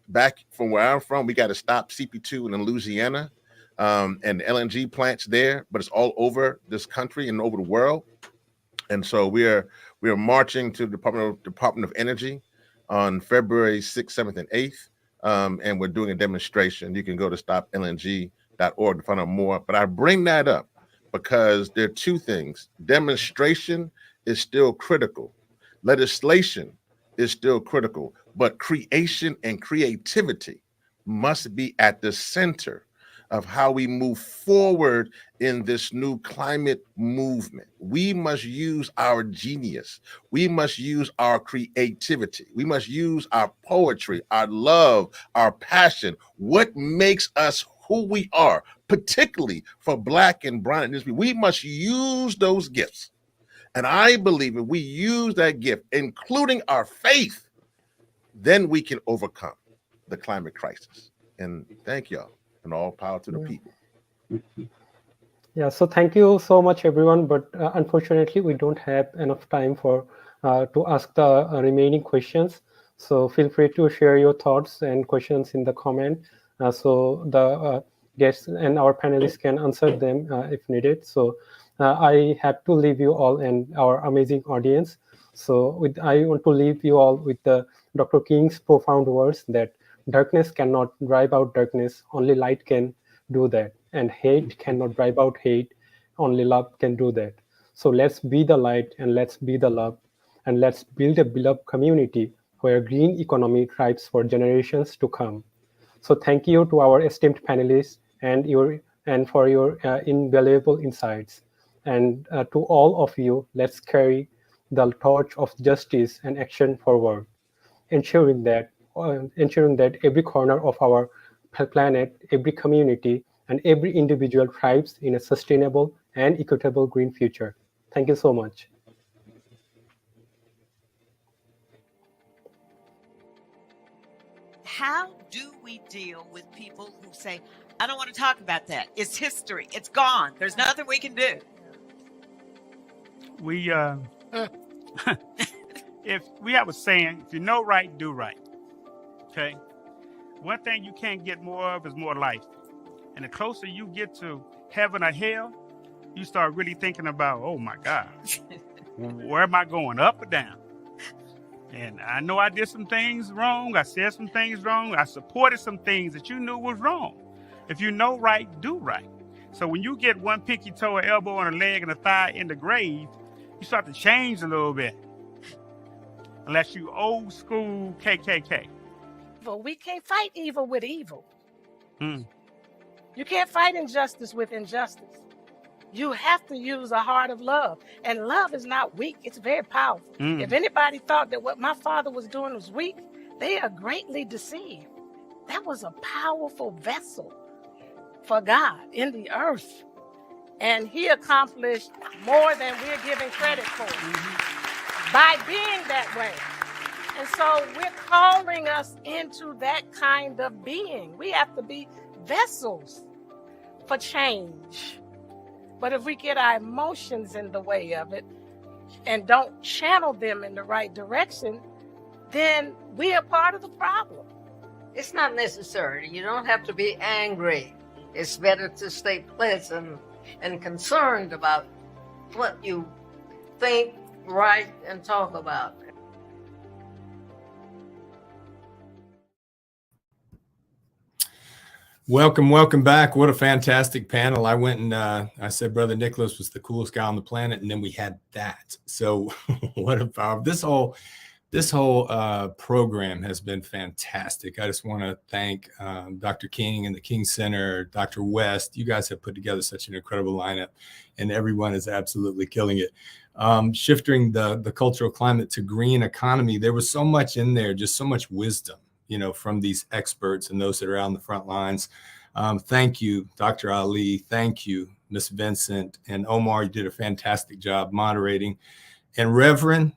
back from where I'm from. We got to stop CP2 in Louisiana. And the LNG plants there, but it's all over this country and over the world. And so we are marching to the Department of Energy on February 6th, 7th, and 8th. And we're doing a demonstration. You can go to stoplng.org to find out more. But I bring that up because there are two things. Demonstration is still critical. Legislation is still critical. But creation and creativity must be at the center of how we move forward in this new climate movement. We must use our genius. We must use our creativity. We must use our poetry, our love, our passion, what makes us who we are, particularly for Black and brown industry. We must use those gifts. And I believe if we use that gift, including our faith, then we can overcome the climate crisis. And thank y'all. And all power to the people. Yeah, so thank you so much, everyone. But unfortunately, we don't have enough time to ask the remaining questions. So feel free to share your thoughts and questions in the comment. So the guests and our panelists can answer them if needed. So I have to leave you all and our amazing audience. So I want to leave you all with Dr. King's profound words that darkness cannot drive out darkness, only light can do that. And hate cannot drive out hate, only love can do that. So let's be the light and let's be the love. And let's build a beloved community where green economy thrives for generations to come. So thank you to our esteemed panelists and for your invaluable insights. And to all of you, let's carry the torch of justice and action forward, ensuring that every corner of our planet, every community, and every individual thrives in a sustainable and equitable green future. Thank you so much. How do we deal with people who say, I don't want to talk about that. It's history. It's gone. There's nothing we can do. If we have a saying, if you know right, do right. Okay. One thing you can't get more of is more life. And the closer you get to heaven or hell, you start really thinking about, oh my God, where am I going, up or down? And I know I did some things wrong. I said some things wrong. I supported some things that you knew was wrong. If you know right, do right. So when you get one pinky toe, an elbow, and a leg, and a thigh in the grave, you start to change a little bit. Unless you old school KKK. We can't fight evil with evil. Mm. You can't fight injustice with injustice. You have to use a heart of love. And love is not weak. It's very powerful. Mm. If anybody thought that what my father was doing was weak, they are greatly deceived. That was a powerful vessel for God in the earth. And he accomplished more than we're giving credit for by being that way. And so we're calling us into that kind of being. We have to be vessels for change. But if we get our emotions in the way of it, and don't channel them in the right direction, then we are part of the problem. It's not necessary. You don't have to be angry. It's better to stay pleasant and concerned about what you think, write, and talk about. Welcome back. What a fantastic panel. I went and I said Brother Nicholas was the coolest guy on the planet, and then we had that. So what a power. This whole program has been fantastic. I just want to thank Dr. King and the King Center, Dr. West. You guys have put together such an incredible lineup, and everyone is absolutely killing it. Shifting the cultural climate to green economy, there was so much in there, just so much wisdom, from these experts and those that are on the front lines. Thank you, Dr. Ali. Thank you, Ms. Vincent and Omar. You did a fantastic job moderating. And Reverend,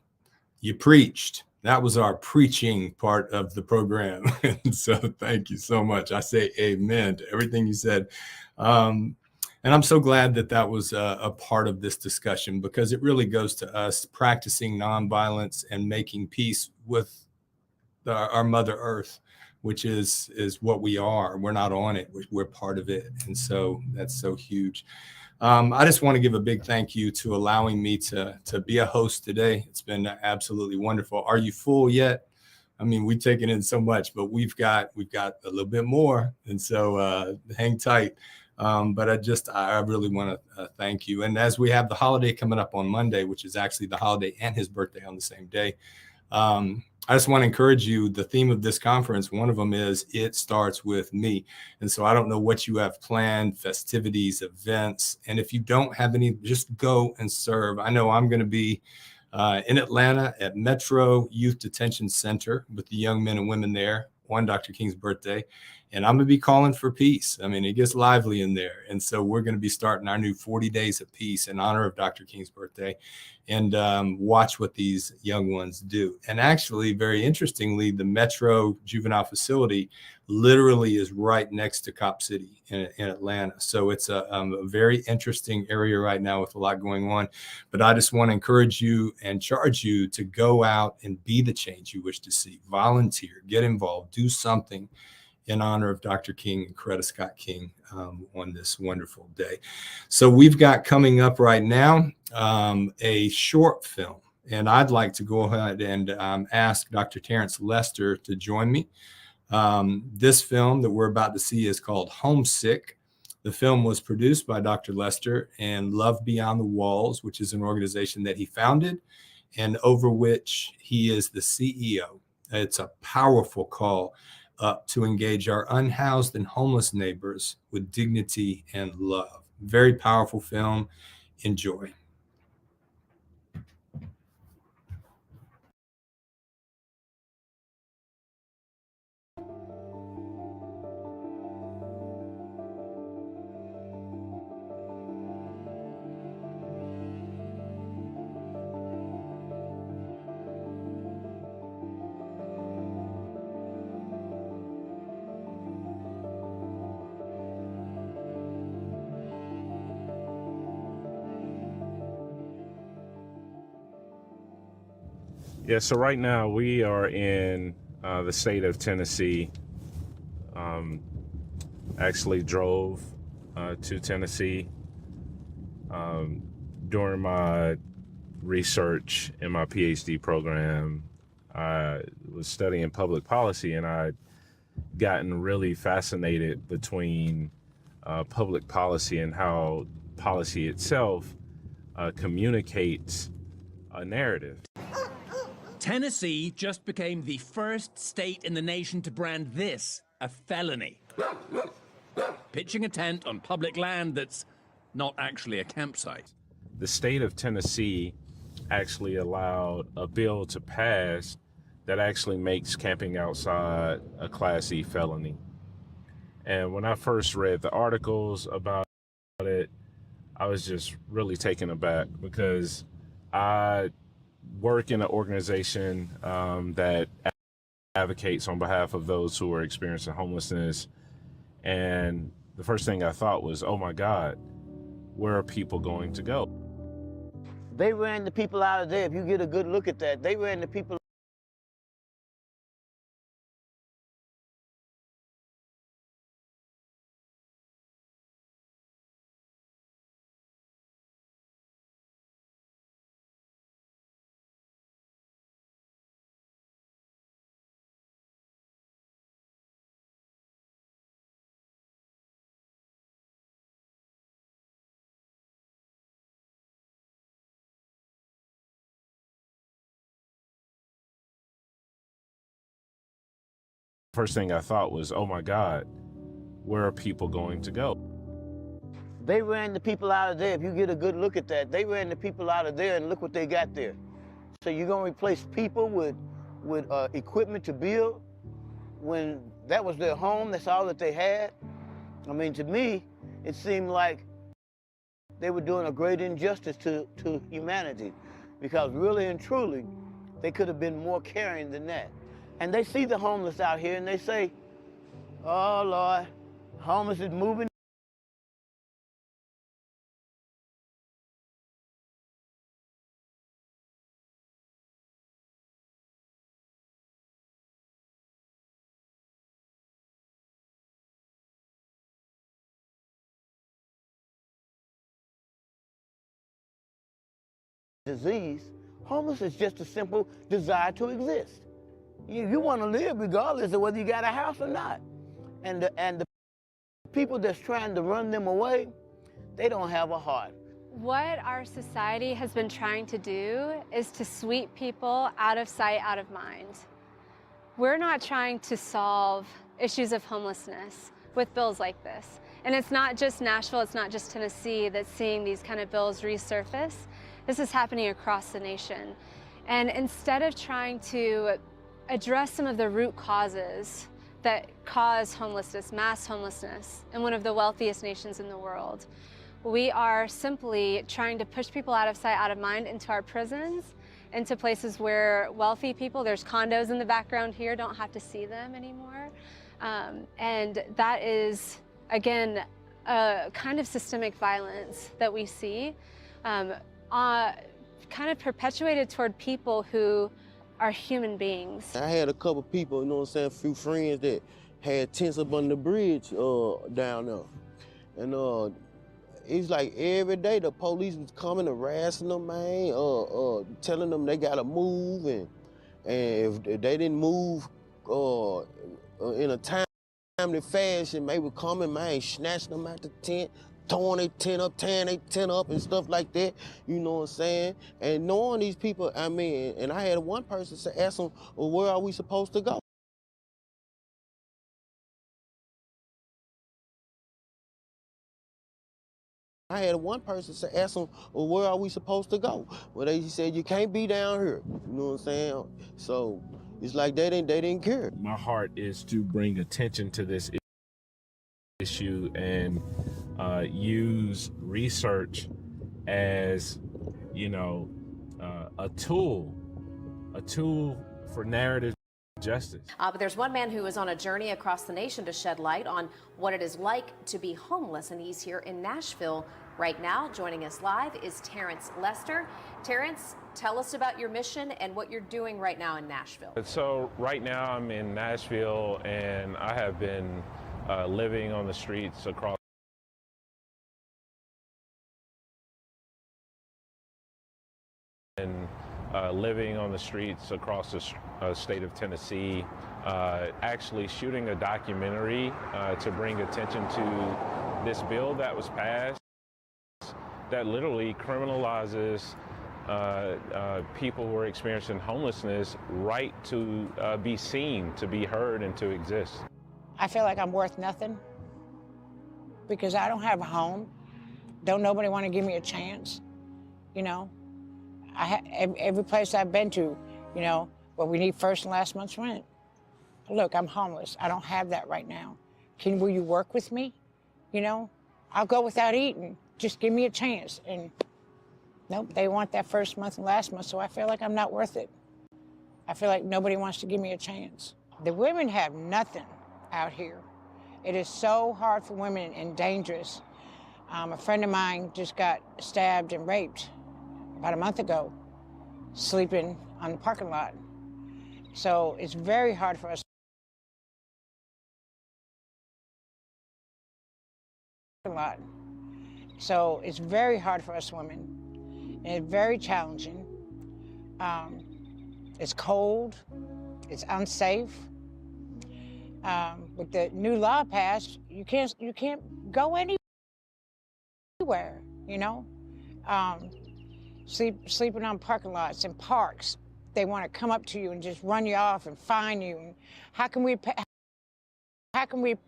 you preached. That was our preaching part of the program. And so thank you so much. I say amen to everything you said. And I'm so glad that was a part of this discussion, because it really goes to us practicing nonviolence and making peace with our Mother Earth, which is what we are. We're not on it. We're part of it. And so that's so huge. I just want to give a big thank you to allowing me to be a host today. It's been absolutely wonderful. Are you full yet? I mean, we've taken in so much, but we've got a little bit more. And so hang tight. But I really want to thank you. And as we have the holiday coming up on Monday, which is actually the holiday and his birthday on the same day, I just want to encourage you. The theme of this conference, one of them is It Starts With Me. And so I don't know what you have planned, festivities, events. And if you don't have any, just go and serve. I know I'm going to be in Atlanta at Metro Youth Detention Center with the young men and women there on Dr. King's birthday. And I'm going to be calling for peace. I mean, it gets lively in there. And so we're going to be starting our new 40 days of peace in honor of Dr. King's birthday, and watch what these young ones do. And actually, very interestingly, the Metro Juvenile Facility literally is right next to Cop City in Atlanta. So it's a very interesting area right now with a lot going on. But I just want to encourage you and charge you to go out and be the change you wish to see. Volunteer, get involved, do something in honor of Dr. King and Coretta Scott King on this wonderful day. So we've got coming up right now a short film, and I'd like to go ahead and ask Dr. Terrence Lester to join me. This film that we're about to see is called Homesick. The film was produced by Dr. Lester and Love Beyond the Walls, which is an organization that he founded and over which he is the CEO. It's a powerful call to engage our unhoused and homeless neighbors with dignity and love. Very powerful film. Enjoy. Yeah, so right now we are in the state of Tennessee. Actually drove to Tennessee during my research in my PhD program. I was studying public policy, and I'd gotten really fascinated between public policy and how policy itself communicates a narrative. Tennessee just became the first state in the nation to brand this a felony. Pitching a tent on public land that's not actually a campsite. The state of Tennessee actually allowed a bill to pass that actually makes camping outside a Class E felony. And when I first read the articles about it, I was just really taken aback, because I work in an organization that advocates on behalf of those who are experiencing homelessness. And the first thing I thought was, oh my God, where are people going to go? They ran the people out of there. If you get a good look at that, they ran the people. First thing I thought was, oh my God, where are people going to go? They ran the people out of there. If you get a good look at that, they ran the people out of there, and look what they got there. So you're gonna replace people with equipment to build when that was their home, that's all that they had? I mean, to me, it seemed like they were doing a great injustice to humanity, because really and truly, they could have been more caring than that. And they see the homeless out here and they say, oh Lord, homeless is moving. Disease. Homeless is just a simple desire to exist. You want to live regardless of whether you got a house or not. And the people that's trying to run them away, they don't have a heart. What our society has been trying to do is to sweep people out of sight, out of mind. We're not trying to solve issues of homelessness with bills like this. And it's not just Nashville, it's not just Tennessee that's seeing these kind of bills resurface. This is happening across the nation. And instead of trying to address some of the root causes that cause homelessness, mass homelessness, in one of the wealthiest nations in the world, we are simply trying to push people out of sight, out of mind, into our prisons, into places where wealthy people, there's condos in the background here, don't have to see them anymore. And that is, again, a kind of systemic violence that we see, kind of perpetuated toward people who are human beings. I had a couple people, you know what I'm saying, a few friends that had tents up on the bridge down there. And it's like every day the police was coming, harassing them, man, telling them they gotta move, and if they didn't move in a timely fashion, they would come and, man, snatching them out the tent, throwing their tent up, tearing their tent up and stuff like that, you know what I'm saying? And knowing these people, I mean, and I had one person say, ask them, well, where are we supposed to go? I had one person say, ask them, well, where are we supposed to go? Well, he said, you can't be down here, you know what I'm saying? So it's like they didn't care. My heart is to bring attention to this issue and use research as, you know, a tool for narrative justice. But there's one man who is on a journey across the nation to shed light on what it is like to be homeless, and he's here in Nashville right now. Joining us live is Terrence Lester. Terrence, tell us about your mission and what you're doing right now in Nashville. So right now I'm in Nashville, and I have been living on the streets across the state of Tennessee, actually shooting a documentary to bring attention to this bill that was passed that literally criminalizes people who are experiencing homelessness right to be seen, to be heard, and to exist. I feel like I'm worth nothing because I don't have a home. Don't nobody want to give me a chance, you know? Every place I've been to, you know, well, we need first and last month's rent. Look, I'm homeless. I don't have that right now. Will you work with me? You know, I'll go without eating. Just give me a chance. And nope, they want that first month and last month, so I feel like I'm not worth it. I feel like nobody wants to give me a chance. The women have nothing out here. It is so hard for women and dangerous. A friend of mine just got stabbed and raped about a month ago, sleeping on the parking lot. So it's very hard for us. Lot. So it's very hard for us women, and it's very challenging. It's cold, it's unsafe. With the new law passed, you can't go anywhere. You know, sleeping on parking lots and parks. They want to come up to you and just run you off and fine you. And how can we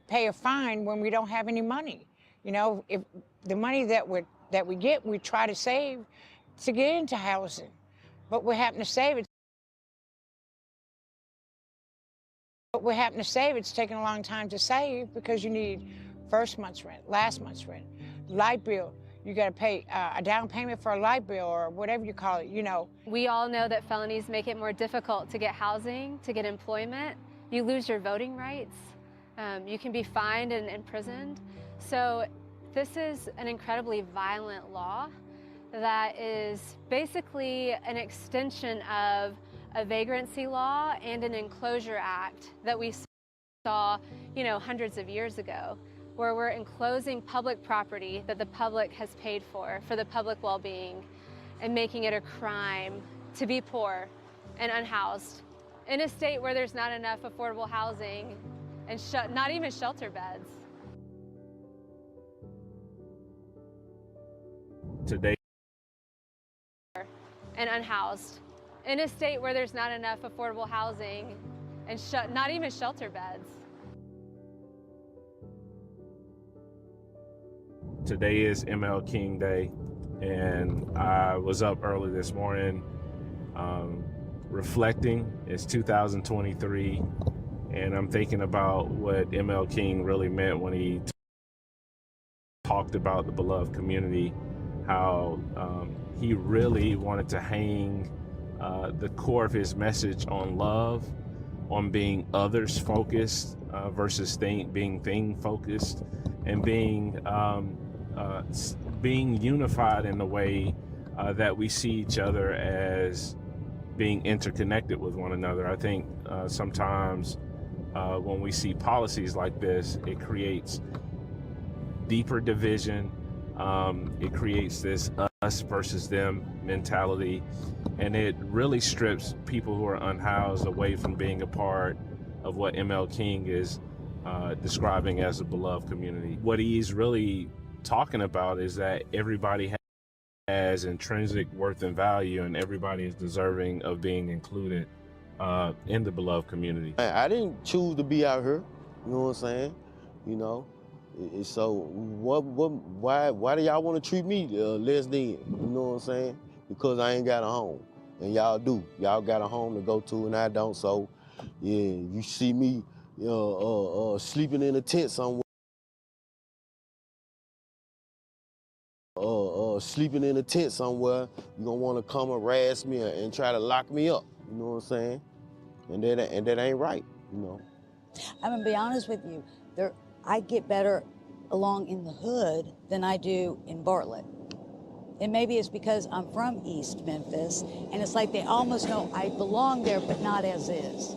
pay a fine when we don't have any money? You know, if the money that we get, we try to save to get into housing, but we happen to save it. It's taking a long time to save because you need first month's rent, last month's rent, light bill. You got to pay a down payment for a light bill or whatever you call it, you know. We all know that felonies make it more difficult to get housing, to get employment. You lose your voting rights. You can be fined and imprisoned. So this is an incredibly violent law that is basically an extension of a vagrancy law and an enclosure act that we saw, hundreds of years ago, where we're enclosing public property that the public has paid for the public well-being, and making it a crime to be poor and unhoused in a state where there's not enough affordable housing and not even shelter beds. Today. And unhoused in a state where there's not enough affordable housing and not even shelter beds. Today is ML King Day, and I was up early this morning reflecting. It's 2023, and I'm thinking about what ML King really meant when he talked about the beloved community, how he really wanted to hang the core of his message on love, on being others focused versus being thing focused, and being unified in the way that we see each other as being interconnected with one another. I think sometimes when we see policies like this, it creates deeper division. It creates this us versus them mentality, and it really strips people who are unhoused away from being a part of what ML King is describing as a beloved community. What he's really talking about is that everybody has intrinsic worth and value, and everybody is deserving of being included in the beloved community. I didn't choose to be out here, you know what I'm saying? You know, so why do y'all want to treat me less than? You know what I'm saying? Because I ain't got a home, and y'all do. Y'all got a home to go to, and I don't. So, yeah, you see me sleeping in a tent somewhere. Sleeping in a tent somewhere, you're gonna wanna come harass me and try to lock me up, you know what I'm saying? And that ain't right, you know. I'm gonna be honest with you, I get better along in the hood than I do in Bartlett. And maybe it's because I'm from East Memphis, and it's like they almost know I belong there, but not as is.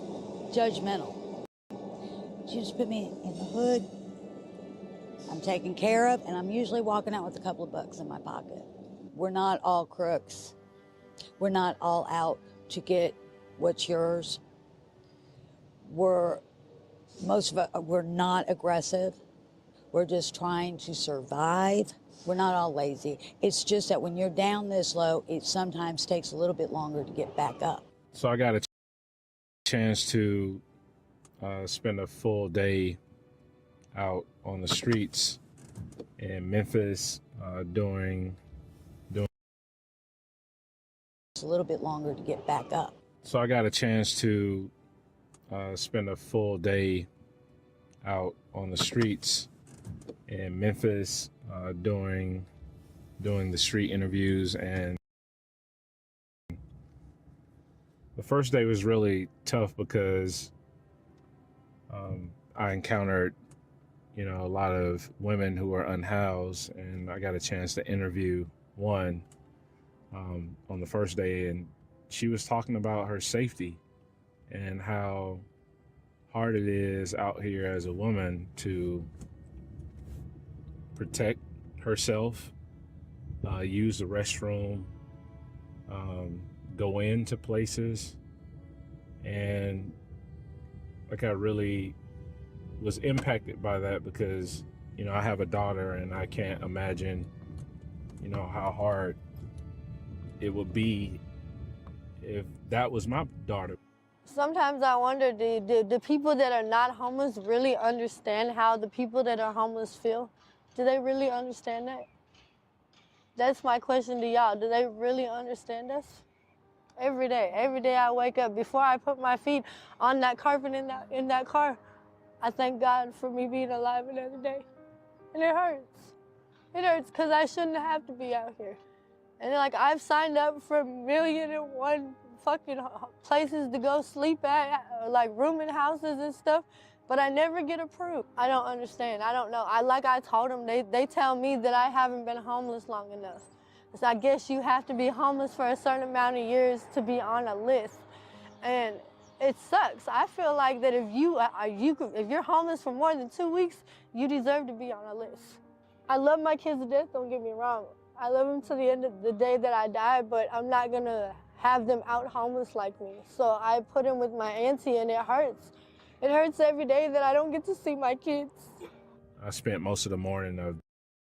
Judgmental. You just put me in the hood, I'm taken care of, and I'm usually walking out with a couple of bucks in my pocket. We're not all crooks. We're not all out to get what's yours. Most of us, we're not aggressive. We're just trying to survive. We're not all lazy. It's just that when you're down this low, it sometimes takes a little bit longer to get back up. So I got a chance to spend a full day out on the streets in Memphis doing It's a little bit longer to get back up. So I got a chance to spend a full day out on the streets in Memphis doing the street interviews, and the first day was really tough because I encountered a lot of women who are unhoused, and I got a chance to interview one on the first day, and she was talking about her safety and how hard it is out here as a woman to protect herself, use the restroom, go into places. And like, I really was impacted by that because, you know, I have a daughter, and I can't imagine, you know, how hard it would be if that was my daughter. Sometimes I wonder, do people that are not homeless really understand how the people that are homeless feel? Do they really understand that? That's my question to y'all. Do they really understand us? Every day I wake up, before I put my feet on that carpet in that car, I thank God for me being alive another day. And it hurts. It hurts because I shouldn't have to be out here. And like, I've signed up for 1,000,001 fucking places to go sleep at, like rooming houses and stuff, but I never get approved. I don't understand. I don't know. Like I told them, they tell me that I haven't been homeless long enough. So I guess you have to be homeless for a certain amount of years to be on a list. And it sucks. I feel like that if you're homeless for more than 2 weeks, you deserve to be on a list. I love my kids to death, don't get me wrong. I love them to the end of the day that I die, but I'm not gonna have them out homeless like me. So I put them with my auntie, and it hurts. It hurts every day that I don't get to see my kids. I spent most of the morning of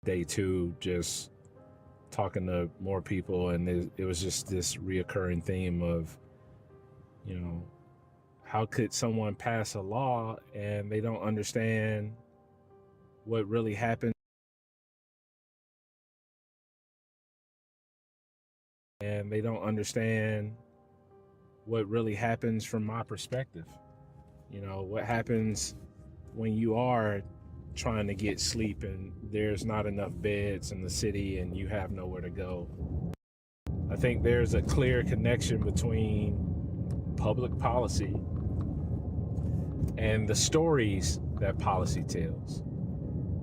day 2 just talking to more people, and it was just this reoccurring theme of, you know, how could someone pass a law and they don't understand what really happened? And they don't understand what really happens from my perspective. You know, what happens when you are trying to get sleep and there's not enough beds in the city and you have nowhere to go. I think there's a clear connection between public policy and the stories that policy tells,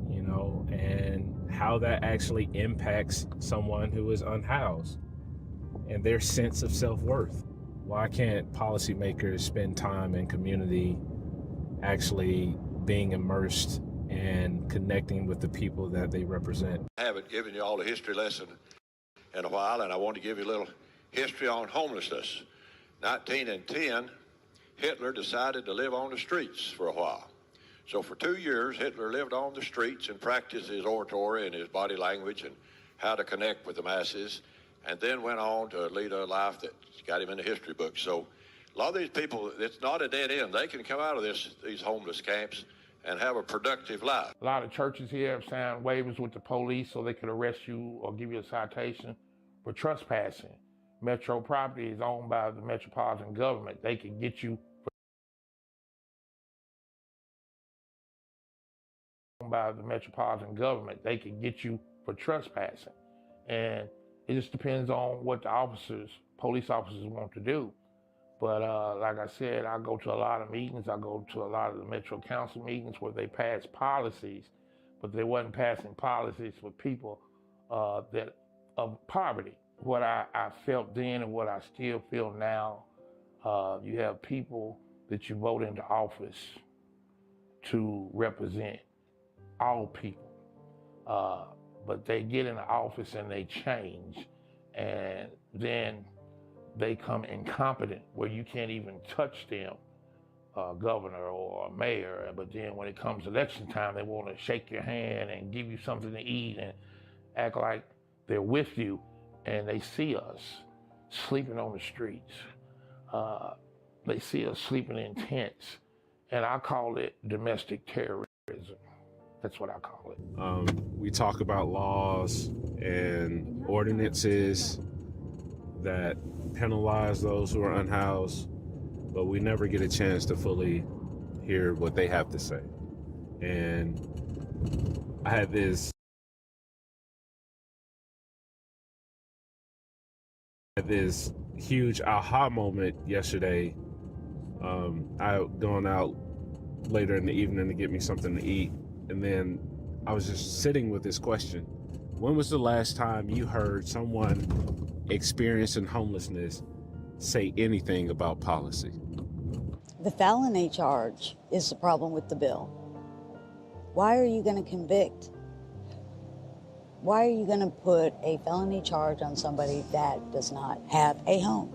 you know, and how that actually impacts someone who is unhoused and their sense of self-worth. Why can't policymakers spend time in community actually being immersed and connecting with the people that they represent? I haven't given you all a history lesson in a while, and I want to give you a little history on homelessness. 1910, Hitler decided to live on the streets for a while. So for 2 years, Hitler lived on the streets and practiced his oratory and his body language and how to connect with the masses, and then went on to lead a life that got him in the history books. So a lot of these people, it's not a dead end. They can come out of these homeless camps and have a productive life. A lot of churches here have signed waivers with the police so they could arrest you or give you a citation for trespassing. Metro property is owned by the metropolitan government. They can get you for trespassing. And it just depends on what the police officers want to do. But like I said, I go to a lot of meetings. I go to a lot of the Metro Council meetings where they pass policies, but they wasn't passing policies for people that of poverty. What I felt then and what I still feel now, you have people that you vote into office to represent all people. But they get in the office and they change, and then they come incompetent where you can't even touch them, governor or mayor. But then when it comes election time, they want to shake your hand and give you something to eat and act like they're with you, and they see us sleeping on the streets. They see us sleeping in tents, and I call it domestic terrorism. That's what I call it. We talk about laws and ordinances that penalize those who are unhoused, but we never get a chance to fully hear what they have to say. And I had this huge aha moment yesterday. I gone out later in the evening to get me something to eat, and then I was just sitting with this question. When was the last time you heard someone experiencing homelessness say anything about policy? The felony charge is the problem with the bill. Why are you going to convict? Why are you going to put a felony charge on somebody that does not have a home?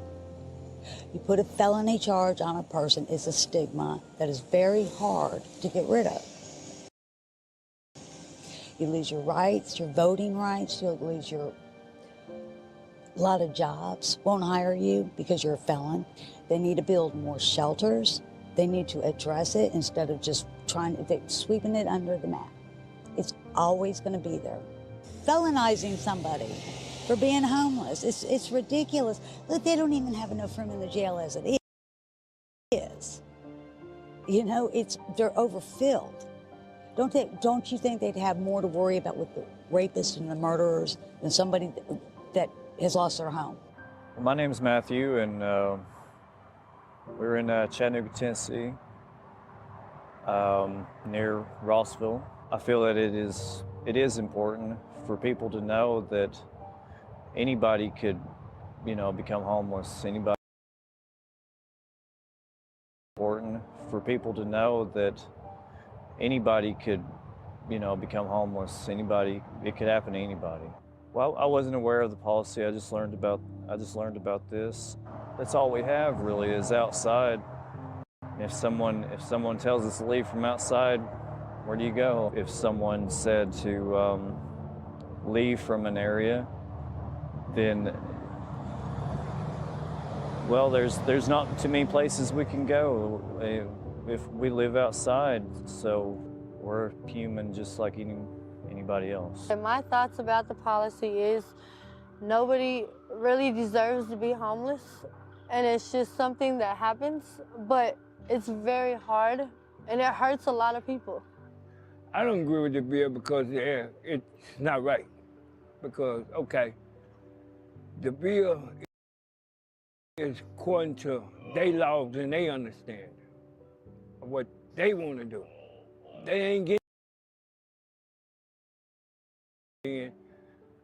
You put a felony charge on a person, it's a stigma that is very hard to get rid of. You lose your rights, your voting rights, you'll lose a lot of jobs won't hire you because you're a felon. They need to build more shelters. They need to address it instead of just sweeping it under the mat. It's always going to be there. Felonizing somebody for being homeless, it's ridiculous. Look, they don't even have enough room in the jail as it is. You know, they're overfilled. Don't you think they'd have more to worry about with the rapists and the murderers than somebody that has lost their home? My name's Matthew, and we're in Chattanooga, Tennessee, near Rossville. I feel that it is important for people to know that anybody could, become homeless. Anybody. Important for people to know that anybody could, become homeless. Anybody, it could happen to anybody. Well, I wasn't aware of the policy. I just learned about this. That's all we have really is outside. If someone tells us to leave from outside, where do you go? If someone said to leave from an area, then well, there's not too many places we can go if we live outside. So we're human just like anybody else. And my thoughts about the policy is nobody really deserves to be homeless, and it's just something that happens, but it's very hard and it hurts a lot of people. I don't agree with the bill because it's not right. Because, okay, the bill is according to their laws and they understand what they want to do. They ain't getting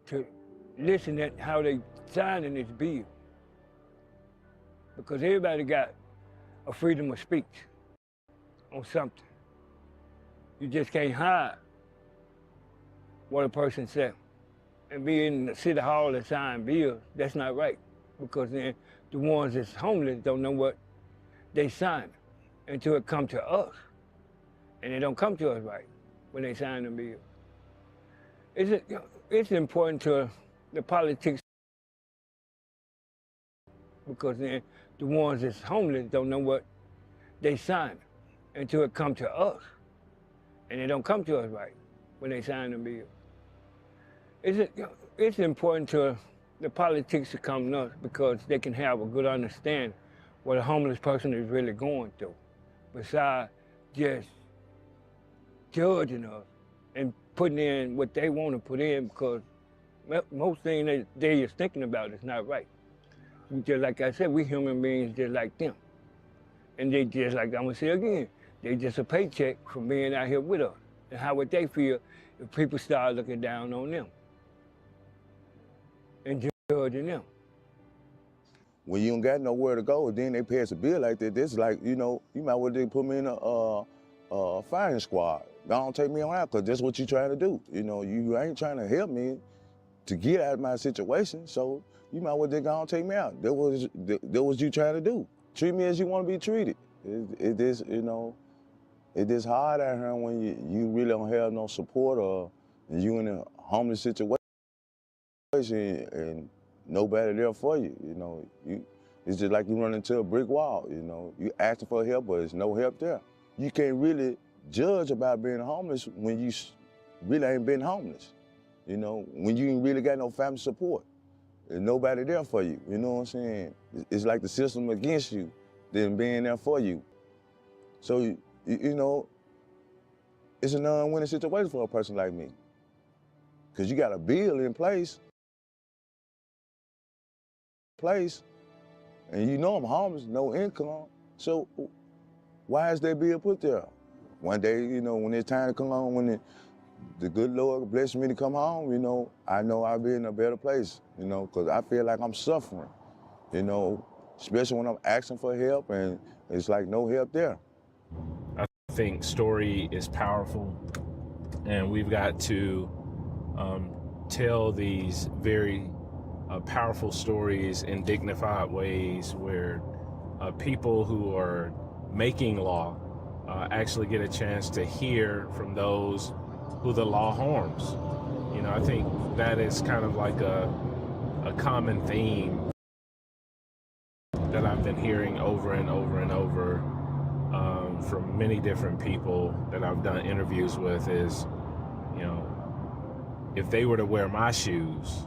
to listen at how they signing this bill. Because everybody got a freedom of speech on something. You just can't hide what a person said. And be in the city hall and sign bills, that's not right. Because then the ones that's homeless don't know what they sign until it come to us. And it don't come to us right when they sign the bill. It's important to the politics because then the ones that's homeless don't know what they sign until it come to us. And it don't come to us right when they sign the bill. It's important to the politics to come to us because they can have a good understanding what a homeless person is really going through, besides just judging us and putting in what they want to put in because most things they is thinking about is not right. Just like I said, we human beings just like them. And they just like, I'm gonna say again, they just a paycheck for being out here with us. And how would they feel if people start looking down on them and judging them? When you don't got nowhere to go, then they pass a bill like that. This is like, you might well put me in a firing squad. Don't take me on out, because that's what you're trying to do. You ain't trying to help me to get out of my situation, so you might well go and take me out. That was you trying to do. Treat me as you want to be treated. It is hard out here when you really don't have no support or you in a homeless situation and nobody there for you. It's just like you run into a brick wall. You asking for help, but there's no help there. You can't really judge about being homeless when you really ain't been homeless. When you ain't really got no family support. There's nobody there for you. You know what I'm saying? It's like the system against you than being there for you. So, it's a non-winning situation for a person like me. Because you got a bill in place, and I'm homeless, no income. So why is that bill put there? One day, when it's time to come on, when the good Lord blessed me to come home, you know, I know I'll be in a better place, you know, because I feel like I'm suffering, you know, especially when I'm asking for help and it's like no help there. I think story is powerful, and we've got to tell these very powerful stories in dignified ways where people who are making law actually get a chance to hear from those who the law harms. You know, I think that is kind of like a common theme that I've been hearing over and over and over from many different people that I've done interviews with is, you know, if they were to wear my shoes,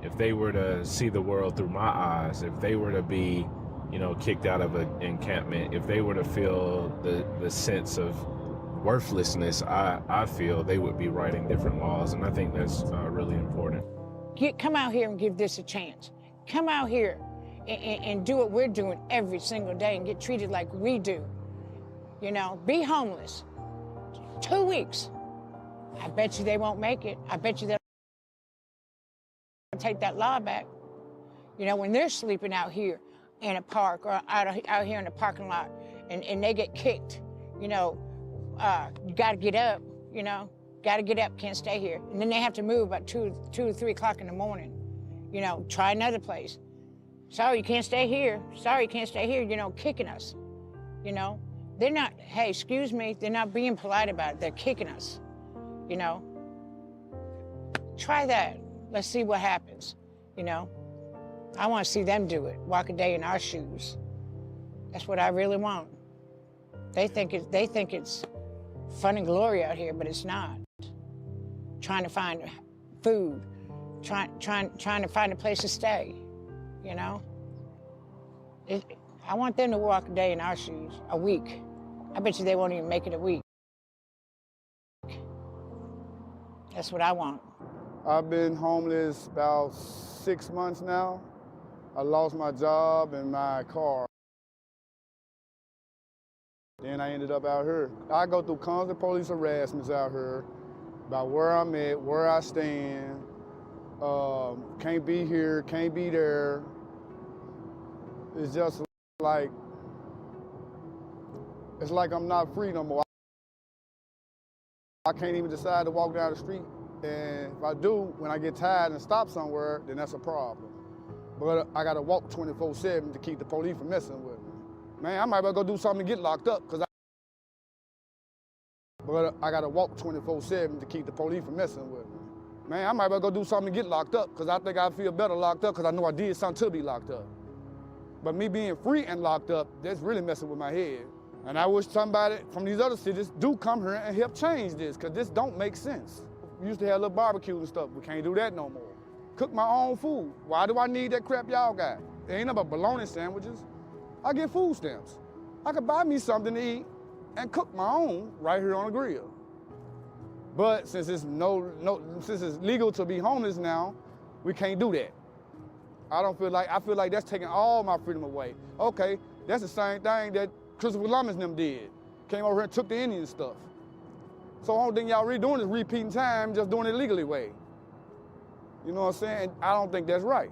if they were to see the world through my eyes, if they were to be, you know, kicked out of an encampment, if they were to feel the sense of worthlessness I feel, they would be writing different laws, and I think that's really important. Come out here and give this a chance. Come out here and do what we're doing every single day and get treated like we do. You know, be homeless. 2 weeks. I bet you they won't make it. I bet you they'll take that law back. You know, when they're sleeping out here in a park or out here in the parking lot and they get kicked, you know, you gotta get up, you know, gotta get up, can't stay here. And then they have to move about 2 or 3 o'clock in the morning. You know, try another place. Sorry, you can't stay here. Sorry, you can't stay here, you know, kicking us, you know. They're not, hey, excuse me, they're not being polite about it. They're kicking us, you know. Try that. Let's see what happens, you know. I want to see them do it, walk a day in our shoes. That's what I really want. They think it's fun and glory out here, but it's not. Trying to find food, trying to find a place to stay, you know. I want them to walk a day in our shoes, a week. I bet you they won't even make it a week. That's what I want. I've been homeless about 6 months now. I lost my job and my car. Then I ended up out here. I go through constant police harassments out here about where I'm at, where I stand. Can't be here, can't be there. It's just like, it's like I'm not free no more. I can't even decide to walk down the street. And if I do, when I get tired and stop somewhere, then that's a problem. But I gotta walk 24/7 to keep the police from messing with me. Man, I might well go do something to get locked up, but I gotta walk 24/7 to keep the police from messing with me. Man, I might well go do something to get locked up, because I think I feel better locked up, because I know I did something to be locked up. But me being free and locked up, that's really messing with my head. And I wish somebody from these other cities do come here and help change this, because this don't make sense. We used to have little barbecues and stuff. We can't do that no more. Cook my own food. Why do I need that crap y'all got? It ain't about bologna sandwiches. I get food stamps. I could buy me something to eat and cook my own right here on the grill. But since it's since it's legal to be homeless now, we can't do that. I feel like that's taking all my freedom away. Okay, that's the same thing that Christopher Columbus and them did. Came over here and took the Indian stuff. So the only thing y'all really doing is repeating time, just doing it legally way. You know what I'm saying? I don't think that's right.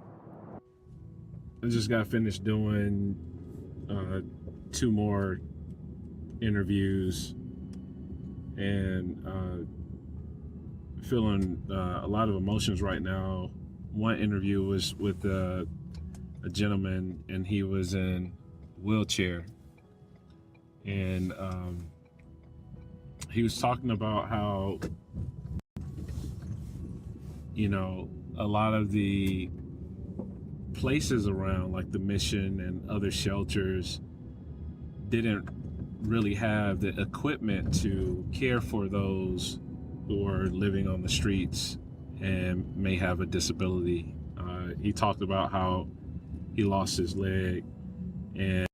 I just got finished doing 2 more interviews and feeling a lot of emotions right now. One interview was with a gentleman, and he was in a wheelchair, and he was talking about how, you know, a lot of the places around, like the Mission and other shelters, didn't really have the equipment to care for those who are living on the streets and may have a disability. He talked about how he lost his leg and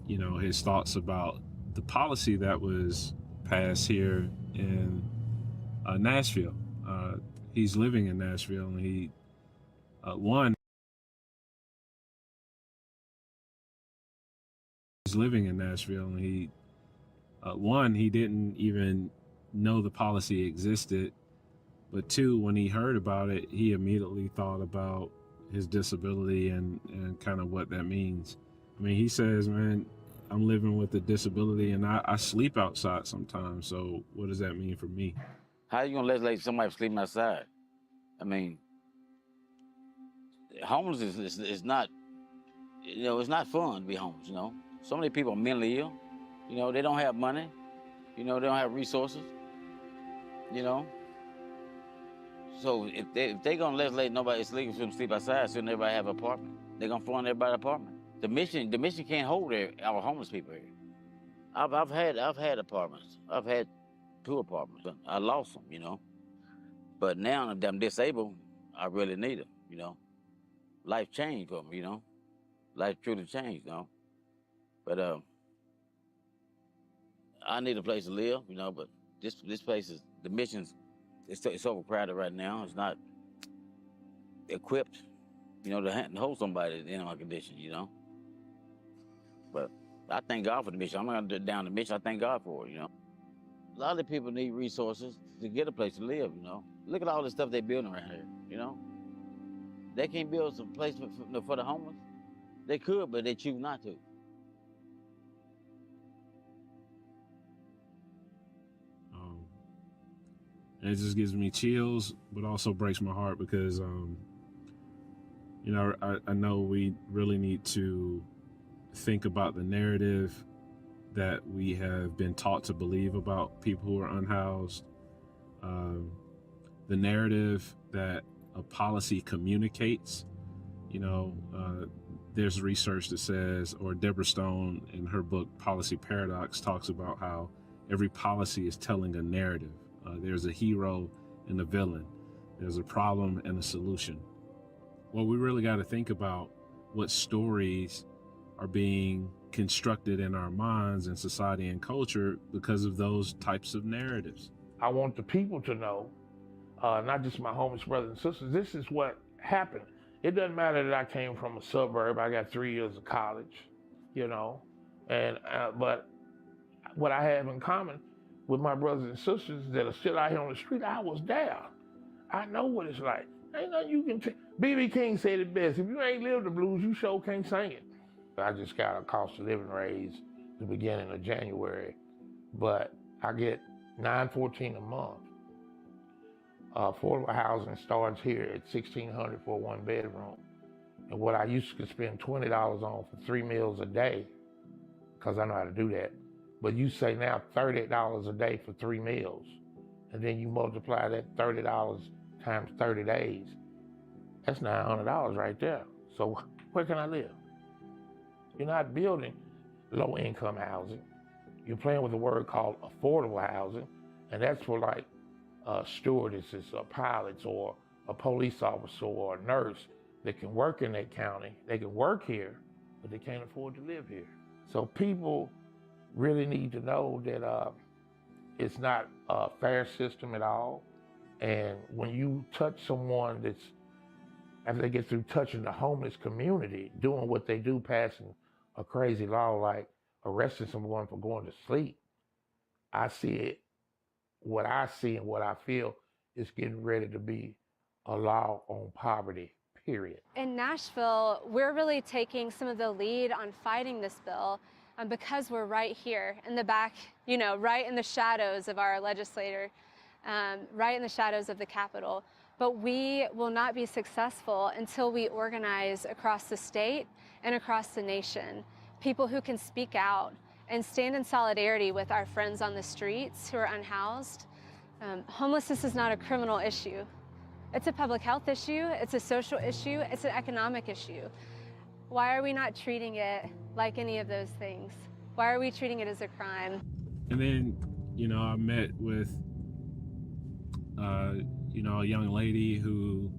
you know, his thoughts about the policy that was passed here in Nashville. He's living in Nashville, and he one He's living in Nashville, and he didn't even know the policy existed, but two, when he heard about it, he immediately thought about his disability and kind of what that means. I mean, he says, man, I'm living with a disability and I sleep outside sometimes. So what does that mean for me? How you gonna let somebody sleeping outside? I mean, homeless is not, it's not fun to be homeless, So many people are mentally ill, they don't have money, they don't have resources, So if they gonna let nobody sleep outside, so everybody have an apartment, they're gonna fund everybody an apartment. The mission can't hold our homeless people here. I've had apartments. I've had 2 apartments. I lost them, But now that I'm disabled, I really need them, Life changed for me, Life truly changed, But I need a place to live, But this place is the missions. It's overcrowded right now. It's not equipped, to hold somebody in my condition, But I thank God for the mission. I'm not gonna down the mission. I thank God for it, A lot of people need resources to get a place to live, Look at all the stuff they're building around here, They can't build some place for the homeless. They could, but they choose not to. And it just gives me chills, but also breaks my heart because, I know we really need to think about the narrative that we have been taught to believe about people who are unhoused. The narrative that a policy communicates, there's research that says, or Deborah Stone in her book, Policy Paradox, talks about how every policy is telling a narrative. There's a hero and a villain. There's a problem and a solution. Well, we really got to think about what stories are being constructed in our minds and society and culture because of those types of narratives. I want the people to know, not just my homeless brothers and sisters, this is what happened. It doesn't matter that I came from a suburb. I got 3 years of college, but what I have in common with my brothers and sisters that are still out here on the street, I was there. I know what it's like. Ain't nothing you can B.B. King said it best, if you ain't lived the blues, you sure can't sing it. I just got a cost of living raise at the beginning of January, but I get $914 a month. Affordable housing starts here at $1,600 for a 1-bedroom. And what I used to spend $20 on for 3 meals a day, because I know how to do that, but you say now $30 a day for 3 meals, and then you multiply that $30 times 30 days, that's $900 right there. So where can I live? You're not building low-income housing. You're playing with a word called affordable housing, and that's for like stewardesses or pilots or a police officer or a nurse that can work in that county. They can work here, but they can't afford to live here. So people really need to know that it's not a fair system at all. And when you touch someone that's, after they get through touching the homeless community, doing what they do, passing a crazy law like arresting someone for going to sleep, I see it, what I see and what I feel is getting ready to be a law on poverty, period. In Nashville, we're really taking some of the lead on fighting this bill because we're right here in the back, right in the shadows of our legislator, right in the shadows of the Capitol. But we will not be successful until we organize across the state and across the nation. People who can speak out and stand in solidarity with our friends on the streets who are unhoused. Homelessness is not a criminal issue. It's a public health issue, it's a social issue, it's an economic issue. Why are we not treating it like any of those things? Why are we treating it as a crime? And then, I met with, a young lady who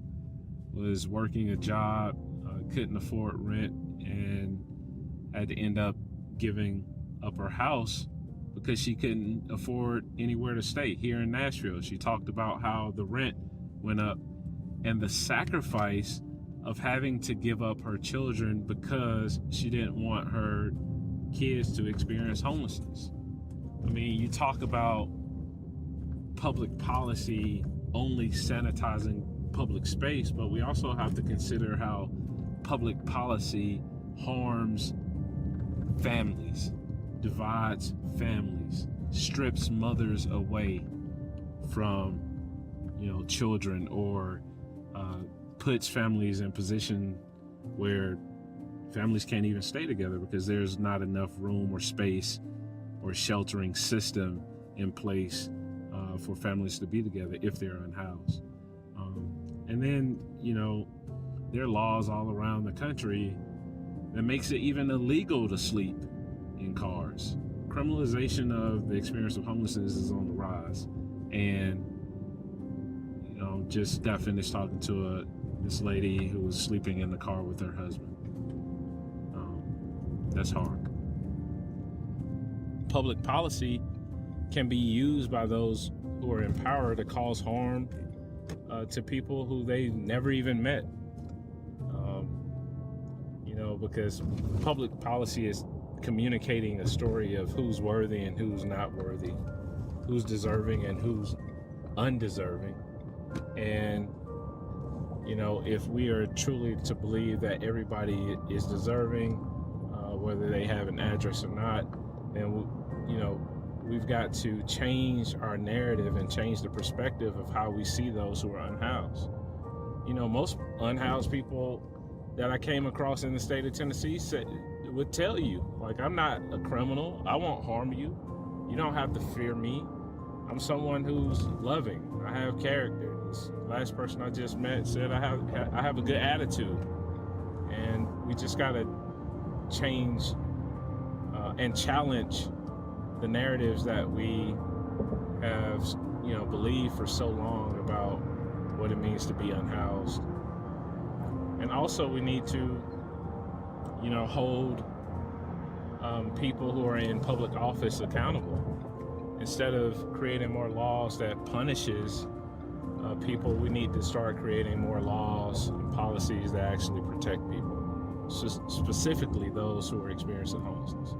was working a job, couldn't afford rent, and had to end up giving up her house because she couldn't afford anywhere to stay here in Nashville. She talked about how the rent went up and the sacrifice of having to give up her children because she didn't want her kids to experience homelessness. I mean, you talk about public policy only sanitizing public space, but we also have to consider how public policy harms families, divides families, strips mothers away from, children, or puts families in position where families can't even stay together because there's not enough room or space or sheltering system in place for families to be together if they're unhoused. And then, there are laws all around the country that makes it even illegal to sleep in cars. Criminalization of the experience of homelessness is on the rise. And, just got finished talking to this lady who was sleeping in the car with her husband. That's hard. Public policy can be used by those who are in power to cause harm to people who they never even met. Because public policy is communicating a story of who's worthy and who's not worthy, who's deserving and who's undeserving. And, if we are truly to believe that everybody is deserving, whether they have an address or not, then, we've got to change our narrative and change the perspective of how we see those who are unhoused. Most unhoused people that I came across in the state of Tennessee would tell you, like, I'm not a criminal. I won't harm you. You don't have to fear me. I'm someone who's loving. I have character. This last person I just met said I have a good attitude. And we just got to change and challenge the narratives that we have, believed for so long about what it means to be unhoused. And also we need to, hold people who are in public office accountable. Instead of creating more laws that punishes people, we need to start creating more laws and policies that actually protect people, specifically those who are experiencing homelessness.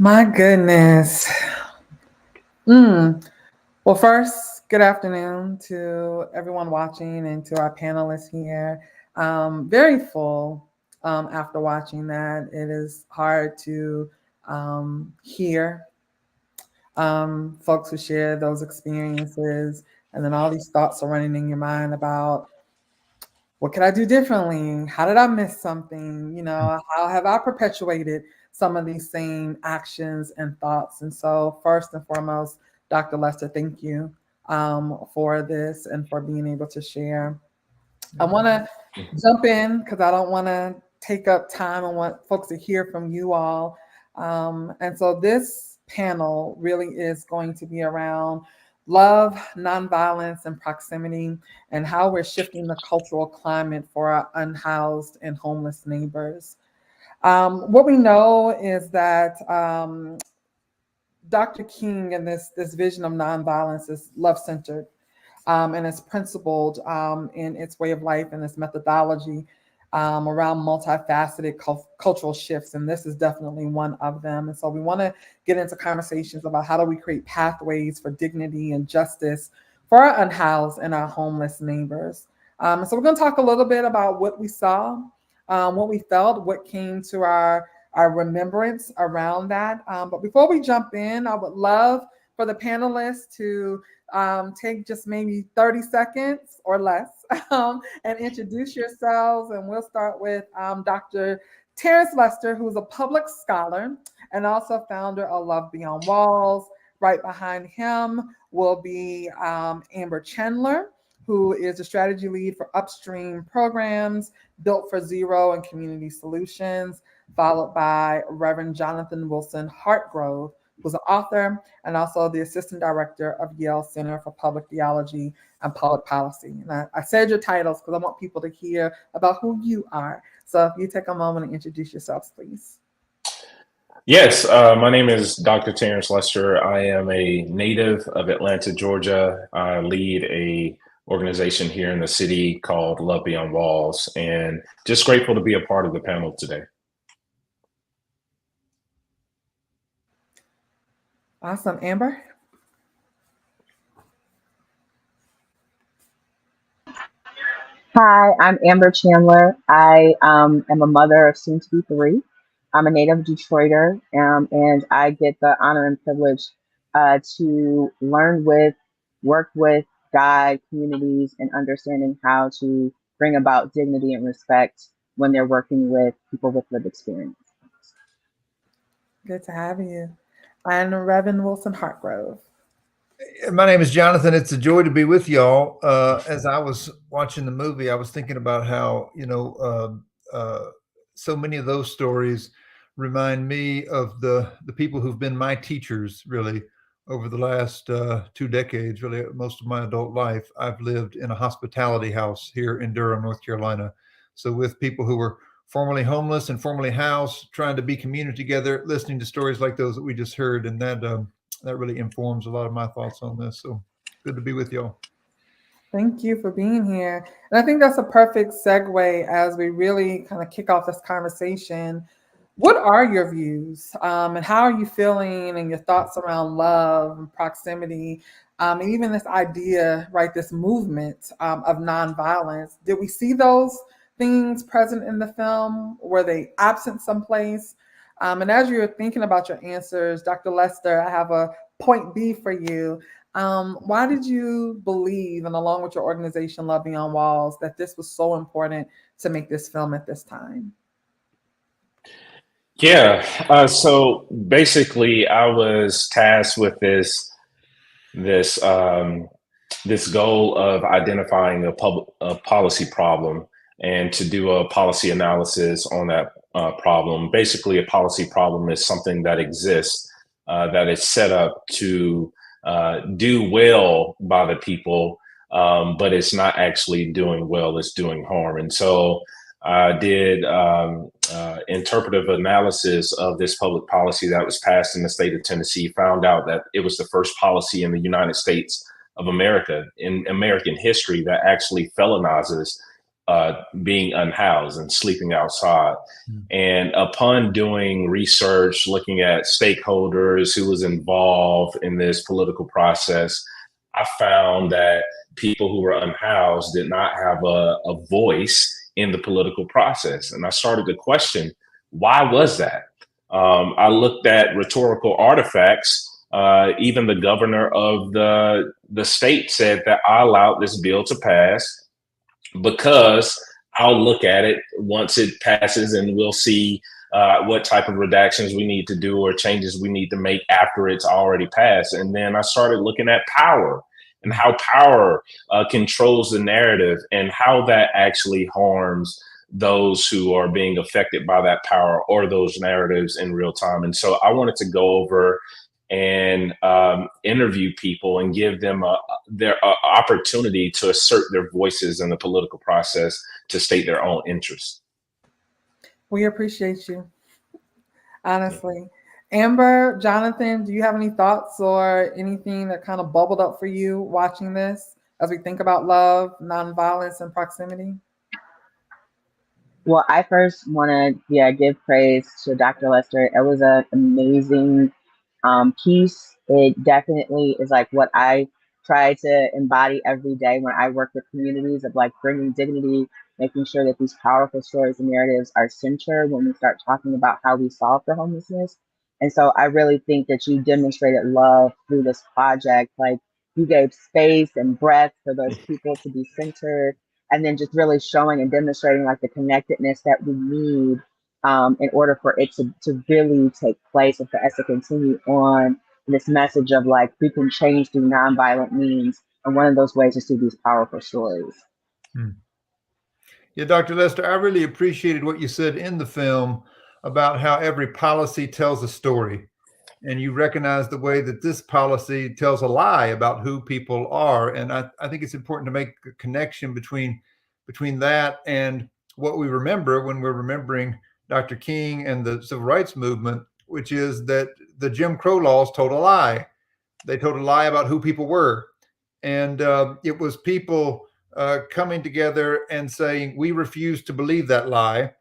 My goodness. Well, first, good afternoon to everyone watching and to our panelists here. Very full after watching that. It is hard to hear folks who share those experiences, and then all these thoughts are running in your mind about, what could I do differently? How did I miss something? How have I perpetuated some of these same actions and thoughts? And so first and foremost, Dr. Lester, thank you for this and for being able to share. I want to jump in because I don't want to take up time. I want folks to hear from you all. And so this panel really is going to be around love, nonviolence, and proximity, and how we're shifting the cultural climate for our unhoused and homeless neighbors. What we know is that Dr. King and this vision of nonviolence is love-centered, and it's principled in its way of life and its methodology around multifaceted cultural shifts, and this is definitely one of them. And so we want to get into conversations about how do we create pathways for dignity and justice for our unhoused and our homeless neighbors. So we're going to talk a little bit about what we saw, what we felt, what came to our remembrance around that. But before we jump in, I would love for the panelists to take just maybe 30 seconds or less and introduce yourselves. And we'll start with Dr. Terrence Lester, who's a public scholar and also founder of Love Beyond Walls. Right behind him will be Amber Chandler, who is the strategy lead for upstream programs, Built for Zero and Community Solutions, followed by Reverend Jonathan Wilson Hartgrove, who's an author and also the assistant director of Yale Center for Public Theology and Public Policy. And I said your titles because I want people to hear about who you are. So if you take a moment and introduce yourselves, please. Yes, my name is Dr. Terrence Lester. I am a native of Atlanta, Georgia. I lead a organization here in the city called Love Beyond Walls, and just grateful to be a part of the panel today. Awesome. Amber? Hi, I'm Amber Chandler. I am a mother of soon to be 3. I'm a native Detroiter, and I get the honor and privilege to learn with, work with, guide communities in understanding how to bring about dignity and respect when they're working with people with lived experience. Good to have you. And Reverend Wilson Hartgrove. My name is Jonathan. It's a joy to be with y'all. As I was watching the movie, I was thinking about how, so many of those stories remind me of the people who've been my teachers, really, over the last 2 decades, really, most of my adult life. I've lived in a hospitality house here in Durham, North Carolina. So with people who were formerly homeless and formerly housed, trying to be community together, listening to stories like those that we just heard, and that really informs a lot of my thoughts on this. So good to be with y'all. Thank you for being here. And I think that's a perfect segue as we really kind of kick off this conversation. What are your views and how are you feeling and your thoughts around love and proximity and even this idea, right, this movement of nonviolence? Did we see those things present in the film? Were they absent someplace? And as you're thinking about your answers, Dr. Lester, I have a point B for you. Why did you believe, and along with your organization, Love Beyond Walls, that this was so important to make this film at this time? Yeah, so basically, I was tasked with this goal of identifying a policy problem and to do a policy analysis on that problem. Basically, a policy problem is something that exists, that is set up to do well by the people, but it's not actually doing well, it's doing harm. And so I did interpretive analysis of this public policy that was passed in the state of Tennessee, found out that it was the first policy in the United States of America, in American history, that actually felonizes being unhoused and sleeping outside. And upon doing research, looking at stakeholders who was involved in this political process, I found that people who were unhoused did not have a voice in the political process. And I started to question, why was that? I looked at rhetorical artifacts. Even the governor of the state said that I allowed this bill to pass because I'll look at it once it passes and we'll see what type of redactions we need to do or changes we need to make after it's already passed. And then I started looking at power and how power controls the narrative and how that actually harms those who are being affected by that power or those narratives in real time. And so I wanted to go over and interview people and give them their opportunity to assert their voices in the political process to state their own interests. We appreciate you, honestly. Amber, Jonathan, do you have any thoughts or anything that kind of bubbled up for you watching this as we think about love, nonviolence, and proximity? Well, I first want to give praise to Dr. Lester. It was an amazing piece. It definitely is like what I try to embody every day when I work with communities, of like bringing dignity, making sure that these powerful stories and narratives are centered when we start talking about how we solve for homelessness. And so I really think that you demonstrated love through this project. Like, you gave space and breath for those people to be centered, and then just really showing and demonstrating like the connectedness that we need in order for it to really take place and for us to continue on this message of like we can change through nonviolent means, and one of those ways is through these powerful stories. Yeah, Dr. Lester, I really appreciated what you said in the film about how every policy tells a story. And you recognize the way that this policy tells a lie about who people are. And I think it's important to make a connection between that and what we remember when we're remembering Dr. King and the civil rights movement, which is that the Jim Crow laws told a lie. They told a lie about who people were. And it was people coming together and saying, we refuse to believe that lie.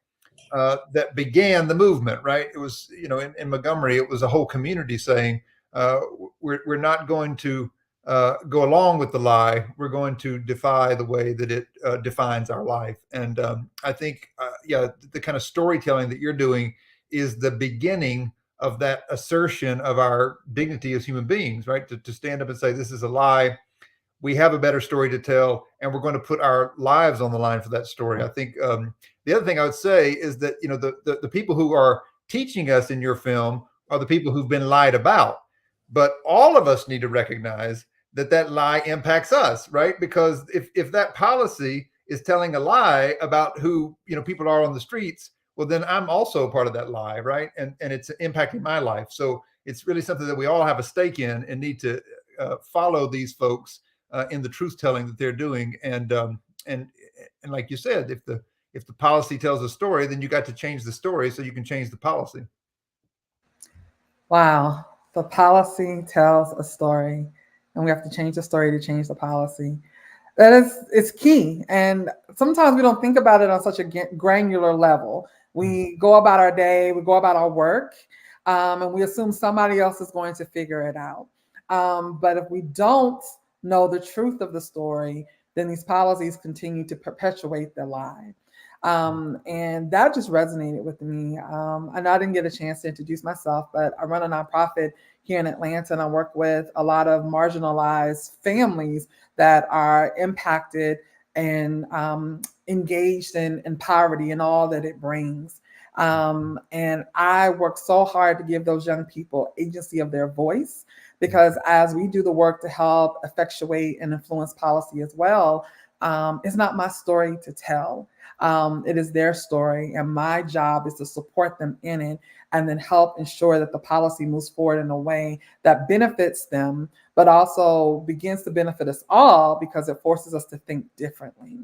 That began the movement, right? It was, in Montgomery, it was a whole community saying, we're not going to go along with the lie. We're going to defy the way that it defines our life. And I think, the kind of storytelling that you're doing is the beginning of that assertion of our dignity as human beings, right? To stand up and say, this is a lie. We have a better story to tell, and we're going to put our lives on the line for that story. I think the other thing I would say is that, the people who are teaching us in your film are the people who've been lied about. But all of us need to recognize that that lie impacts us, right? Because if that policy is telling a lie about who, people are on the streets, well, then I'm also part of that lie, right? And it's impacting my life. So it's really something that we all have a stake in and need to follow these folks in the truth telling that they're doing. And like you said, if the policy tells a story, then you got to change the story so you can change the policy. Wow. The policy tells a story, and we have to change the story to change the policy. It's key. And sometimes we don't think about it on such a granular level. We go about our day, we go about our work, and we assume somebody else is going to figure it out. But if we don't know the truth of the story, then these policies continue to perpetuate the lie. And that just resonated with me. I know I didn't get a chance to introduce myself, but I run a nonprofit here in Atlanta, and I work with a lot of marginalized families that are impacted and engaged in poverty and all that it brings. And I work so hard to give those young people agency of their voice, because as we do the work to help effectuate and influence policy as well, it's not my story to tell. It is their story, and my job is to support them in it and then help ensure that the policy moves forward in a way that benefits them, but also begins to benefit us all because it forces us to think differently.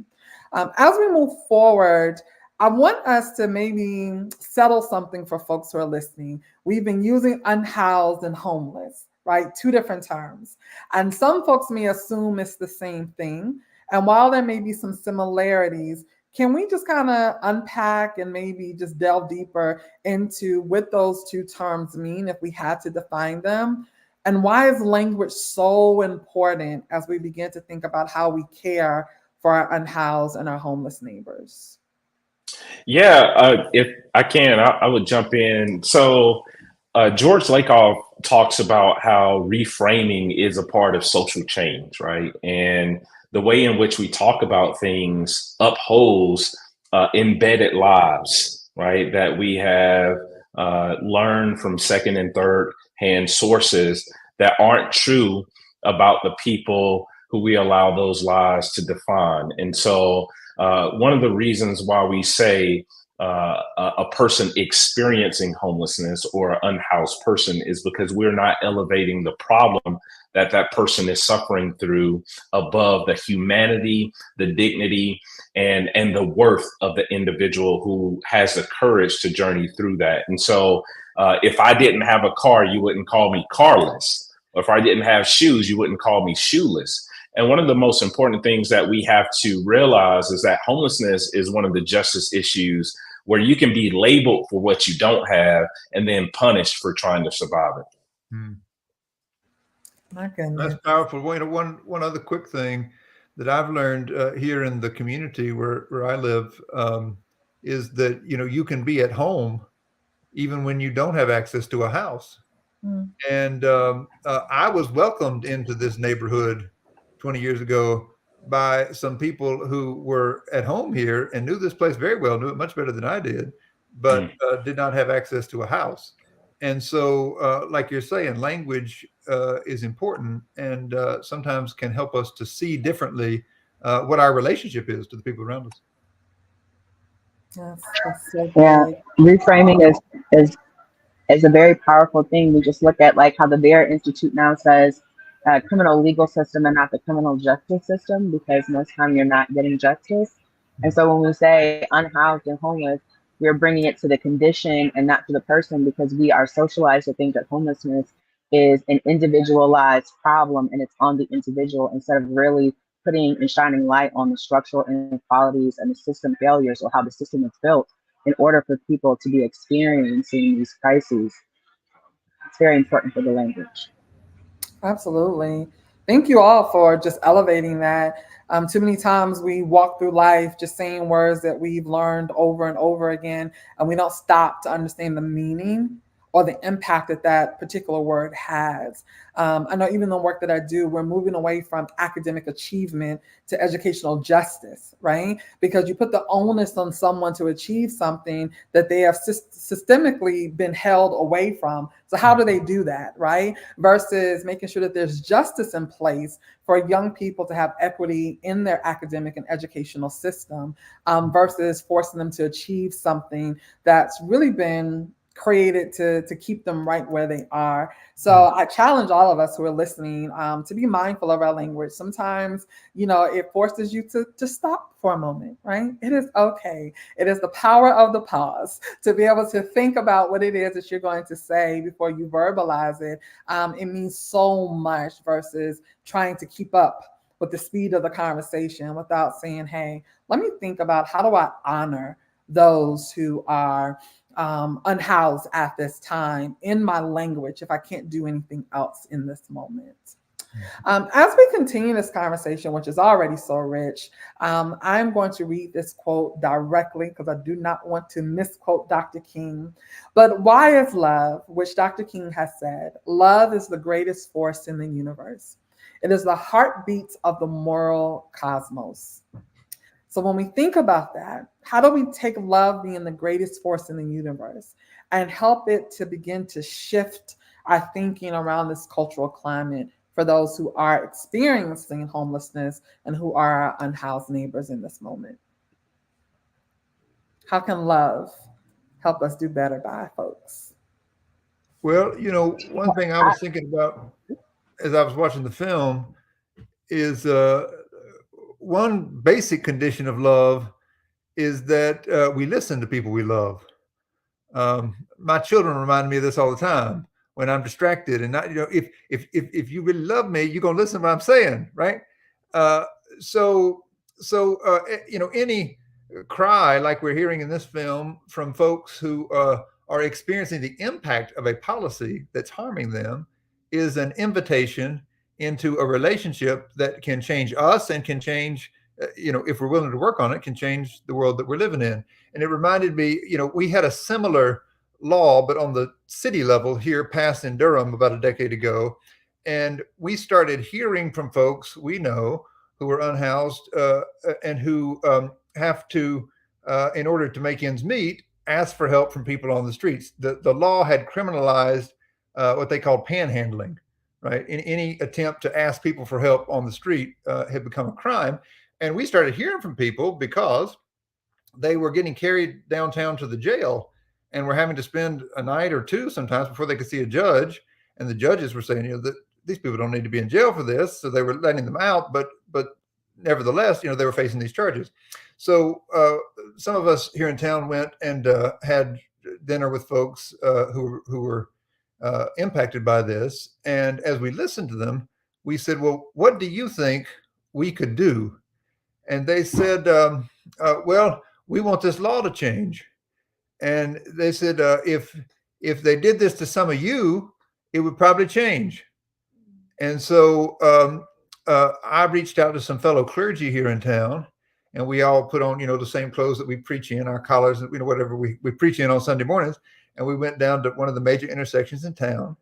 As we move forward, I want us to maybe settle something for folks who are listening. We've been using unhoused and homeless, right? Two different terms. And some folks may assume it's the same thing. And while there may be some similarities, can we just kind of unpack and maybe just delve deeper into what those two terms mean if we had to define them? And why is language so important as we begin to think about how we care for our unhoused and our homeless neighbors? Yeah, if I can, I would jump in. So George Lakoff talks about how reframing is a part of social change, right? And the way in which we talk about things upholds embedded lives, right? That we have learned from second and third hand sources that aren't true about the people who we allow those lies to define. And so one of the reasons why we say a person experiencing homelessness or an unhoused person is because we're not elevating the problem that person is suffering through above the humanity, the dignity, and the worth of the individual who has the courage to journey through that. And so if I didn't have a car, you wouldn't call me carless. Or if I didn't have shoes, you wouldn't call me shoeless. And one of the most important things that we have to realize is that homelessness is one of the justice issues where you can be labeled for what you don't have and then punished for trying to survive it. My goodness. That's powerful. One other quick thing that I've learned here in the community where I live is that, you can be at home even when you don't have access to a house. And I was welcomed into this neighborhood 20 years ago by some people who were at home here and knew this place very well, knew it much better than I did, but did not have access to a house. And so, like you're saying, language is important, and sometimes can help us to see differently what our relationship is to the people around us. Yes, that's so Yeah, good. reframing is a very powerful thing. We just look at like how the Bear Institute now says criminal legal system and not the criminal justice system, because most time you're not getting justice. And so when we say unhoused and homeless, we're bringing it to the condition and not to the person, because we are socialized to think that homelessness is an individualized problem and it's on the individual, instead of really putting and shining light on the structural inequalities and the system failures, or how the system is built in order for people to be experiencing these crises. It's very important for the language. Absolutely. Thank you all for just elevating that. Too many times we walk through life just saying words that we've learned over and over again, and we don't stop to understand the meaning or the impact that that particular word has. I know even the work that I do, we're moving away from academic achievement to educational justice, right? Because you put the onus on someone to achieve something that they have systemically been held away from. So how do they do that, right? Versus making sure that there's justice in place for young people to have equity in their academic and educational system, versus forcing them to achieve something that's really been created to keep them right where they are. So I challenge all of us who are listening to be mindful of our language. Sometimes, it forces you to stop for a moment, right? It is okay. It is the power of the pause to be able to think about what it is that you're going to say before you verbalize it. It means so much versus trying to keep up with the speed of the conversation without saying, hey, let me think about how do I honor those who are unhoused at this time in my language if I can't do anything else in this moment. As we continue this conversation, which is already so rich, I'm going to read this quote directly because I do not want to misquote Dr. King. But why is love, which Dr. King has said, love is the greatest force in the universe. It is the heartbeat of the moral cosmos. So when we think about that, how do we take love being the greatest force in the universe and help it to begin to shift our thinking around this cultural climate for those who are experiencing homelessness and who are our unhoused neighbors in this moment? How can love help us do better by folks? Well, one thing I was thinking about as I was watching the film is one basic condition of love is that we listen to people we love. My children remind me of this all the time when I'm distracted, and not, if you really love me, you're gonna listen to what I'm saying, right? Any cry like we're hearing in this film from folks who are experiencing the impact of a policy that's harming them is an invitation into a relationship that can change us and can change, if we're willing to work on it, can change the world that we're living in. And it reminded me, we had a similar law, but on the city level here, passed in Durham about a decade ago. And we started hearing from folks we know who are unhoused and who have to, in order to make ends meet, ask for help from people on the streets. The law had criminalized what they called panhandling, right? In any attempt to ask people for help on the street had become a crime. And we started hearing from people because they were getting carried downtown to the jail and were having to spend a night or two sometimes before they could see a judge. And the judges were saying, that these people don't need to be in jail for this. So they were letting them out, but nevertheless, they were facing these charges. So some of us here in town went and had dinner with folks who were impacted by this. And as we listened to them, we said, well, what do you think we could do? And they said, well, we want this law to change. And they said, if they did this to some of you, it would probably change. And so I reached out to some fellow clergy here in town, and we all put on, the same clothes that we preach in, our collars, whatever we preach in on Sunday mornings. And we went down to one of the major intersections in town.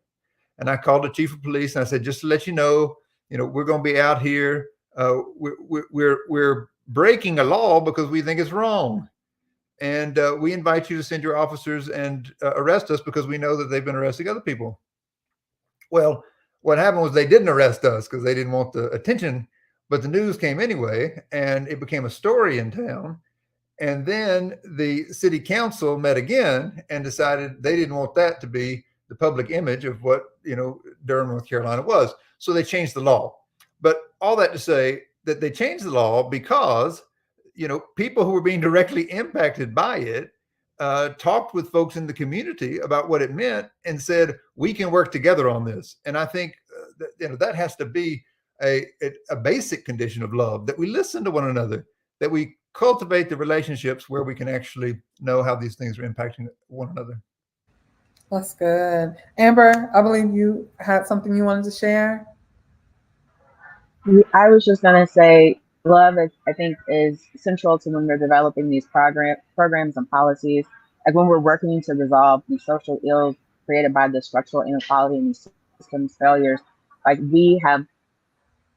And I called the chief of police and I said, just to let you know, we're going to be out here. We're breaking a law because we think it's wrong. And we invite you to send your officers and arrest us because we know that they've been arresting other people. Well, what happened was they didn't arrest us because they didn't want the attention, but the news came anyway, and it became a story in town. And then the city council met again and decided they didn't want that to be the public image of what, Durham, North Carolina was. So they changed the law. But all that to say that they changed the law because, people who were being directly impacted by it talked with folks in the community about what it meant and said, we can work together on this. And I think that has to be a basic condition of love, that we listen to one another, that we cultivate the relationships where we can actually know how these things are impacting one another. That's good. Amber, I believe you had something you wanted to share. I was just going to say, love, I think, is central to when we're developing these programs and policies. Like when we're working to resolve the social ills created by the structural inequality and these systems failures, like we have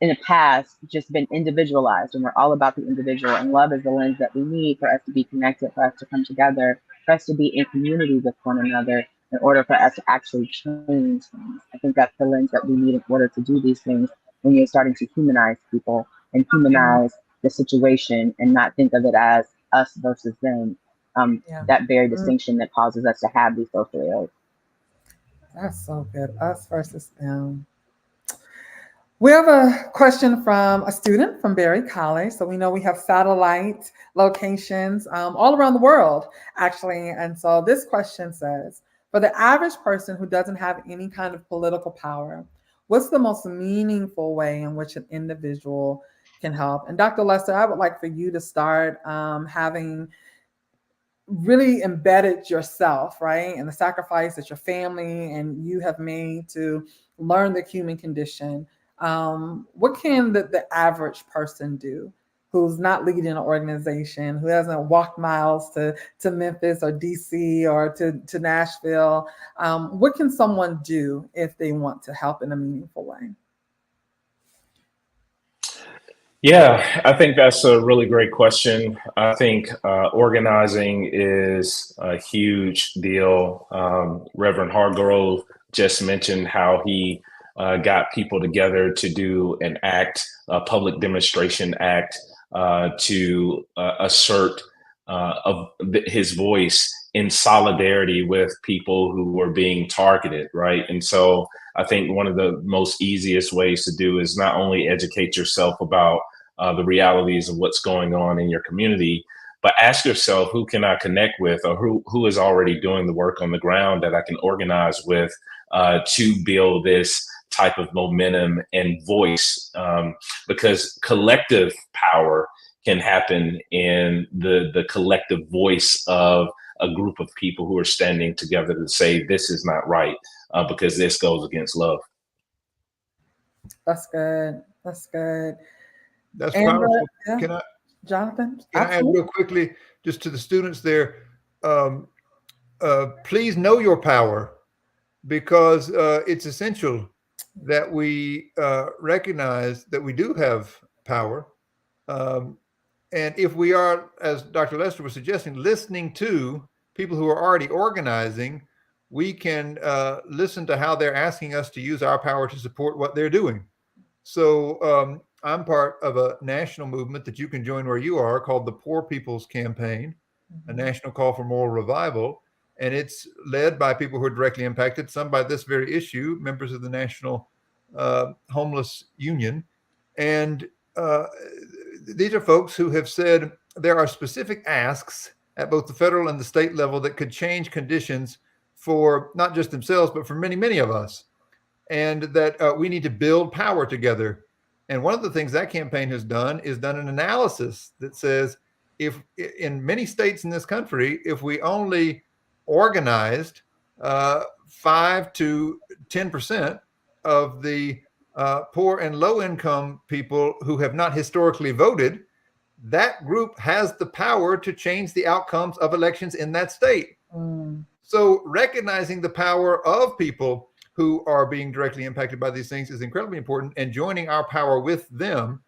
in the past just been individualized, and we're all about the individual, and love is the lens that we need for us to be connected, for us to come together, for us to be in community with one another in order for us to actually change things. I think that's the lens that we need in order to do these things, when you're starting to humanize people and humanize the situation and not think of it as us versus them. That very distinction that causes us to have these social ills. That's so good. Us versus them. We have a question from a student from Berry College. So we know we have satellite locations all around the world, actually. And so this question says, for the average person who doesn't have any kind of political power, what's the most meaningful way in which an individual can help? And Dr. Lester, I would like for you to start having really embedded yourself, right? And the sacrifice that your family and you have made to learn the human condition. What can the average person do who's not leading an organization, who hasn't walked miles to Memphis or DC or to Nashville? What can someone do if they want to help in a meaningful way? Yeah, I think that's a really great question. I think organizing is a huge deal. Reverend Hargrove just mentioned how he got people together to do an act, a public demonstration act, to assert of his voice in solidarity with people who were being targeted, right? And so I think one of the most easiest ways to do is not only educate yourself about the realities of what's going on in your community, but ask yourself, who can I connect with, or who is already doing the work on the ground that I can organize with to build this type of momentum and voice, because collective power can happen in the collective voice of a group of people who are standing together to say, this is not right, because this goes against love. That's good. That's good. That's Amber, powerful. yeah. Can I, Jonathan? Can I add real quickly, just to the students there, please know your power, because it's essential that we recognize that we do have power. And if we are, as Dr. Lester was suggesting, listening to people who are already organizing, we can listen to how they're asking us to use our power to support what they're doing. So I'm part of a national movement that you can join where you are, called the Poor People's Campaign, a national call for moral revival. And it's led by people who are directly impacted, some by this very issue, members of the National Homeless Union. And these are folks who have said there are specific asks at both the federal and the state level that could change conditions for not just themselves, but for many, many of us. And that we need to build power together. And one of the things that campaign has done is done an analysis that says, if in many states in this country, if we only organized 5 to 10% of the poor and low income people who have not historically voted, that group has the power to change the outcomes of elections in that state. So recognizing the power of people who are being directly impacted by these things is incredibly important, and joining our power with them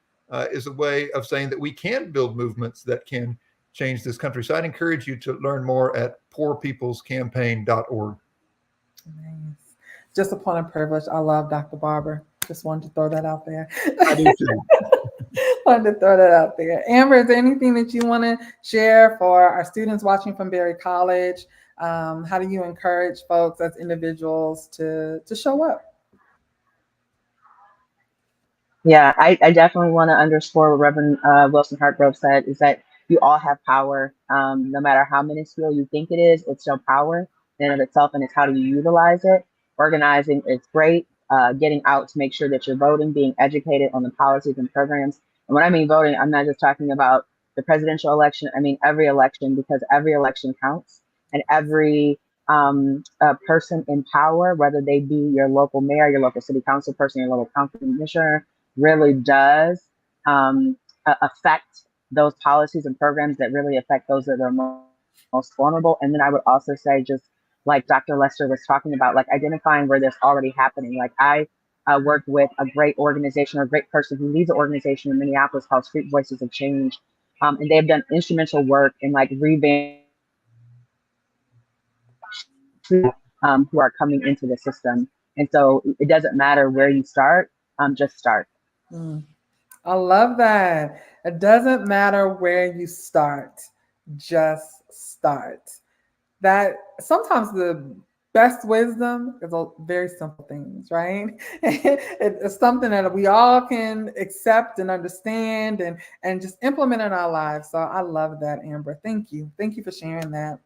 is a way of saying that we can build movements that can change this country. So I'd encourage you to learn more at poorpeoplescampaign.org. Nice. Just a point of privilege. I love Dr. Barber. Just wanted to throw that out there. I do too. Wanted to throw that out there. Amber, is there anything that you want to share for our students watching from Berry College? How do you encourage folks as individuals to show up? Yeah, I definitely want to underscore what Reverend Wilson Hartgrove said, is that you all have power. No matter how minuscule you think it is, it's still power in and of itself, and it's how do you utilize it. Organizing is great. Getting out to make sure that you're voting, being educated on the policies and programs. And when I mean voting, I'm not just talking about the presidential election. I mean every election, because every election counts, and every person in power, whether they be your local mayor, your local city council person, your local county commissioner, really does affect those policies and programs that really affect those that are most vulnerable. And then I would also say, just like Dr. Lester was talking about, like identifying where this already happening. Like I work with a great organization or a great person who leads an organization in Minneapolis called Street Voices of Change. And they've done instrumental work in like revamping who are coming into the system. And so it doesn't matter where you start, just start. I love that. It doesn't matter where you start, just start. That sometimes the best wisdom is very simple things, right? It's something that we all can accept and understand and just implement in our lives. So I love that, Amber. Thank you. Thank you for sharing that.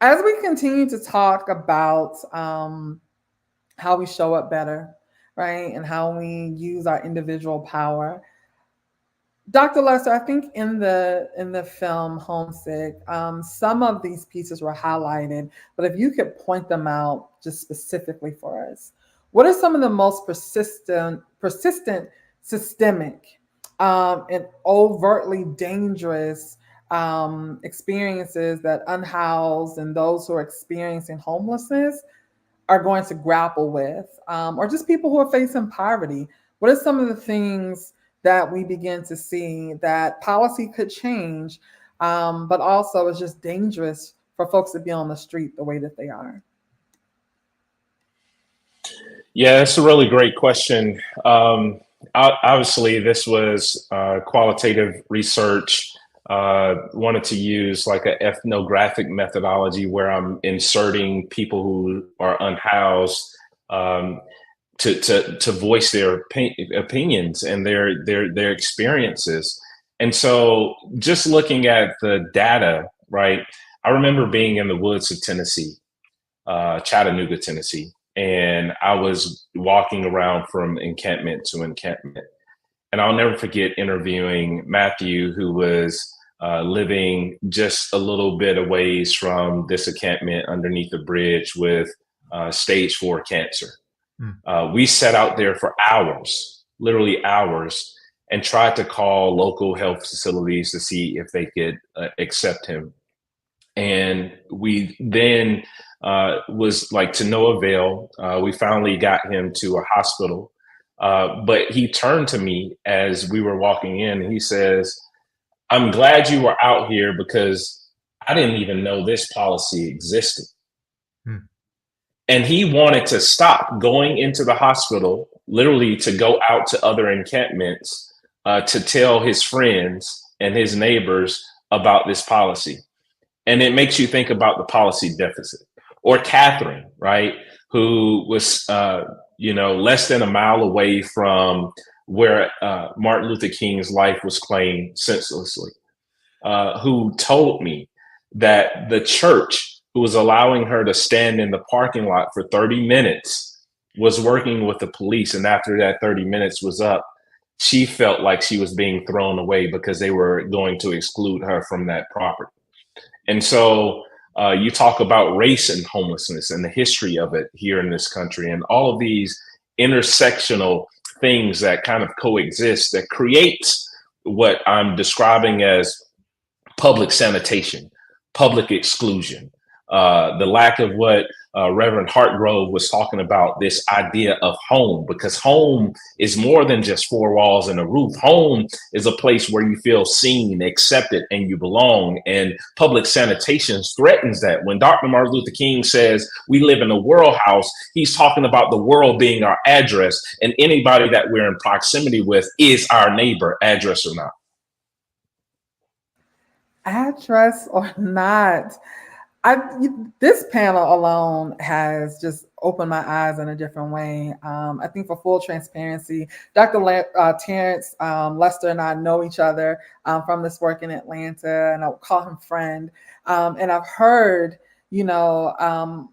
As we continue to talk about how we show up better, right, and how we use our individual power, Dr. Lester, I think in the film Homesick, some of these pieces were highlighted, but if you could point them out just specifically for us, what are some of the most persistent, systemic, and overtly dangerous experiences that unhoused and those who are experiencing homelessness are going to grapple with, or just people who are facing poverty? What are some of the things that we begin to see that policy could change, but also is just dangerous for folks to be on the street the way that they are? Yeah, it's a really great question. Obviously, this was qualitative research. Wanted to use like an ethnographic methodology where I'm inserting people who are unhoused to voice their opinions and their experiences. And so just looking at the data, right? I remember being in the woods of Tennessee, Chattanooga, Tennessee, and I was walking around from encampment to encampment. And I'll never forget interviewing Matthew, who was living just a little bit a ways from this encampment underneath the bridge with stage 4 cancer. We sat out there for hours, literally hours, and tried to call local health facilities to see if they could accept him. And we then was like to no avail. We finally got him to a hospital. But he turned to me as we were walking in and he says, "I'm glad you were out here because I didn't even know this policy existed." And he wanted to stop going into the hospital, literally to go out to other encampments to tell his friends and his neighbors about this policy. And it makes you think about the policy deficit. Or Catherine, right, who was, less than a mile away from where Martin Luther King's life was claimed senselessly, who told me that the church who was allowing her to stand in the parking lot for 30 minutes was working with the police. And after that 30 minutes was up, she felt like she was being thrown away because they were going to exclude her from that property. And so you talk about race and homelessness and the history of it here in this country and all of these intersectional things that kind of coexist that creates what I'm describing as public sanitation, public exclusion, the lack of what Reverend Hartgrove was talking about this idea of home, because home is more than just four walls and a roof. Home is a place where you feel seen, accepted, and you belong. And public sanitation threatens that. When Dr. Martin Luther King says we live in a world house, he's talking about the world being our address, and anybody that we're in proximity with is our neighbor, address or not. Address or not. This panel alone has just opened my eyes in a different way. I think for full transparency, Dr. Terrence Lester and I know each other from this work in Atlanta, and I would call him friend. And I've heard, a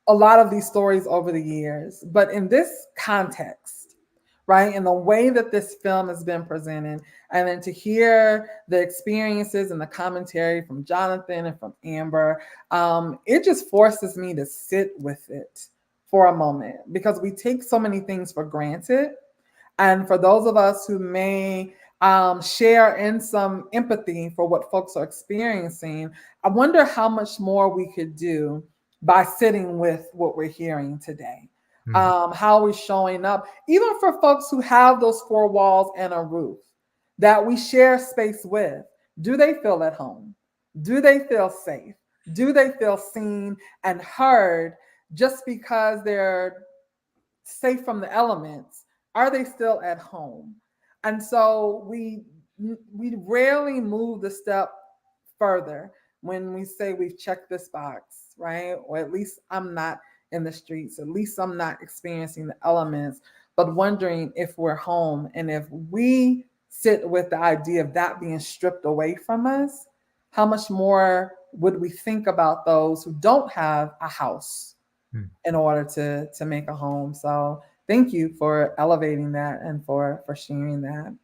lot of these stories over the years, but in this context, right, in the way that this film has been presented, and then to hear the experiences and the commentary from Jonathan and from Amber, it just forces me to sit with it for a moment, because we take so many things for granted. And for those of us who may share in some empathy for what folks are experiencing, I wonder how much more we could do by sitting with what we're hearing today. How we're showing up, even for folks who have those four walls and a roof that we share space with. Do they feel at home? Do they feel safe? Do they feel seen and heard? Just because they're safe from the elements, are they still at home? And so we rarely move the step further when we say we've checked this box, right? Or at least I'm not in the streets, at least I'm not experiencing the elements, but wondering if we're home. And if we sit with the idea of that being stripped away from us, how much more would we think about those who don't have a house in order to make a home? So thank you for elevating that and for sharing that.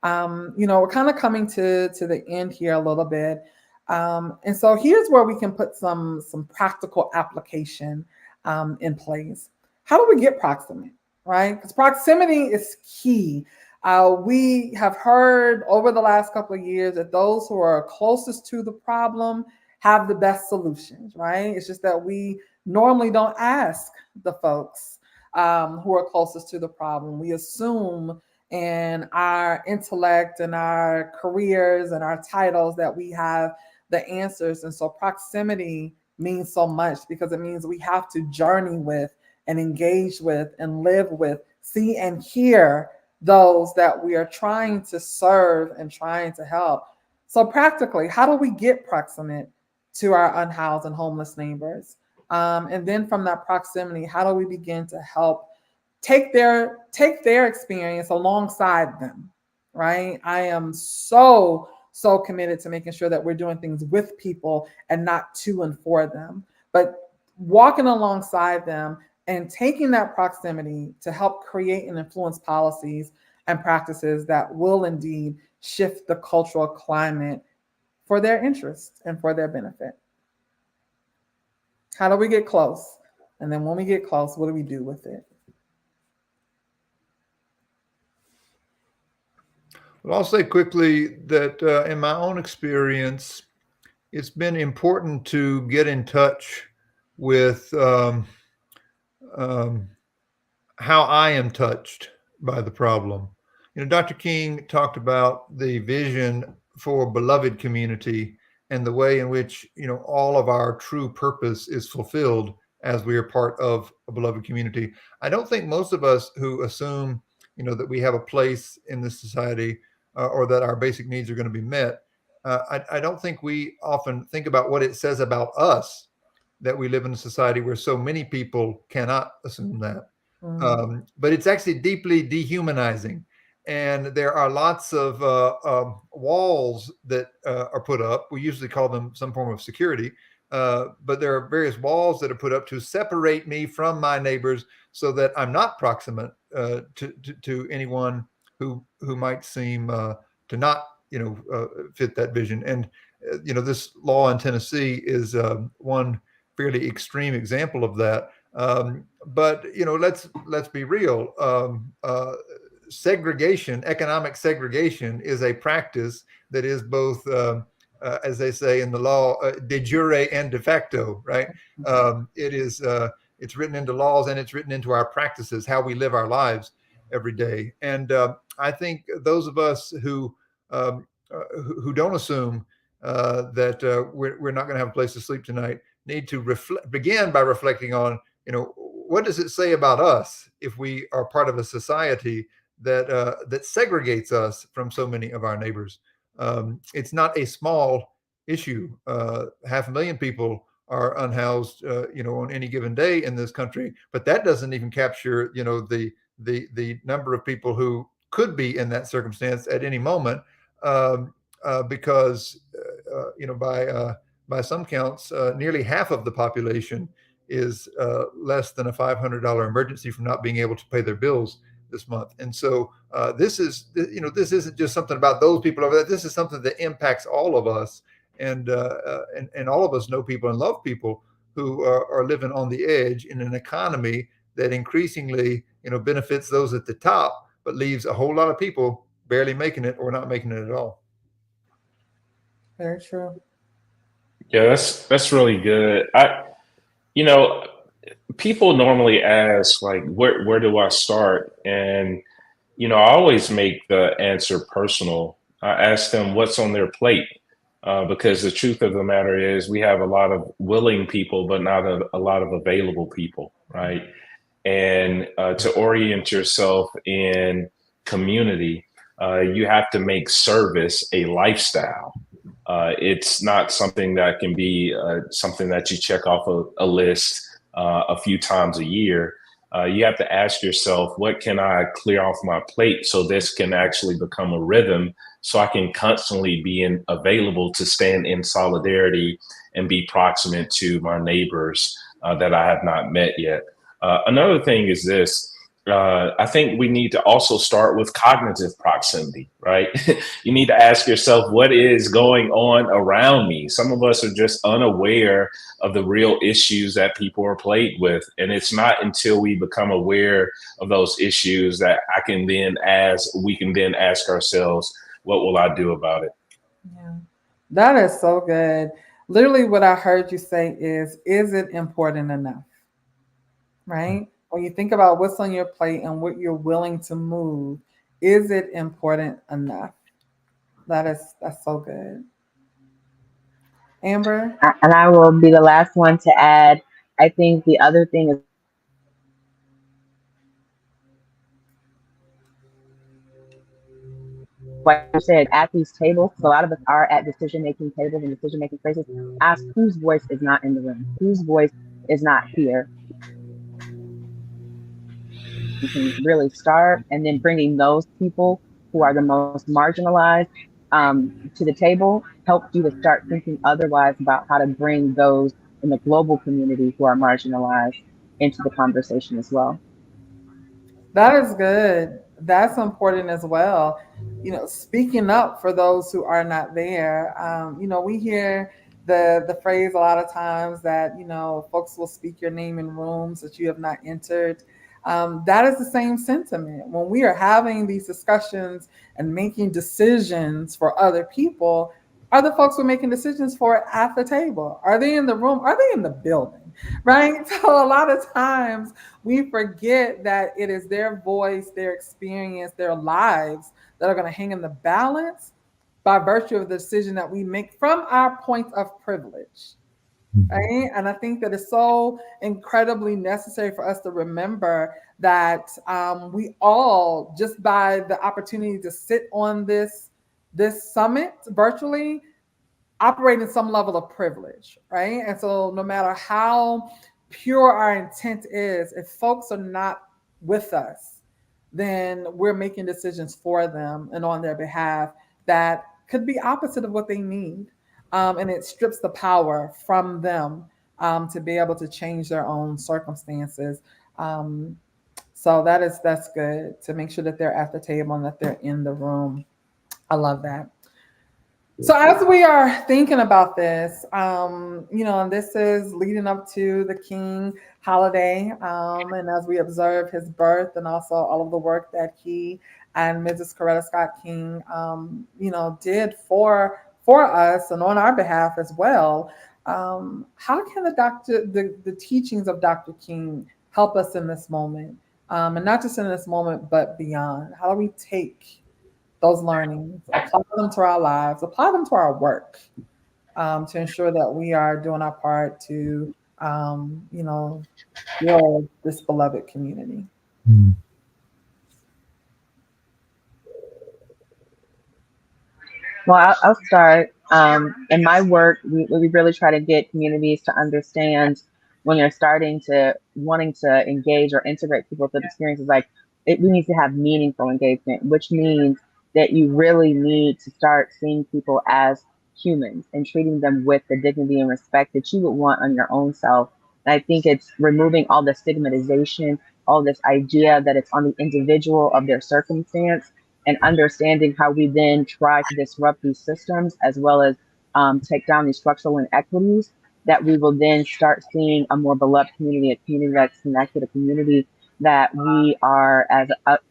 We're kind of coming to the end here a little bit. And so here's where we can put some practical application in place. How do we get proximate, right? Because proximity is key. We have heard over the last couple of years that those who are closest to the problem have the best solutions, right? It's just that we normally don't ask the folks who are closest to the problem. We assume in our intellect and our careers and our titles that we have the answers. And so proximity means so much, because it means we have to journey with and engage with and live with, see and hear those that we are trying to serve and trying to help. So practically, how do we get proximate to our unhoused and homeless neighbors? And then from that proximity, how do we begin to help take their experience alongside them, right? I am so committed to making sure that we're doing things with people and not to and for them, but walking alongside them and taking that proximity to help create and influence policies and practices that will indeed shift the cultural climate for their interest and for their benefit. How do we get close? And then when we get close, what do we do with it? Well, I'll say quickly that in my own experience, it's been important to get in touch with how I am touched by the problem. Dr. King talked about the vision for beloved community and the way in which, all of our true purpose is fulfilled as we are part of a beloved community. I don't think most of us who assume, that we have a place in this society or that our basic needs are going to be met, I don't think we often think about what it says about us that we live in a society where so many people cannot assume that. But it's actually deeply dehumanizing. And there are lots of walls that are put up. We usually call them some form of security, but there are various walls that are put up to separate me from my neighbors so that I'm not proximate to anyone who might seem to not, fit that vision. And, this law in Tennessee is one fairly extreme example of that. But let's be real. Segregation, economic segregation, is a practice that is both as they say in the law, de jure and de facto, right? It's written into laws and it's written into our practices, how we live our lives every day. And I think those of us who don't assume that we're not going to have a place to sleep tonight need to begin by reflecting on, what does it say about us if we are part of a society that segregates us from so many of our neighbors? It's not a small issue. 500,000 people are unhoused, on any given day in this country, but that doesn't even capture, the number of people who could be in that circumstance at any moment, because by some counts, nearly half of the population is less than a $500 emergency from not being able to pay their bills this month. And so this isn't just something about those people over there. This is something that impacts all of us, and all of us know people and love people who are living on the edge in an economy that increasingly benefits those at the top, but leaves a whole lot of people barely making it or not making it at all. Very true. Yeah, that's really good. People normally ask, like, where do I start? And I always make the answer personal. I ask them what's on their plate, because the truth of the matter is we have a lot of willing people, but not a lot of available people, right? And to orient yourself in community, you have to make service a lifestyle. It's not something that can be something that you check off a list a few times a year. You have to ask yourself, what can I clear off my plate so this can actually become a rhythm, so I can constantly be available to stand in solidarity and be proximate to my neighbors that I have not met yet. Another thing is this. I think we need to also start with cognitive proximity, right? You need to ask yourself, what is going on around me? Some of us are just unaware of the real issues that people are plagued with. And it's not until we become aware of those issues that we can then ask ourselves, what will I do about it? Yeah, that is so good. Literally what I heard you say is it important enough? Right? When you think about what's on your plate and what you're willing to move, is it important enough? That's so good. Amber? And I will be the last one to add, I think the other thing is, like you said, at these tables, a lot of us are at decision-making tables and decision-making places. Ask whose voice is not in the room, whose voice is not here. You can really start, and then bringing those people who are the most marginalized to the table helps you to start thinking otherwise about how to bring those in the global community who are marginalized into the conversation as well. That is good. That's important as well. Speaking up for those who are not there. We hear the phrase a lot of times that, folks will speak your name in rooms that you have not entered. That is the same sentiment. When we are having these discussions and making decisions for other people, are the folks we're making decisions for at the table? Are they in the room? Are they in the building? Right? So a lot of times we forget that it is their voice, their experience, their lives that are going to hang in the balance by virtue of the decision that we make from our point of privilege. Right? And I think that it's so incredibly necessary for us to remember that we all, just by the opportunity to sit on this summit virtually, operate in some level of privilege, right? And so no matter how pure our intent is, if folks are not with us, then we're making decisions for them and on their behalf that could be opposite of what they need. And it strips the power from them to be able to change their own circumstances. So that's good, to make sure that they're at the table and that they're in the room. I love that. So as we are thinking about this, and this is leading up to the King holiday, and as we observe his birth and also all of the work that he and Mrs. Coretta Scott King, did for for us and on our behalf as well. How can the teachings of Dr. King help us in this moment? And not just in this moment, but beyond? How do we take those learnings, apply them to our lives, apply them to our work, to ensure that we are doing our part to, build this beloved community? Well, I'll start. In my work, we really try to get communities to understand when they're starting to wanting to engage or integrate people with experiences like we need to have meaningful engagement, which means that you really need to start seeing people as humans and treating them with the dignity and respect that you would want on your own self. And I think it's removing all the stigmatization, all this idea that it's on the individual of their circumstance, and understanding how we then try to disrupt these systems as well as take down these structural inequities, that we will then start seeing a more beloved community, a community that's connected, a community that we are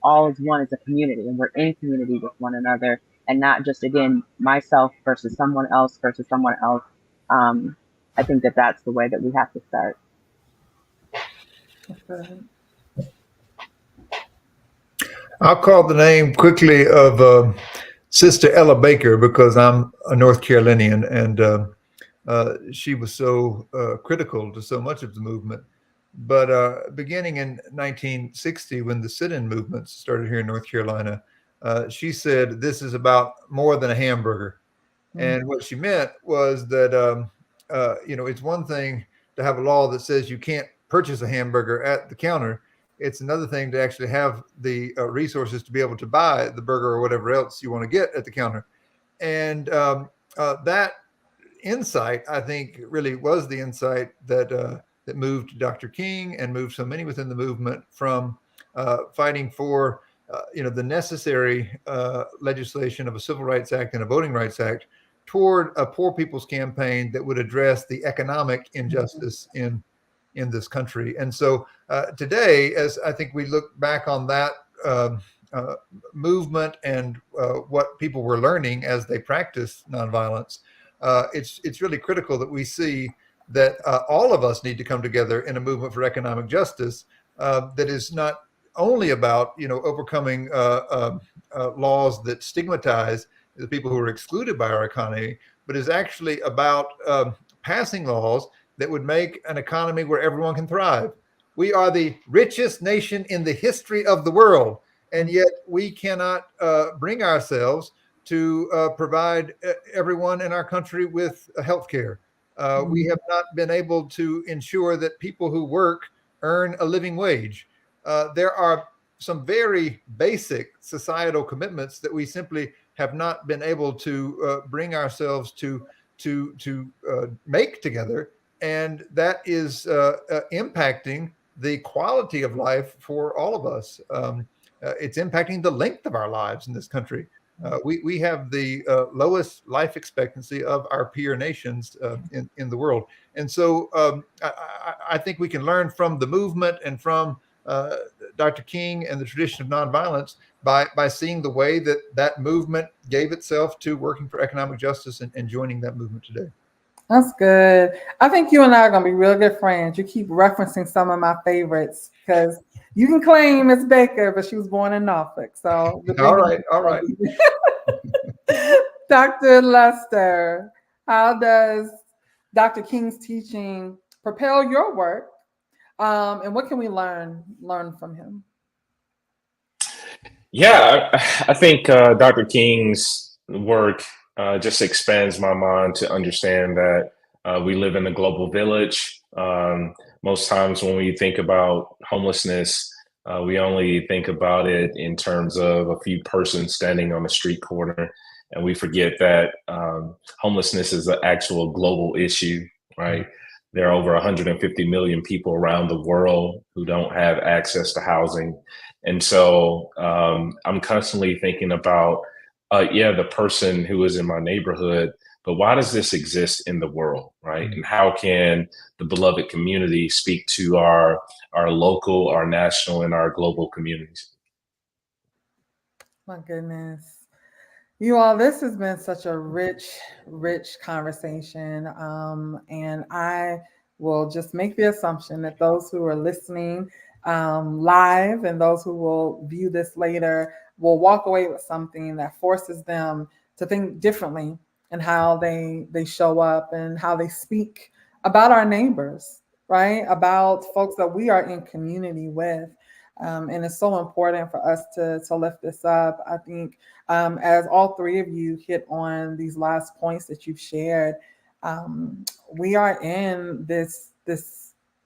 all as one as a community, and we're in community with one another, and not just, again, myself versus someone else versus someone else. I think that that's the way that we have to start. I'll call the name quickly of Sister Ella Baker, because I'm a North Carolinian, and she was so critical to so much of the movement. But beginning in 1960, when the sit-in movement started here in North Carolina, she said, this is about more than a hamburger. And what she meant was that, it's one thing to have a law that says you can't purchase a hamburger at the counter. It's another thing to actually have the resources to be able to buy the burger or whatever else you want to get at the counter. And that insight, I think, really was the insight that moved Dr. King and moved so many within the movement from fighting for the necessary legislation of a Civil Rights Act and a Voting Rights Act toward a poor people's campaign that would address the economic injustice in this country. And so today, as I think we look back on that movement and what people were learning as they practiced nonviolence, it's really critical that we see that all of us need to come together in a movement for economic justice that is not only about overcoming laws that stigmatize the people who are excluded by our economy, but is actually about passing laws that would make an economy where everyone can thrive. We are the richest nation in the history of the world, and yet we cannot bring ourselves to provide everyone in our country with health care. We have not been able to ensure that people who work earn a living wage. There are some very basic societal commitments that we simply have not been able to bring ourselves to make together. And that is impacting the quality of life for all of us. It's impacting the length of our lives in this country. We have the lowest life expectancy of our peer nations in the world. And so I think we can learn from the movement and from Dr. King and the tradition of nonviolence by seeing the way that movement gave itself to working for economic justice and joining that movement today. That's good. I think you and I are going to be real good friends. You keep referencing some of my favorites because you can claim Miss Baker, but she was born in Norfolk. So all right. Dr. Lester, how does Dr. King's teaching propel your work? And what can we learn from him? Yeah, I think Dr. King's work just expands my mind to understand that we live in a global village. Most times when we think about homelessness, we only think about it in terms of a few persons standing on the street corner. And we forget that homelessness is an actual global issue, right? There are over 150 million people around the world who don't have access to housing. And so I'm constantly thinking about, the person who is in my neighborhood, but why does this exist in the world, right? And how can the beloved community speak to our local, our national, and our global communities? My goodness. You all, this has been such a rich, rich conversation. And I will just make the assumption that those who are listening live and those who will view this later will walk away with something that forces them to think differently in how they show up and how they speak about our neighbors, right? About folks that we are in community with. And it's so important for us to lift this up. I think as all three of you hit on these last points that you've shared, we are in this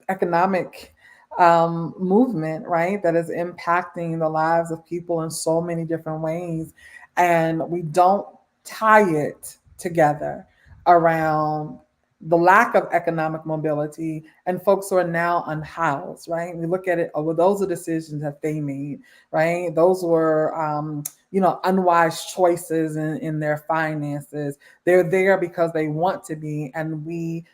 economic movement, right, that is impacting the lives of people in so many different ways. And we don't tie it together around the lack of economic mobility and folks who are now unhoused, right? We look at it, well, those are decisions that they made, right? Those were, unwise choices in their finances. They're there because they want to be, and we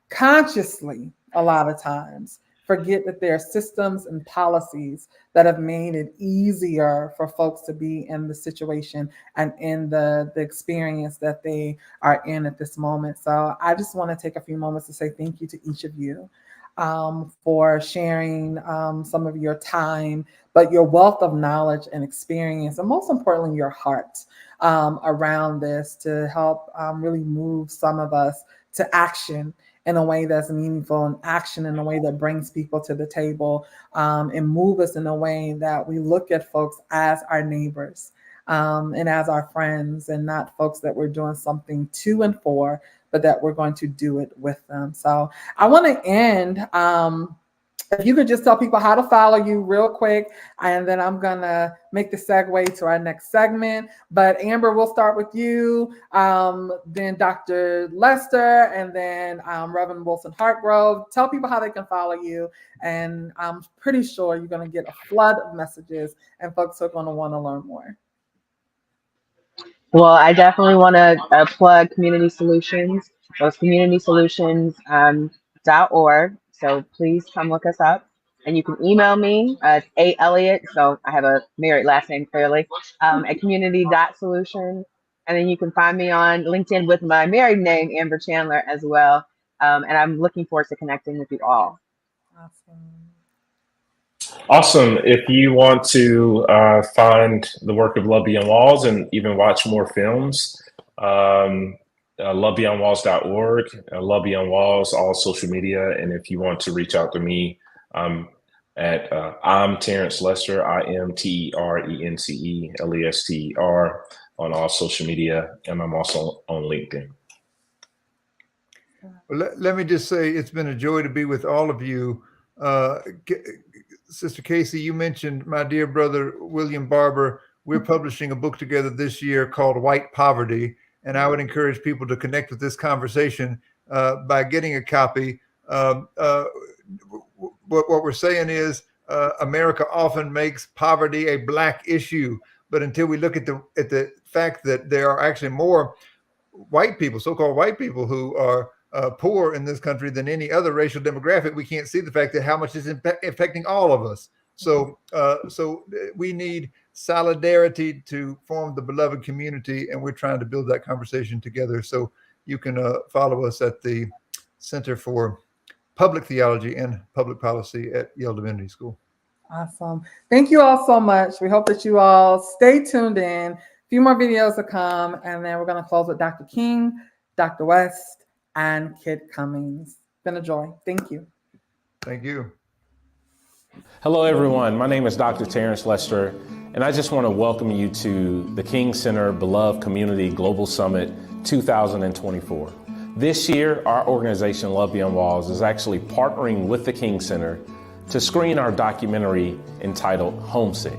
consciously, a lot of times, forget that there are systems and policies that have made it easier for folks to be in the situation and in the experience that they are in at this moment. So I just want to take a few moments to say thank you to each of you for sharing some of your time, but your wealth of knowledge and experience, and most importantly, your heart around this to help really move some of us to action in a way that's meaningful, and action in a way that brings people to the table, and move us in a way that we look at folks as our neighbors and as our friends, and not folks that we're doing something to and for, but that we're going to do it with them. So I want to end, if you could just tell people how to follow you real quick, and then I'm going to make the segue to our next segment. But Amber, we'll start with you, then Dr. Lester, and then Reverend Wilson Hartgrove. Tell people how they can follow you, and I'm pretty sure you're going to get a flood of messages, and folks are going to want to learn more. Well, I definitely want to plug Community Solutions. So it's communitysolutions.org. So please come look us up. And you can email me at A.Elliott, so I have a married last name clearly, at community.solutions. And then you can find me on LinkedIn with my married name, Amber Chandler, as well. And I'm looking forward to connecting with you all. Awesome. If you want to find the work of Love Beyond Walls and even watch more films, lovebeyondwalls.org, Love Beyond Walls, all social media. And if you want to reach out to me, I'm Terrence Lester, IMTERENCELESTER on all social media. And I'm also on LinkedIn. Well, let me just say it's been a joy to be with all of you. Sister Casey, you mentioned my dear brother, William Barber. We're publishing a book together this year called White Poverty. And I would encourage people to connect with this conversation by getting a copy. What we're saying is America often makes poverty a Black issue. But until we look at the fact that there are actually more white people, so-called white people, who are poor in this country than any other racial demographic, we can't see the fact that how much is affecting all of us. So we need solidarity to form the beloved community, and we're trying to build that conversation together. So you can follow us at the Center for Public Theology and Public Policy at Yale Divinity School. Awesome. Thank you all so much. We hope that you all stay tuned in. A few more videos to come, and then we're going to close with Dr. King, Dr. West, and Kid Cummings. It's been a joy. Thank you. Thank you. Hello, everyone. My name is Dr. Terrence Lester, and I just want to welcome you to the King Center Beloved Community Global Summit 2024. This year, our organization, Love Beyond Walls, is actually partnering with the King Center to screen our documentary entitled Homesick.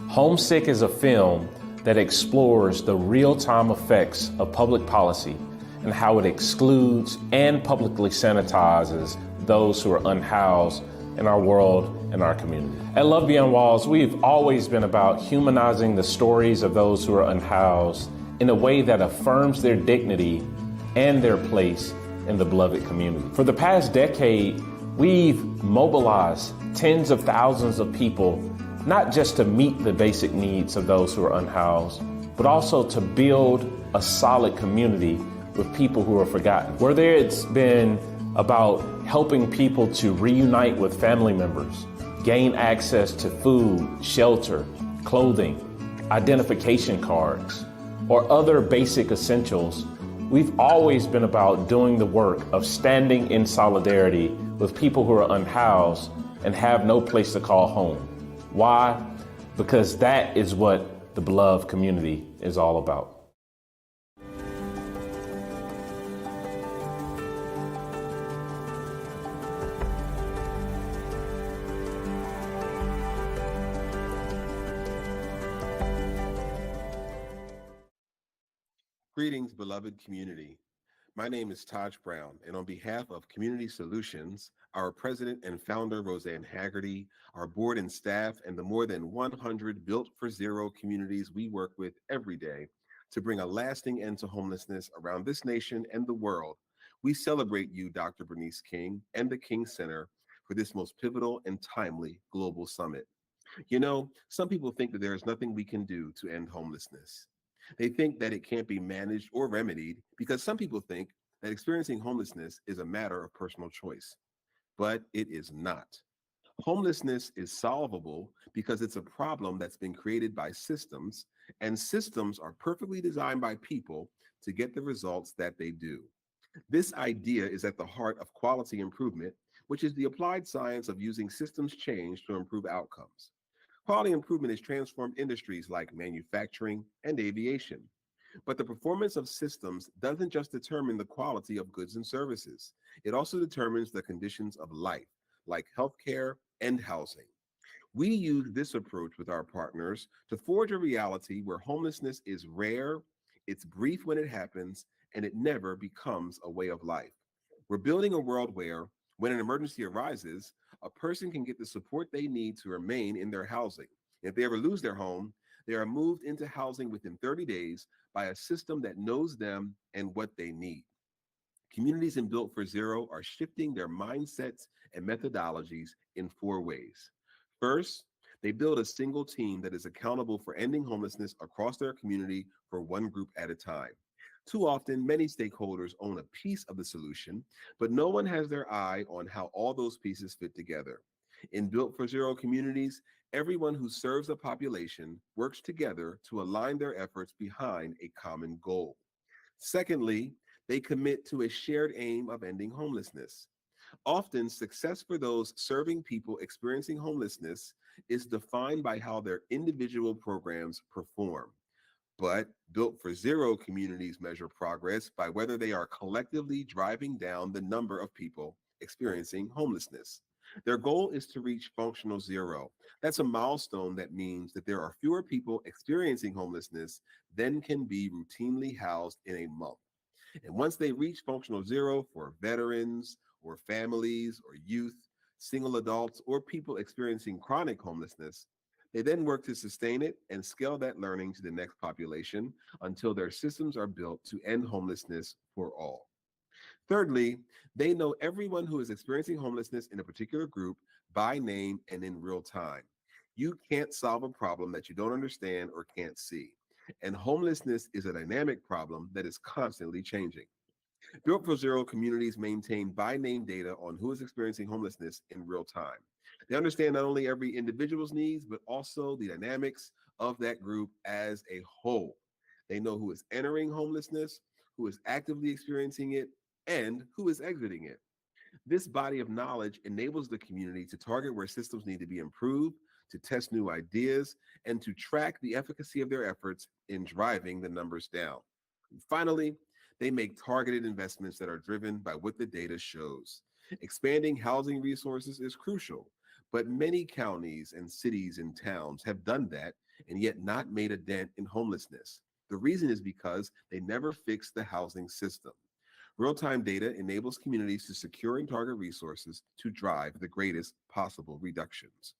Homesick is a film that explores the real-time effects of public policy and how it excludes and publicly sanitizes those who are unhoused in our world and our community. At Love Beyond Walls, we've always been about humanizing the stories of those who are unhoused in a way that affirms their dignity and their place in the beloved community. For the past decade, we've mobilized tens of thousands of people, not just to meet the basic needs of those who are unhoused, but also to build a solid community with people who are forgotten. Whether it's been about helping people to reunite with family members, gain access to food, shelter, clothing, identification cards, or other basic essentials, we've always been about doing the work of standing in solidarity with people who are unhoused and have no place to call home. Why? Because that is what the beloved community is all about. Greetings, beloved community. My name is Taj Brown, and on behalf of Community Solutions, our president and founder, Roseanne Haggerty, our board and staff, and the more than 100 Built for Zero communities we work with every day to bring a lasting end to homelessness around this nation and the world, we celebrate you, Dr. Bernice King, and the King Center for this most pivotal and timely global summit. You know, some people think that there is nothing we can do to end homelessness. They think that it can't be managed or remedied because some people think that experiencing homelessness is a matter of personal choice, but it is not. Homelessness is solvable because it's a problem that's been created by systems, and systems are perfectly designed by people to get the results that they do. This idea is at the heart of quality improvement, which is the applied science of using systems change to improve outcomes. Quality improvement has transformed industries like manufacturing and aviation. But the performance of systems doesn't just determine the quality of goods and services. It also determines the conditions of life, like healthcare and housing. We use this approach with our partners to forge a reality where homelessness is rare, it's brief when it happens, and it never becomes a way of life. We're building a world where, when an emergency arises, a person can get the support they need to remain in their housing. If they ever lose their home, they are moved into housing within 30 days by a system that knows them and what they need. Communities in Built for Zero are shifting their mindsets and methodologies in 4 ways. First, they build a single team that is accountable for ending homelessness across their community for one group at a time. Too often, many stakeholders own a piece of the solution, but no one has their eye on how all those pieces fit together. In Built for Zero communities, everyone who serves a population works together to align their efforts behind a common goal. Secondly, they commit to a shared aim of ending homelessness. Often, success for those serving people experiencing homelessness is defined by how their individual programs perform. But Built for Zero communities measure progress by whether they are collectively driving down the number of people experiencing homelessness. Their goal is to reach functional zero. That's a milestone that means that there are fewer people experiencing homelessness than can be routinely housed in a month. And once they reach functional zero for veterans or families or youth, single adults, or people experiencing chronic homelessness, they then work to sustain it and scale that learning to the next population until their systems are built to end homelessness for all. Thirdly, they know everyone who is experiencing homelessness in a particular group by name and in real time. You can't solve a problem that you don't understand or can't see. And homelessness is a dynamic problem that is constantly changing. Built for Zero communities maintain by name data on who is experiencing homelessness in real time. They understand not only every individual's needs, but also the dynamics of that group as a whole. They know who is entering homelessness, who is actively experiencing it, and who is exiting it. This body of knowledge enables the community to target where systems need to be improved, to test new ideas, and to track the efficacy of their efforts in driving the numbers down. And finally, they make targeted investments that are driven by what the data shows. Expanding housing resources is crucial, but many counties and cities and towns have done that and yet not made a dent in homelessness. The reason is because they never fixed the housing system. Real-time data enables communities to secure and target resources to drive the greatest possible reductions.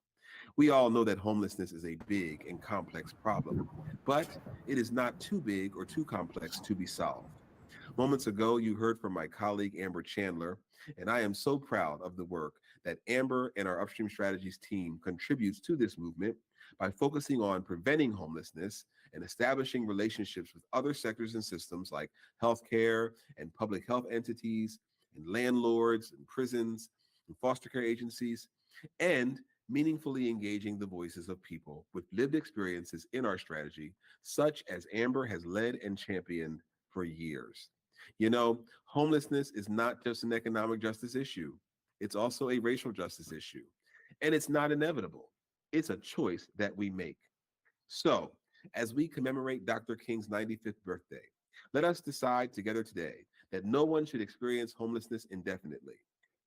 We all know that homelessness is a big and complex problem, but it is not too big or too complex to be solved. Moments ago, you heard from my colleague, Amber Chandler, and I am so proud of the work that Amber and our Upstream Strategies team contributes to this movement by focusing on preventing homelessness and establishing relationships with other sectors and systems like healthcare and public health entities and landlords and prisons and foster care agencies, and meaningfully engaging the voices of people with lived experiences in our strategy, such as Amber has led and championed for years. You know, homelessness is not just an economic justice issue, it's also a racial justice issue. And it's not inevitable, it's a choice that we make. So, as we commemorate Dr. King's 95th birthday, let us decide together today that no one should experience homelessness indefinitely.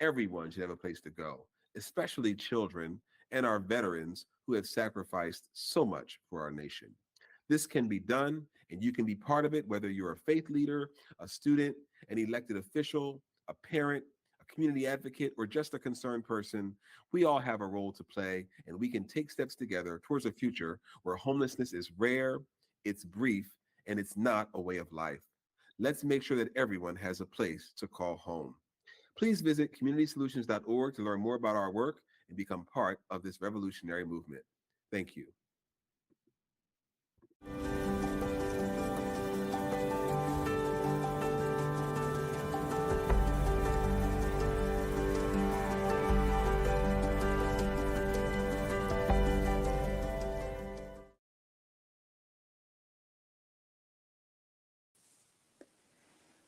Everyone should have a place to go, especially children and our veterans who have sacrificed so much for our nation. This can be done, and you can be part of it, whether you're a faith leader, a student, an elected official, a parent, a community advocate, or just a concerned person. We all have a role to play, and we can take steps together towards a future where homelessness is rare, it's brief, and it's not a way of life. Let's make sure that everyone has a place to call home. Please visit communitysolutions.org to learn more about our work and become part of this revolutionary movement. Thank you.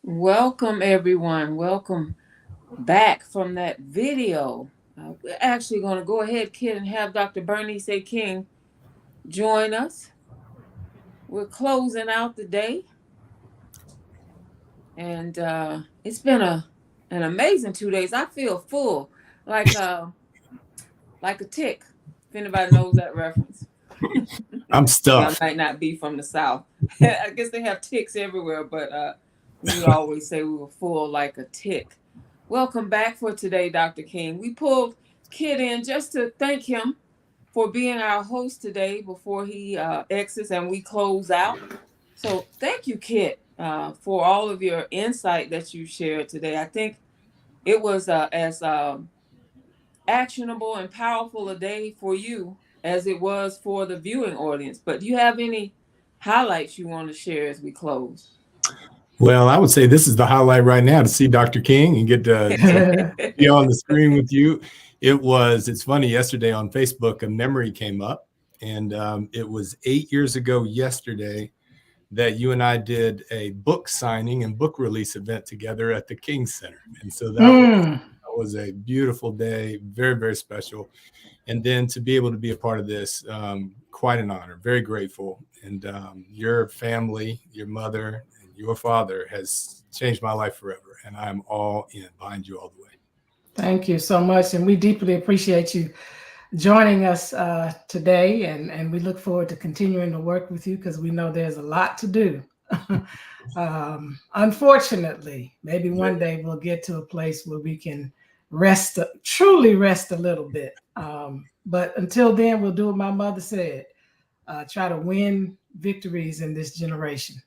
Welcome, everyone. Welcome back from that video. We're actually going to go ahead, Kid, and have Dr. Bernice A. King join us. We're closing out the day. And it's been an amazing 2 days. I feel full, like a tick, if anybody knows that reference. I'm stuffed. I might not be from the South. I guess they have ticks everywhere, but we would always say we were full like a tick. Welcome back for today, Dr. King. We pulled Kid in just to thank him for being our host today before he exits and we close out. So thank you, Kid, for all of your insight that you shared today. I think it was as actionable and powerful a day for you as it was for the viewing audience. But do you have any highlights you want to share as we close? Well, I would say this is the highlight right now, to see Dr. King and get to be on the screen with you. It's funny, yesterday on Facebook, a memory came up, and it was 8 years ago yesterday that you and I did a book signing and book release event together at the King Center. And so that was a beautiful day, very, very special. And then to be able to be a part of this, quite an honor, very grateful. And your family, your mother, and your father has changed my life forever. And I'm all in, behind you all the way. Thank you so much. And we deeply appreciate you joining us today. And we look forward to continuing to work with you because we know there's a lot to do. Unfortunately, maybe one day we'll get to a place where we can truly rest a little bit. But until then, we'll do what my mother said, try to win victories in this generation.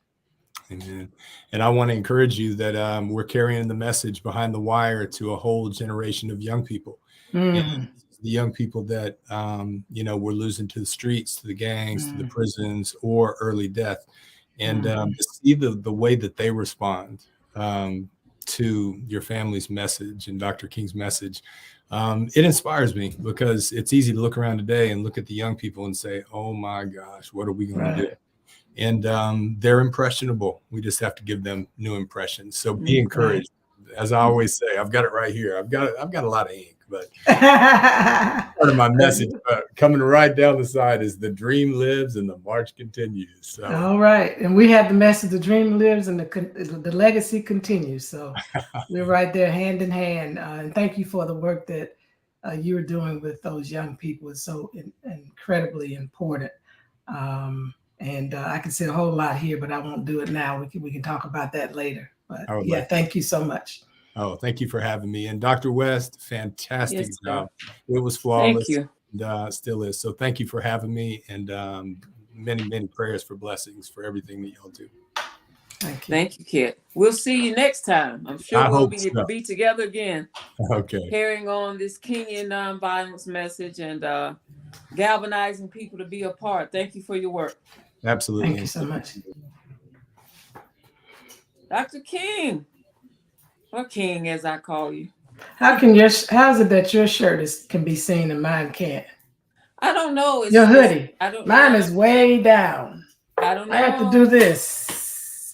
Amen. And I want to encourage you that we're carrying the message behind the wire to a whole generation of young people. And the young people that, we're losing to the streets, to the gangs, to the prisons, or early death. And to see the way that they respond to your family's message and Dr. King's message, it inspires me, because it's easy to look around today and look at the young people and say, oh my gosh, what are we going to do? And they're impressionable. We just have to give them new impressions. So be encouraged. As I always say, I've got it right here. I've got a lot of ink, but part of my message, but coming right down the side is the dream lives and the march continues. So. All right. And we have the message, the dream lives and the legacy continues. So we're right there hand in hand. And thank you for the work that you're doing with those young people. It's so incredibly important. And I can say a whole lot here, but I won't do it now. We can talk about that later. But yeah, thank you so much. Oh, thank you for having me. And Dr. West, fantastic job. It was flawless. Thank you. And still is. So thank you for having me, and many, many prayers for blessings for everything that y'all do. Thank you, Kid. We'll see you next time. I'm sure we'll be together again. Okay. Carrying on this Kenyan nonviolence message and galvanizing people to be a part. Thank you for your work. Absolutely. Thank you so much. Dr. King, or King as I call you. How's it that your shirt can be seen and mine can't? I don't know. Your hoodie. Mine yeah. is way down. I don't know. I have to do this.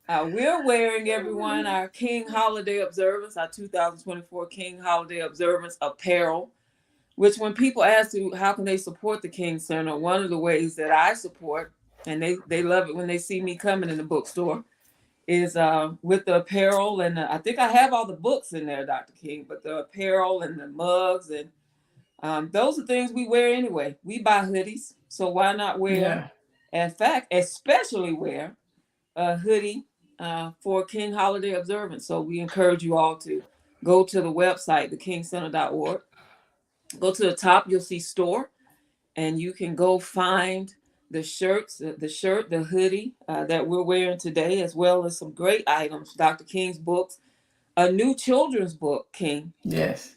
We're wearing, everyone, our King Holiday Observance, our 2024 King Holiday Observance apparel, which when people ask you how can they support the King Center, one of the ways that I support, and they love it when they see me coming in the bookstore, is with the apparel. And I think I have all the books in there, Dr. King, but the apparel and the mugs, and those are things we wear anyway. We buy hoodies, so why not wear, in fact, especially wear a hoodie for King Holiday Observance. So we encourage you all to go to the website, thekingcenter.org. Go to the top, you'll see store, and you can go find the shirts, the hoodie that we're wearing today, as well as some great items, Dr. King's books, a new children's book, King. Yes.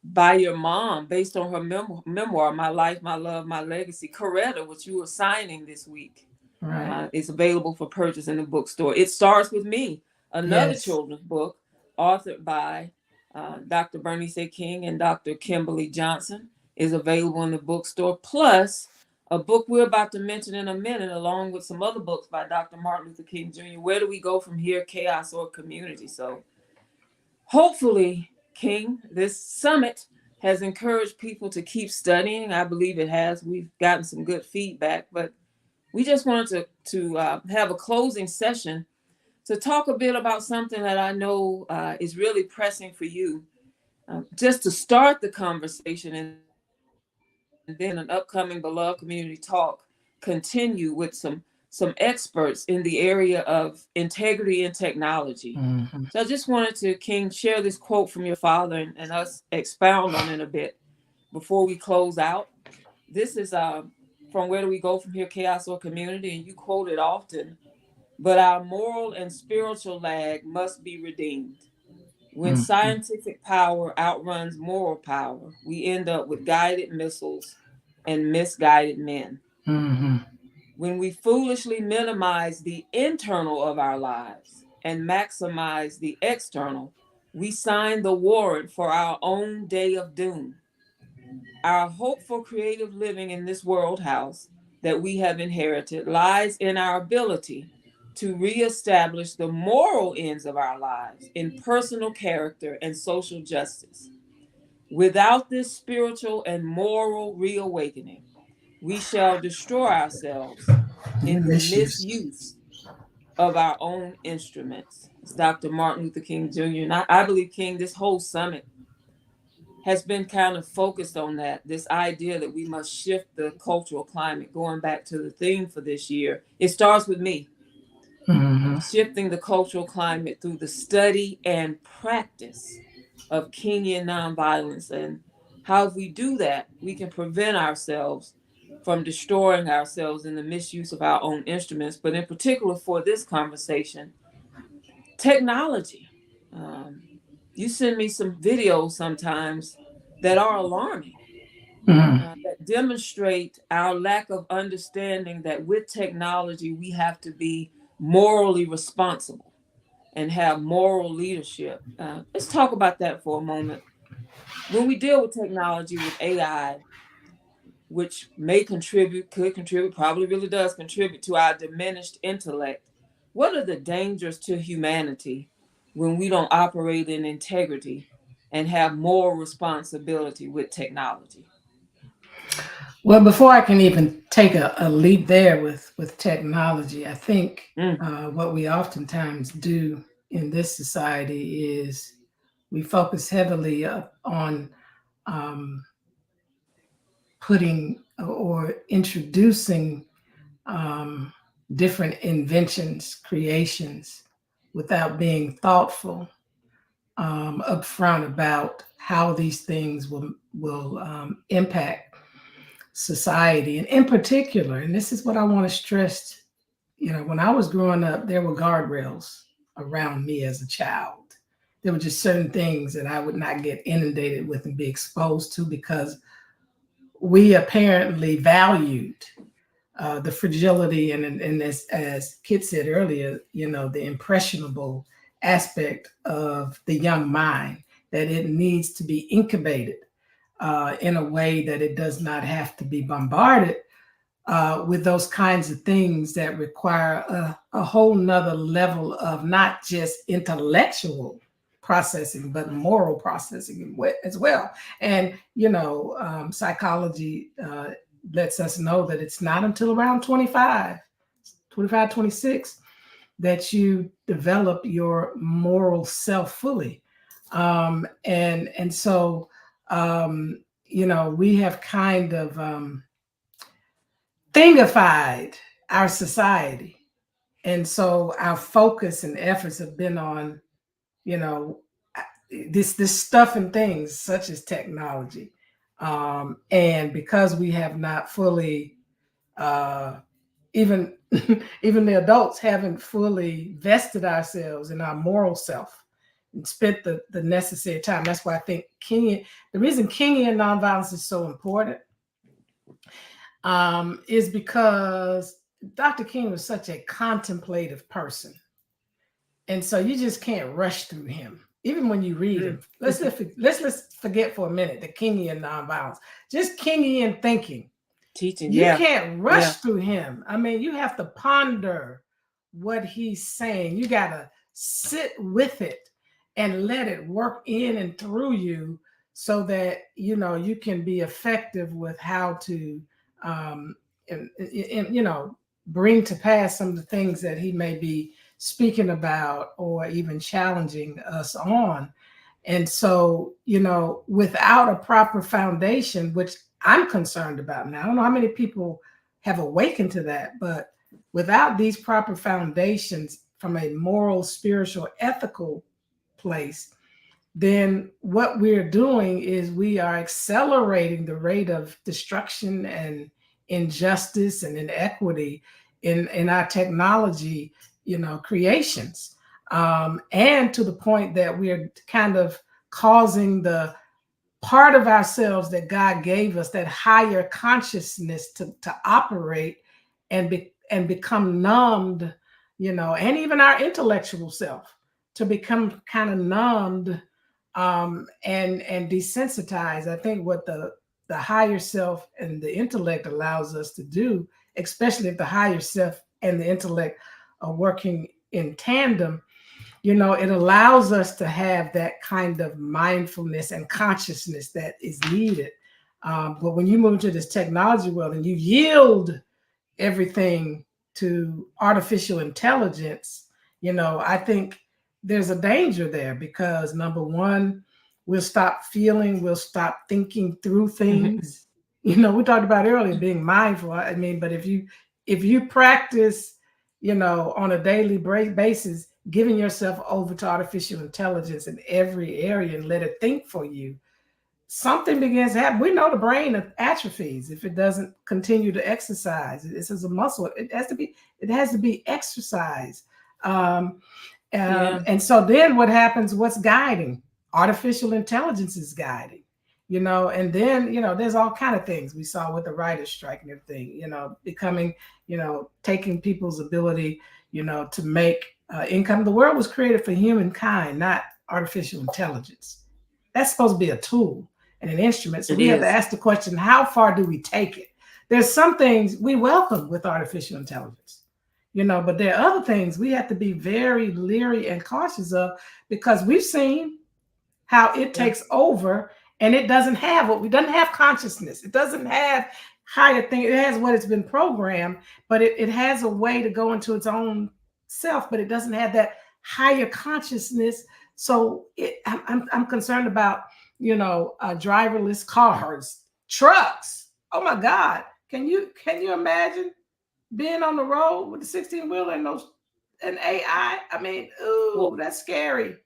By your mom, based on her memoir, My Life, My Love, My Legacy. Coretta, which you were signing this week. Right. It's available for purchase in the bookstore. It Starts With Me, another children's book authored by Dr. Bernice King and Dr. Kimberly Johnson, is available in the bookstore. Plus, a book we're about to mention in a minute, along with some other books by Dr. Martin Luther King Jr. Where do we go from here, chaos or community? So hopefully, King, this summit has encouraged people to keep studying. I believe it has. We've gotten some good feedback, but we just wanted to have a closing session to talk a bit about something that I know is really pressing for you, just to start the conversation, and then an upcoming Beloved Community Talk continue with some experts in the area of integrity in technology. Mm-hmm. So I just wanted to, King, share this quote from your father and us expound on it a bit before we close out. This is from Where Do We Go From Here, Chaos or Community? And you quote it often, but our moral and spiritual lag must be redeemed. When scientific power outruns moral power, we end up with guided missiles and misguided men. Mm-hmm. When we foolishly minimize the internal of our lives and maximize the external, we sign the warrant for our own day of doom. Our hope for creative living in this world house that we have inherited lies in our ability to reestablish the moral ends of our lives in personal character and social justice. Without this spiritual and moral reawakening, we shall destroy ourselves in the misuse of our own instruments. It's Dr. Martin Luther King Jr. And I believe, King, this whole summit has been kind of focused on that, this idea that we must shift the cultural climate, going back to the theme for this year. It starts with me. Mm-hmm. Shifting the cultural climate through the study and practice of Kenyan nonviolence. And how, if we do that, we can prevent ourselves from destroying ourselves in the misuse of our own instruments. But in particular for this conversation, technology. You send me some videos sometimes that are alarming, that demonstrate our lack of understanding that with technology, we have to be morally responsible and have moral leadership. Let's talk about that for a moment. When we deal with technology, with AI, which may contribute, could contribute, probably really does contribute to our diminished intellect, what are the dangers to humanity when we don't operate in integrity and have moral responsibility with technology? Well, before I can even take a leap there with technology, I think what we oftentimes do in this society is we focus heavily on putting or introducing different inventions, creations, without being thoughtful upfront about how these things will impact society. And in particular, and this is what I want to stress, when I was growing up, there were guardrails around me as a child. There were just certain things that I would not get inundated with and be exposed to, because we apparently valued the fragility and as Kit said earlier, the impressionable aspect of the young mind, that it needs to be incubated in a way that it does not have to be bombarded with those kinds of things that require a whole nother level of not just intellectual processing, but moral processing as well. And, psychology lets us know that it's not until around 25, 26, that you develop your moral self fully. And so, we have kind of thingified our society. And so our focus and efforts have been on, this stuff and things such as technology. And because we have not fully, even the adults haven't fully vested ourselves in our moral self and spent the necessary time. That's why I think the reason Kingian nonviolence is so important is because Dr. King was such a contemplative person. And so you just can't rush through him. Even when you read him, let's forget for a minute the Kingian nonviolence, just Kingian thinking. Teaching, you can't rush through him. I mean, you have to ponder what he's saying. You got to sit with it and let it work in and through you so that, you can be effective with how to, bring to pass some of the things that he may be speaking about or even challenging us on. And so, without a proper foundation, which I'm concerned about now, I don't know how many people have awakened to that, but without these proper foundations from a moral, spiritual, ethical place, then what we're doing is we are accelerating the rate of destruction and injustice and inequity in our technology, creations. And to the point that we're kind of causing the part of ourselves that God gave us, that higher consciousness to operate and become numbed, and even our intellectual self to become kind of numbed and desensitized. I think what the higher self and the intellect allows us to do, especially if the higher self and the intellect are working in tandem, it allows us to have that kind of mindfulness and consciousness that is needed. But when you move into this technology world and you yield everything to artificial intelligence, I think there's a danger there because number one, we'll stop feeling, we'll stop thinking through things. We talked about earlier being mindful. I mean, but if you practice, on a daily basis, giving yourself over to artificial intelligence in every area and let it think for you, something begins to happen. We know the brain atrophies if it doesn't continue to exercise. This is a muscle. It has to be exercised. And so then what happens? What's guiding? Artificial intelligence is guiding, and then, there's all kind of things we saw with the writers' strike and everything, becoming, taking people's ability, to make income. The world was created for humankind, not artificial intelligence. That's supposed to be a tool and an instrument. So we have to ask the question, how far do we take it? There's some things we welcome with artificial intelligence, but there are other things we have to be very leery and cautious of because we've seen how it takes over and it doesn't have consciousness. It doesn't have higher thing. It has what it's been programmed, but it has a way to go into its own self, but it doesn't have that higher consciousness. So I'm concerned about, driverless cars, trucks. Oh my God. Can you imagine being on the road with the 16-wheeler and AI? I mean, that's scary.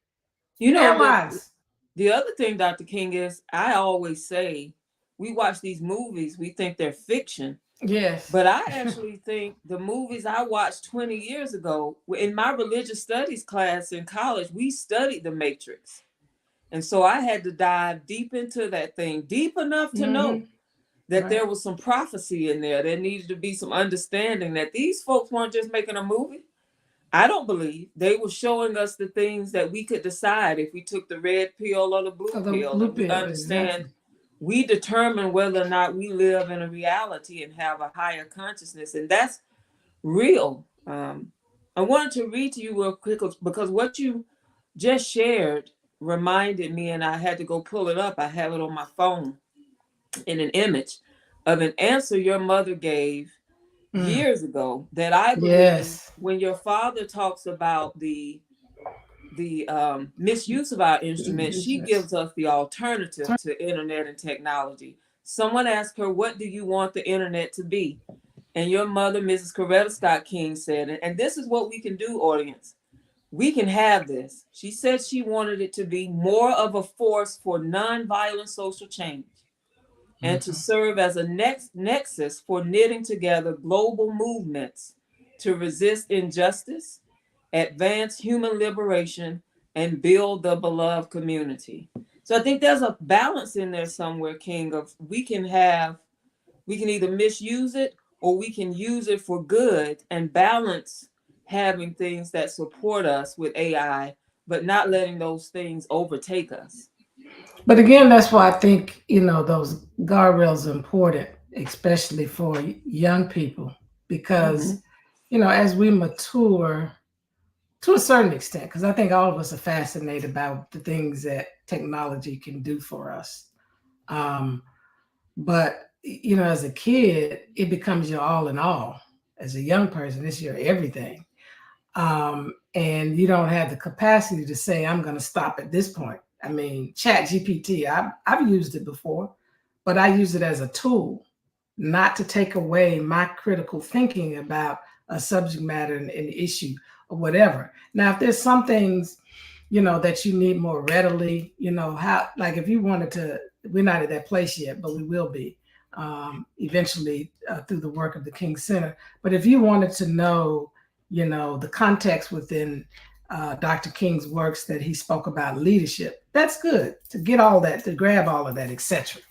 The other thing, Dr. King, is I always say we watch these movies, we think they're fiction. Yes. But I actually think the movies I watched 20 years ago, in my religious studies class in college, we studied The Matrix. And so I had to dive deep into that thing, deep enough to know that Right. there was some prophecy in there. There needed to be some understanding that these folks weren't just making a movie. I don't believe they were showing us the things that we could decide if we took the red pill or the blue pill. And we understand, exactly. we determine whether or not we live in a reality and have a higher consciousness. And that's real. I wanted to read to you real quick because what you just shared reminded me, and I had to go pull it up. I have it on my phone in an image of an answer your mother gave years ago that I believe Yes. when your father talks about the misuse of our instruments, she gives us the alternative to internet and technology. Someone asked her, what do you want the internet to be? And your mother, Mrs. Coretta Scott King, said, and this is what we can do, audience. We can have this. She said she wanted it to be more of a force for nonviolent social change and to serve as a nexus for knitting together global movements to resist injustice, advance human liberation, and build the beloved community. So I think there's a balance in there somewhere, King, of we can either misuse it or we can use it for good and balance having things that support us with AI, but not letting those things overtake us. But again, that's why I think, those guardrails are important, especially for young people, because, as we mature to a certain extent, because I think all of us are fascinated about the things that technology can do for us. But, as a kid, it becomes your all in all. As a young person, it's your everything. And you don't have the capacity to say, I'm going to stop at this point. I mean, Chat GPT, I've used it before, but I use it as a tool, not to take away my critical thinking about a subject matter and an issue or whatever. Now, if there's some things, that you need more readily, like if you wanted to, we're not at that place yet, but we will be eventually through the work of the King Center. But if you wanted to know, the context within Dr. King's works that he spoke about leadership, that's good to get all that, to grab all of that, etc.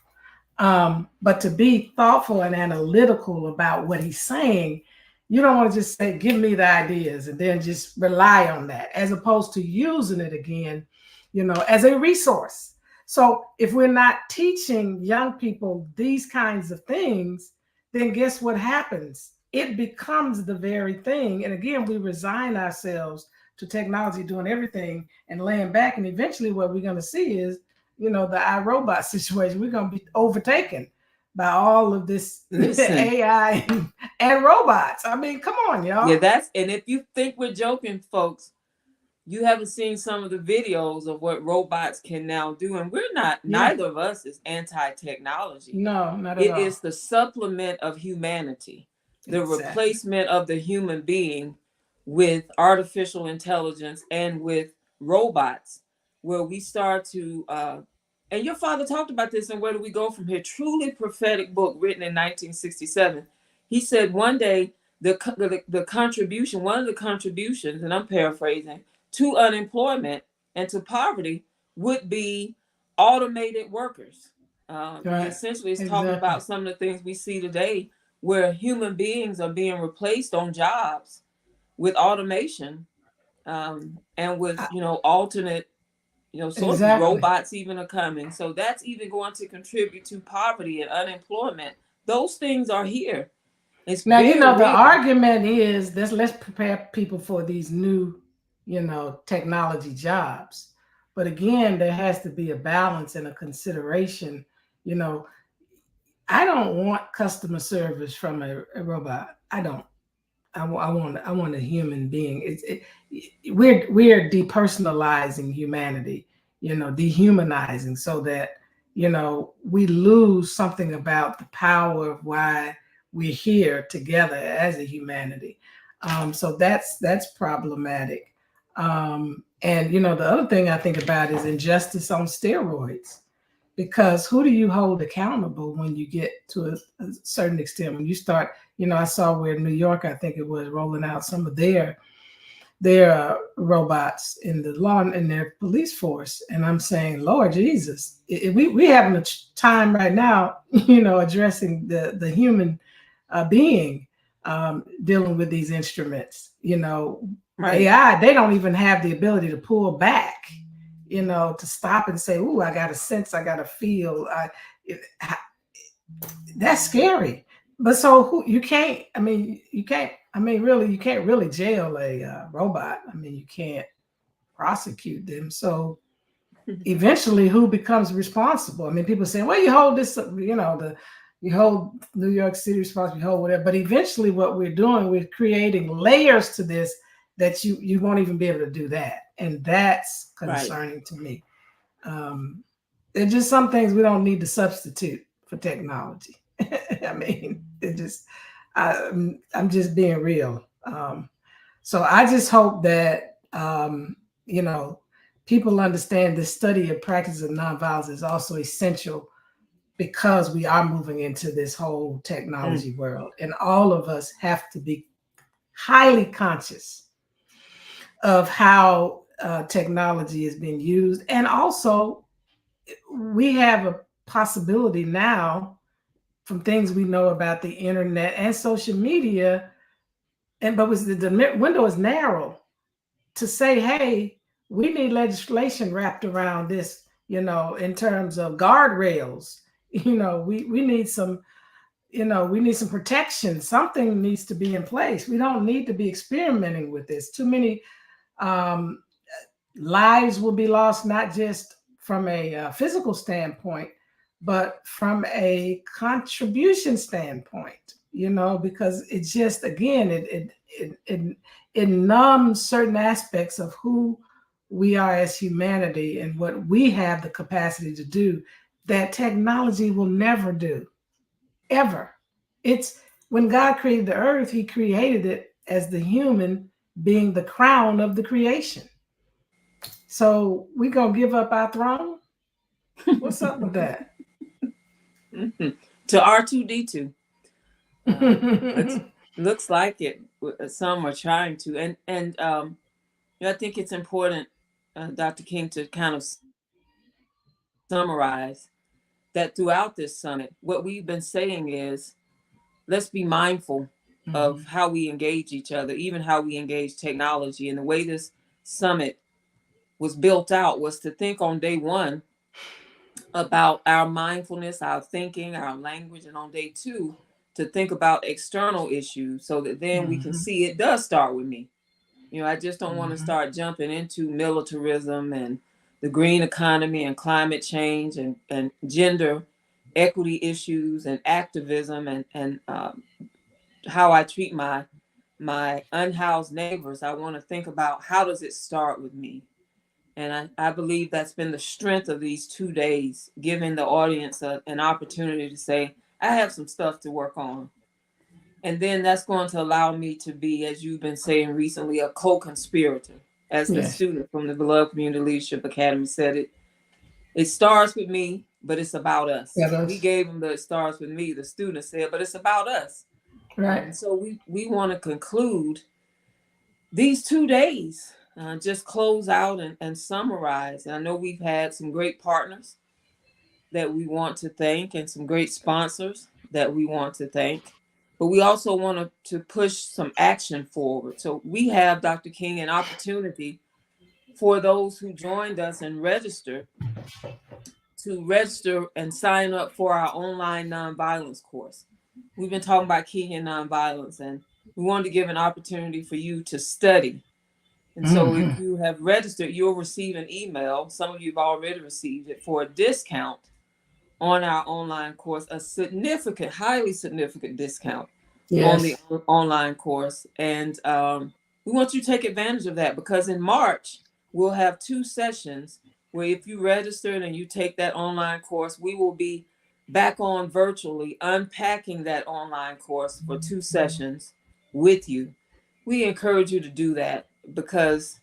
But to be thoughtful and analytical about what he's saying, you don't want to just say, give me the ideas and then just rely on that, as opposed to using it again, as a resource. So if we're not teaching young people these kinds of things, then guess what happens? It becomes the very thing. And again, we resign ourselves to technology doing everything and laying back. And eventually what we're going to see is, the iRobot situation. We're going to be overtaken by all of this AI and robots. I mean, come on, y'all. Yeah, and if you think we're joking, folks, you haven't seen some of the videos of what robots can now do. And we're not, neither of us is anti-technology. No, not at all. It is the supplement of humanity, the replacement of the human being with artificial intelligence and with robots, where we start to, and your father talked about this in Where Do We Go From Here? Truly prophetic book written in 1967. He said one day the contribution, one of the contributions, and I'm paraphrasing, to unemployment and to poverty would be automated workers. Essentially, it's talking about some of the things we see today where human beings are being replaced on jobs with automation and with, alternate, sort of robots even are coming. So that's even going to contribute to poverty and unemployment. Those things are here. It's now, the argument is let's prepare people for these new, technology jobs. But again, there has to be a balance and a consideration. I don't want customer service from a robot. I don't. I want a human being. We're depersonalizing humanity, dehumanizing, so that we lose something about the power of why we're here together as a humanity. So that's problematic. And the other thing I think about is injustice on steroids, because who do you hold accountable when you get to a certain extent? When you start, I saw where New York, I think it was, rolling out some of their their robots in the law in their police force. And I'm saying, Lord Jesus, we having a time right now, addressing the human being dealing with these instruments. Right. AI, they don't even have the ability to pull back, to stop and say, "Ooh, I got to sense, I got to feel." That's scary. But so you can't. I mean, you can't. I mean, really, you can't really jail a robot. I mean, you can't prosecute them. So eventually, who becomes responsible? I mean, people saying, "Well, you hold this, you hold New York City responsible, you hold whatever." But eventually, what we're doing, we're creating layers to this that you won't even be able to do that, and that's concerning to me. There's just some things we don't need to substitute for technology. I mean, I'm just being real. So I just hope that, people understand the study of practice of nonviolence is also essential because we are moving into this whole technology world. And all of us have to be highly conscious of how technology is being used. And also, we have a possibility now from things we know about the internet and social media, but the window is narrow to say, hey, we need legislation wrapped around this, in terms of guardrails. We need some, we need some protection. Something needs to be in place. We don't need to be experimenting with this. Too many lives will be lost, not just from a physical standpoint, but from a contribution standpoint, because it just, again, it numbs certain aspects of who we are as humanity and what we have the capacity to do that technology will never do, ever. It's when God created the earth, he created it as the human being the crown of the creation. So we gonna give up our throne? What's up with that? To R2D2. Looks like it. Some are trying to, and I think it's important, Dr. King, to kind of summarize that throughout this summit, what we've been saying is, let's be mindful of how we engage each other, even how we engage technology. And the way this summit was built out was to think on day one about our mindfulness, our thinking, our language, and on day two, to think about external issues so that then we can see it does start with me. I just don't want to start jumping into militarism and the green economy and climate change and gender equity issues and activism and how I treat my unhoused neighbors. I want to think about how does it start with me? And I believe that's been the strength of these 2 days, giving the audience an opportunity to say, I have some stuff to work on. And then that's going to allow me to be, as you've been saying recently, a co-conspirator. As the student from the Beloved Community Leadership Academy said, it starts with me, but it's about us. We gave them the "it starts with me," the student said, but it's about us. Right. And so we want to conclude these 2 days, just close out and summarize. And I know we've had some great partners that we want to thank and some great sponsors that we want to thank. But we also want to push some action forward. So we have, Dr. King, an opportunity for those who joined us and registered to register and sign up for our online nonviolence course. We've been talking about Kenyan nonviolence, and we wanted to give an opportunity for you to study. And so if you have registered, you'll receive an email. Some of you have already received it for a discount on our online course, a significant, highly significant discount on the online course. And we want you to take advantage of that, because in March, we'll have 2 sessions where if you registered and you take that online course, we will be back on virtually unpacking that online course for 2 sessions with you. We encourage you to do that because,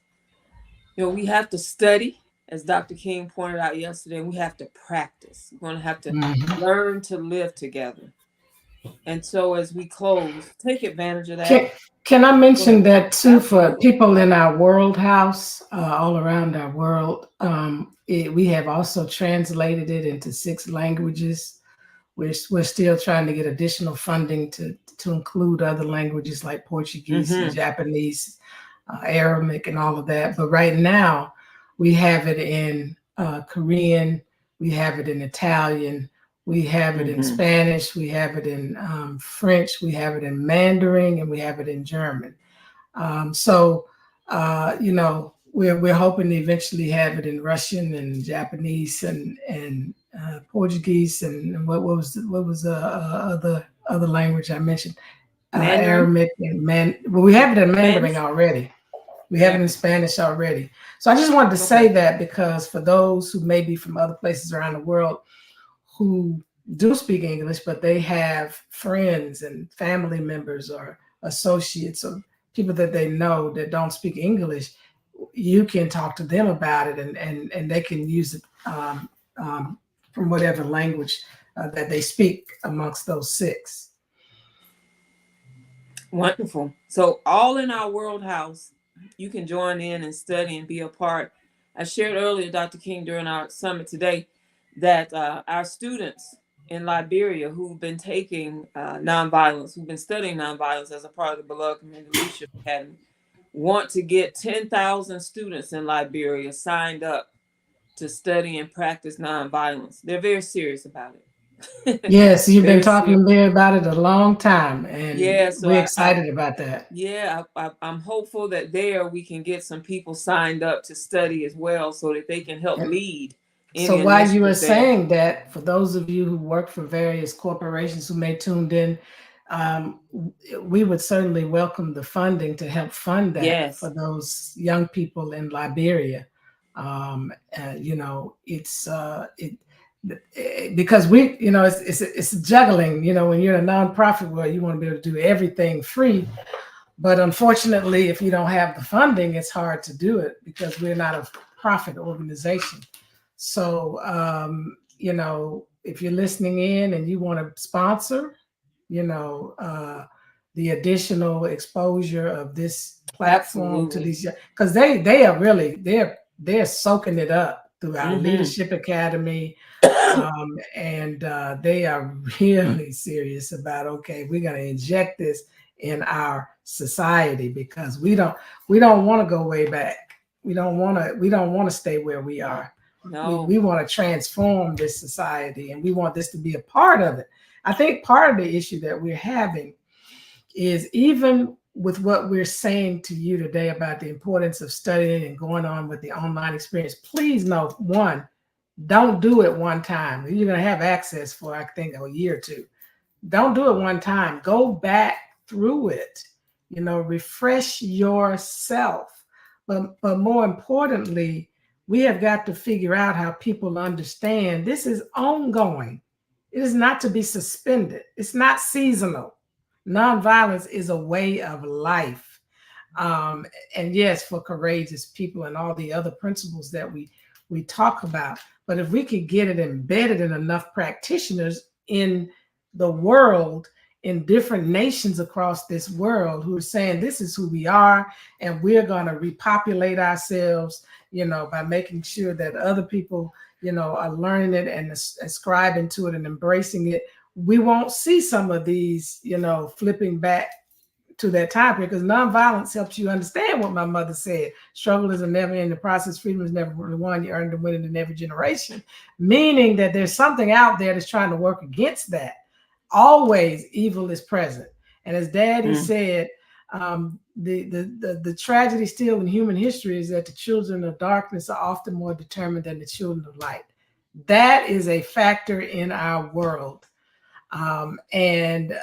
we have to study, as Dr. King pointed out yesterday, and we have to practice. We're going to have to learn to live together. And so as we close, take advantage of that. Can I mention that too for people in our world house, all around our world? We have also translated it into 6 languages. We're still trying to get additional funding to include other languages like Portuguese and Japanese, Arabic, and all of that. But right now, we have it in Korean, we have it in Italian, we have it in Spanish, we have it in French, we have it in Mandarin, and we have it in German. You know, we're hoping to eventually have it in Russian and Japanese and Portuguese and what was the other language I mentioned? Arabic and well, we have it in Mandarin already. We have it in Spanish already. So I just wanted to say that because for those who may be from other places around the world who do speak English, but they have friends and family members or associates or people that they know that don't speak English, you can talk to them about it and they can use it from whatever language that they speak amongst those 6. Wonderful. So all in our world house, you can join in and study and be a part. I shared earlier, Dr. King, during our summit today, that our students in Liberia who've been taking nonviolence, who've been studying nonviolence as a part of the Beloved Community Leadership Academy, want to get 10,000 students in Liberia signed up to study and practice nonviolence. They're very serious about it. Yes, you've been talking to me about it a long time, and so we're excited about that. Yeah, I'm hopeful that there we can get some people signed up to study as well so that they can help lead. So while you were saying that, for those of you who work for various corporations who may tuned in, we would certainly welcome the funding to help fund that for those young people in Liberia. You know, it's because we, you know, it's juggling. You know, when you're in a nonprofit world, you want to be able to do everything free. But unfortunately, if you don't have the funding, it's hard to do it because we're not a profit organization. So, you know, if you're listening in and you want to sponsor, you know, the additional exposure of this platform to these, because they are really, they're soaking it up through our Leadership Academy. And they are really serious about, okay, we're going to inject this in our society because we don't want to go way back. We don't want to stay where we are. No. We want to transform this society and we want this to be a part of it. I think part of the issue that we're having is even with what we're saying to you today about the importance of studying and going on with the online experience, please know, one, don't do it one time. You're going to have access for, I think, a year or 2. Don't do it one time. Go back through it, you know, refresh yourself. But more importantly, we have got to figure out how people understand this is ongoing. It is not to be suspended. It's not seasonal. Nonviolence is a way of life. And yes, for courageous people and all the other principles that we talk about. But if we could get it embedded in enough practitioners in the world, in different nations across this world who are saying this is who we are and we're going to repopulate ourselves, you know, by making sure that other people, you know, are learning it and ascribing to it and embracing it, we won't see some of these, you know, flipping back to that time period, because nonviolence helps you understand what my mother said. Struggle is a never ending process. Freedom is never really won. You earn the winning in every generation, meaning that there's something out there that's trying to work against that. Always evil is present. And as Daddy said, the tragedy still in human history is that the children of darkness are often more determined than the children of light. That is a factor in our world. And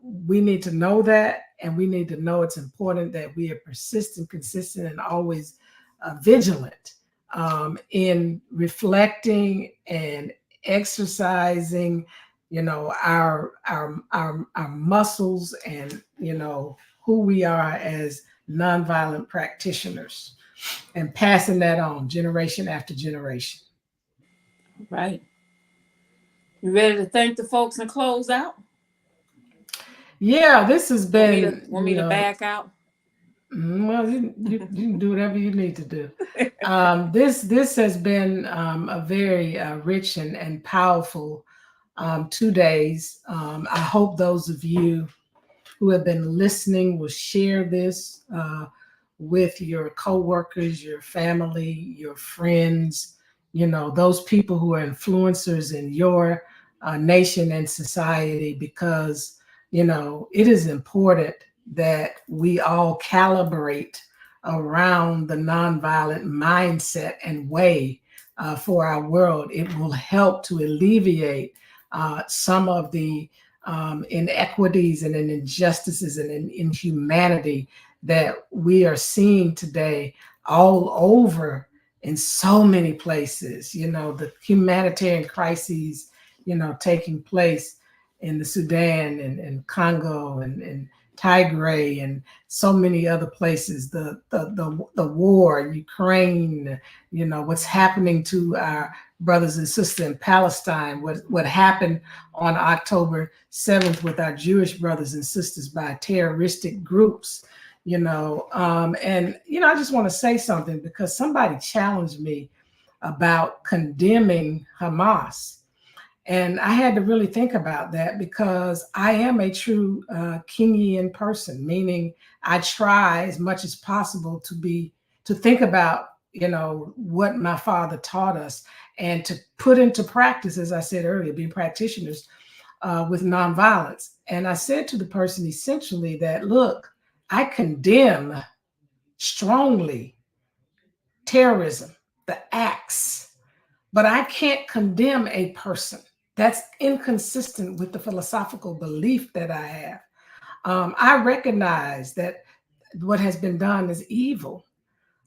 we need to know that, and we need to know it's important that we are persistent, consistent, and always vigilant in reflecting and exercising, you know, our muscles and, you know, who we are as nonviolent practitioners and passing that on generation after generation. Right. You ready to thank the folks and close out? Yeah, this has been, Want me to back out? Well, you can do whatever you need to do. This has been a very rich and powerful 2 days. I hope those of you who have been listening will share this with your coworkers, your family, your friends, those people who are influencers in your nation and society, because, it is important that we all calibrate around the nonviolent mindset and way for our world. It will help to alleviate some of the inequities and injustices and inhumanity that we are seeing today all over in so many places. The humanitarian crises, taking place in the Sudan and Congo and Tigray and so many other places, the war in Ukraine, what's happening to our brothers and sisters in Palestine, what happened on October 7th with our Jewish brothers and sisters by terroristic groups, and, I just want to say something, because somebody challenged me about condemning Hamas. And I had to really think about that, because I am a true Kingian person, meaning I try as much as possible to think about, what my father taught us, and to put into practice, as I said earlier, being practitioners with nonviolence. And I said to the person essentially that, look, I condemn strongly terrorism, the acts, but I can't condemn a person. That's inconsistent with the philosophical belief that I have. I recognize that what has been done is evil,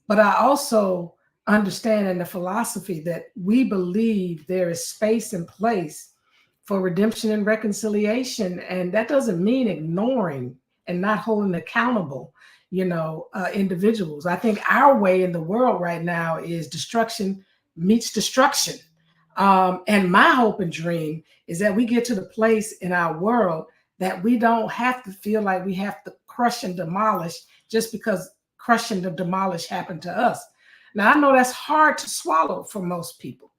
but I also understand in the philosophy that we believe there is space and place for redemption and reconciliation. And that doesn't mean ignoring and not holding accountable, individuals. I think our way in the world right now is destruction meets destruction. And my hope and dream is that we get to the place in our world that we don't have to feel like we have to crush and demolish just because crushing and demolish happened to us. Now, I know that's hard to swallow for most people.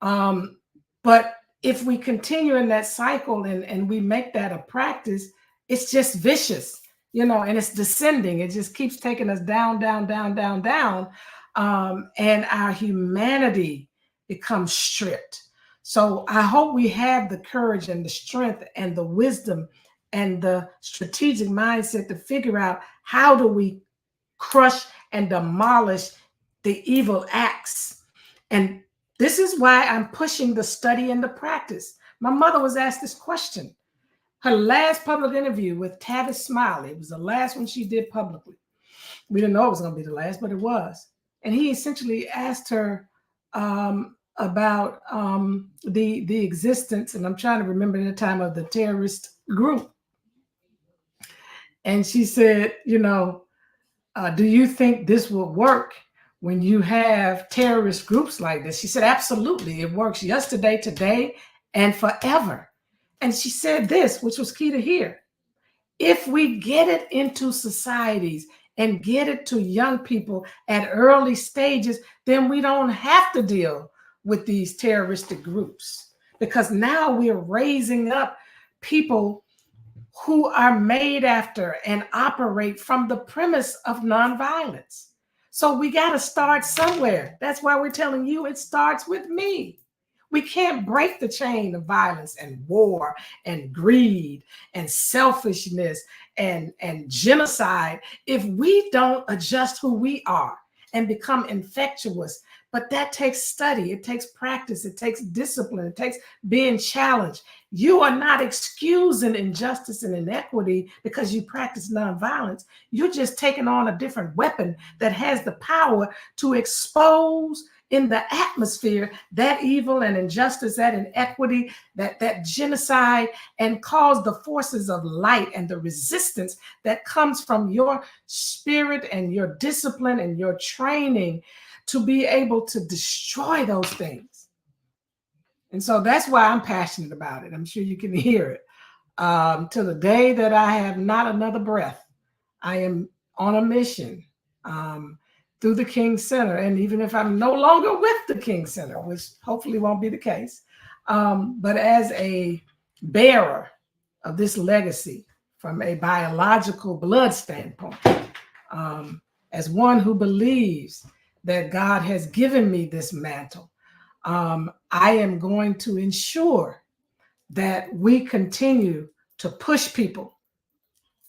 But if we continue in that cycle and we make that a practice, it's just vicious, and it's descending. It just keeps taking us down, down, down, down, down. And our humanity becomes stripped. So I hope we have the courage and the strength and the wisdom and the strategic mindset to figure out how do we crush and demolish the evil acts. And this is why I'm pushing the study and the practice. My mother was asked this question. Her last public interview with Tavis Smiley, it was the last one she did publicly. We didn't know it was going to be the last, but it was. And he essentially asked her about the existence, and I'm trying to remember the time, of the terrorist group. And she said, do you think this will work when you have terrorist groups like this? She said, absolutely. It works yesterday, today, and forever. And she said this, which was key to hear. If we get it into societies and get it to young people at early stages, then we don't have to deal with these terroristic groups, because now we're raising up people who are made after and operate from the premise of nonviolence. So we got to start somewhere. That's why we're telling you it starts with me. We can't break the chain of violence and war and greed and selfishness and genocide if we don't adjust who we are and become infectious. But that takes study, it takes practice, it takes discipline, it takes being challenged. You are not excusing injustice and inequity because you practice nonviolence. You're just taking on a different weapon that has the power to expose in the atmosphere that evil and injustice, that inequity, that genocide, and cause the forces of light and the resistance that comes from your spirit and your discipline and your training to be able to destroy those things. And so that's why I'm passionate about it. I'm sure you can hear it. till the day that I have not another breath. I am on a mission through the King Center. And even if I'm no longer with the King Center, which hopefully won't be the case, but as a bearer of this legacy from a biological blood standpoint, as one who believes that God has given me this mantle, I am going to ensure that we continue to push people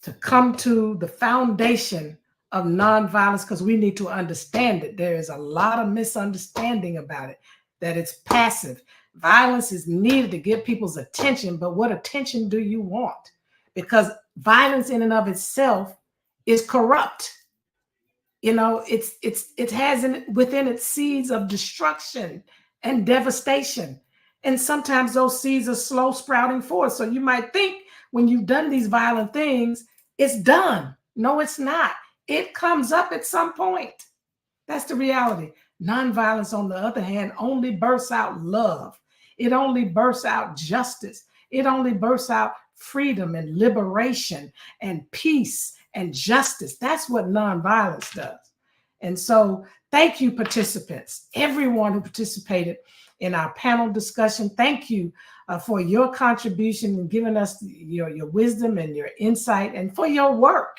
to come to the foundation of nonviolence, because we need to understand it. There is a lot of misunderstanding about it, that it's passive. Violence is needed to get people's attention, but what attention do you want? Because violence in and of itself is corrupt. You know, it has within it seeds of destruction and devastation. And sometimes those seeds are slow sprouting forth. So you might think when you've done these violent things, it's done. No, it's not. It comes up at some point. That's the reality. Nonviolence, on the other hand, only bursts out love. It only bursts out justice. It only bursts out freedom and liberation and peace and justice. That's what nonviolence does. And so thank you, participants, everyone who participated in our panel discussion. Thank you for your contribution and giving us your wisdom and your insight, and for your work,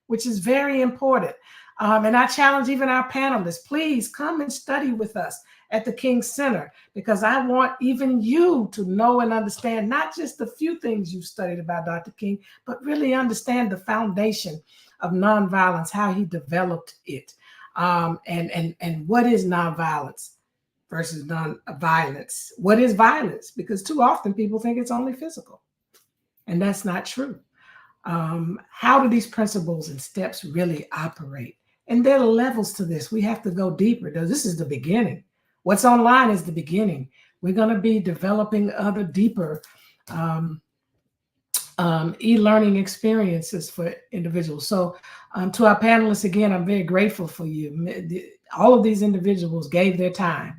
which is very important. And I challenge even our panelists, please come and study with us at the King Center, because I want even you to know and understand not just the few things you've studied about Dr. King, but really understand the foundation of nonviolence, how he developed it, and what is nonviolence versus non-violence. What is violence? Because too often people think it's only physical, and that's not true. How do these principles and steps really operate? And there are levels to this. We have to go deeper. This is the beginning. What's online is the beginning. We're going to be developing other deeper e-learning experiences for individuals. So to our panelists, again, I'm very grateful for you. All of these individuals gave their time,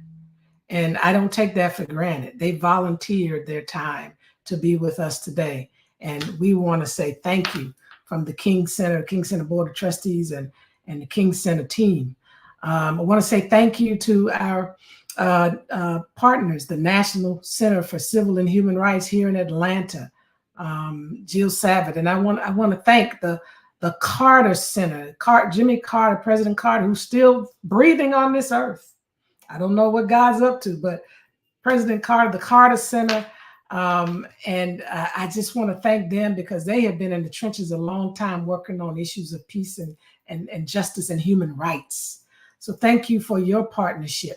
and I don't take that for granted. They volunteered their time to be with us today. And we want to say thank you from the King Center Board of Trustees and the King Center team. I want to say thank you to our partners, the National Center for Civil and Human Rights here in Atlanta, Jill Savitt. And I want to thank the Carter Center, Jimmy Carter, President Carter, who's still breathing on this earth. I don't know what God's up to, but President Carter, the Carter Center, and I just want to thank them, because they have been in the trenches a long time working on issues of peace and justice and human rights. So thank you for your partnership.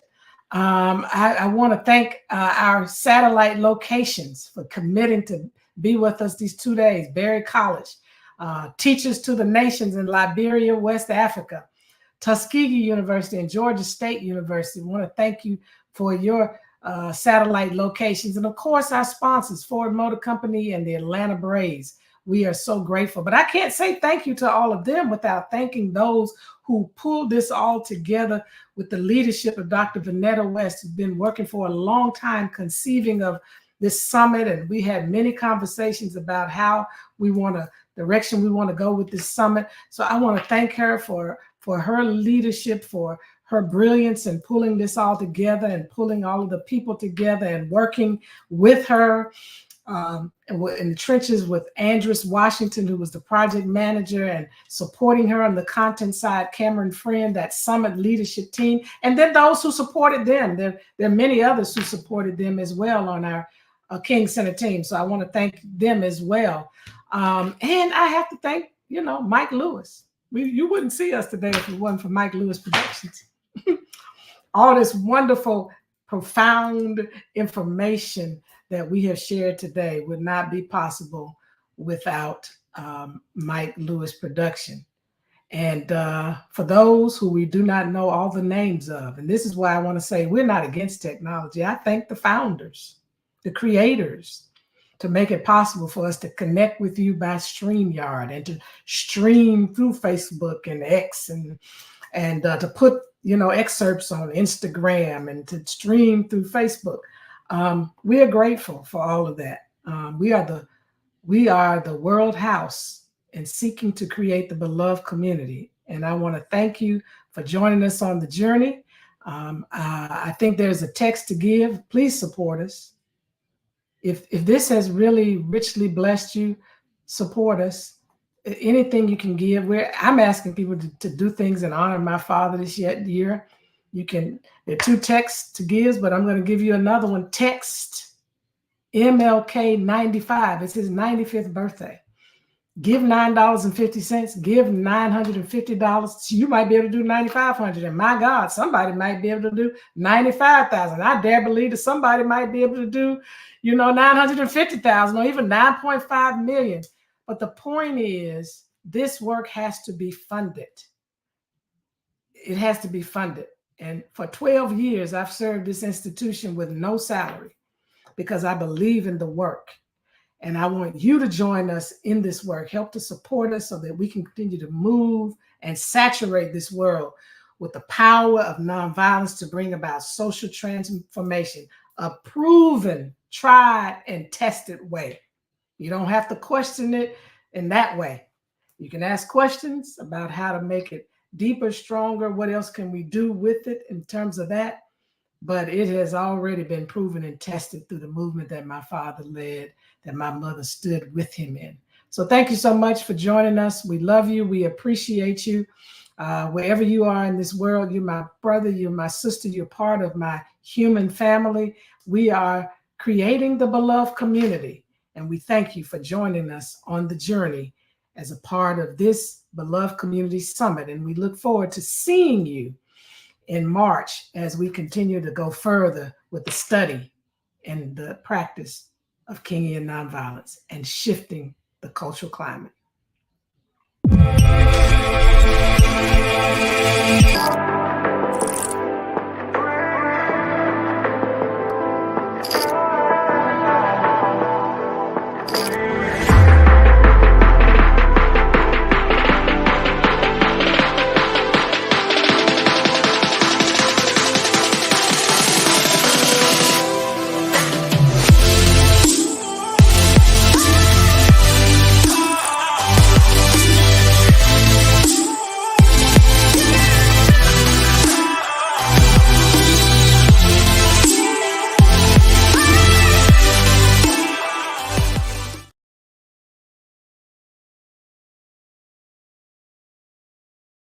I want to thank our satellite locations for committing to be with us these 2 days. Berry College, Teachers to the Nations in Liberia, West Africa, Tuskegee University, and Georgia State University. I want to thank you for your satellite locations. And of course, our sponsors, Ford Motor Company and the Atlanta Braves. We are so grateful. But I can't say thank you to all of them without thanking those who pulled this all together with the leadership of Dr. Vanetta West, who's been working for a long time conceiving of this summit. And we had many conversations about how we want to, direction we want to go with this summit. So I want to thank her for her leadership, for her brilliance in pulling this all together and pulling all of the people together and working with her in the trenches with Andrus Washington, who was the project manager, and supporting her on the content side, Cameron Friend, that summit leadership team, and then those who supported them. There are many others who supported them as well on our King Center team. So I want to thank them as well. And I have to thank, Mike Lewis. You wouldn't see us today if it wasn't for Mike Lewis Productions. All this wonderful, profound information that we have shared today would not be possible without Mike Lewis Production. And for those who we do not know all the names of, and this is why I want to say we're not against technology. I thank the founders, the creators, to make it possible for us to connect with you by StreamYard and to stream through Facebook and X and to put excerpts on Instagram and to stream through Facebook. We are grateful for all of that. We are We are the World House and seeking to create the beloved community. And I want to thank you for joining us on the journey. I think there's a text to give. Please support us. If this has really richly blessed you, support us. Anything you can give. I'm asking people to do things in honor of my father this year. There are 2 texts to give, but I'm going to give you another one. Text MLK 95. It's his 95th birthday. Give $9.50. Give $950. You might be able to do $9,500. And my God, somebody might be able to do $95,000. I dare believe that somebody might be able to do, $950,000 or even $9.5 million. But the point is, this work has to be funded. It has to be funded. And for 12 years, I've served this institution with no salary because I believe in the work. And I want you to join us in this work, help to support us so that we can continue to move and saturate this world with the power of nonviolence to bring about social transformation, a proven, tried, and tested way. You don't have to question it in that way. You can ask questions about how to make it deeper, stronger. What else can we do with it in terms of that? But it has already been proven and tested through the movement that my father led, that my mother stood with him in. So thank you so much for joining us. We love you. We appreciate you. Wherever you are in this world, you're my brother, you're my sister, you're part of my human family. We are creating the beloved community. And we thank you for joining us on the journey as a part of this Beloved Community Summit. And we look forward to seeing you in March as we continue to go further with the study and the practice of Kingian nonviolence and shifting the cultural climate.